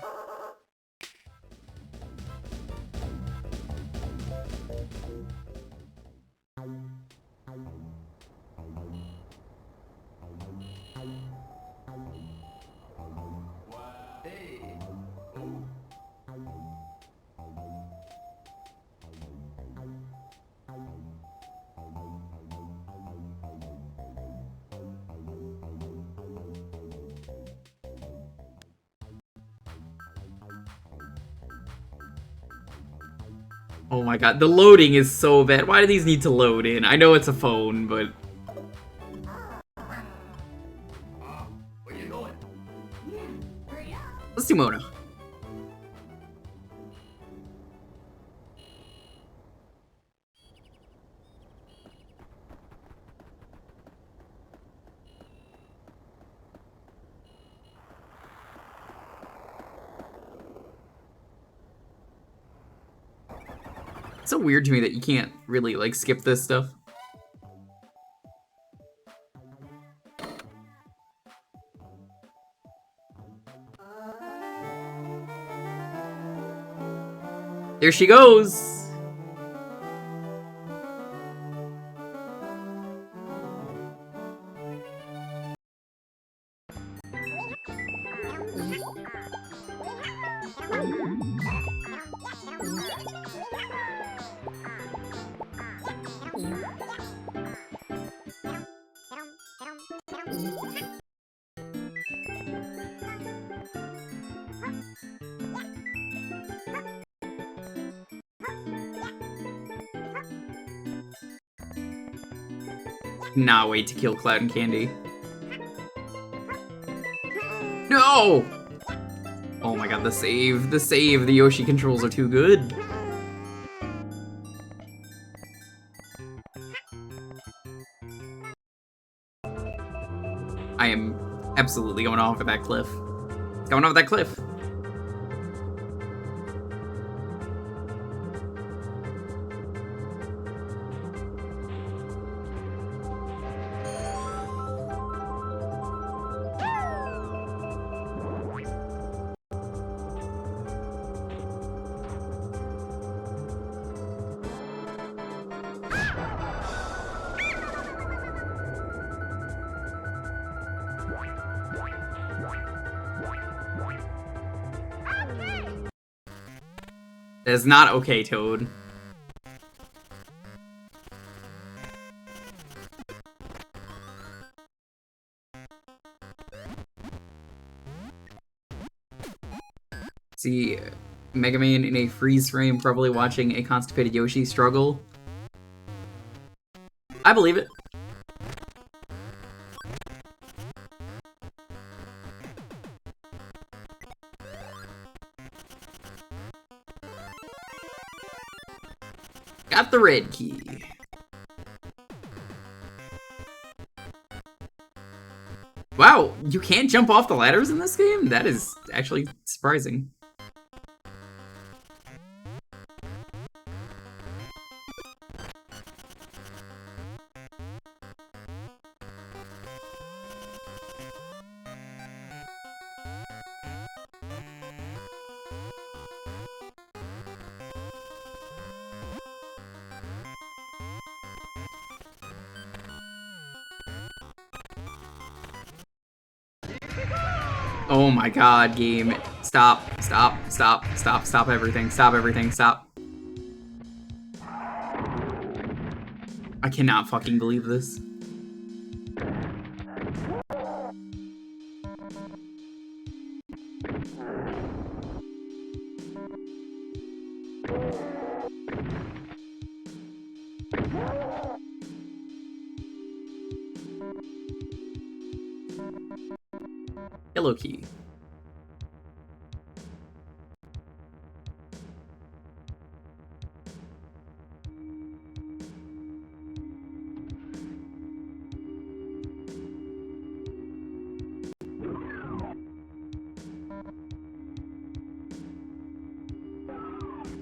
Oh my god, the loading is so bad. Why do these need to load in? I know it's a phone, but... Where you going? Let's do Mona. It's so weird to me that you can't really, like, skip this stuff. There she goes! Cannot wait to kill Cloud and Candy. No! Oh my god, the save. The save. The Yoshi controls are too good. I am absolutely going off of that cliff. Going off that cliff. That's not okay, Toad. See, Mega Man in a freeze frame, probably watching a constipated Yoshi struggle. I believe it. Got the red key. Wow, you can't jump off the ladders in this game? That is actually surprising. Oh my god, game. Stop, stop, stop, stop, stop everything, stop everything, stop. I cannot fucking believe this. Yellow key.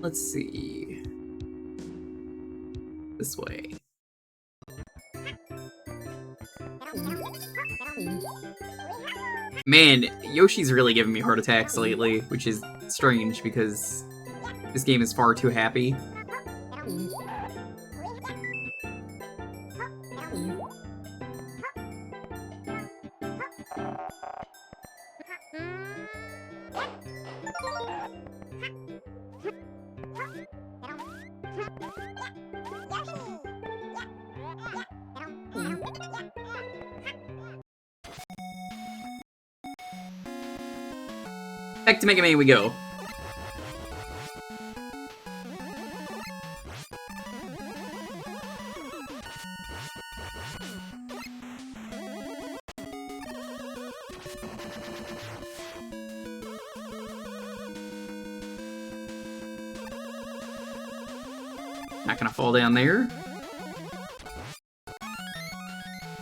Let's see. This way. Man, Yoshi's really giving me heart attacks lately, which is strange because this game is far too happy. Back to Mega Man we go. Not gonna fall down there.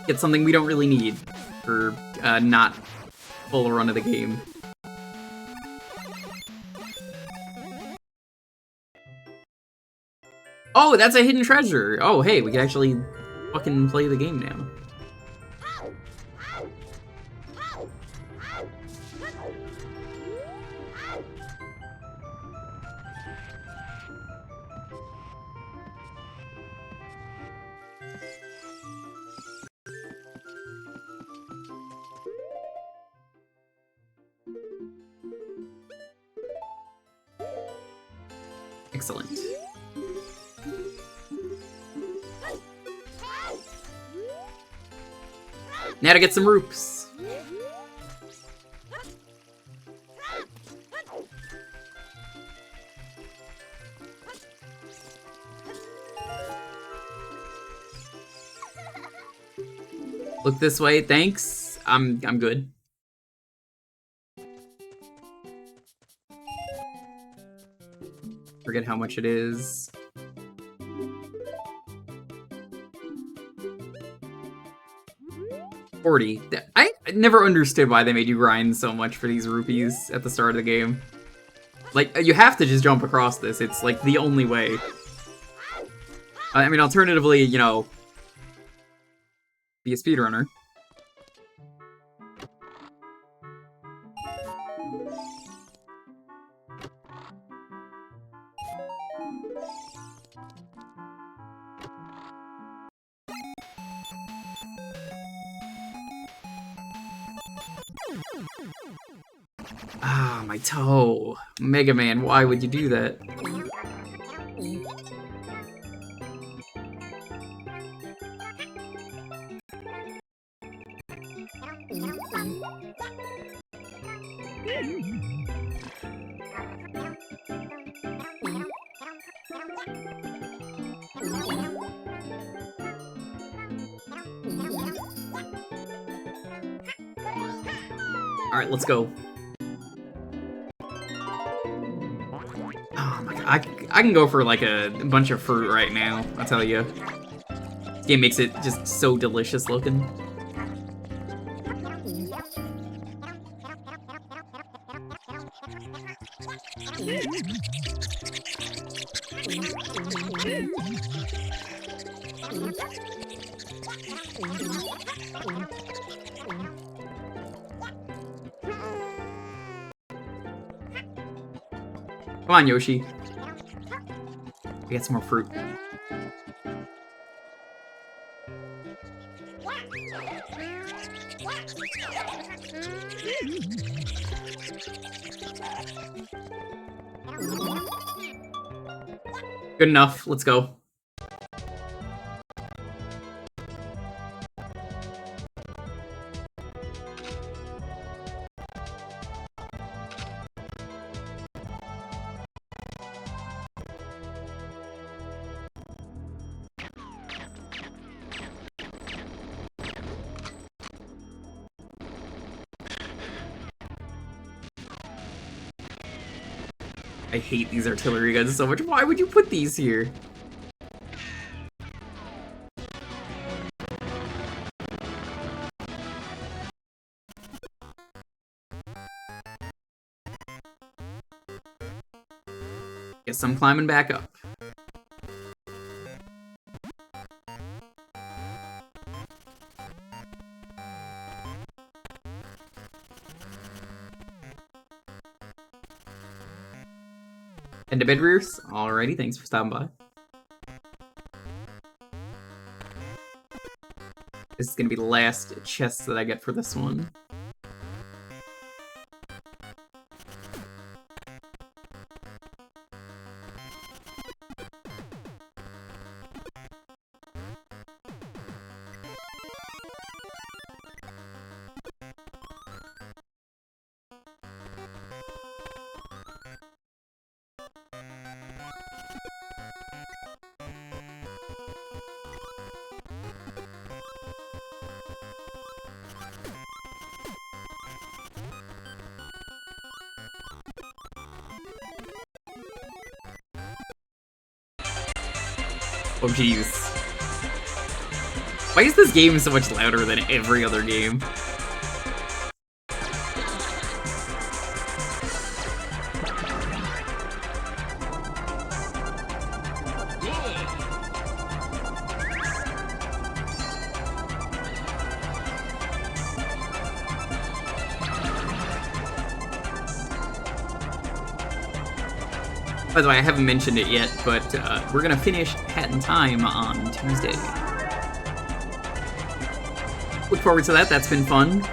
Get something we don't really need for not full run of the game. Oh, that's a hidden treasure! Oh, hey, we can actually fucking play the game now. Excellent. Now to get some roops. Look this way, thanks. I'm good. Forget how much it is. $40. I never understood why they made you grind so much for these rupees at the start of the game. Like, you have to just jump across this. It's, like, the only way. I mean, alternatively, you know, be a speedrunner. Ah, my toe. Mega Man, why would you do that? Alright, let's go. Oh my god, I can go for like a bunch of fruit right now, I'll tell you. This game makes it just so delicious looking. Come on, Yoshi. We got some more fruit. Good enough. Let's go. I hate these artillery guns so much. Why would you put these here? Guess I'm climbing back up. And to bed rears? Alrighty, thanks for stopping by. This is gonna be the last chest that I get for this one. Oh jeez. Why is this game so much louder than every other game? By the way, I haven't mentioned it yet, but we're gonna finish Hat in Time on Tuesday. Look forward to that, that's been fun.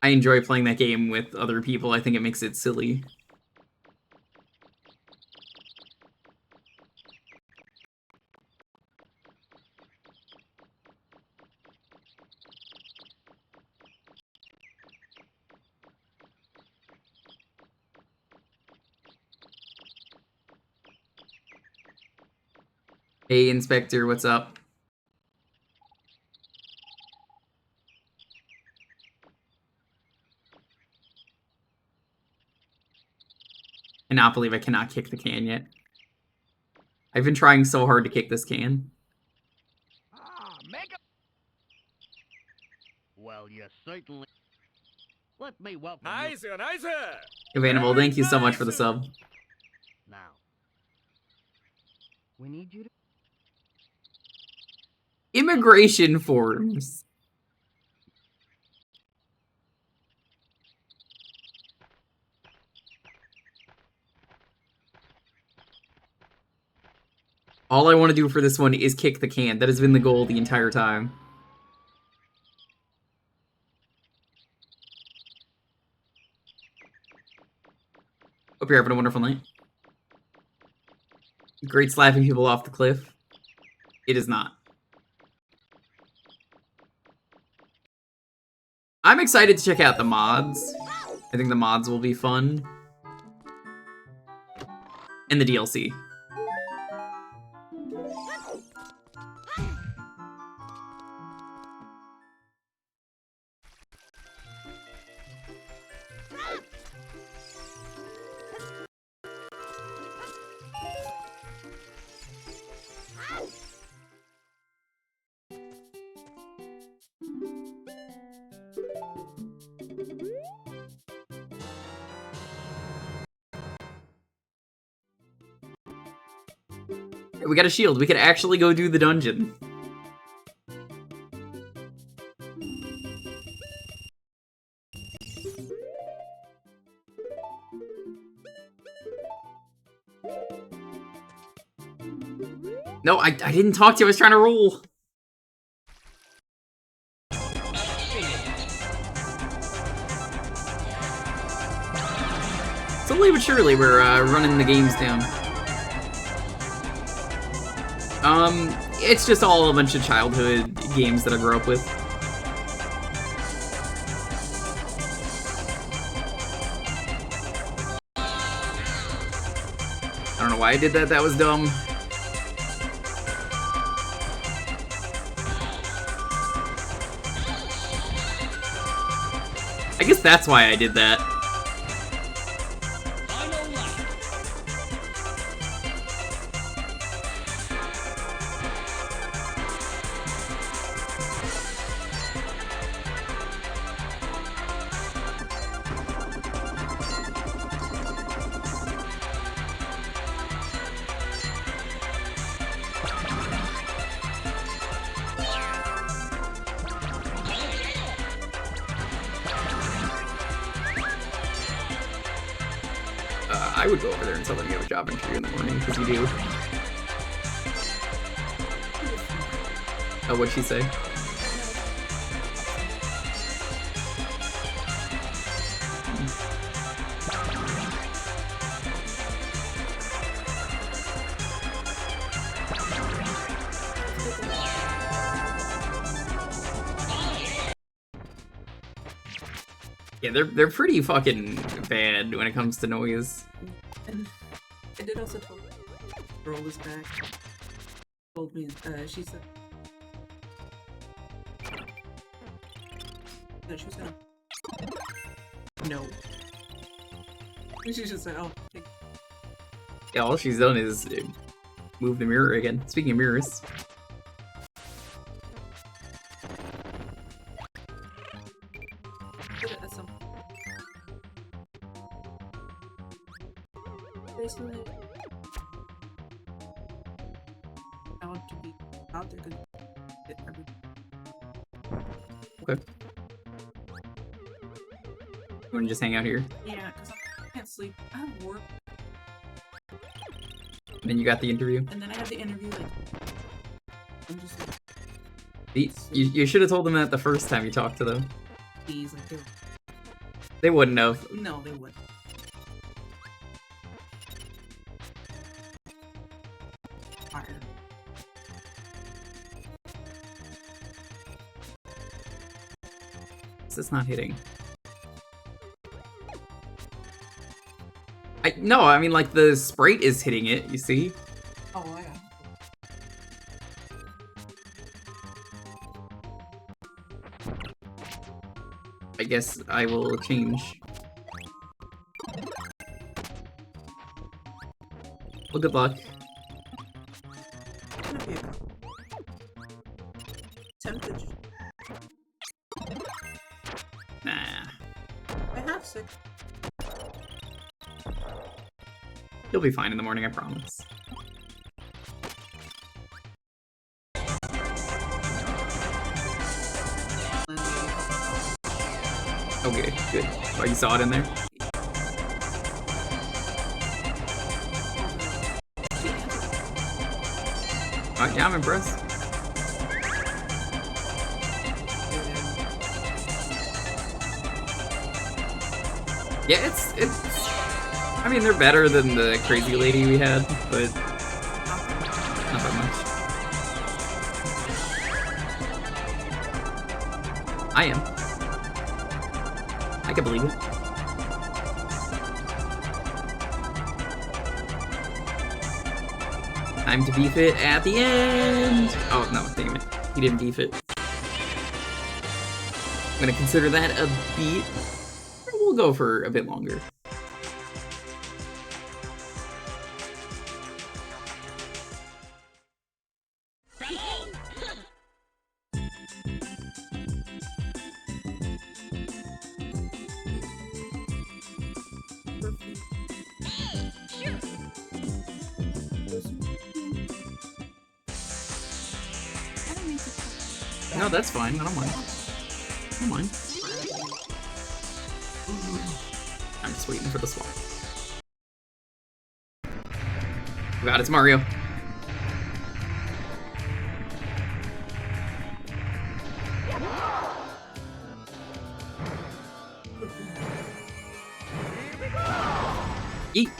I enjoy playing that game with other people, I think it makes it silly. Hey, Inspector, what's up? I cannot believe I cannot kick the can yet. I've been trying so hard to kick this can. Make a... Well, you certainly... Let me welcome you. Nice. Animal, thank you so much for the sub. Now, we need you to... Immigration forms. All I want to do for this one is kick the can. That has been the goal the entire time. Hope you're having a wonderful night. Great slapping people off the cliff. It is not. I'm excited to check out the mods. I think the mods will be fun. And the DLC. We got a shield. We could actually go do the dungeon. No, I didn't talk to you. I was trying to roll. Slowly but surely, we're running the games down. It's just all a bunch of childhood games that I grew up with. I don't know why I did that. That was dumb. I guess that's why I did that. I would go over there and tell them you have a job interview in the morning, because you do. Oh, what'd she say? Yeah, they're pretty fucking bad when it comes to noise. And I did also tell the girl was back. Told me, she said that she was gonna. No. She just said, oh. Okay. Yeah, all she's done is move the mirror again. Speaking of mirrors. Basically, I want to be out there to get everything. Okay. You wanna just hang out here? Yeah, because I can't sleep. I have work. And then you got the interview? And then I have the interview, like, I'm just like... You should have told them that the first time you talked to them. Please, like, they wouldn't have. No, they wouldn't. It's not hitting. No, I mean, like, the sprite is hitting it, you see? Oh, I got it. I guess I will change. Well, good luck. It's gonna be a tempted. Nah. I have 6. You'll be fine in the morning, I promise. Okay, good. Oh, you saw it in there? Yeah, I'm impressed. Yeah, it's. I mean, they're better than the crazy lady we had, but not that much. I am. I can believe it. Time to beef it at the end! Oh, no, damn it. He didn't beef it. I'm gonna consider that a beat. We'll go for a bit longer. No, that's fine. I don't mind. I don't mind. I'm just waiting for the swap. Oh god, it's Mario. Eat.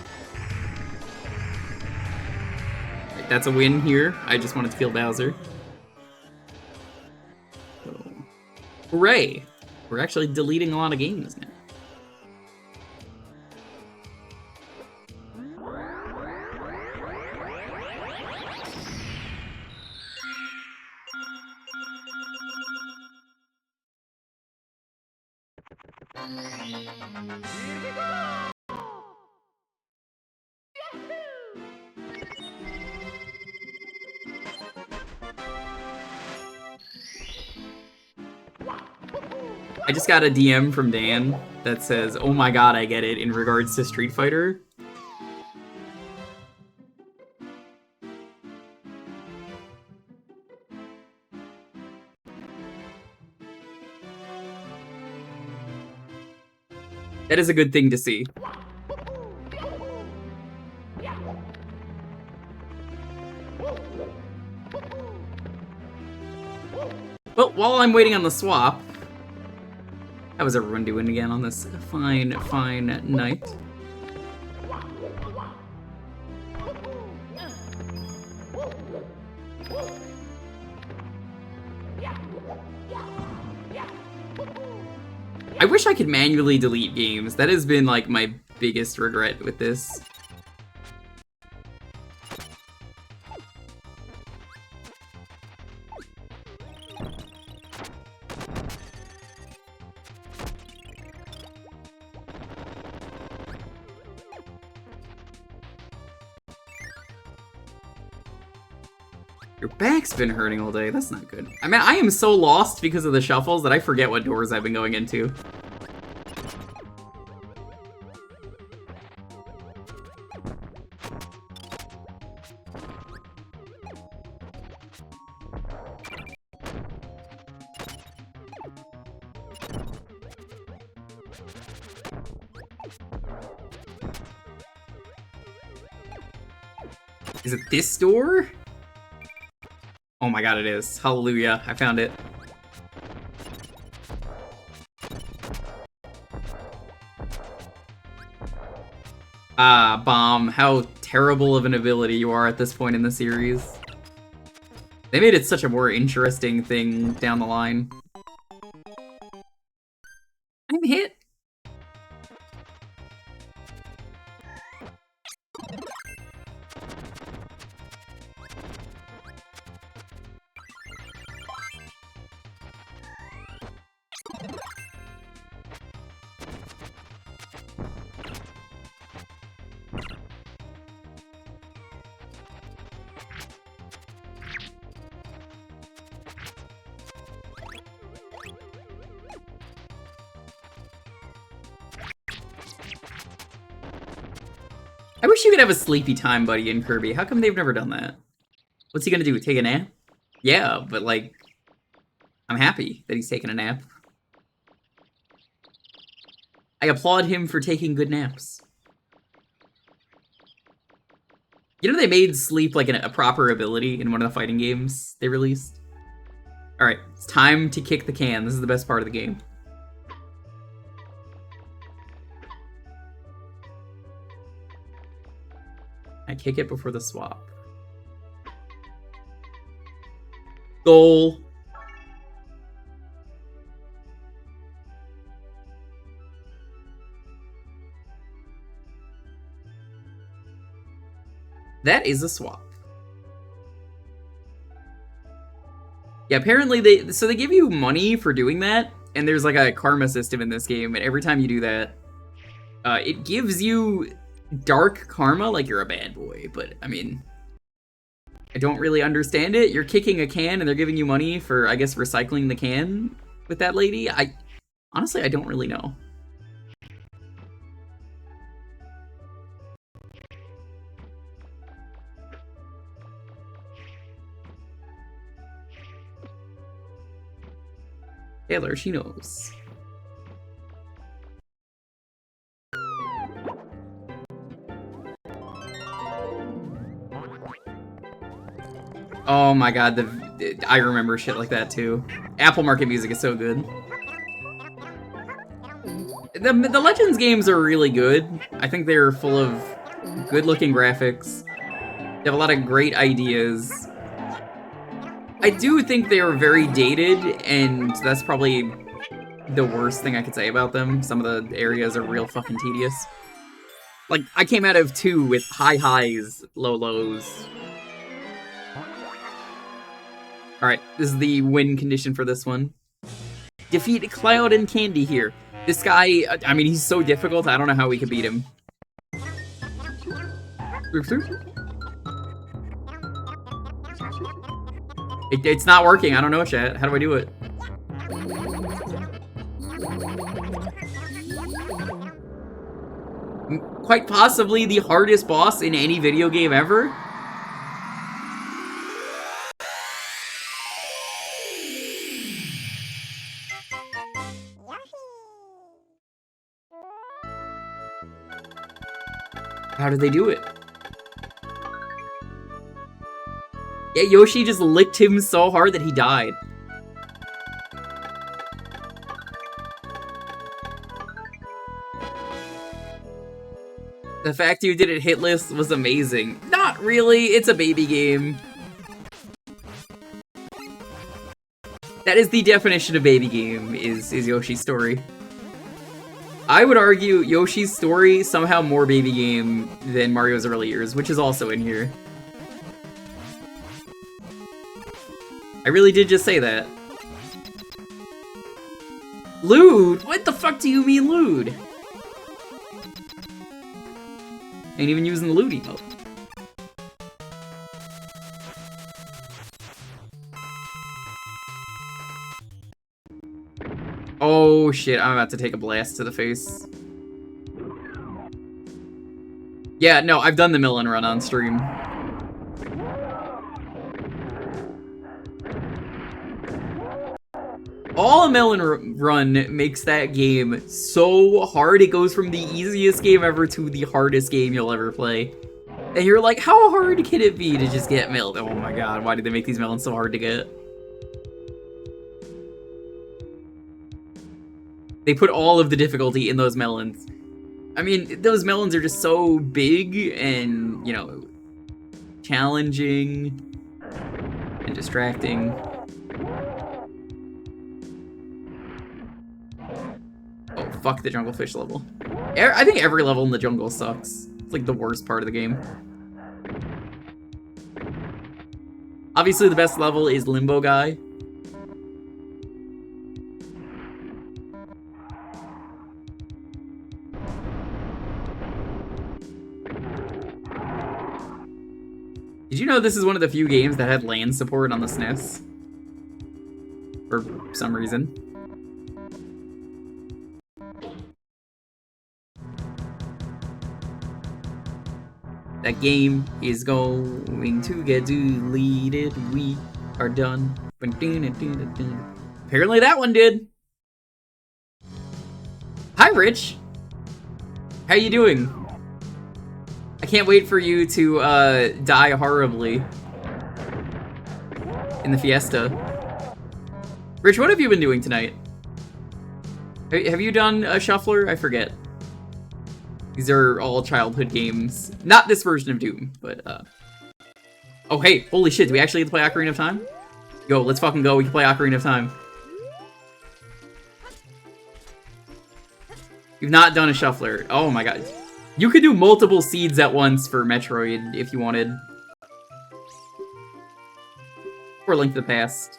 Right, that's a win here. I just wanted to kill Bowser. Hooray! We're actually deleting a lot of games now. I just got a DM from Dan that says, "Oh my god, I get it," in regards to Street Fighter. That is a good thing to see. Well, while I'm waiting on the swap, how was everyone doing again on this fine, fine night? I wish I could manually delete games. That has been like my biggest regret with this. Your back's been hurting all day. That's not good. I mean, I am so lost because of the shuffles that I forget what doors I've been going into. Is it this door? Oh my god, it is. Hallelujah, I found it. Ah, Bomb, how terrible of an ability you are at this point in the series. They made it such a more interesting thing down the line. I'm hit. I wish you could have a sleepy time buddy in Kirby. How come they've never done that? What's he gonna do? Take a nap? Yeah, but like, I'm happy that he's taking a nap. I applaud him for taking good naps. You know they made sleep like a proper ability in one of the fighting games they released? Alright, it's time to kick the can. This is the best part of the game. I kick it before the swap. Goal. That is a swap. Yeah, apparently they give you money for doing that, and there's like a karma system in this game, and every time you do that, it gives you dark karma like you're a bad boy, but I mean, I don't really understand it. You're kicking a can and they're giving you money for, I guess, recycling the can with that lady. Honestly, I don't really know. Taylor, she knows. Oh my god, I remember shit like that too. Apple Market music is so good. The Legends games are really good. I think they're full of good-looking graphics. They have a lot of great ideas. I do think they are very dated, and that's probably the worst thing I could say about them. Some of the areas are real fucking tedious. Like, I came out of 2 with high highs, low lows. Alright, this is the win condition for this one. Defeat Cloud and Candy here. This guy, I mean, he's so difficult, I don't know how we could beat him. It's not working, I don't know, chat. How do I do it? Quite possibly the hardest boss in any video game ever. How did they do it? Yeah, Yoshi just licked him so hard that he died. The fact you did it hitless was amazing. Not really, it's a baby game. That is the definition of baby game, is Yoshi's Story. I would argue Yoshi's Story somehow more baby game than Mario's early years, which is also in here. I really did just say that. Lewd? What the fuck do you mean lewd? Ain't even using the lewd emote. Oh shit, I'm about to take a blast to the face. Yeah, no, I've done the Millen run on stream. All a Melon run makes that game so hard, it goes from the easiest game ever to the hardest game you'll ever play. And you're like, how hard can it be to just get milled? Oh my god, why did they make these melons so hard to get? They put all of the difficulty in those melons. I mean, those melons are just so big and, you know, challenging and distracting. Oh, fuck the jungle fish level. I think every level in the jungle sucks. It's like the worst part of the game. Obviously, the best level is Limbo Guy. Did you know this is one of the few games that had LAN support on the SNES? For some reason. That game is going to get deleted. We are done. Apparently that one did. Hi, Rich. How you doing? I can't wait for you to die horribly in the fiesta. Rich, what have you been doing tonight? Have you done a Shuffler? I forget. These are all childhood games. Not this version of Doom, but oh hey, holy shit, do we actually get to play Ocarina of Time? Go, let's fucking go, we can play Ocarina of Time. You've not done a Shuffler. Oh my god. You could do multiple seeds at once for Metroid if you wanted. Or Link to the Past.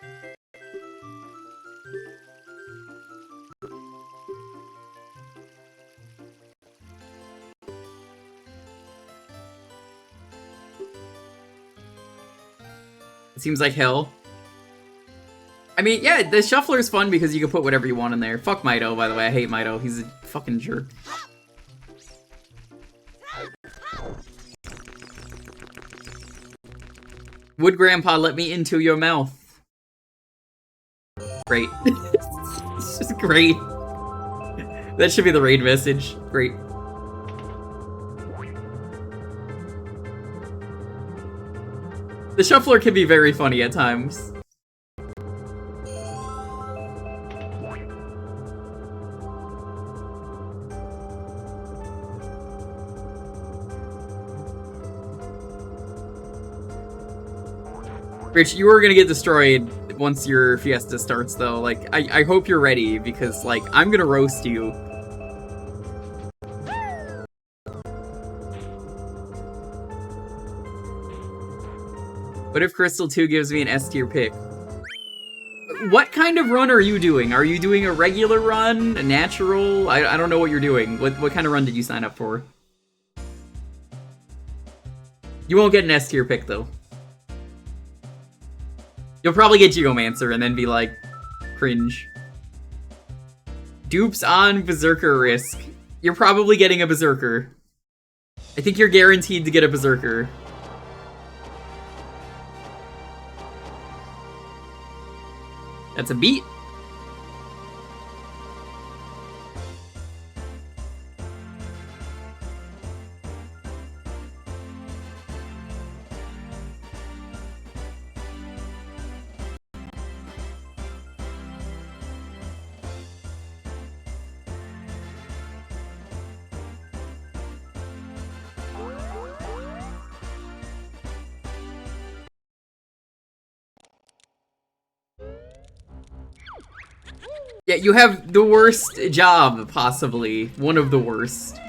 It seems like hell. I mean, yeah, the Shuffler is fun because you can put whatever you want in there. Fuck Mito, by the way. I hate Mito. He's a fucking jerk. Would Grandpa let me into your mouth? Great. It's just great. That should be the raid message. Great. The Shuffler can be very funny at times. Rich, you are gonna get destroyed once your fiesta starts, though. Like, I hope you're ready, because, like, I'm gonna roast you. What if Crystal 2 gives me an S tier pick? What kind of run are you doing? Are you doing a regular run? A natural? I don't know what you're doing. What kind of run did you sign up for? You won't get an S tier pick, though. You'll probably get Geomancer and then be like, cringe. Dupes on Berserker risk. You're probably getting a Berserker. I think you're guaranteed to get a Berserker. That's a beat. Yeah, you have the worst job, possibly. One of the worst.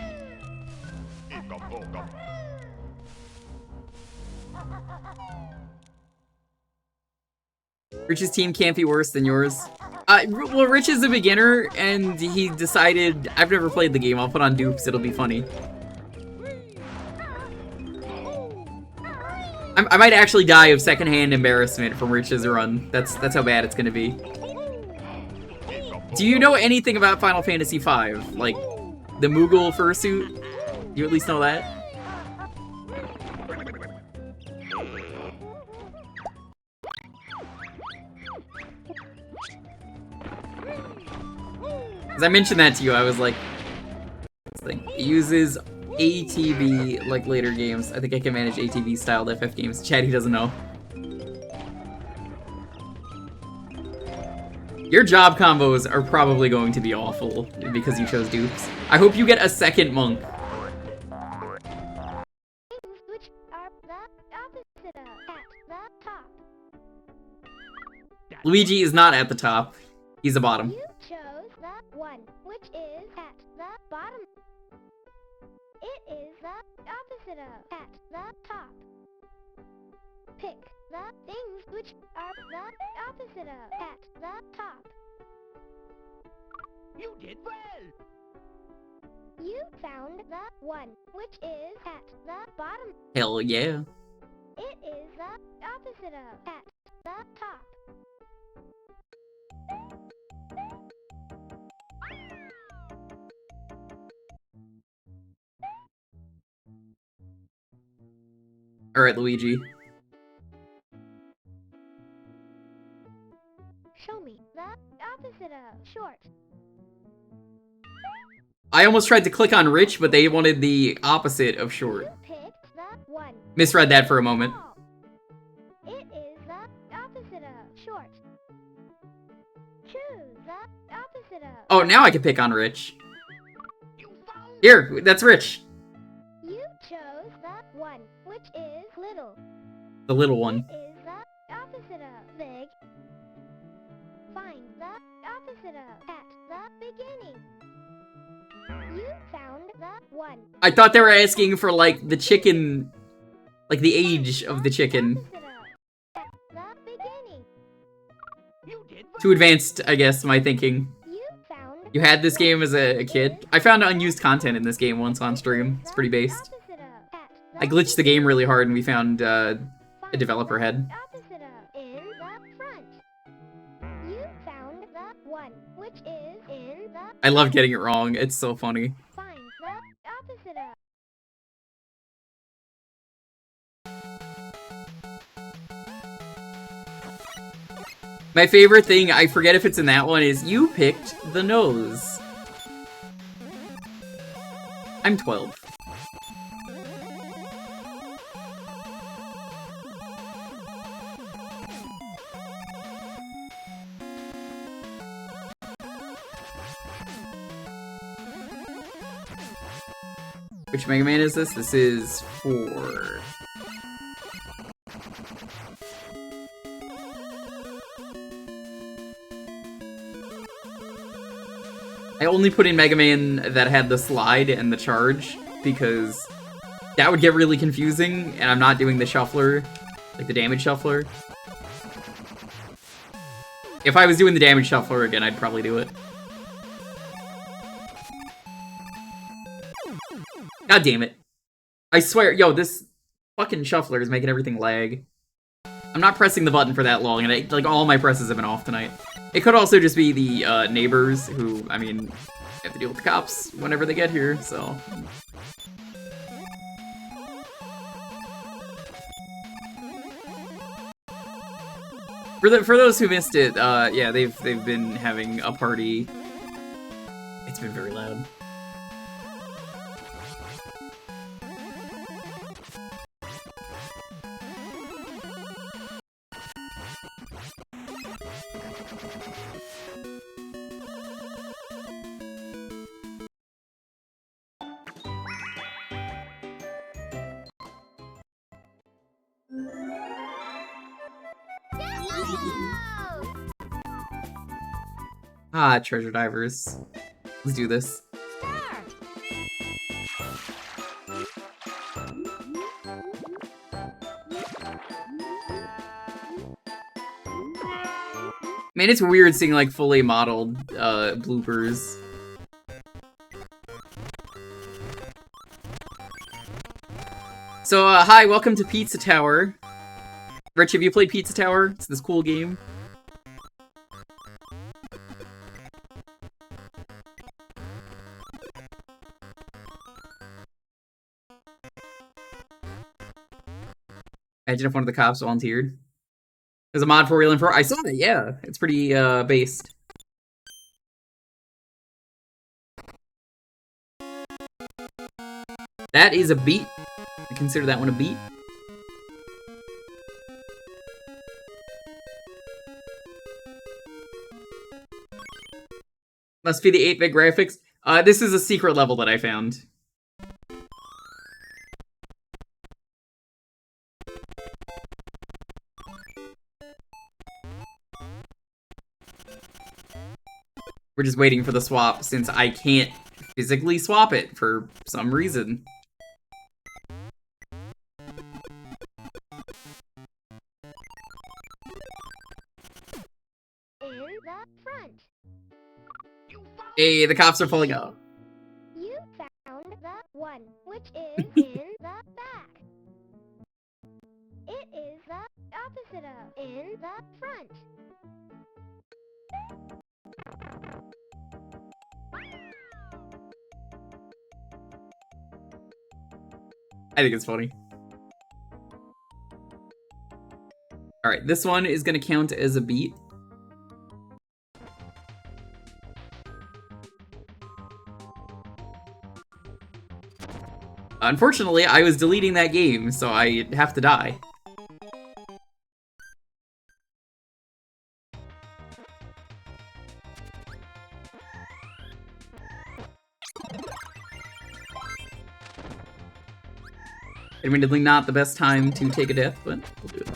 Rich's team can't be worse than yours. Well, Rich is a beginner, and he decided, I've never played the game, I'll put on dupes, it'll be funny. I might actually die of secondhand embarrassment from Rich's run. That's how bad it's gonna be. Do you know anything about Final Fantasy V? Like, the Moogle fursuit? You at least know that? As I mentioned that to you, I was like, this thing. It uses ATB like later games. I think I can manage ATB styled FF games. Chad, he doesn't know. Your job combos are probably going to be awful because you chose dupes. I hope you get a second monk. Which are the opposite of at the top. Luigi is not at the top. He's a bottom. You chose the one, which is at the bottom. It is the opposite of at the top. Pick the things which are the opposite of at the top. You did well. You found the one, which is at the bottom. Hell yeah. It is the opposite of at the top. Alright, Luigi. Show me the opposite of short. I almost tried to click on rich, but they wanted the opposite of short. You picked the one. Misread that for a moment. It is the opposite of short. Choose the opposite of. Oh, now I can pick on rich. Here, that's rich. You chose the one, which is little. The little one. It is the opposite of big. Find the opposite of at the beginning. You found the one. I thought they were asking for, like, the chicken... Like, the age of the chicken. At the beginning. Too advanced, I guess, my thinking. You found You had this game as a kid? I found unused content in this game once on stream. It's pretty based. opposite of at I glitched the game really hard and we found a developer head. opposite of in the front. You found the one, which is in the. I love getting it wrong. It's so funny. Find the opposite of. My favorite thing, I forget if it's in that one, is you picked the nose. I'm 12. Which Mega Man is this? This is 4. I only put in Mega Man that had the slide and the charge, because that would get really confusing, and I'm not doing the shuffler, like the damage shuffler. If I was doing the damage shuffler again, I'd probably do it. God damn it. I swear, yo, this fucking shuffler is making everything lag. I'm not pressing the button for that long, and like all my presses have been off tonight. It could also just be the neighbors who, I mean, have to deal with the cops whenever they get here, so. For those who missed it, yeah, they've been having a party. It's been very loud. Ah, treasure divers. Let's do this. Man, it's weird seeing like fully modeled bloopers. So, hi, welcome to Pizza Tower. Rich, have you played Pizza Tower? It's this cool game. Imagine if one of the cops volunteered. There's a mod for Wheel and Pro. I saw that, yeah. It's pretty, based. That is a beat. I consider that one a beat. Must be the 8-bit graphics. This is a secret level that I found. We're just waiting for the swap since I can't physically swap it for some reason. In the front. Hey, the cops are pulling up. You found the one, which is in the back. It is the opposite of in the front. I think it's funny. Alright, this one is gonna count as a beat. Unfortunately, I was deleting that game, so I have to die. Admittedly not the best time to take a death, but we'll do it.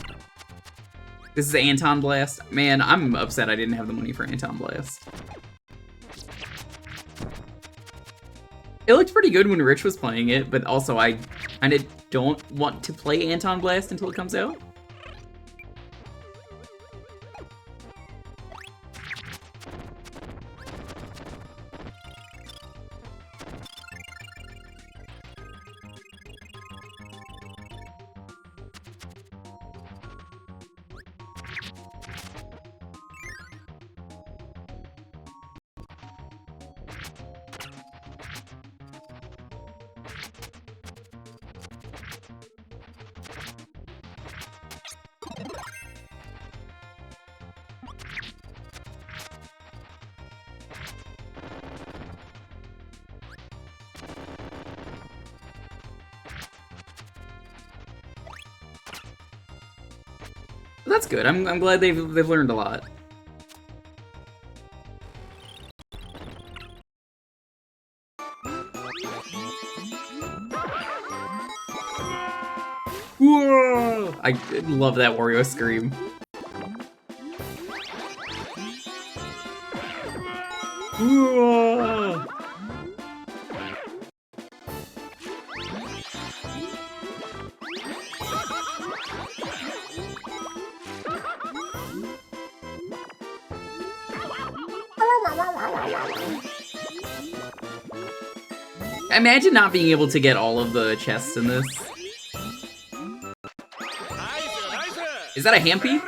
This is Anton Blast. Man, I'm upset I didn't have the money for Anton Blast. It looked pretty good when Rich was playing it, but also I kinda don't want to play Anton Blast until it comes out. That's good. I'm glad they've learned a lot. Whoa! I love that Wario scream. Whoa! Imagine not being able to get all of the chests in this. Is that a Hampy?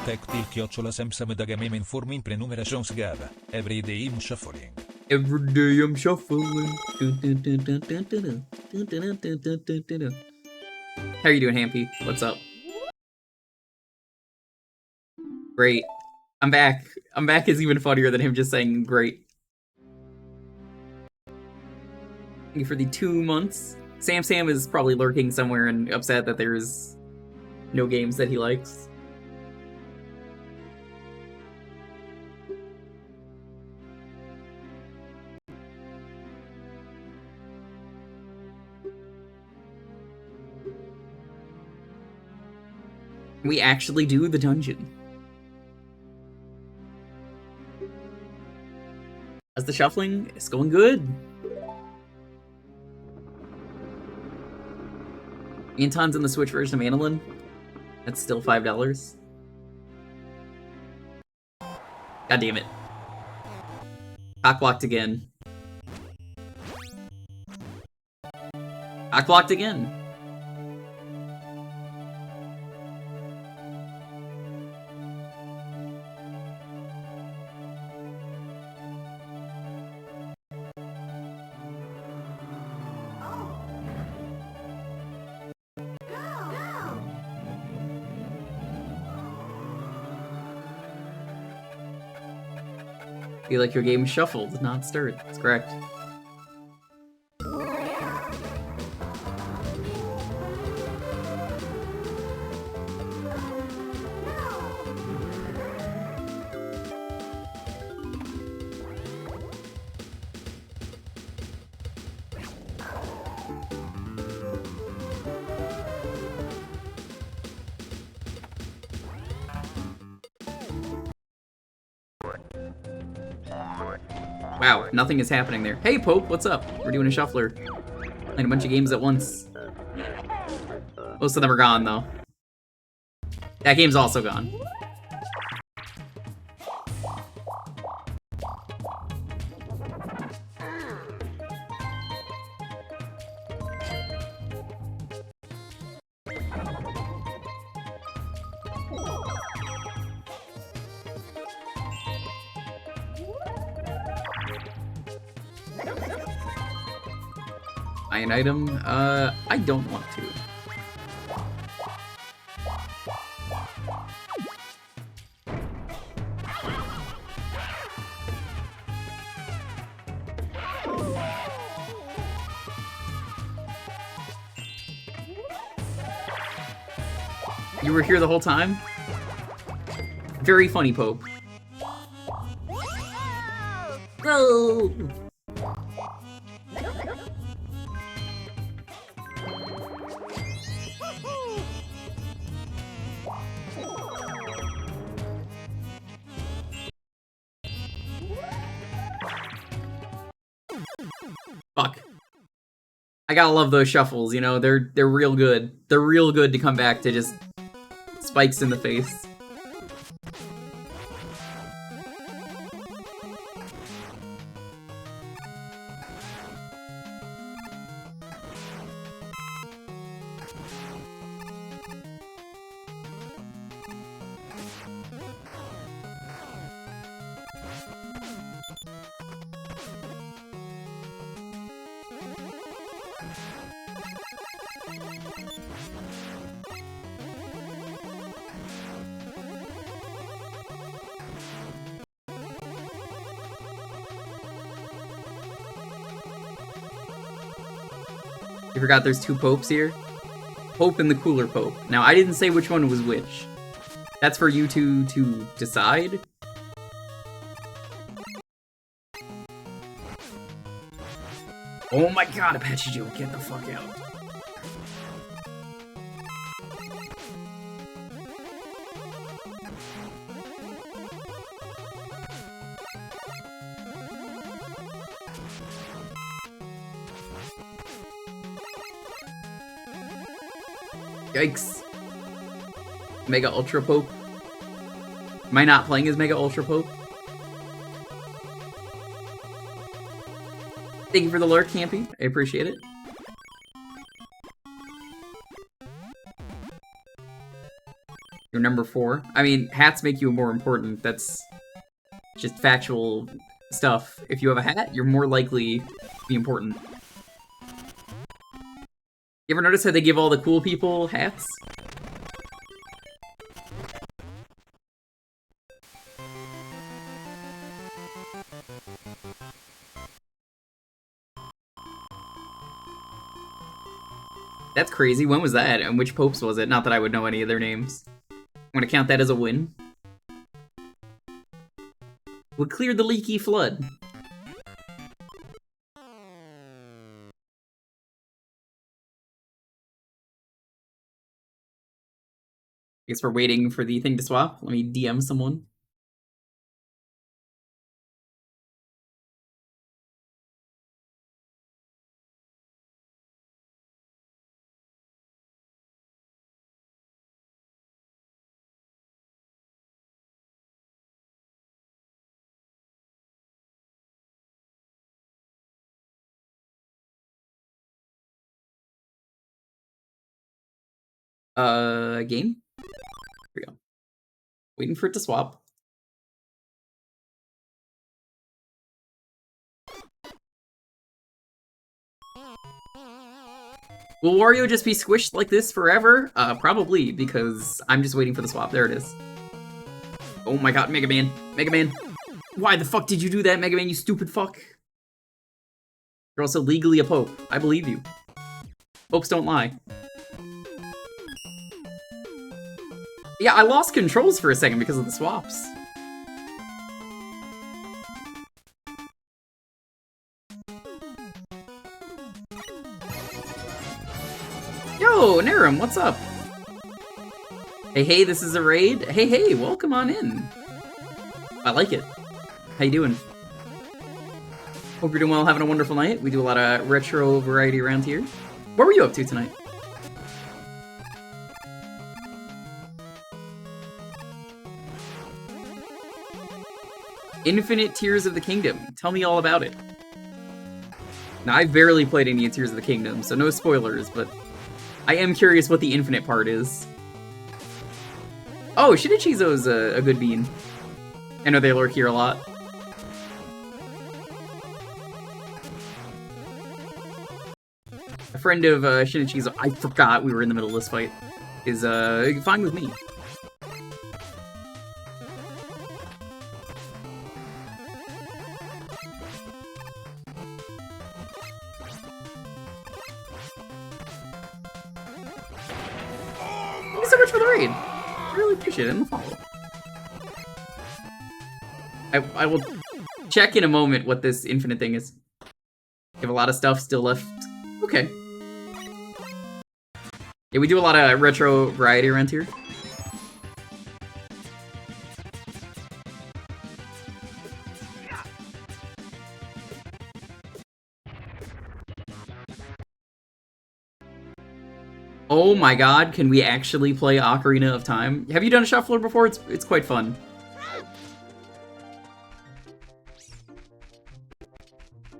Tech@samsamedagamemen informing prenumerations gaba. Every day I'm shuffling. Every day I'm shuffling. How are you doing, Hampy? What's up? Great. I'm back. I'm back is even funnier than him just saying great. Thank you for the 2 months. Sam is probably lurking somewhere and upset that there's no games that he likes. We actually do the dungeon. How's the shuffling? It's going good. Anton's in the Switch version of Manolin. That's still $5. God damn it. Cock blocked again. Cock blocked again. Feel like your game shuffled, not stirred. That's correct. Wow, nothing is happening there. Hey, Pope, what's up? We're doing a shuffler. Playing a bunch of games at once. Most of them are gone, though. That game's also gone. Buy an item? I don't want to. You were here the whole time? Very funny, Pope. Go! Fuck. I gotta love those shuffles, you know, they're real good. They're real good to come back to just spikes in the face. You forgot there's two popes here? Pope and the cooler pope. Now, I didn't say which one was which. That's for you two to decide. Oh my god, Apache Joe, get the fuck out. Yikes. Mega Ultra Pope. Am I not playing as Mega Ultra Pope? Thank you for the lurk, Campy. I appreciate it. You're number 4. I mean, hats make you more important. That's just factual stuff. If you have a hat, you're more likely to be important. You ever notice how they give all the cool people hats? That's crazy. When was that? And which popes was it? Not that I would know any of their names. I'm gonna count that as a win. We'll clear the leaky flood. I guess we're waiting for the thing to swap. Let me DM someone. Game? Here we go. Waiting for it to swap. Will Wario just be squished like this forever? Probably, because I'm just waiting for the swap. There it is. Oh my god, Mega Man. Mega Man. Why the fuck did you do that, Mega Man, you stupid fuck? You're also legally a pope. I believe you. Popes don't lie. Yeah, I lost controls for a second because of the swaps. Yo, Narum, what's up? Hey, hey, this is a raid. Hey, hey, welcome on in. I like it. How you doing? Hope you're doing well, having a wonderful night. We do a lot of retro variety around here. What were you up to tonight? Infinite Tears of the Kingdom. Tell me all about it. Now, I've barely played any Tears of the Kingdom, so no spoilers, but I am curious what the infinite part is. Oh, Shinichizo's a good bean. I know they lurk here a lot. A friend of Shinichizo, I forgot we were in the middle of this fight, is fine with me. you so much for the raid. I really appreciate it. And the follow. I will check in a moment what this infinite thing is. You have a lot of stuff still left. Okay. Yeah, we do a lot of retro variety around here. Oh my god, can we actually play Ocarina of Time? Have you done a Shuffler before? It's quite fun.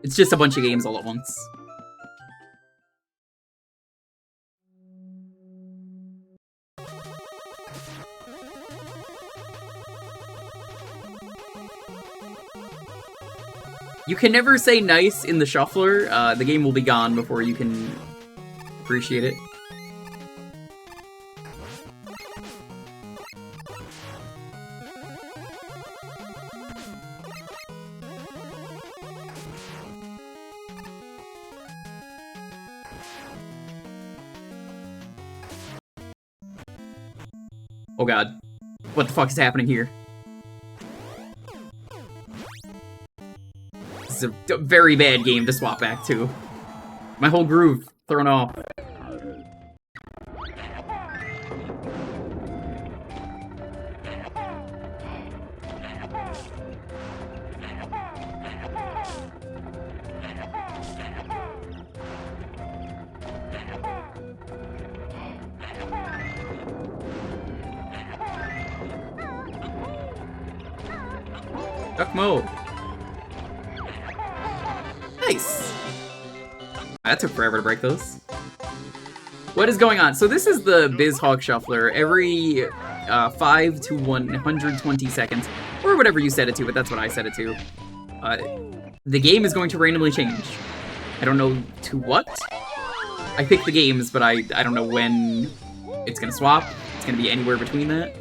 It's just a bunch of games all at once. You can never say nice in the Shuffler. The game will be gone before you can appreciate it. Oh god. What the fuck is happening here? This is a very bad game to swap back to. My whole groove thrown off. Duck mode. Nice. That took forever to break those. What is going on? So this is the Bizhawk Shuffler. Every 5 to 120 seconds, or whatever you set it to, but that's what I set it to. The game is going to randomly change. I don't know to what. I pick the games, but I don't know when it's gonna swap. It's gonna be anywhere between that.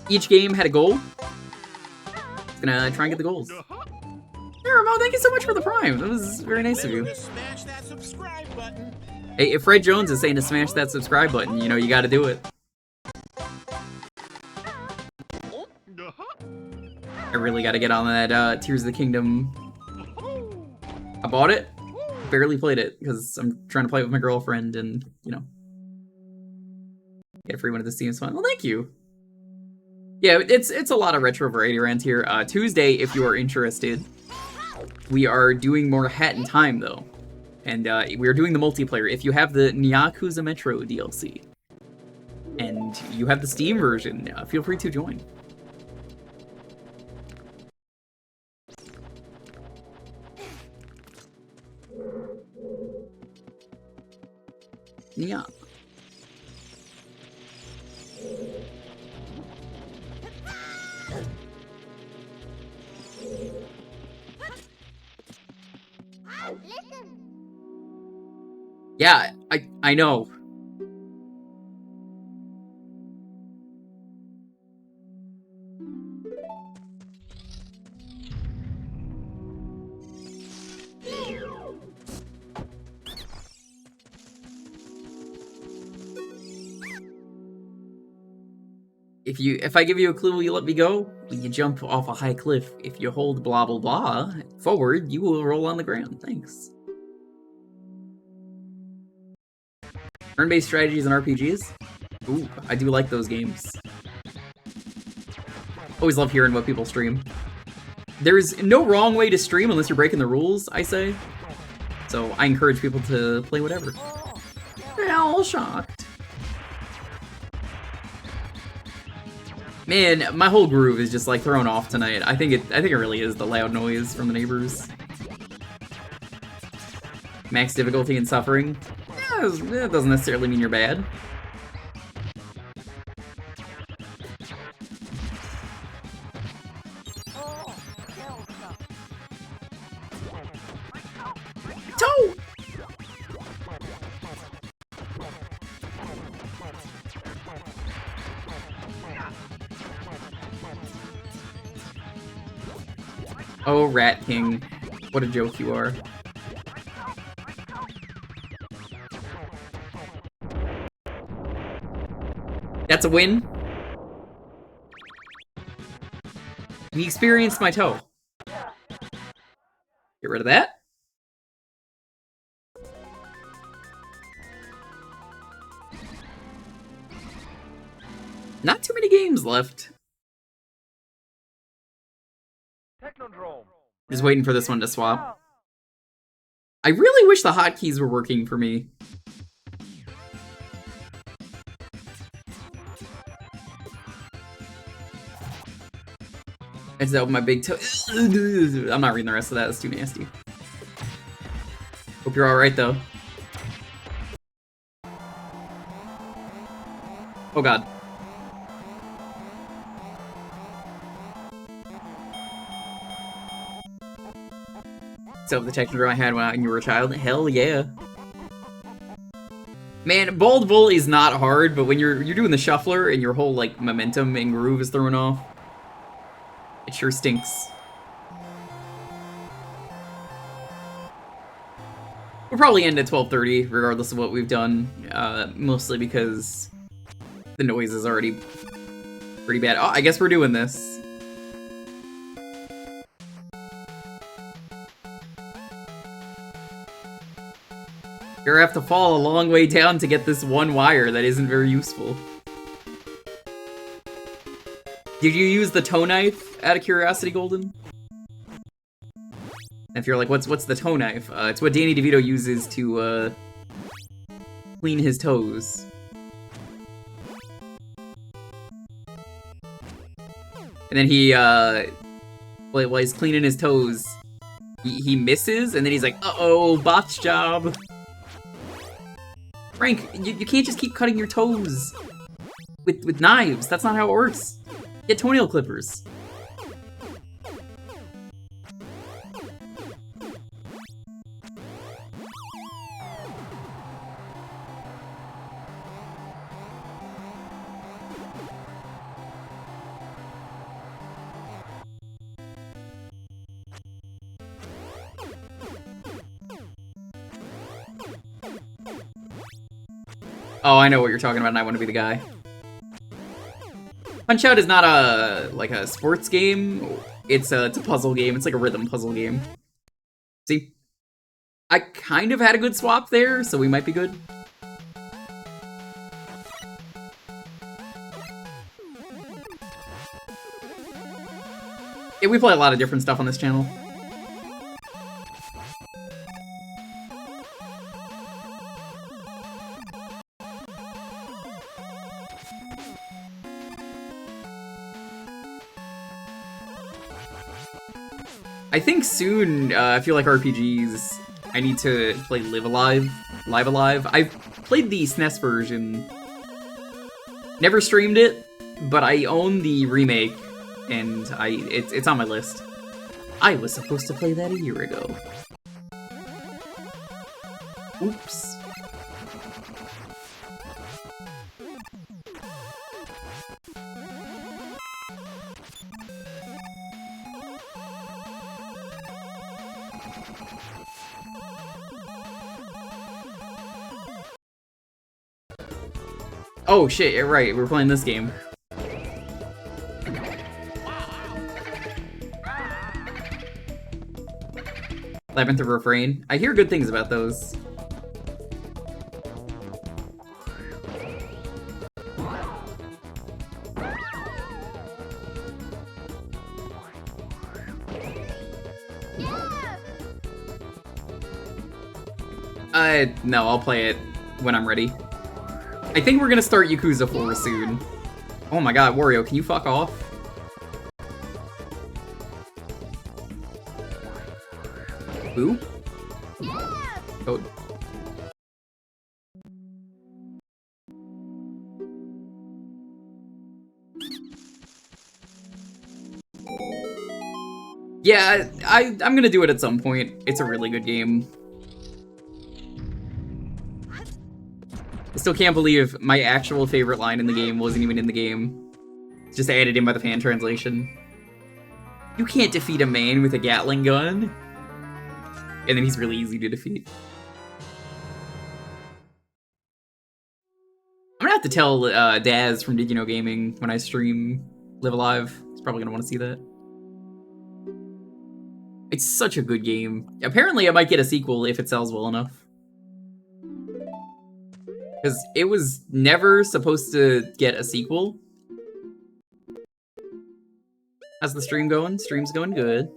Each game had a goal. It's gonna try and get the goals. Hey, Ramon, thank you so much for the Prime. That was very nice of you. Smash that subscribe button. Hey, if Fred Jones is saying to smash that subscribe button, you know you gotta do it. I really gotta get on that Tears of the Kingdom. I bought it, barely played it, because I'm trying to play it with my girlfriend and, you know, get a free one of the Steam fun. Well, thank you. Yeah, it's a lot of retro variety around here. Tuesday, if you are interested, we are doing more Hat in Time, though. And we are doing the multiplayer. If you have the Nyakuza Metro DLC, and you have the Steam version, feel free to join. Yeah. Yeah, I know. If I give you a clue, will you let me go? When you jump off a high cliff, if you hold blah blah blah forward, you will roll on the ground. Thanks. Turn-based strategies and RPGs? Ooh, I do like those games. Always love hearing what people stream. There's no wrong way to stream unless you're breaking the rules, I say. So I encourage people to play whatever. They're all shocked. Man, my whole groove is just like thrown off tonight. I think it really is the loud noise from the neighbors. Max difficulty and suffering. That doesn't necessarily mean you're bad. Toe! Oh, Rat King. What a joke you are. That's a win. He experienced my toe. Get rid of that. Not too many games left. Just waiting for this one to swap. I really wish the hotkeys were working for me. I did that with my big toe. I'm not reading the rest of that, that's too nasty. Hope you're alright though. Oh god. Self-detection I had when you were a child? Hell yeah. Man, Bald Bull is not hard, but when you're doing the shuffler and your whole like momentum and groove is thrown off, it sure stinks. We'll probably end at 12:30, regardless of what we've done, mostly because the noise is already pretty bad. Oh, I guess we're doing this. You're gonna have to fall a long way down to get this one wire that isn't very useful. Did you use the toe knife out of curiosity, Golden? If you're like, what's the toe knife? It's what Danny DeVito uses to clean his toes. And then he while he's cleaning his toes, he misses, and then he's like, uh-oh, botch job. Frank, you can't just keep cutting your toes with knives. That's not how it works. Get toenail clippers. Oh, I know what you're talking about, and I want to be the guy. Punch-Out is not a sports game. It's a puzzle game. It's like a rhythm puzzle game. See? I kind of had a good swap there, so we might be good. Yeah, we play a lot of different stuff on this channel. I think soon, I feel like RPGs, I need to play Live Alive. I've played the SNES version. Never streamed it, but I own the remake, and it's on my list. I was supposed to play that a year ago. Oops. Oh shit, you're right, we're playing this game. Labyrinth of Refrain. I hear good things about those. No, I'll play it when I'm ready. I think we're gonna start Yakuza 4 soon. Oh my god, Wario, can you fuck off? Who? Code. Yeah, I'm gonna do it at some point. It's a really good game. I still can't believe my actual favorite line in the game wasn't even in the game. It's just added in by the fan translation. You can't defeat a man with a Gatling gun. And then he's really easy to defeat. I'm gonna have to tell Daz from Did You Know Gaming when I stream Live Alive. He's probably gonna want to see that. It's such a good game. Apparently, I might get a sequel if it sells well enough. Because it was never supposed to get a sequel. How's the stream going? Stream's going good.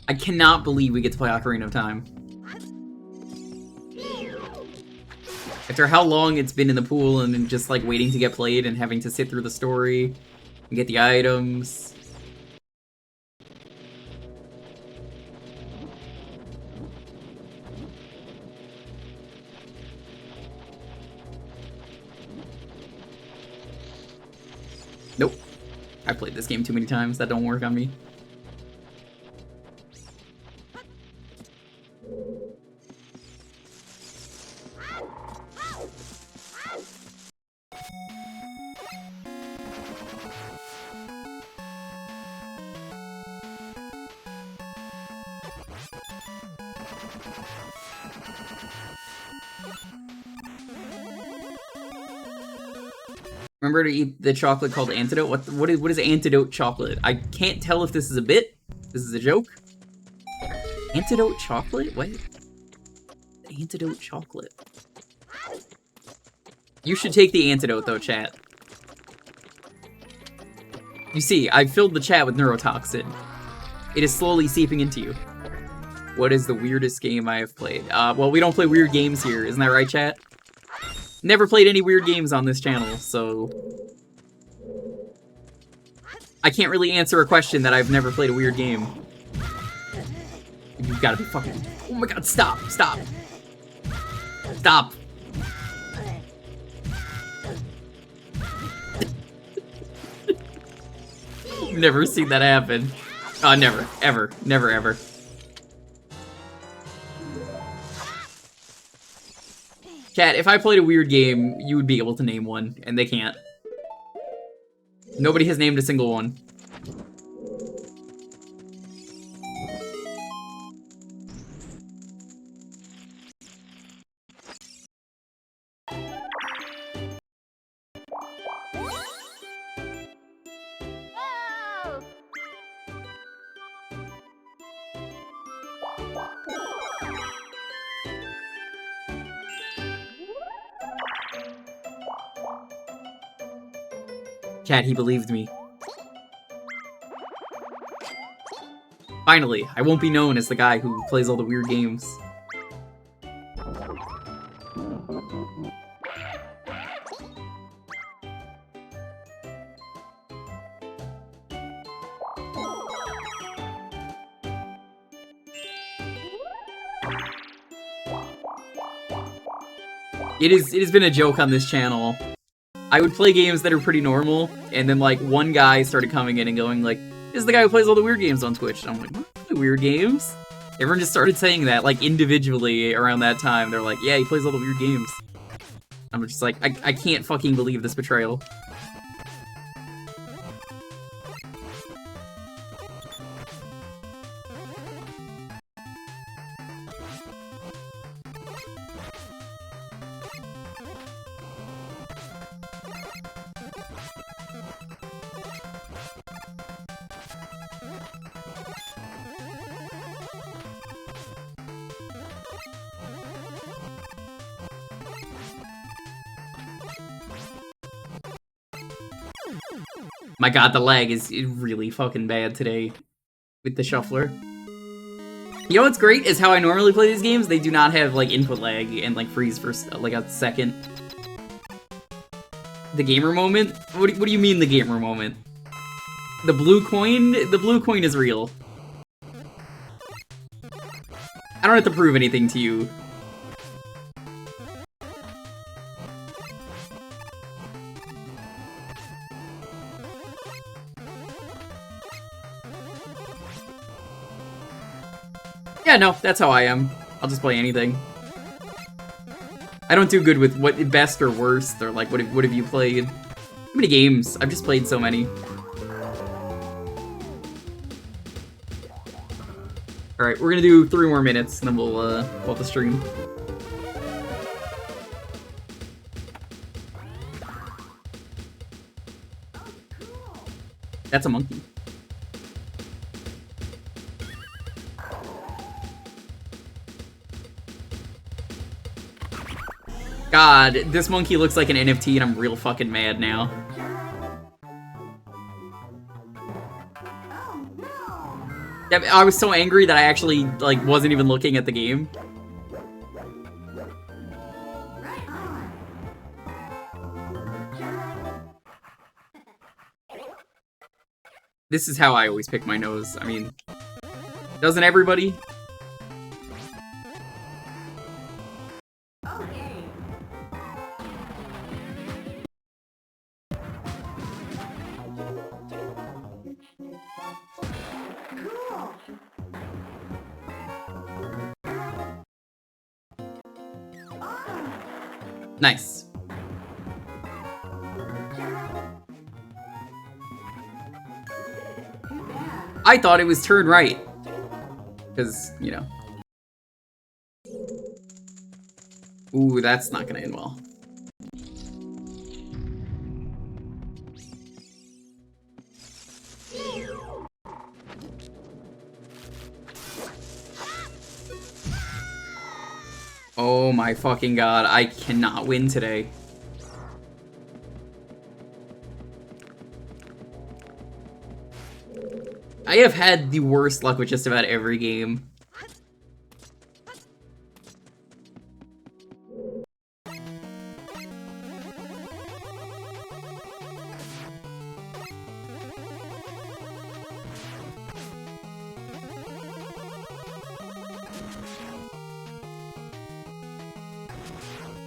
I cannot believe we get to play Ocarina of Time. After how long it's been in the pool and then just like waiting to get played and having to sit through the story and get the items. Nope. I played this game too many times. That don't work on me. Remember to eat the chocolate called Antidote? What is Antidote chocolate? I can't tell if this is a bit. This is a joke. Antidote chocolate? What? Antidote chocolate. You should take the antidote though, chat. You see, I've filled the chat with neurotoxin. It is slowly seeping into you. What is the weirdest game I have played? Well, we don't play weird games here, isn't that right, chat? Never played any weird games on this channel, so... I can't really answer a question that I've never played a weird game. You've gotta be fucking... Oh my god, stop! Stop! Stop! Never seen that happen. Never. Ever. Never, ever. Chat, if I played a weird game, you would be able to name one, and they can't. Nobody has named a single one. Chat, he believed me. Finally, I won't be known as the guy who plays all the weird games. It has been a joke on this channel. I would play games that are pretty normal, and then like one guy started coming in and going like, "This is the guy who plays all the weird games on Twitch." And I'm like, "What? Weird games?" Everyone just started saying that like individually around that time. They're like, "Yeah, he plays all the weird games." I'm just like, I can't fucking believe this betrayal. My god, the lag is really fucking bad today with the shuffler. You know what's great is how I normally play these games, they do not have like input lag and like freeze for like a second. The gamer moment? What do you mean the gamer moment? The blue coin? The blue coin is real. I don't have to prove anything to you. Yeah, no, that's how I am. I'll just play anything. I don't do good with what best or worst, or like, what have you played? How many games? I've just played so many. Alright, we're gonna do 3 more minutes, and then we'll have the stream. That's a monkey. God, this monkey looks like an NFT and I'm real fucking mad now. I was so angry that I actually, like, wasn't even looking at the game. This is how I always pick my nose. I mean, doesn't everybody? Nice. I thought it was turn right. Because, you know. Ooh, that's not gonna end well. Oh my fucking god, I cannot win today. I have had the worst luck with just about every game.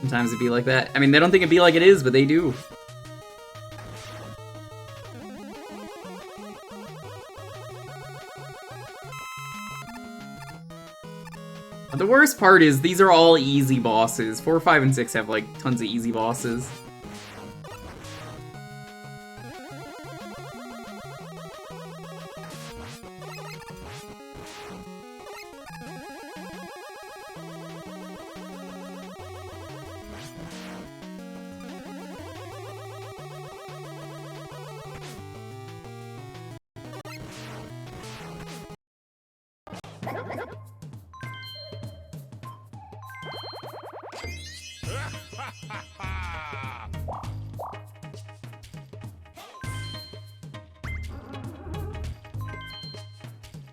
Sometimes it'd be like that. I mean, they don't think it'd be like it is, but they do. The worst part is these are all easy bosses. 4, 5, and 6 have like tons of easy bosses.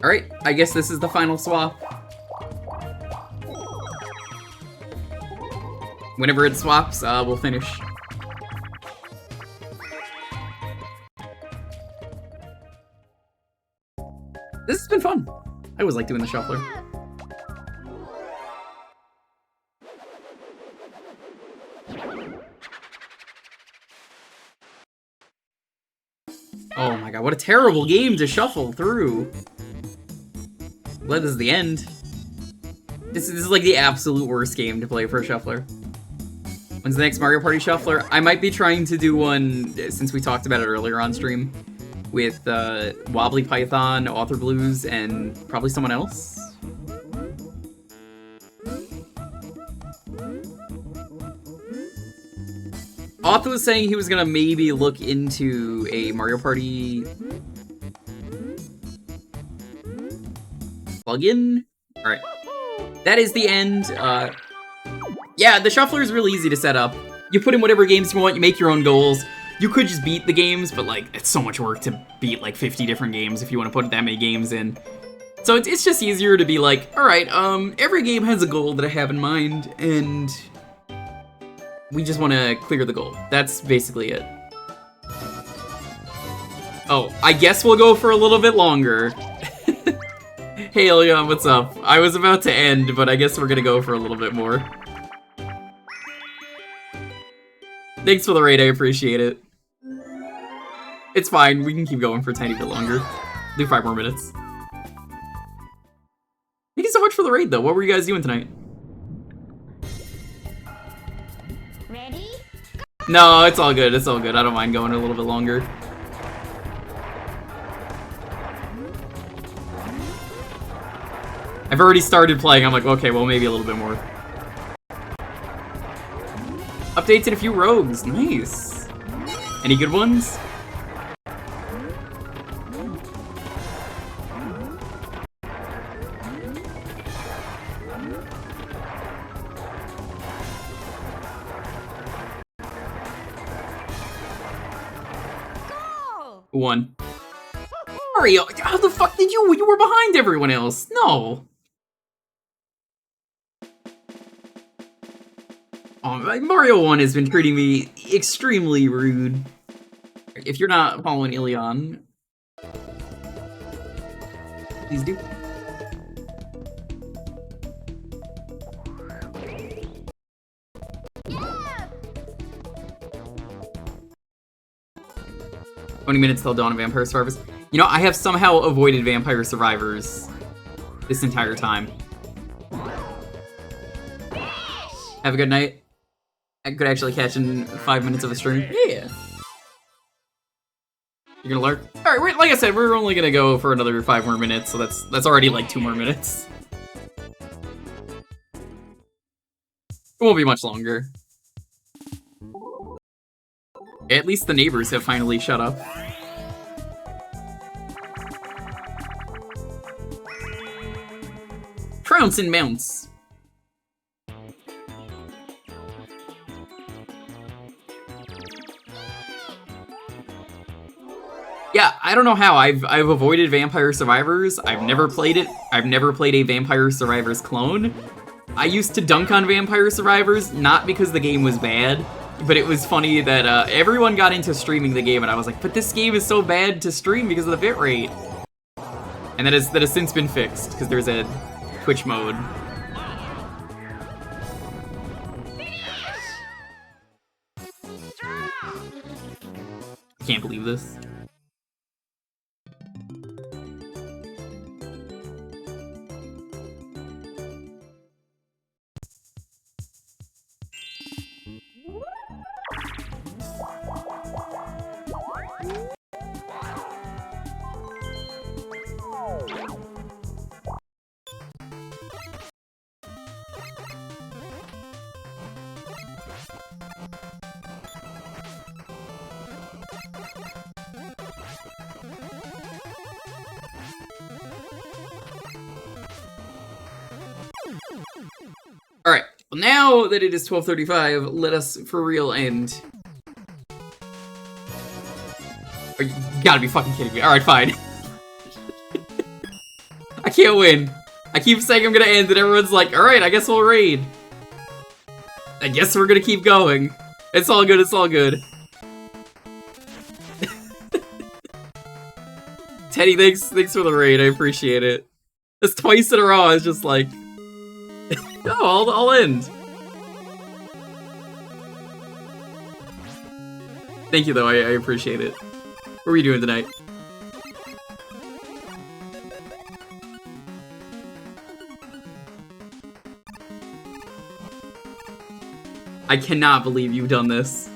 Alright, I guess this is the final swap. Whenever it swaps, we'll finish. This has been fun. I always like doing the shuffler. Oh my god, what a terrible game to shuffle through. Glad this is the end. This is like the absolute worst game to play for a shuffler. When's the next Mario Party Shuffler? I might be trying to do one, since we talked about it earlier on stream, with Wobbly Python, Author Blues, and probably someone else. Author was saying he was gonna maybe look into a Mario Party plugin. Alright. That is the end. Yeah, the shuffler is really easy to set up. You put in whatever games you want, you make your own goals. You could just beat the games, but like, it's so much work to beat like 50 different games if you want to put that many games in. So it's just easier to be like, alright, every game has a goal that I have in mind, and we just want to clear the goal. That's basically it. Oh, I guess we'll go for a little bit longer. Hey Leon, what's up? I was about to end, but I guess we're gonna go for a little bit more. Thanks for the raid, I appreciate it. It's fine, we can keep going for a tiny bit longer. Do 5 more minutes. Thank you so much for the raid, though. What were you guys doing tonight? No, it's all good. It's all good. I don't mind going a little bit longer. I've already started playing. I'm like, okay, well, maybe a little bit more. Updated a few rogues. Nice. Any good ones? One. Mario, how the fuck did you? You were behind everyone else. No. Oh, Mario 1 has been treating me extremely rude. If you're not following Ilion, please do. Yeah! 20 minutes till dawn of Vampire Survivors. You know, I have somehow avoided Vampire Survivors this entire time. Have a good night. I could actually catch in 5 minutes of a stream. Yeah. You're gonna lurk? Alright, like I said, we're only gonna go for another 5 more minutes, so that's already like 2 more minutes. It won't be much longer. At least the neighbors have finally shut up. Trounce and mounts. Yeah, I don't know how. I've avoided Vampire Survivors. I've never played it. I've never played a Vampire Survivors clone. I used to dunk on Vampire Survivors, not because the game was bad, but it was funny that everyone got into streaming the game, and I was like, but this game is so bad to stream because of the bitrate. And that has since been fixed, because there's a Twitch mode. I can't believe this. Alright, well now that it is 12:35, let us for real end. Oh, you gotta be fucking kidding me. Alright, fine. I can't win. I keep saying I'm gonna end and everyone's like, alright, I guess we'll raid. I guess we're gonna keep going. It's all good, it's all good. Teddy, thanks for the raid, I appreciate it. That's twice in a row, I was just like... Oh, I'll end. Thank you, though. I appreciate it. What are you doing tonight? I cannot believe you've done this.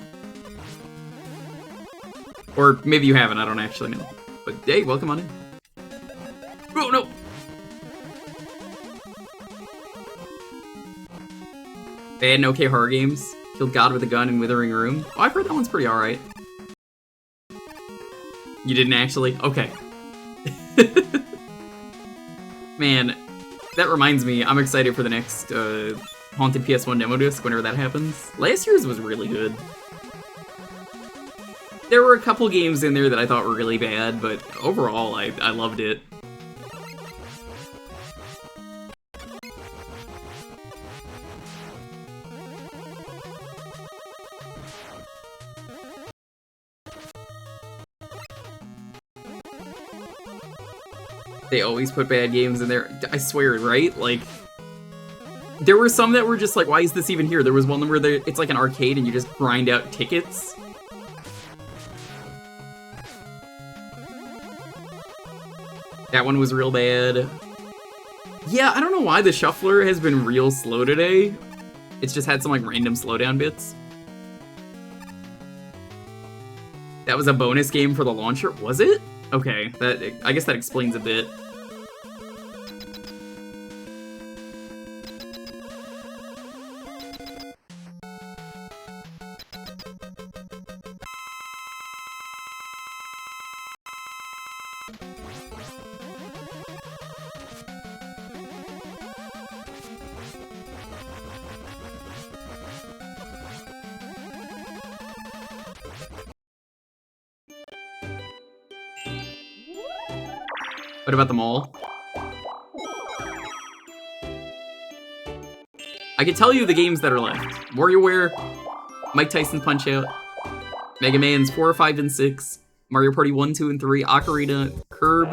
Or maybe you haven't. I don't actually know. But hey, welcome on in. Oh, no! They had no okay horror games. Killed God with a Gun in Withering Room. Oh, I've heard that one's pretty alright. You didn't actually? Okay. Man, that reminds me, I'm excited for the next Haunted PS1 demo disc whenever that happens. Last year's was really good. There were a couple games in there that I thought were really bad, but overall, I loved it. They always put bad games in there. I swear, right? Like, there were some that were just like, why is this even here? There was one where it's like an arcade and you just grind out tickets. That one was real bad. Yeah, I don't know why the Shuffler has been real slow today. It's just had some like random slowdown bits. That was a bonus game for the launcher? Was it? Okay, I guess that explains a bit. What about them all? I can tell you the games that are left. WarioWare, Mike Tyson Punch-Out, Mega Man's 4, 5, and 6, Mario Party 1, 2, and 3, Ocarina, Curb,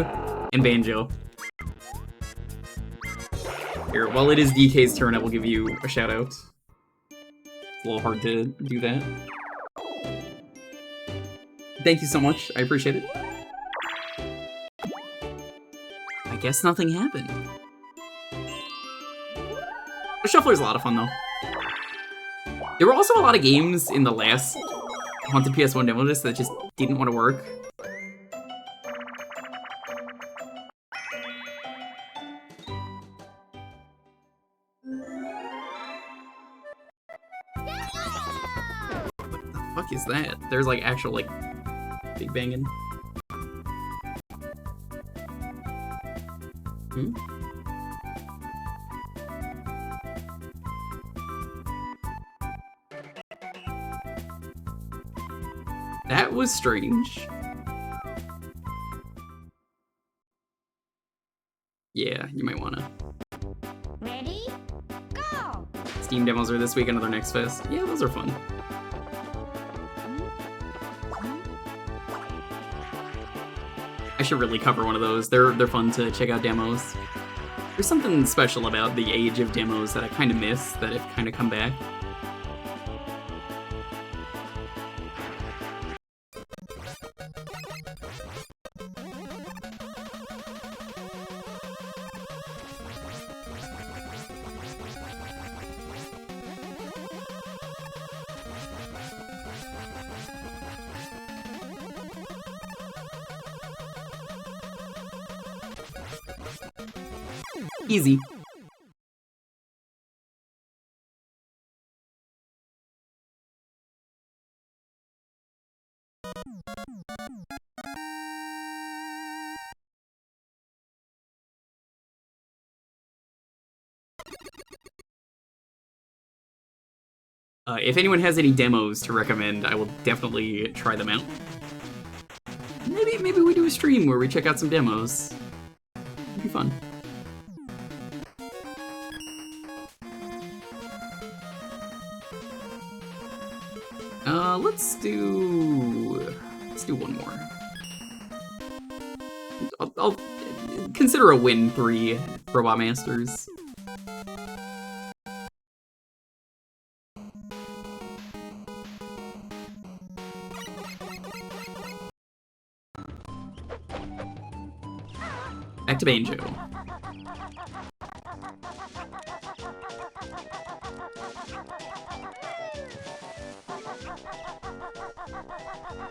and Banjo. Here, while it is DK's turn, I will give you a shout-out. It's a little hard to do that. Thank you so much, I appreciate it. I guess nothing happened. The Shuffler's a lot of fun, though. There were also a lot of games in the last Haunted PS1 demo disc that just didn't want to work. What the fuck is that? There's like actual like big banging. That was strange. Yeah, you might wanna. Ready? Go! Steam demos are this week, another Next Fest. Yeah, those are fun. I should really cover one of those. They're fun to check out demos. There's something special about the age of demos that I kind of miss, that have kind of come back. Easy. If anyone has any demos to recommend, I will definitely try them out. Maybe we do a stream where we check out some demos. It'd be fun. Let's do one more. I'll consider a win 3 Robot Masters. Back to Banjo.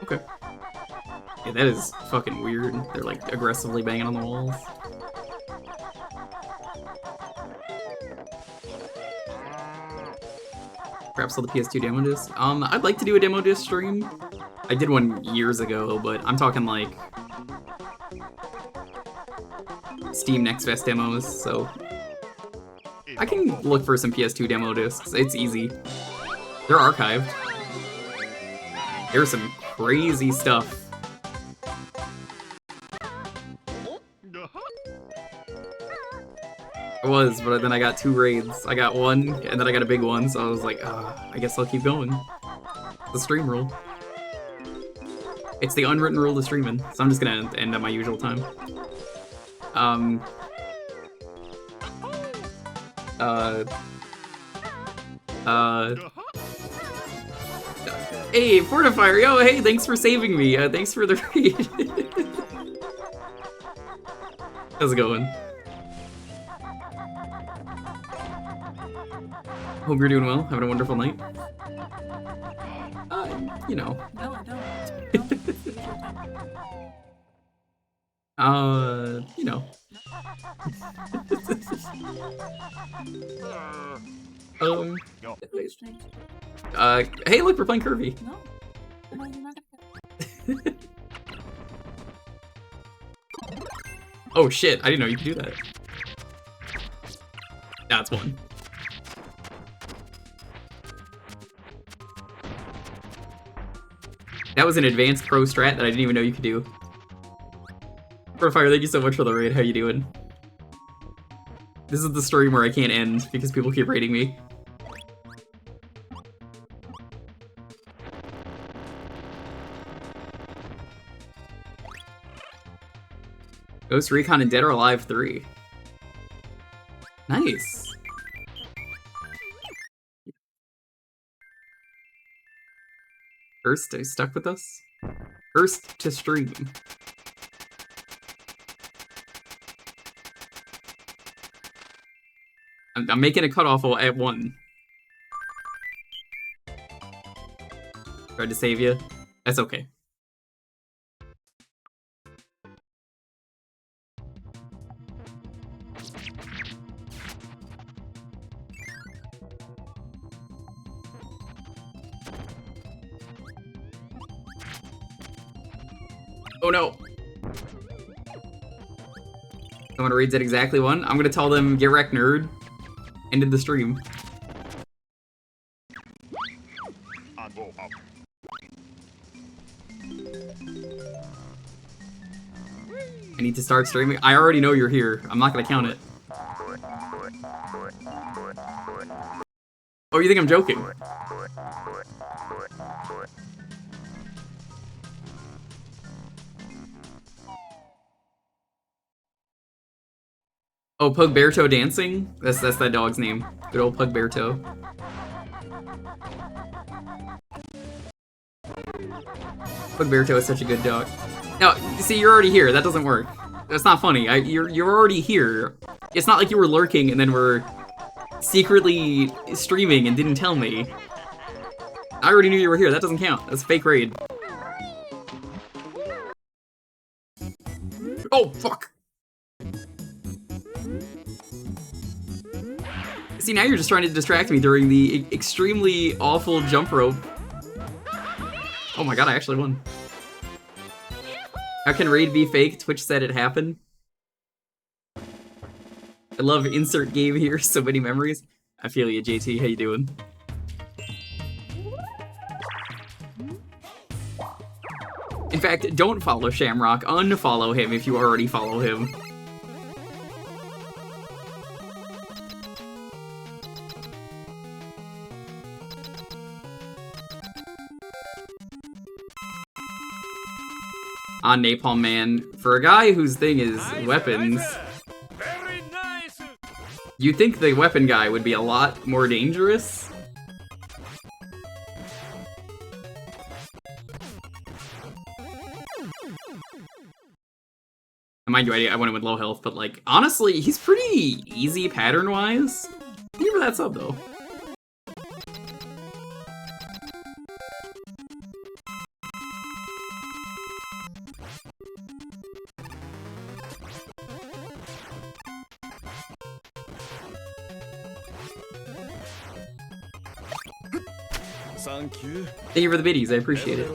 Okay. Yeah, that is fucking weird. They're like aggressively banging on the walls. Perhaps on the PS2 demo disc. I'd like to do a demo disc stream. I did one years ago, but I'm talking like Steam Next Fest demos, so I can look for some PS2 demo discs. It's easy. They're archived. There's some crazy stuff. I was, but then I got 2 raids. I got one, and then I got a big one, so I was like, I guess I'll keep going. The stream rule. It's the unwritten rule of streaming, so I'm just gonna end at my usual time. Hey, Fortifier, yo, hey, thanks for saving me. Thanks for the raid. How's it going? Hope you're doing well. Having a wonderful night. You know. No, I don't. You know. Hey, look, we're playing Kirby. No. No, you're not gonna. Oh shit, I didn't know you could do that. That's one. That was an advanced pro strat that I didn't even know you could do. Profire, thank you so much for the raid. How you doing? This is the stream where I can't end because people keep raiding me. Ghost Recon and Dead or Alive 3. Nice. First, are you stuck with us? First to stream. I'm making a cutoff at 1. Tried to save you. That's okay. Oh no! Someone reads at exactly 1. I'm gonna tell them, get wrecked, nerd. Ended the stream. I need to start streaming. I already know you're here. I'm not gonna count it. Oh, you think I'm joking? Oh, Pugberto dancing? That's that dog's name. Good old Pugberto. Pugberto is such a good dog. Now, see, you're already here. That doesn't work. That's not funny. You're already here. It's not like you were lurking and then were secretly streaming and didn't tell me. I already knew you were here. That doesn't count. That's a fake raid. Oh, fuck! See, now you're just trying to distract me during the extremely awful jump rope. Oh my god, I actually won. How can raid be fake? Twitch said it happened. I love insert game here, so many memories. I feel you, JT. How you doing? In fact, don't follow Shamrock. Unfollow him if you already follow him. On Napalm Man, for a guy whose thing is weapons, you'd think the weapon guy would be a lot more dangerous. Mind you, I went in with low health, but like, honestly, he's pretty easy pattern-wise. Thank you for that sub, though. Thank you. Thank you for the biddies, I appreciate it.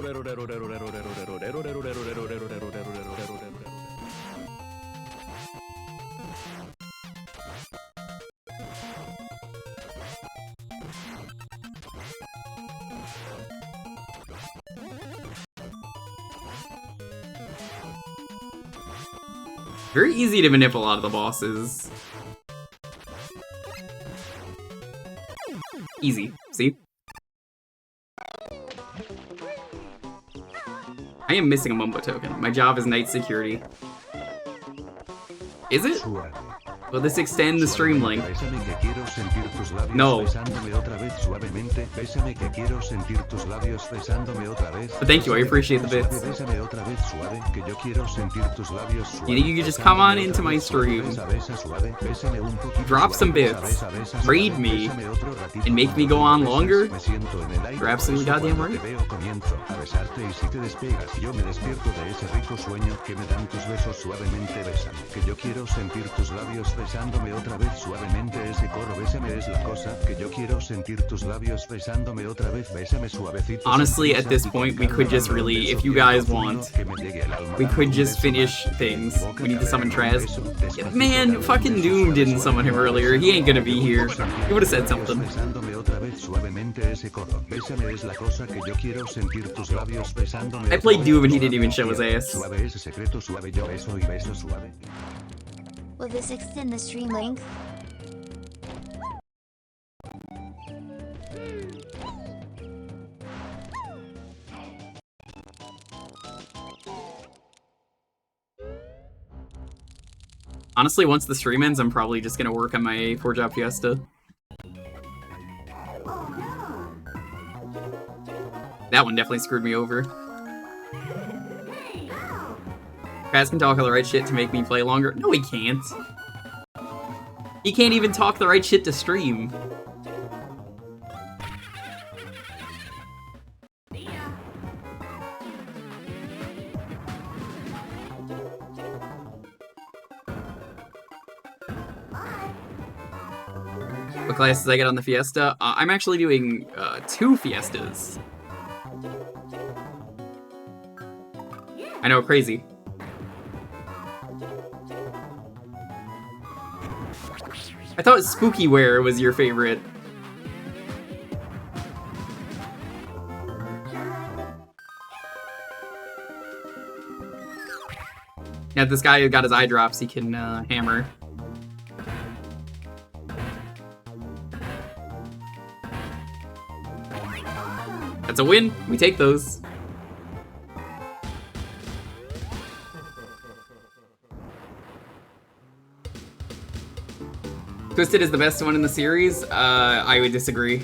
Very easy to manipulate a lot of the bosses. Easy, see? I am missing a Mumbo token. My job is night security. Is it? Will this extend the stream length? Bésame que quiero sentir tus labios No. besándome otra vez suavemente. Bésame que quiero sentir tus labios besándome otra vez. But thank you, I appreciate the bits. Bésame otra vez suave, que yo quiero sentir tus labios suave. You think you could just come on into my stream, drop some bits, raid me, and make me go on longer? You're absolutely goddamn right. Comienzo a besarte y si te despegas yo me despierto de ese rico sueño que me dan tus besos suavemente. Bésame, que yo quiero sentir tus labios besándome otra vez suavemente. Ese coro bésame es la cosa que yo quiero sentir tus labios besándome otra vez. Bésame suavecito. Honestly, at this point, we could just really, if you guys want, we could just finish things. We need to summon Traz. Man, fucking Doom didn't summon him earlier. He ain't gonna be here. He would've said something. I played Doom and he didn't even show his ass. Will this extend the stream length? Honestly, once the stream ends, I'm probably just gonna work on my 4-job Fiesta. That one definitely screwed me over. Kaz can talk all the right shit to make me play longer. No, he can't. He can't even talk the right shit to stream. What classes I get on the Fiesta? I'm actually doing 2 Fiestas. I know, crazy. I thought Spooky Wear was your favorite. Yeah, this guy who got his eye drops, he can hammer. That's a win. We take those. Twisted is the best one in the series. I would disagree.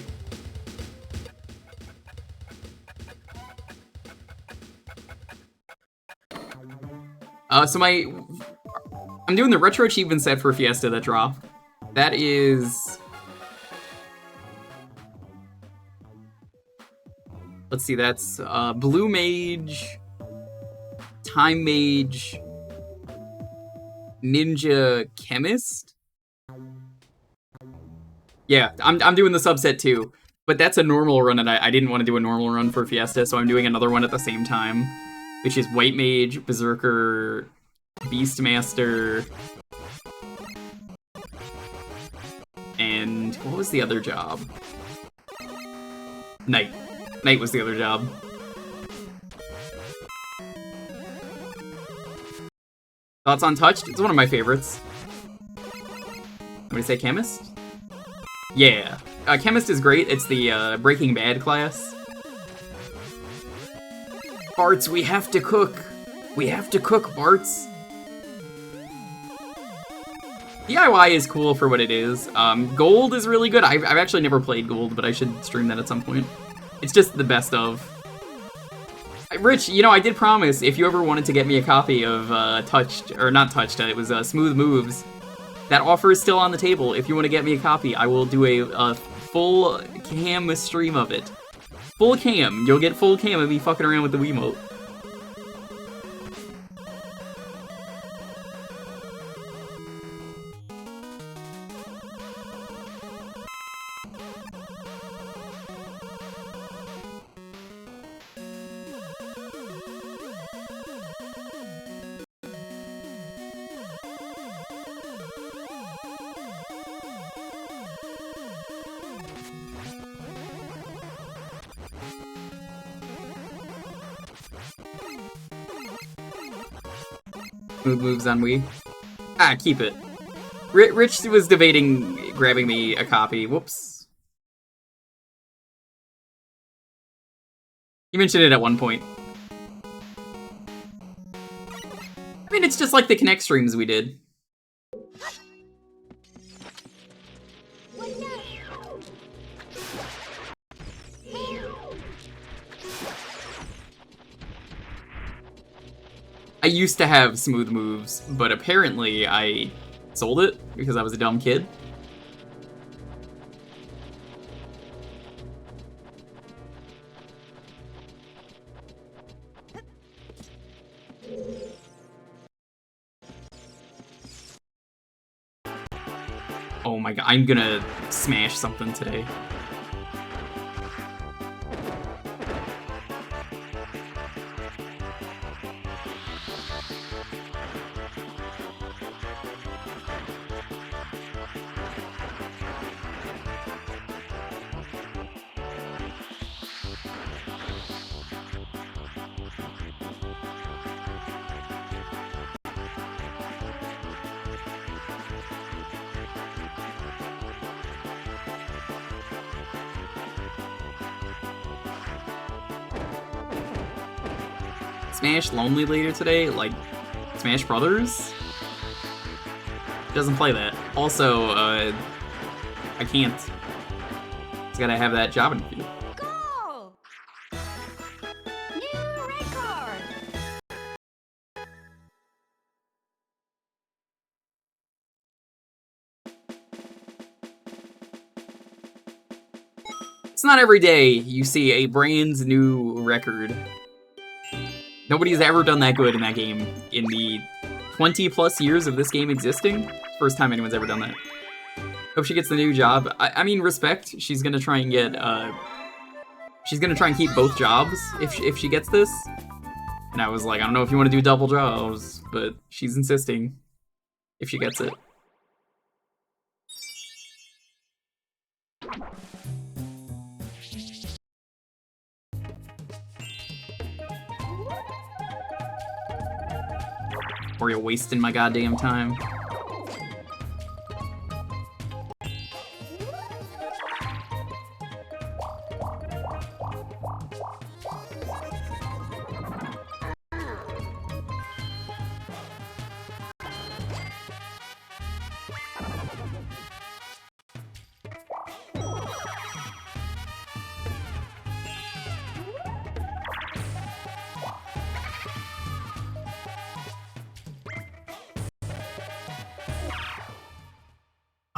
So I'm doing the retro achievement set for Fiesta that drop. That is, let's see, that's Blue Mage, Time Mage, Ninja Chemist. Yeah, I'm doing the subset too, but that's a normal run, and I didn't want to do a normal run for Fiesta, so I'm doing another one at the same time, which is White Mage, Berserker, Beastmaster, and what was the other job? Knight. Knight was the other job. Thoughts on Touched? It's one of my favorites. What do you say, Chemist? Yeah, Chemist is great. It's the Breaking Bad class. Barts, we have to cook. We have to cook, Barts. DIY is cool for what it is. Gold is really good. I've actually never played Gold, but I should stream that at some point. It's just the best of. Rich, you know, I did promise if you ever wanted to get me a copy of Touched, or not Touched, it was Smooth Moves. That offer is still on the table. If you want to get me a copy, I will do a full cam stream of it. Full cam. You'll get full cam of me fucking around with the Wiimote. Smooth Moves on Wii. Ah, keep it. Rich was debating grabbing me a copy. Whoops. You mentioned it at one point. I mean, it's just like the Kinect streams we did. I used to have smooth moves, but apparently I sold it because I was a dumb kid. Oh my god, I'm gonna smash something today. Smash Lonely later today, like Smash Brothers? Doesn't play that. Also, I can't. Just gotta have that job interview. Go! New record! It's not every day you see a brand new record. Nobody's ever done that good in that game in the 20 plus years of this game existing. First time anyone's ever done that. Hope she gets the new job. I mean, respect. She's gonna try and get, she's gonna try and keep both jobs if she gets this. And I was like, I don't know if you want to do double jobs, but she's insisting if she gets it. Or you're wasting my goddamn time.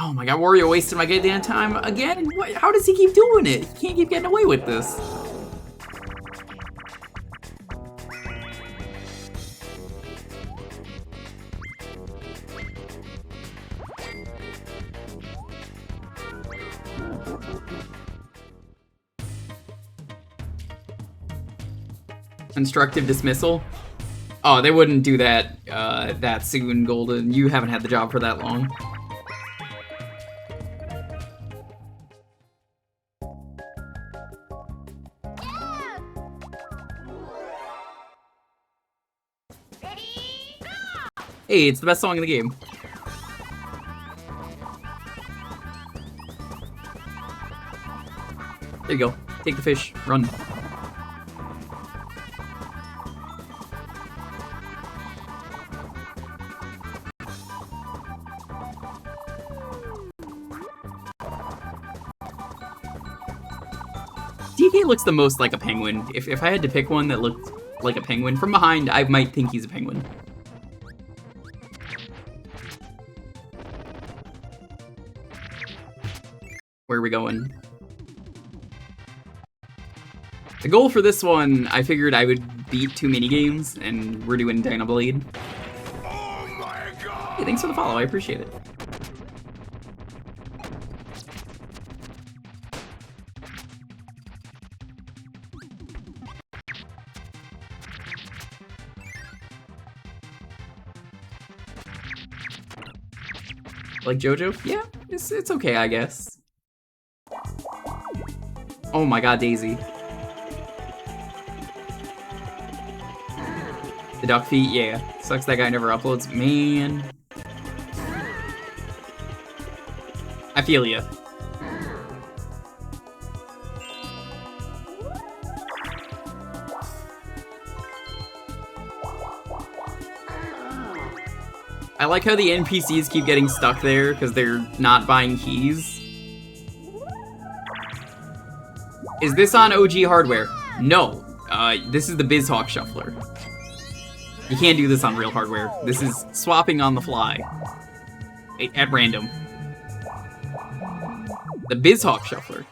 Oh my god, Wario wasted my goddamn time again? What? How does he keep doing it? He can't keep getting away with this. Constructive dismissal? Oh, they wouldn't do that that soon, Golden. You haven't had the job for that long. Hey, it's the best song in the game. There you go. Take the fish. Run. DK looks the most like a penguin. If I had to pick one that looked like a penguin from behind, I might think he's a penguin. Where are we going? The goal for this one, I figured I would beat 2 minigames, and we're doing Dynablade. Oh my god! Hey, thanks for the follow, I appreciate it. Like JoJo? Yeah, it's okay, I guess. Oh my god, Daisy. The duck feet, yeah. Sucks that guy never uploads. Man. I feel ya. I like how the NPCs keep getting stuck there because they're not buying keys. Is this on OG hardware? No. This is the Bizhawk Shuffler. You can't do this on real hardware. This is swapping on the fly. At random. The Bizhawk Shuffler.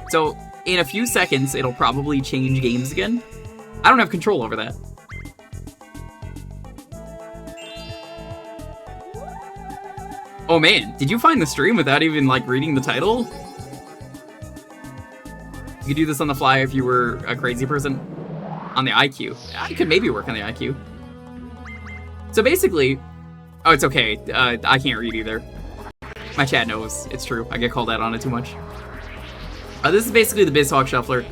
So, in a few seconds, it'll probably change games again. I don't have control over that. Oh man, did you find the stream without even, like, reading the title? You could do this on the fly if you were a crazy person. On the IQ. I could maybe work on the IQ. So basically... Oh, it's okay. I can't read either. My chat knows. It's true. I get called out on it too much. This is basically the Bizhawk Shuffler.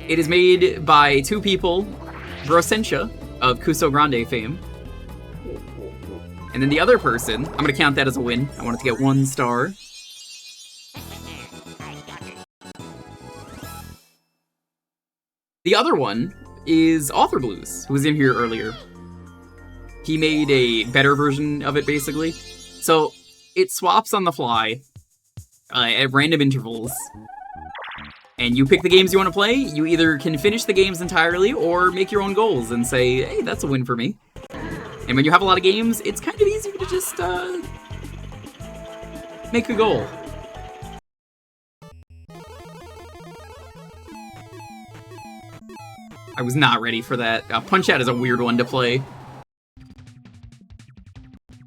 It is made by two people. Brosensha of Kuso Grande fame. And then the other person, I'm gonna count that as a win. I want it to get 1 star. The other one is Author Blues, who was in here earlier. He made a better version of it, basically. So, it swaps on the fly at random intervals. And you pick the games you want to play. You either can finish the games entirely or make your own goals and say, hey, that's a win for me. And when you have a lot of games, it's kind of easy to just make a goal. I was not ready for that. Punch-Out is a weird one to play.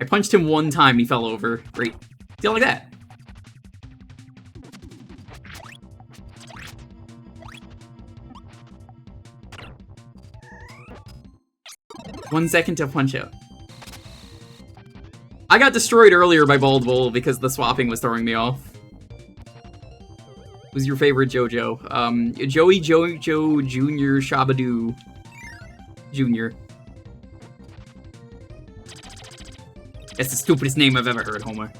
I punched him one time, he fell over. Great. Deal like that. One second to Punch-Out. I got destroyed earlier by Bald Bull because the swapping was throwing me off. Who's your favorite JoJo? Joey Jojo Jr. Shabadoo Jr. That's the stupidest name I've ever heard, Homer.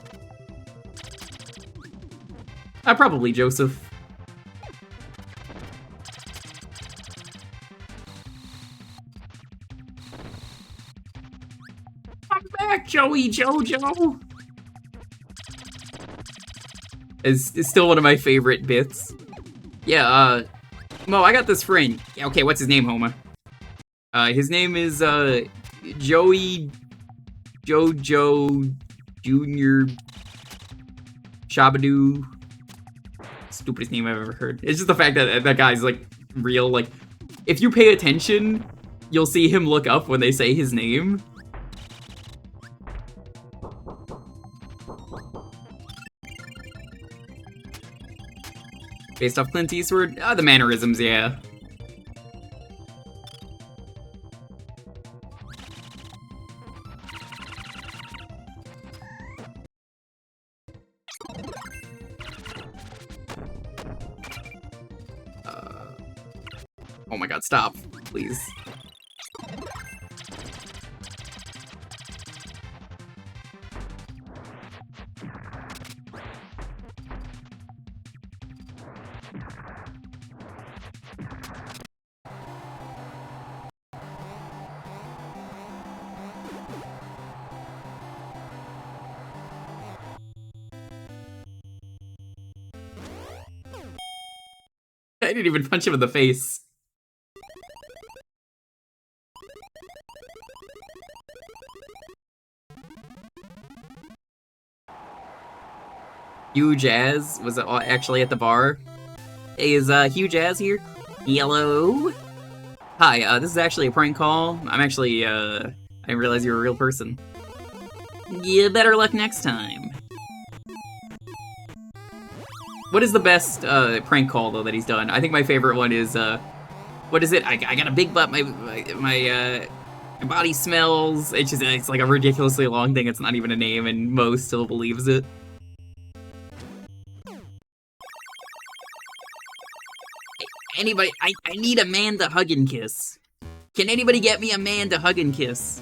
Probably Joseph. I'm back, Joey Jojo! Is still one of my favorite bits. Yeah, Mo, I got this friend. Yeah, okay, what's his name, Homer? His name is, Joey Jojo Jr. Shabadoo. Stupidest name I've ever heard. It's just the fact that that guy's, like, real. Like, if you pay attention, you'll see him look up when they say his name. Based off Clint Eastwood? The mannerisms, yeah. Oh my god, stop, please. I didn't even punch him in the face. Hugh Jazz was actually at the bar. Hey, is Hugh Jazz here? Hello? Hi, this is actually a prank call. I'm actually, I didn't realize you were a real person. Yeah, better luck next time. What is the best prank call, though, that he's done? I think my favorite one is, what is it? I got a big butt, my body smells. It's like a ridiculously long thing. It's not even a name, and Mo still believes it. Anybody, I need a man to hug and kiss. Can anybody get me a man to hug and kiss?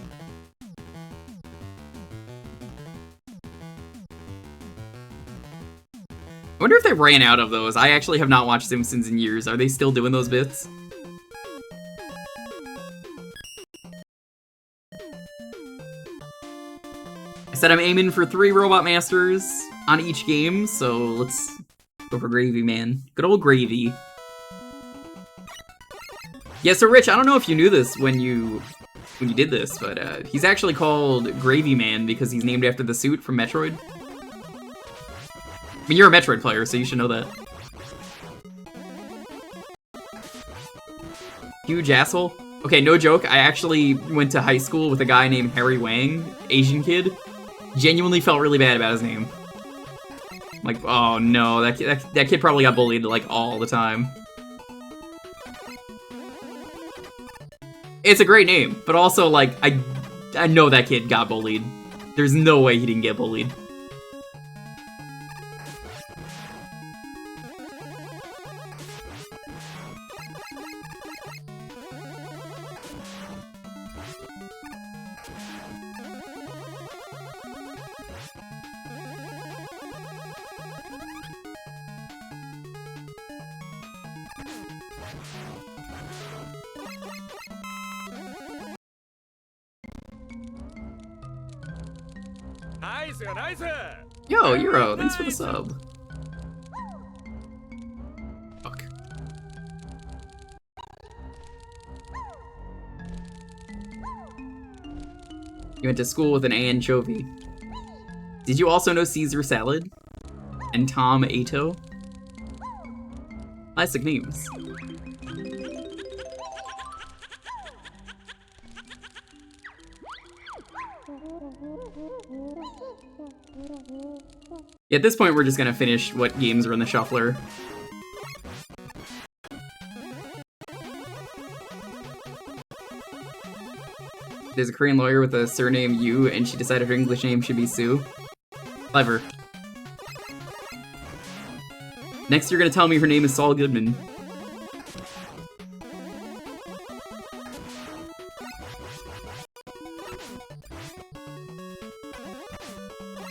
I wonder if they ran out of those. I actually have not watched Simpsons in years. Are they still doing those bits? I said I'm aiming for 3 Robot Masters on each game, so let's go for Gravy, man. Good old Gravy. Yeah, so Rich, I don't know if you knew this when you did this, but he's actually called Gravy Man because he's named after the suit from Metroid. I mean, you're a Metroid player, so you should know that. Huge asshole. Okay, no joke, I actually went to high school with a guy named Harry Wang, Asian kid. Genuinely felt really bad about his name. Like, oh no, that kid probably got bullied, like, all the time. It's a great name, but also, like, I know that kid got bullied. There's no way he didn't get bullied. Nice, nice. Yo, Euro, thanks for the sub. Fuck. You went to school with an anchovy. Did you also know Caesar Salad? And Tom Ato? Classic names. Yeah, at this point, we're just gonna finish what games are in the shuffler. There's a Korean lawyer with a surname Yu, and she decided her English name should be Sue. Clever. Next, you're gonna tell me her name is Saul Goodman.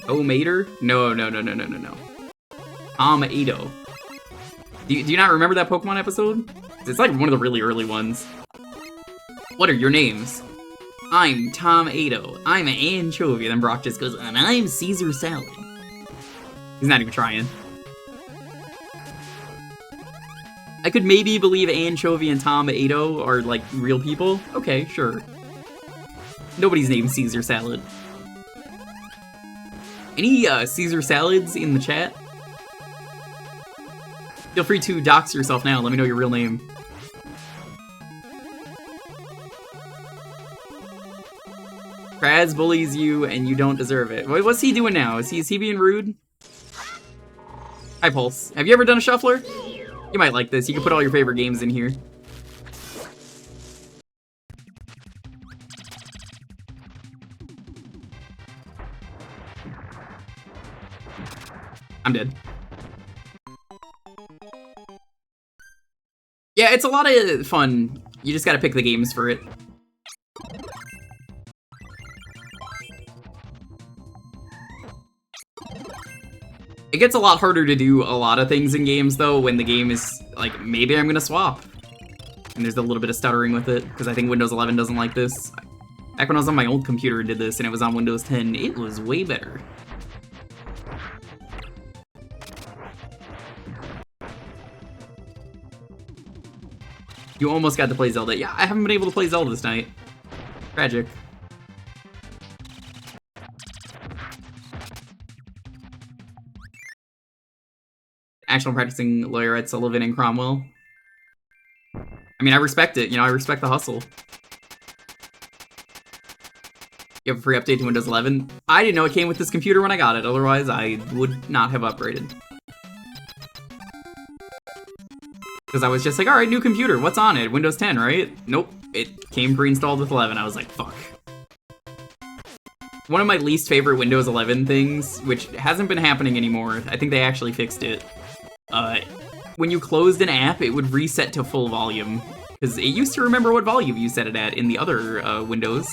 Oh, Mater? No. Tom Ado. Do you not remember that Pokemon episode? It's like one of the really early ones. What are your names? I'm Tom Ado. I'm an anchovy. Then Brock just goes, and I'm Caesar Salad. He's not even trying. I could maybe believe Anchovy and Tom Ado are, like, real people. Okay, sure. Nobody's named Caesar Salad. Any Caesar Salads in the chat? Feel free to dox yourself now. Let me know your real name. Kraz bullies you and you don't deserve it. What's he doing now? Is he being rude? Hi, Pulse. Have you ever done a shuffler? You might like this. You can put all your favorite games in here. I'm dead. Yeah, it's a lot of fun. You just gotta pick the games for it. It gets a lot harder to do a lot of things in games, though, when the game is, like, maybe I'm gonna swap. And there's a little bit of stuttering with it, because I think Windows 11 doesn't like this. Back when I was on my old computer and did this, and it was on Windows 10, it was way better. You almost got to play Zelda. Yeah, I haven't been able to play Zelda this night. Tragic. Actual practicing lawyer at Sullivan and Cromwell. I mean, I respect it. You know, I respect the hustle. You have a free update to Windows 11? I didn't know it came with this computer when I got it. Otherwise, I would not have upgraded. Because I was just like, alright, new computer. What's on it? Windows 10, right? Nope. It came pre-installed with 11. I was like, fuck. One of my least favorite Windows 11 things, which hasn't been happening anymore, I think they actually fixed it. When you closed an app, it would reset to full volume. Because it used to remember what volume you set it at in the other Windows.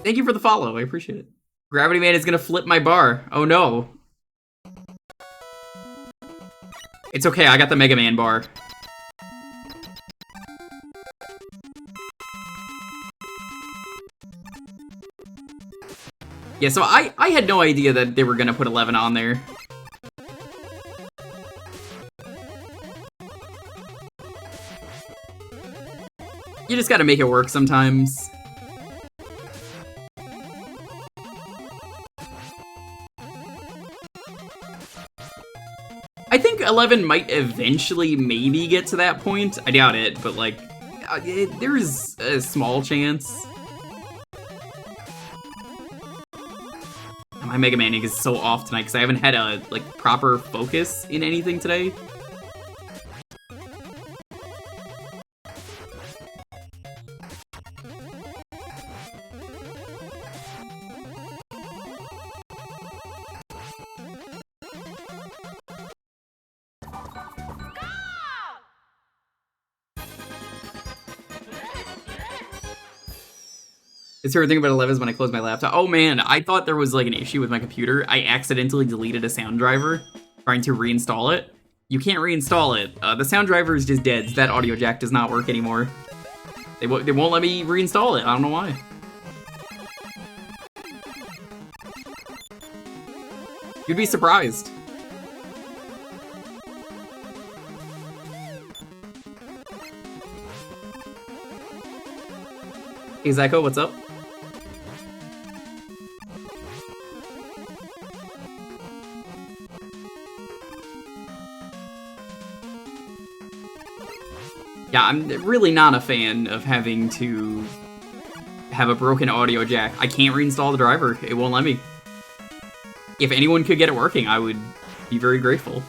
Thank you for the follow, I appreciate it. Gravity Man is gonna flip my bar. Oh no. It's okay, I got the Mega Man bar. Yeah, so I had no idea that they were gonna put 11 on there. You just gotta make it work sometimes. I think 11 might eventually maybe get to that point. I doubt it, but like, there's a small chance. My Mega Man is so off tonight because I haven't had a like proper focus in anything today. His favorite thing about 11 is when I close my laptop. Oh man, I thought there was like an issue with my computer. I accidentally deleted a sound driver trying to reinstall it. You can't reinstall it. The sound driver is just dead. That audio jack does not work anymore. They won't let me reinstall it. I don't know why. You'd be surprised. Hey Zyko, what's up? Yeah, I'm really not a fan of having to have a broken audio jack. I can't reinstall the driver. It won't let me. If anyone could get it working, I would be very grateful.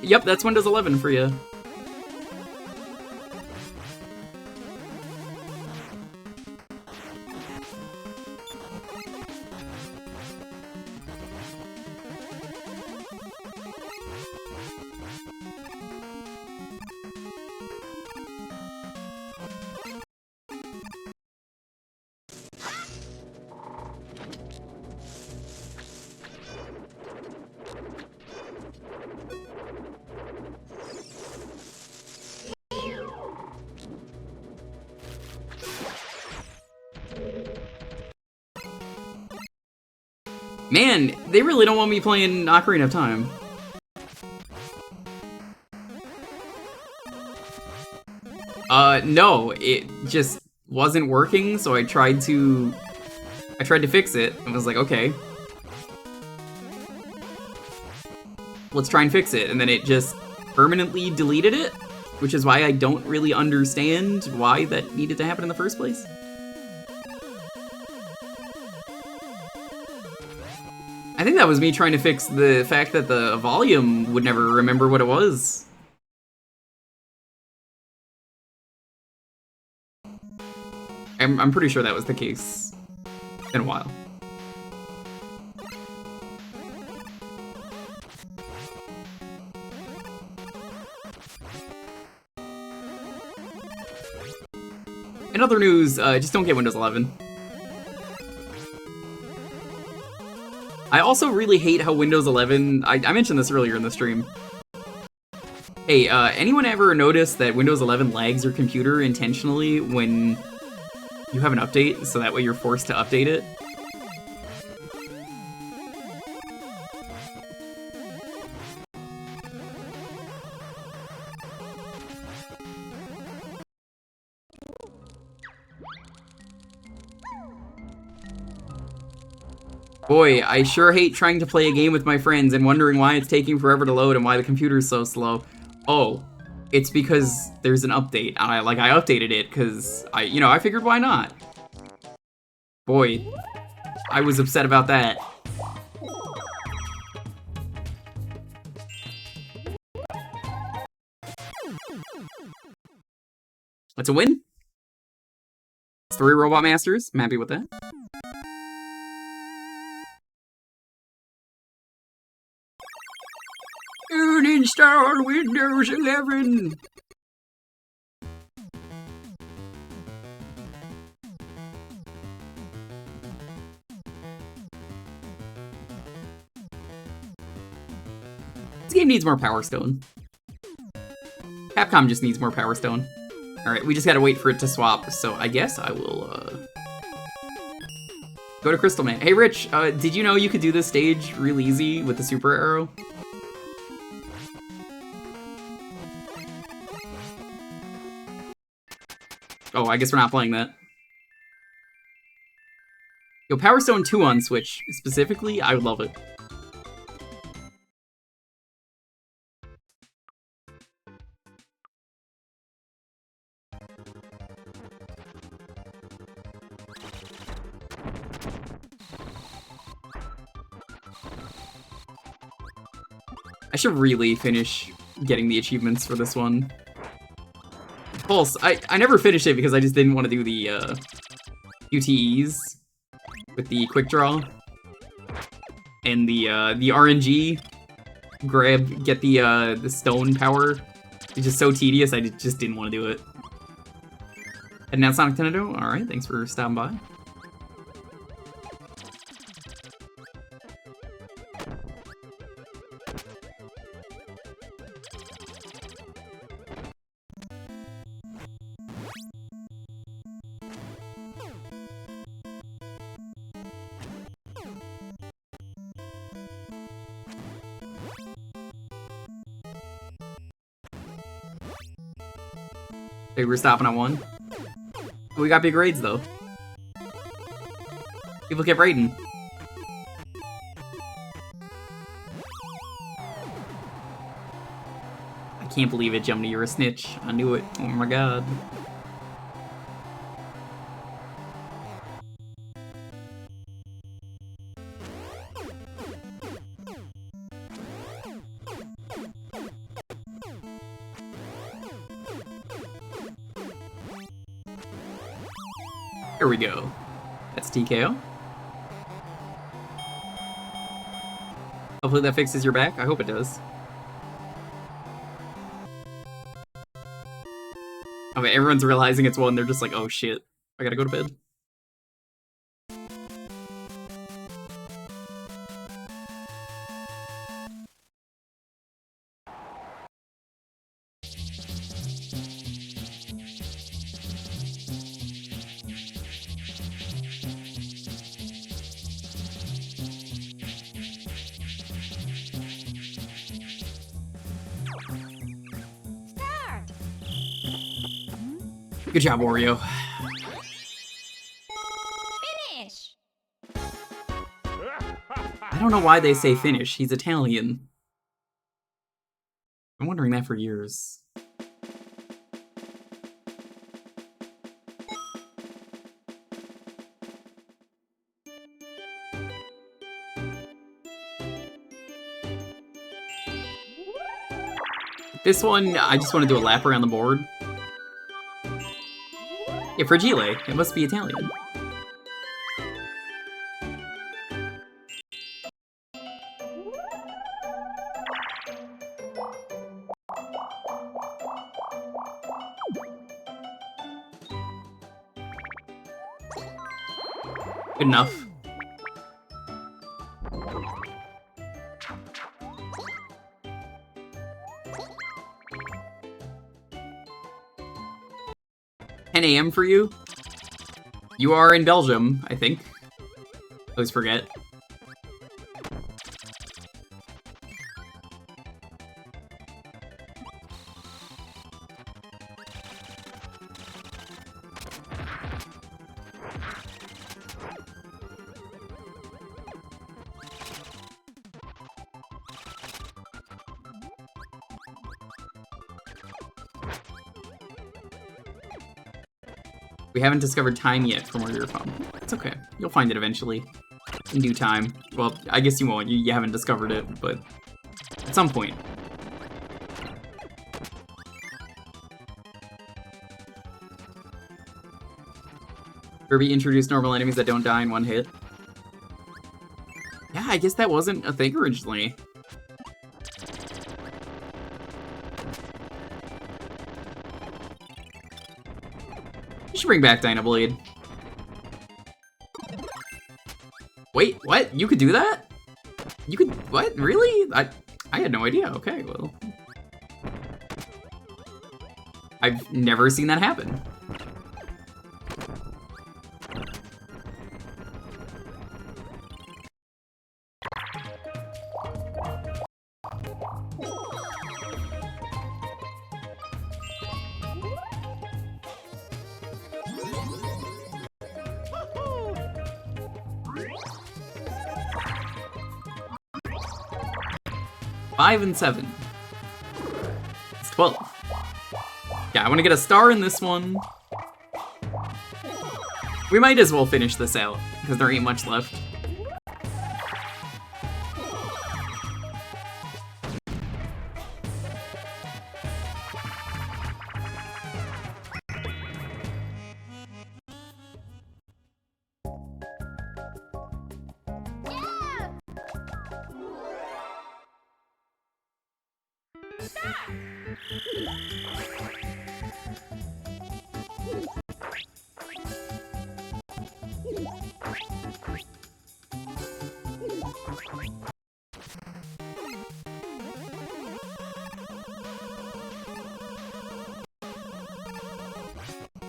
Yep, that's Windows 11 for you. Man, they really don't want me playing Ocarina of Time. No, it just wasn't working, so I tried to fix it, and was like, okay. Let's try and fix it, and then it just permanently deleted it, which is why I don't really understand why that needed to happen in the first place. I think that was me trying to fix the fact that the volume would never remember what it was. I'm pretty sure that was the case. In a while. In other news, just don't get Windows 11. I also really hate how Windows 11... I mentioned this earlier in the stream. Hey, anyone ever notice that Windows 11 lags your computer intentionally when you have an update, so that way you're forced to update it? Boy, I sure hate trying to play a game with my friends and wondering why it's taking forever to load and why the computer's so slow. Oh, it's because there's an update, and I updated it because I figured why not. Boy, I was upset about that. That's a win. It's 3 Robot Masters. I'm happy with that. Uninstall Windows 11. This game needs more Power Stone. Capcom just needs more Power Stone. Alright, we just gotta wait for it to swap, so I guess I will, go to Crystal Man. Hey Rich, did you know you could do this stage real easy with the super arrow? Oh, I guess we're not playing that. Yo, Power Stone 2 on Switch, specifically, I would love it. I should really finish getting the achievements for this one. Pulse, I never finished it because I just didn't want to do the UTEs with the quick draw and the RNG get the stone power. It's just so tedious. I just didn't want to do it. And now Sonic Nintendo. All right, thanks for stopping by. Hey, we're stopping at 1. We got big raids, though. People kept raiding. I can't believe it, Jumny, you're a snitch. I knew it. Oh my god. Here we go. That's TKO. Hopefully that fixes your back. I hope it does. Okay, everyone's realizing it's 1. They're just like, oh shit, I gotta go to bed. Good job, Wario. Finish! I don't know why they say finish. He's Italian. I'm wondering that for years. This one, I just want to do a lap around the board. Yeah, Fragile. It must be Italian. Good enough. AM for you? You are in Belgium, I think. I always forget. We haven't discovered time yet from where you're from. It's okay. You'll find it eventually. In due time. Well, I guess you won't. You haven't discovered it, but at some point. Kirby introduced normal enemies that don't die in one hit. Yeah, I guess that wasn't a thing originally. You should bring back Dynablade. Wait, what? You could do that? You could, what? Really? I had no idea. Okay, well. I've never seen that happen. Five and 7. It's 12. Yeah, I want to get a star in this one. We might as well finish this out, because there ain't much left.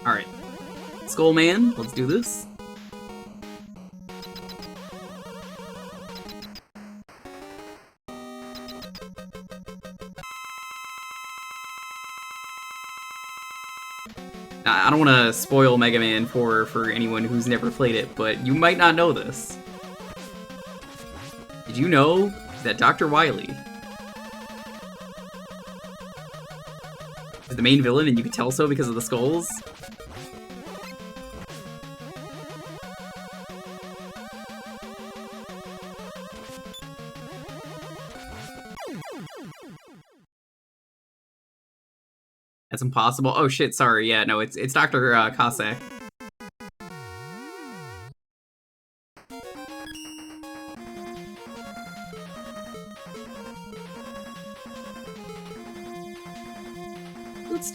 Alright. Skull Man, let's do this. I don't want to spoil Mega Man 4 for anyone who's never played it, but you might not know this. Did you know that Dr. Wily is the main villain, and you can tell so because of the skulls? That's impossible. Oh shit, sorry. Yeah, no, it's Dr. Cossack. Let's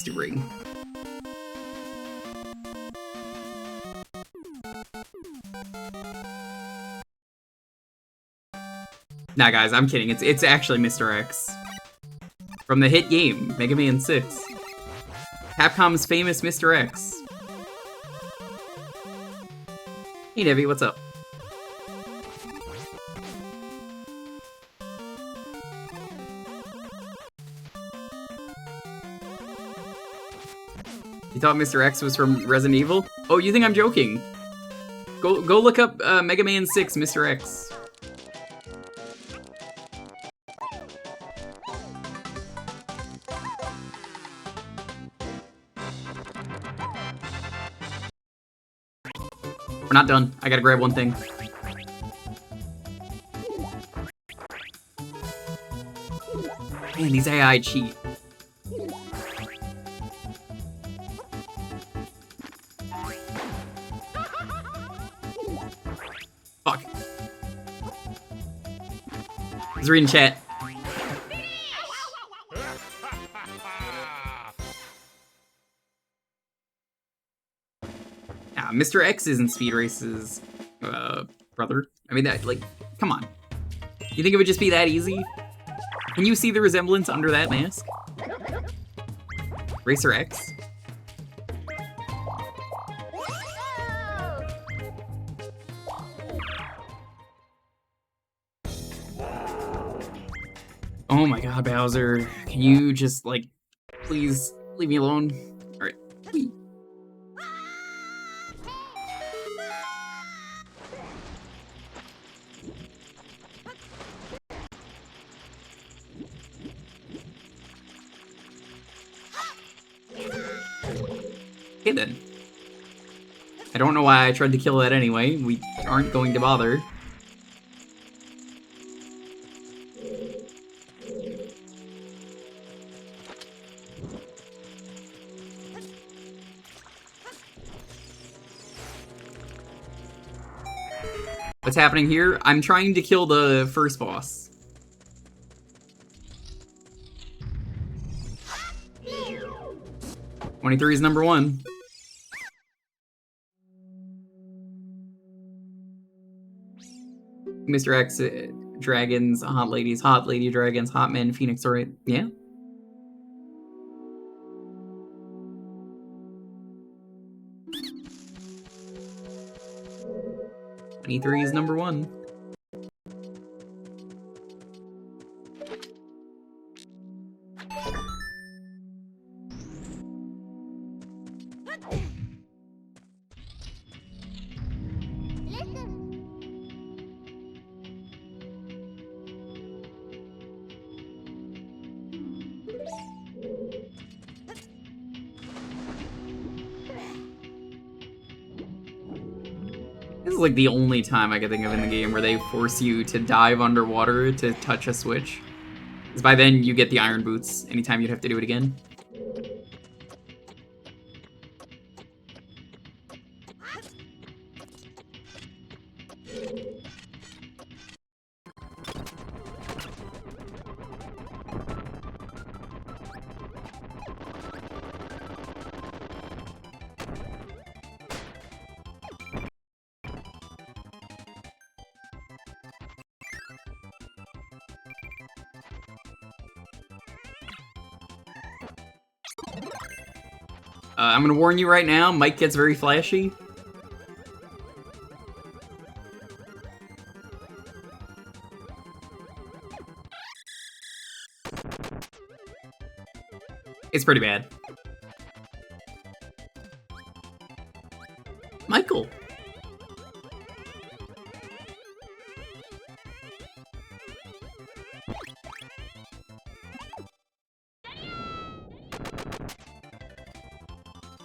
do Ring. Nah, guys, I'm kidding. It's actually Mr. X. From the hit game, Mega Man 6. Capcom's famous Mr. X. Hey, Debbie, what's up? You thought Mr. X was from Resident Evil? Oh, you think I'm joking? Go look up Mega Man 6 Mr. X. We're not done. I gotta grab one thing. Man, these AI cheat. Fuck. I was reading chat. Mr. X isn't Speed Race's brother. I mean, that, like, come on. You think it would just be that easy? Can you see the resemblance under that mask? Racer X? Oh my god, Bowser. Can you just, like, please leave me alone? Alright. Okay then. I don't know why I tried to kill that anyway. We aren't going to bother. What's happening here? I'm trying to kill the first boss. '23 is number 1. Mr. X, dragons, hot ladies, hot lady dragons, hot men, Phoenix, alright. Yeah. E3 is number 1. This is like the only time I can think of in the game where they force you to dive underwater to touch a switch. Because by then you get the iron boots anytime you'd have to do it again. I'm gonna warn you right now, Mike gets very flashy. It's pretty bad. Michael!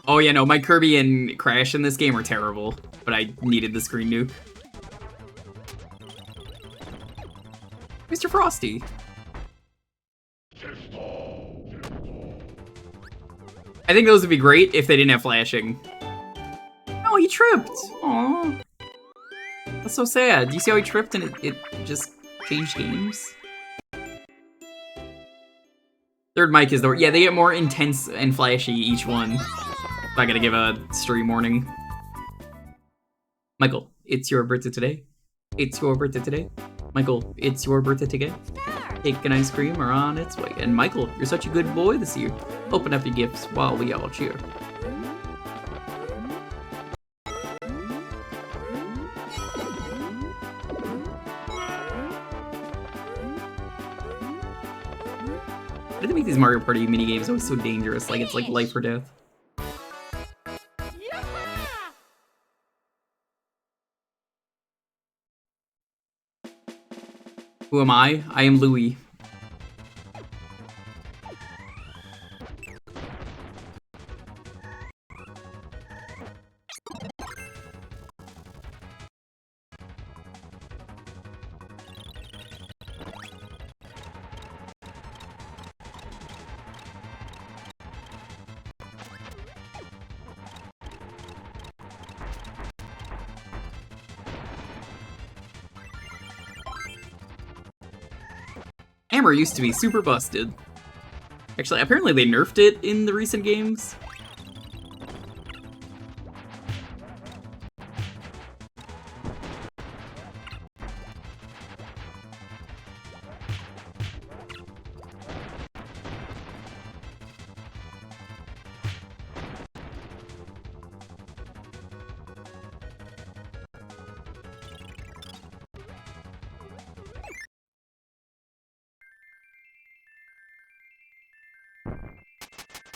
Oh yeah, no, my Kirby and Crash in this game are terrible, but I needed the screen nuke. Mr. Frosty. I think those would be great if they didn't have flashing. Oh, he tripped! Aww. That's so sad. Do you see how he tripped and it just changed games? Third mic is the... Yeah, they get more intense and flashy each one. I gotta give a stream warning. Michael, it's your birthday today. It's your birthday today. Michael, it's your birthday today. Cake and ice cream are on its way. And Michael, you're such a good boy this year. Open up your gifts while we all cheer. I think these Mario Party minigames are always so dangerous. Like, it's like life or death. Who am I? I am Louis. Hammer used to be super busted. Actually, apparently they nerfed it in the recent games.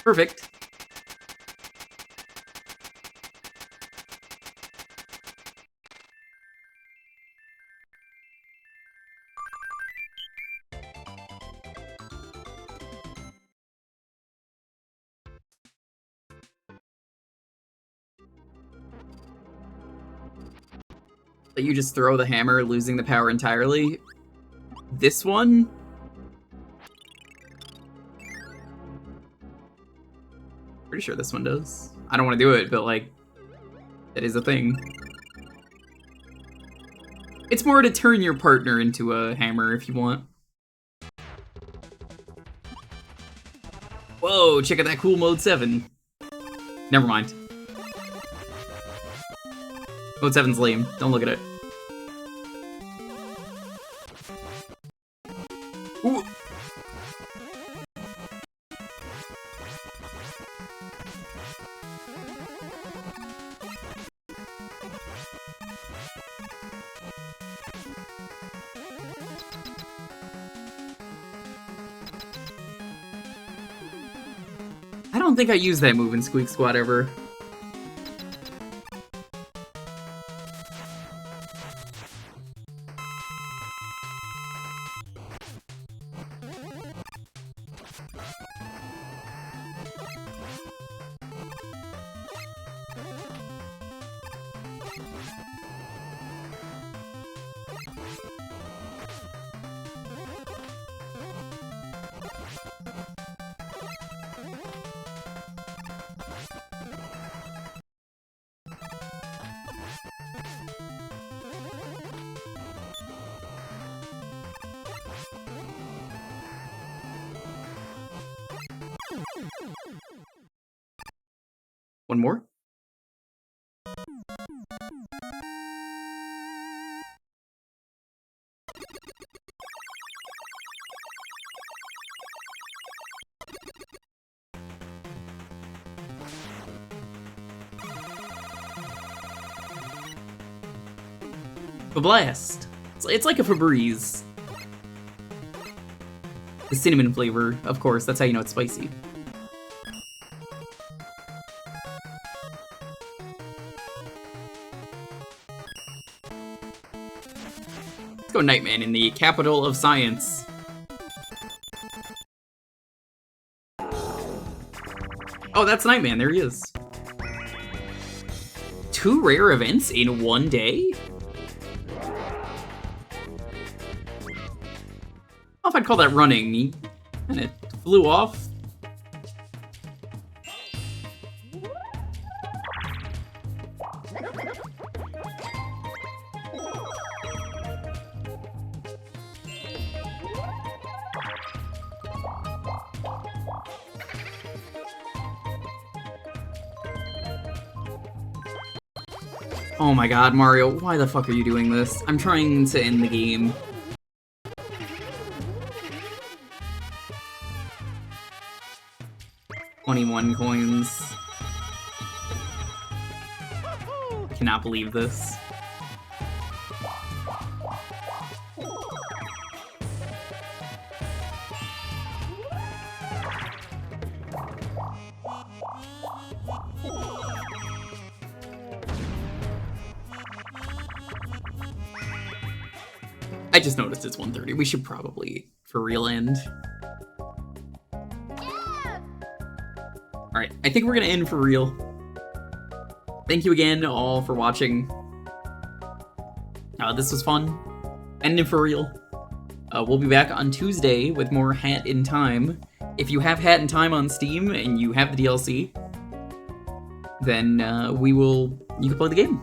Perfect. That you just throw the hammer, losing the power entirely. This one? Pretty sure this one does. I don't want to do it, but like, that is a thing. It's more to turn your partner into a hammer if you want. Whoa, check out that cool Mode 7. Never mind. Mode 7's lame. Don't look at it. I don't think I used that move in Squeak Squad ever. One more? The Blast. It's like a Febreze. The cinnamon flavor, of course, that's how you know it's spicy. Let's go Nightman in the capital of science. Oh, that's Nightman, there he is. 2 rare events in one day? I don't know if I'd call that running. He kinda flew off. Oh my god, Mario, why the fuck are you doing this? I'm trying to end the game. $21 coins. I cannot believe this. I just noticed it's 1:30. We should probably, for real, end. Alright, I think we're gonna end for real. Thank you again all for watching. This was fun. Ending for real. We'll be back on Tuesday with more Hat in Time. If you have Hat in Time on Steam and you have the DLC, then you can play the game.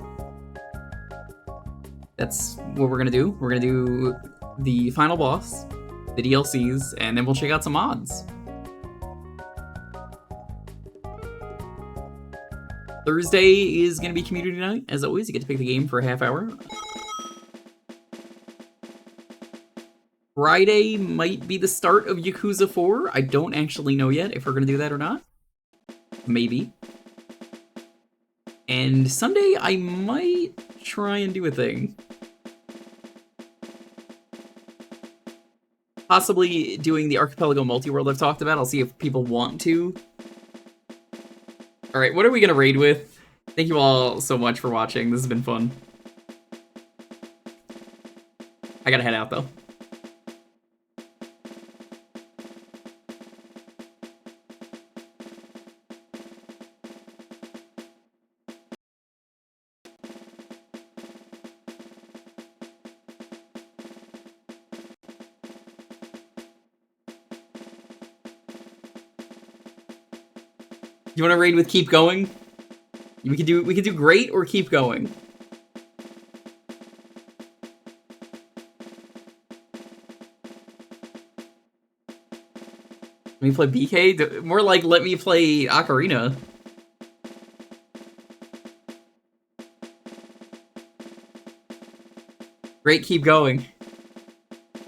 That's what we're gonna do. We're gonna do the final boss, the DLCs, and then we'll check out some mods. Thursday is gonna be community night. As always, you get to pick the game for a half hour. Friday might be the start of Yakuza 4. I don't actually know yet if we're gonna do that or not. Maybe. And Sunday, I might try and do a thing. Possibly doing the Archipelago Multi-World I've talked about. I'll see if people want to. Alright, what are we gonna raid with? Thank you all so much for watching. This has been fun. I gotta head out, though. You want to raid with keep going? We could do great or keep going. Let me play BK? More like let me play Ocarina. Great, keep going.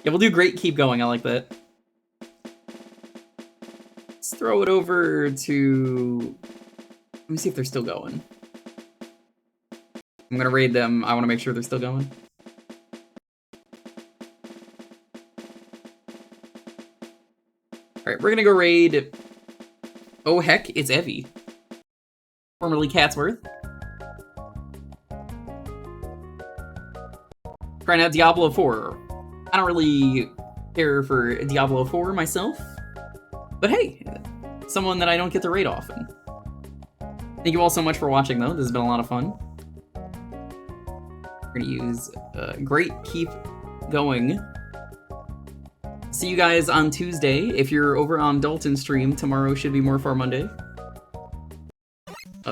Yeah, we'll do great, keep going. I like that. Let's throw it over to... Let me see if they're still going. I'm gonna raid them. I want to make sure they're still going. Alright, we're gonna go raid Oh heck, it's Evie. Formerly Catsworth. Trying out Diablo 4. I don't really care for Diablo 4 myself, but hey, someone that I don't get to raid often. Thank you all so much for watching, though. This has been a lot of fun. We're gonna use great keep going. See you guys on Tuesday. If you're over on Dalton's stream, tomorrow should be More Far Monday.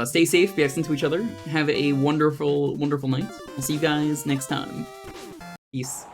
Stay safe, be excellent to each other. Have a wonderful, wonderful night. I'll see you guys next time. Peace.